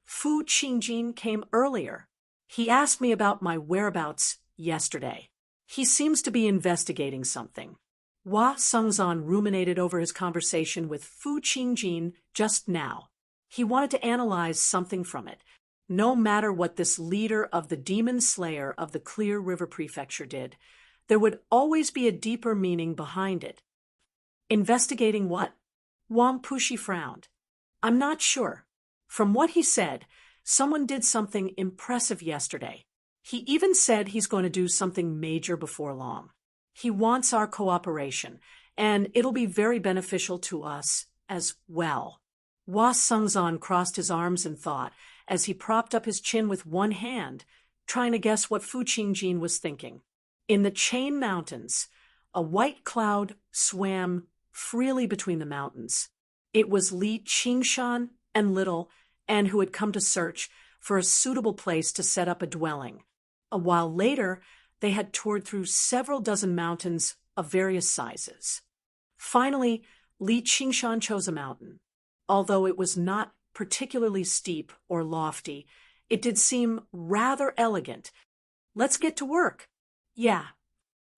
Fu Qingjin came earlier. He asked me about my whereabouts yesterday. He seems to be investigating something. Hua Sungzan ruminated over his conversation with Fu Qingjin just now. He wanted to analyze something from it. No matter what this leader of the demon slayer of the Clear River Prefecture did, there would always be a deeper meaning behind it. "Investigating what?" Wang Pushi frowned. "I'm not sure. From what he said, someone did something impressive yesterday. He even said he's going to do something major before long. He wants our cooperation, and it'll be very beneficial to us as well." Hua Sungzan crossed his arms in thought as he propped up his chin with one hand, trying to guess what Fu Qingjin was thinking. In the Chain Mountains, a white cloud swam freely between the mountains. It was Li Qingshan and Little, and who had come to search for a suitable place to set up a dwelling. A while later, they had toured through several dozen mountains of various sizes. Finally, Li Qingshan chose a mountain. Although it was not particularly steep or lofty, it did seem rather elegant. "Let's get to work." "Yeah."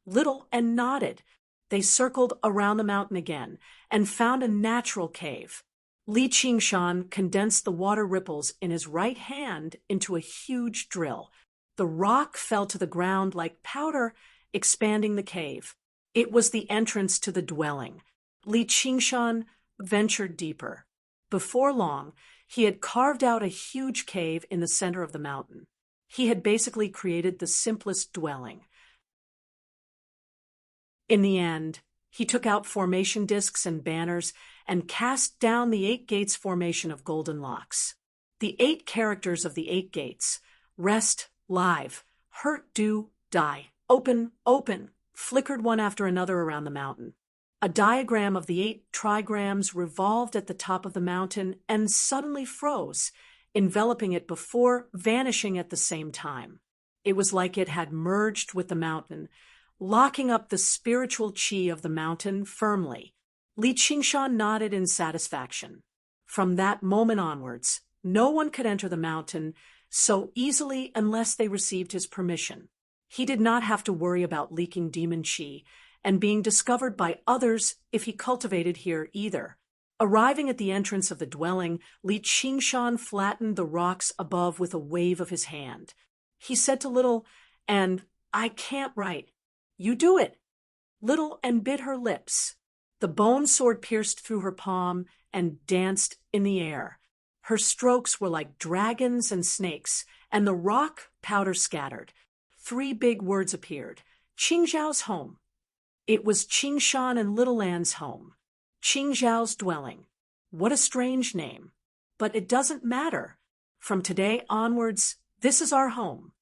Little and nodded. They circled around the mountain again and found a natural cave. Li Qingshan condensed the water ripples in his right hand into a huge drill. The rock fell to the ground like powder, expanding the cave. It was the entrance to the dwelling. Li Qingshan ventured deeper. Before long, he had carved out a huge cave in the center of the mountain. He had basically created the simplest dwelling. In the end, he took out formation discs and banners and cast down the 8 gates formation of golden locks. The 8 characters of the 8 gates: rest, live, hurt, do, die, open, open, flickered one after another around the mountain. A diagram of the 8 trigrams revolved at the top of the mountain and suddenly froze, enveloping it before vanishing at the same time. It was like it had merged with the mountain, locking up the spiritual chi of the mountain firmly. Li Qingshan nodded in satisfaction. From that moment onwards, no one could enter the mountain so easily unless they received his permission. He did not have to worry about leaking demon chi and being discovered by others if he cultivated here either. Arriving at the entrance of the dwelling, Li Qingshan flattened the rocks above with a wave of his hand. He said to Little, "And I can't write." "You do it." Little and bit her lips. The bone sword pierced through her palm and danced in the air. Her strokes were like dragons and snakes, and the rock powder scattered. 3 big words appeared. Qingzhao's home. It was Qingshan and Little An's home. Qingzhao's dwelling. What a strange name. But it doesn't matter. From today onwards, this is our home.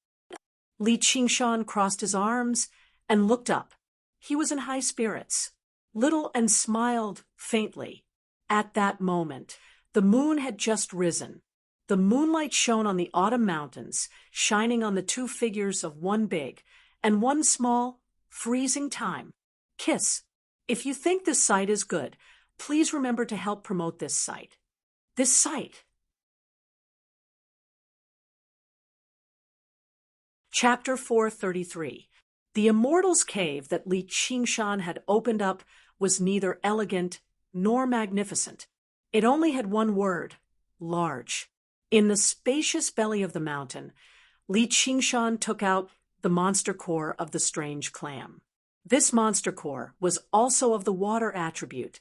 Li Qingshan crossed his arms and looked up. He was in high spirits. Little and smiled faintly. At that moment, the moon had just risen. The moonlight shone on the autumn mountains, shining on the 2 figures of one big and one small, freezing time. Kiss. If you think this site is good, please remember to help promote this site. This site. Chapter 433. The Immortal's Cave that Li Qingshan had opened up was neither elegant nor magnificent. It only had one word: large. In the spacious belly of the mountain, Li Qingshan took out the monster core of the strange clam. This monster core was also of the water attribute,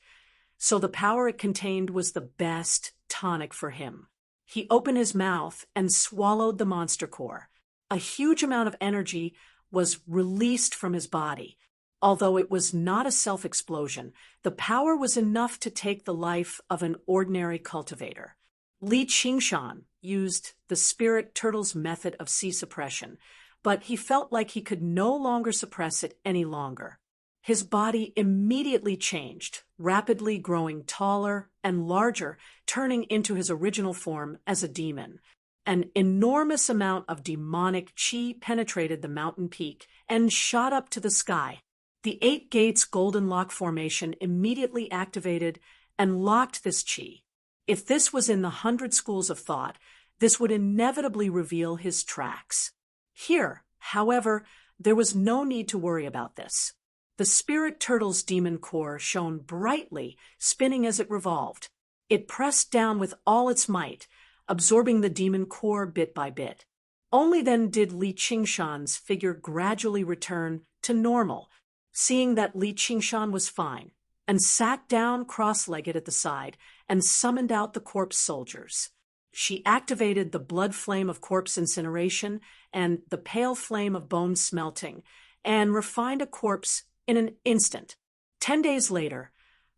so the power it contained was the best tonic for him. He opened his mouth and swallowed the monster core. A huge amount of energy was released from his body. Although it was not a self-explosion, the power was enough to take the life of an ordinary cultivator. Li Qingshan used the spirit turtle's method of Qi suppression, but he felt like he could no longer suppress it any longer. His body immediately changed, rapidly growing taller and larger, turning into his original form as a demon. An enormous amount of demonic qi penetrated the mountain peak and shot up to the sky. The 8 gates golden lock formation immediately activated and locked this qi. If this was in the 100 schools of thought, this would inevitably reveal his tracks. Here, however, there was no need to worry about this. The spirit turtle's demon core shone brightly, spinning as it revolved. It pressed down with all its might, absorbing the demon core bit by bit. Only then did Li Qingshan's figure gradually return to normal, seeing that Li Qingshan was fine, and sat down cross-legged at the side and summoned out the corpse soldiers. She activated the blood flame of corpse incineration and the pale flame of bone smelting, and refined a corpse in an instant. 10 days later,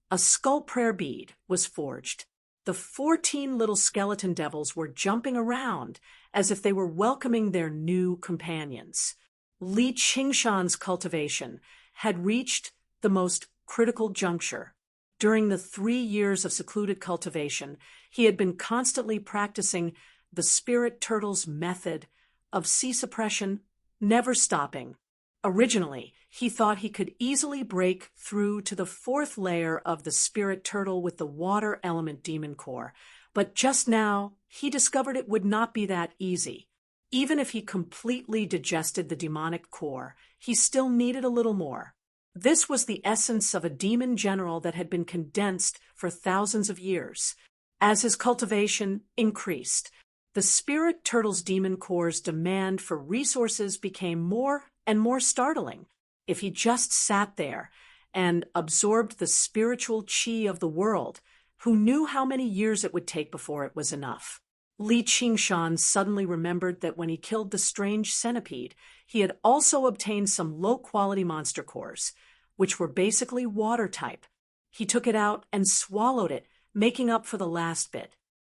a skull prayer bead was forged. The 14 little skeleton devils were jumping around as if they were welcoming their new companions. Li Qingshan's cultivation had reached the most critical juncture. During the 3 years of secluded cultivation, he had been constantly practicing the spirit turtle's method of Qi suppression, never stopping. Originally, he thought he could easily break through to the 4th layer of the spirit turtle with the water element demon core, but just now he discovered it would not be that easy. Even if he completely digested the demonic core, he still needed a little more. This was the essence of a demon general that had been condensed for thousands of years. As his cultivation increased, The spirit turtle's demon core's demand for resources became more and more startling. If he just sat there and absorbed the spiritual chi of the world, who knew how many years it would take before it was enough? Li Qingshan suddenly remembered that when he killed the strange centipede, he had also obtained some low-quality monster cores, which were basically water type. He took it out and swallowed it, making up for the last bit.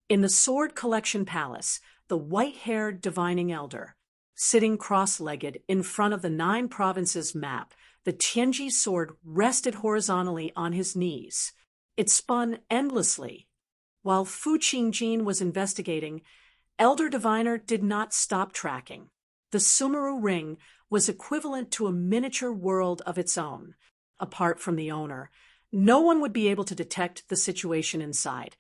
In the Sword Collection Palace, the white-haired divining elder, sitting cross-legged in front of the 9 provinces map, the Tianji sword rested horizontally on his knees. It spun endlessly. While Fu Qingjin was investigating, Elder Diviner did not stop tracking. The Sumeru ring was equivalent to a miniature world of its own. Apart from the owner, no one would be able to detect the situation inside,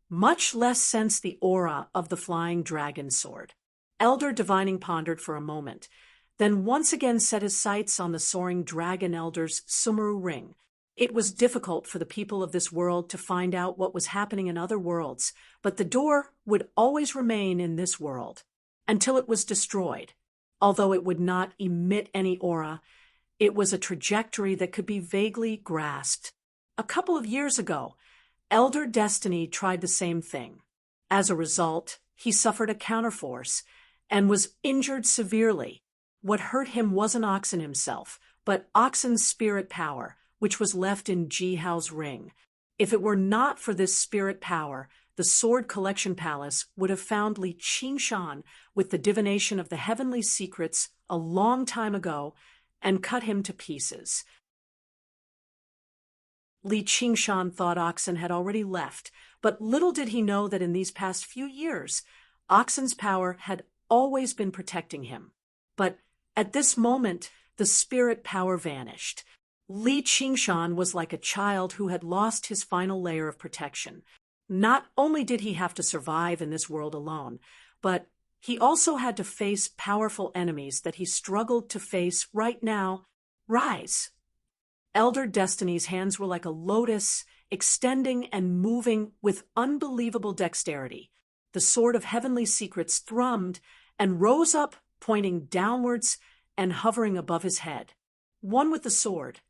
much less sense the aura of the flying dragon sword. Elder Divining pondered for a moment, then once again set his sights on the soaring dragon elder's Sumeru ring. It was difficult for the people of this world to find out what was happening in other worlds, but the door would always remain in this world until it was destroyed. Although it would not emit any aura, it was a trajectory that could be vaguely grasped. A couple of years ago, Elder Destiny tried the same thing. As a result, he suffered a counterforce and was injured severely. What hurt him wasn't Oxen himself, but Oxen's spirit power, which was left in Jihao's ring. If it were not for this spirit power, the Sword Collection Palace would have found Li Qingshan with the divination of the heavenly secrets a long time ago and cut him to pieces. Li Qingshan thought Oxen had already left, but little did he know that in these past few years, Oxen's power had always been protecting him. But at this moment, the spirit power vanished. Li Qingshan was like a child who had lost his final layer of protection. Not only did he have to survive in this world alone, but he also had to face powerful enemies that he struggled to face right now. Rise! Elder Destiny's hands were like a lotus, extending and moving with unbelievable dexterity. The sword of heavenly secrets thrummed and rose up, pointing downwards and hovering above his head. One with the sword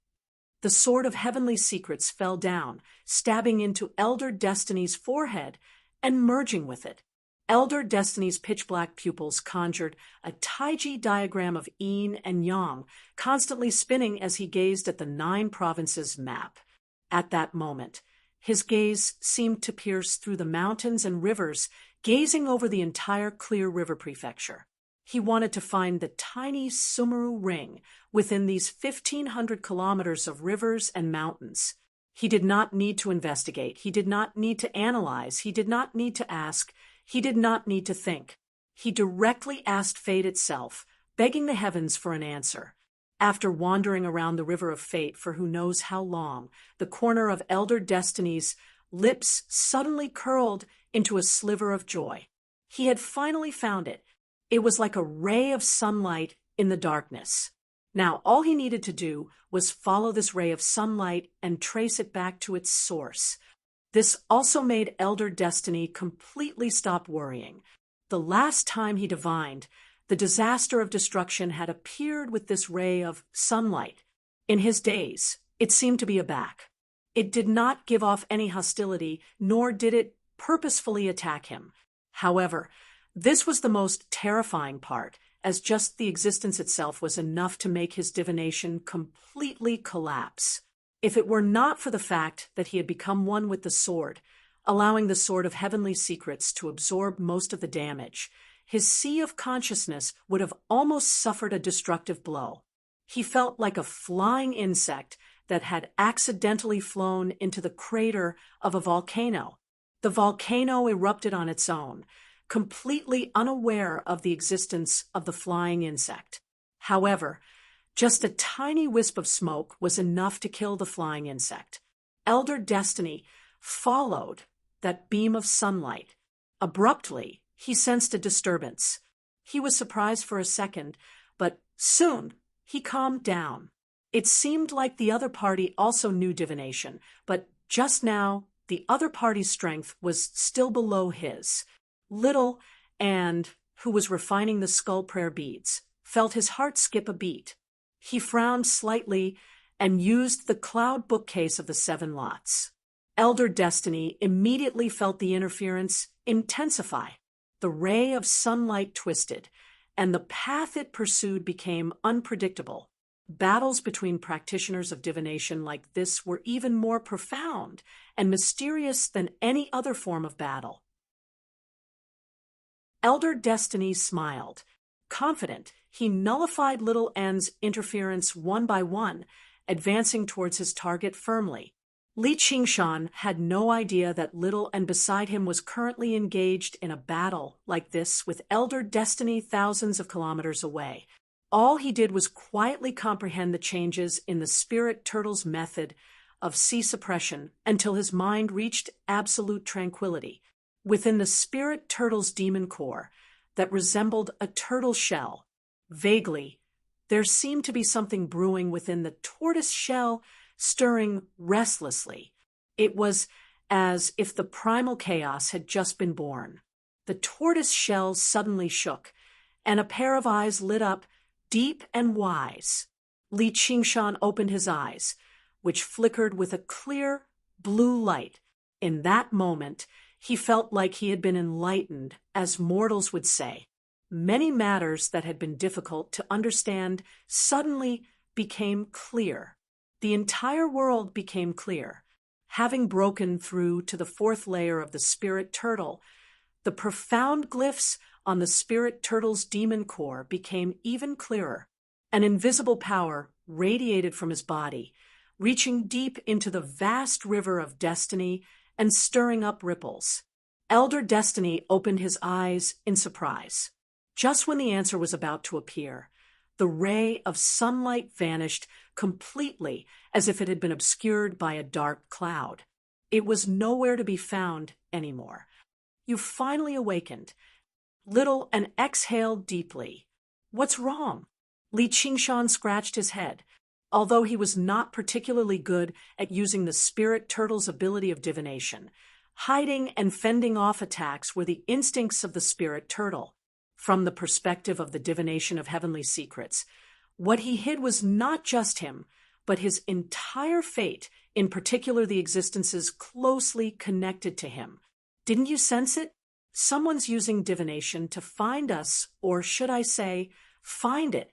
of heavenly secrets fell down, stabbing into Elder Destiny's forehead and merging with it. Elder Destiny's pitch-black pupils conjured a Taiji diagram of yin and yang, constantly spinning as he gazed at the 9 provinces map. At that moment, his gaze seemed to pierce through the mountains and rivers, gazing over the entire Clear River Prefecture. He wanted to find the tiny Sumeru ring within these 1,500 kilometers of rivers and mountains. He did not need to investigate. He did not need to analyze. He did not need to ask. He did not need to think. He directly asked fate itself, begging the heavens for an answer. After wandering around the river of fate for who knows how long, the corner of Elder Destiny's lips suddenly curled into a sliver of joy. He had finally found it. It was like a ray of sunlight in the darkness. Now, all he needed to do was follow this ray of sunlight and trace it back to its source. This also made Elder Destiny completely stop worrying. The last time he divined, the disaster of destruction had appeared with this ray of sunlight. In his days, it seemed to be aback. It did not give off any hostility, nor did it purposefully attack him. However, this was the most terrifying part, as just the existence itself was enough to make his divination completely collapse. If it were not for the fact that he had become one with the sword, allowing the sword of heavenly secrets to absorb most of the damage, his sea of consciousness would have almost suffered a destructive blow. He felt like a flying insect that had accidentally flown into the crater of a volcano. The volcano erupted on its own, completely unaware of the existence of the flying insect. However, just a tiny wisp of smoke was enough to kill the flying insect. Elder Destiny followed that beam of sunlight. Abruptly, he sensed a disturbance. He was surprised for a second, but soon he calmed down. It seemed like the other party also knew divination, but just now the other party's strength was still below his. Little and who was refining the skull prayer beads, felt his heart skip a beat. He frowned slightly and used the cloud bookcase of the 7 lots. Elder Destiny immediately felt the interference intensify. The ray of sunlight twisted, and the path it pursued became unpredictable. Battles between practitioners of divination like this were even more profound and mysterious than any other form of battle. Elder Destiny smiled. Confident, he nullified Little N's interference one by one, advancing towards his target firmly. Li Qingshan had no idea that Little N beside him was currently engaged in a battle like this with Elder Destiny thousands of kilometers away. All he did was quietly comprehend the changes in the spirit turtle's method of sea suppression until his mind reached absolute tranquility. Within the spirit turtle's demon core that resembled a turtle shell, vaguely, there seemed to be something brewing within the tortoise shell, stirring restlessly. It was as if the primal chaos had just been born. The tortoise shell suddenly shook, and a pair of eyes lit up, deep and wise. Li Qingshan opened his eyes, which flickered with a clear blue light. In that moment, he felt like he had been enlightened, as mortals would say. Many matters that had been difficult to understand suddenly became clear. The entire world became clear. Having broken through to the 4th layer of the spirit turtle, the profound glyphs on the spirit turtle's demon core became even clearer. An invisible power radiated from his body, reaching deep into the vast river of destiny and stirring up ripples. Elder Destiny opened his eyes in surprise. Just when the answer was about to appear, the ray of sunlight vanished completely as if it had been obscured by a dark cloud. It was nowhere to be found anymore. You finally awakened. Little and exhaled deeply. What's wrong? Li Qingshan scratched his head. Although he was not particularly good at using the spirit turtle's ability of divination, hiding and fending off attacks were the instincts of the spirit turtle. From the perspective of the divination of heavenly secrets, what he hid was not just him, but his entire fate, in particular the existences closely connected to him. Didn't you sense it? Someone's using divination to find us, or should I say, find it.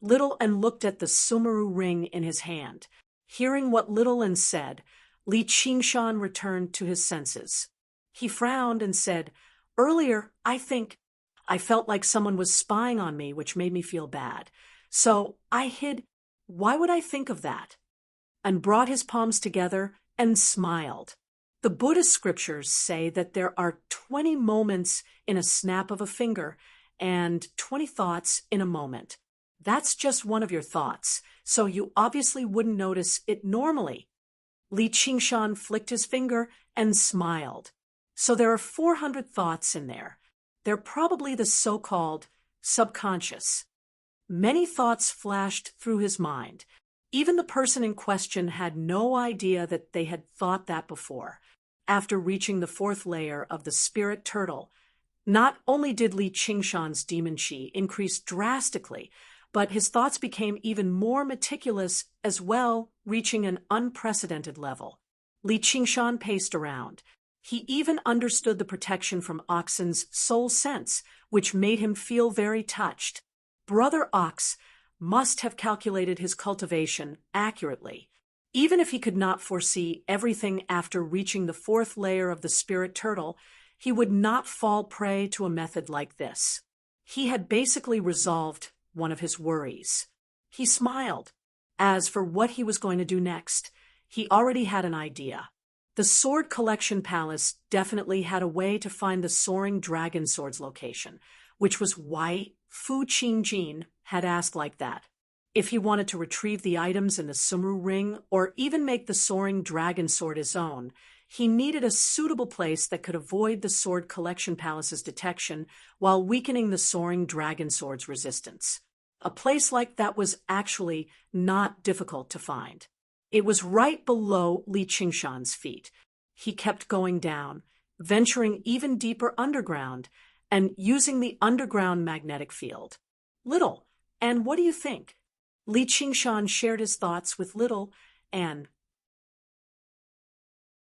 Little N looked at the Sumeru ring in his hand. Hearing what Little N said, Li Qingshan returned to his senses. He frowned and said, "Earlier, I felt like someone was spying on me, which made me feel bad. So I hid. Why would I think of that?" And brought his palms together and smiled. The Buddhist scriptures say that there are 20 moments in a snap of a finger and 20 thoughts in a moment. That's just one of your thoughts, so you obviously wouldn't notice it normally. Li Qingshan flicked his finger and smiled. So there are 400 thoughts in there. They're probably the so-called subconscious. Many thoughts flashed through his mind. Even the person in question had no idea that they had thought that before. After reaching the 4th layer of the spirit turtle, not only did Li Qingshan's demon chi increase drastically, but his thoughts became even more meticulous as well, reaching an unprecedented level. Li Qingshan paced around. He even understood the protection from Oxen's soul sense, which made him feel very touched. Brother Ox must have calculated his cultivation accurately. Even if he could not foresee everything after reaching the 4th layer of the spirit turtle, he would not fall prey to a method like this. He had basically resolved one of his worries. He smiled. As for what he was going to do next, he already had an idea. The Sword Collection Palace definitely had a way to find the soaring dragon sword's location, which was why Fu Qingjin had asked like that. If he wanted to retrieve the items in the Sumeru ring or even make the soaring dragon sword his own, he needed a suitable place that could avoid the Sword Collection Palace's detection while weakening the soaring dragon sword's resistance. A place like that was actually not difficult to find. It was right below Li Qingshan's feet. He kept going down, venturing even deeper underground, and using the underground magnetic field. Little, and what do you think? Li Qingshan shared his thoughts with Little and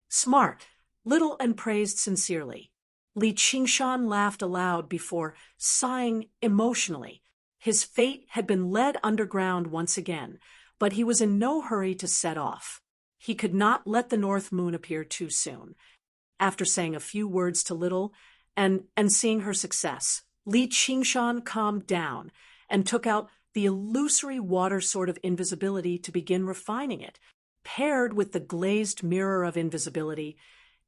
smart, Little and praised sincerely. Li Qingshan laughed aloud before sighing emotionally. His fate had been led underground once again, but he was in no hurry to set off. He could not let the North Moon appear too soon. After saying a few words to Little and seeing her success, Li Qingshan calmed down and took out the illusory water sword of invisibility to begin refining it. Paired with the glazed mirror of invisibility,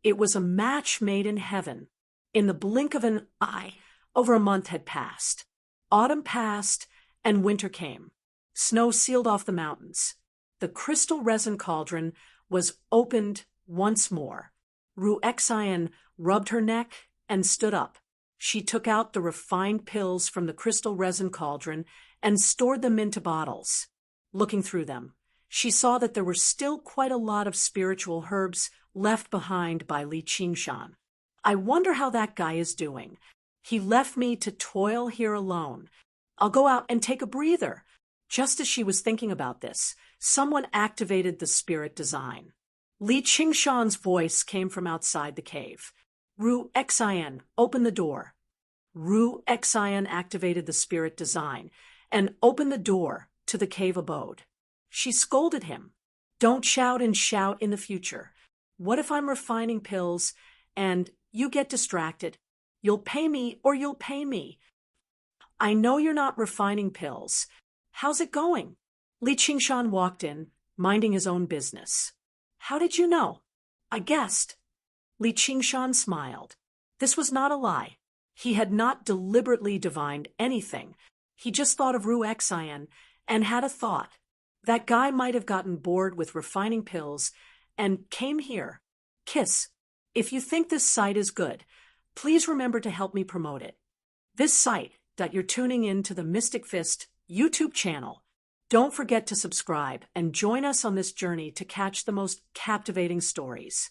it was a match made in heaven. In the blink of an eye, over a month had passed. Autumn passed, and winter came. Snow sealed off the mountains. The crystal resin cauldron was opened once more. Ruexian rubbed her neck and stood up. She took out the refined pills from the crystal resin cauldron and stored them into bottles. Looking through them, she saw that there were still quite a lot of spiritual herbs left behind by Li Qingshan. I wonder how that guy is doing. He left me to toil here alone. I'll go out and take a breather. Just as she was thinking about this, someone activated the spirit design. Li Qingshan's voice came from outside the cave. Ruexian, open the door. Ruexian activated the spirit design and opened the door to the cave abode. She scolded him. Don't shout and shout in the future. What if I'm refining pills and you get distracted? You'll pay me or you'll pay me. I know you're not refining pills. How's it going? Li Qingshan walked in, minding his own business. How did you know? I guessed. Li Qingshan smiled. This was not a lie. He had not deliberately divined anything. He just thought of Ruexian and had a thought. That guy might have gotten bored with refining pills and came here. Kiss. If you think this site is good, please remember to help me promote it. This site that you're tuning in to the Mystic Fist YouTube channel. Don't forget to subscribe and join us on this journey to catch the most captivating stories.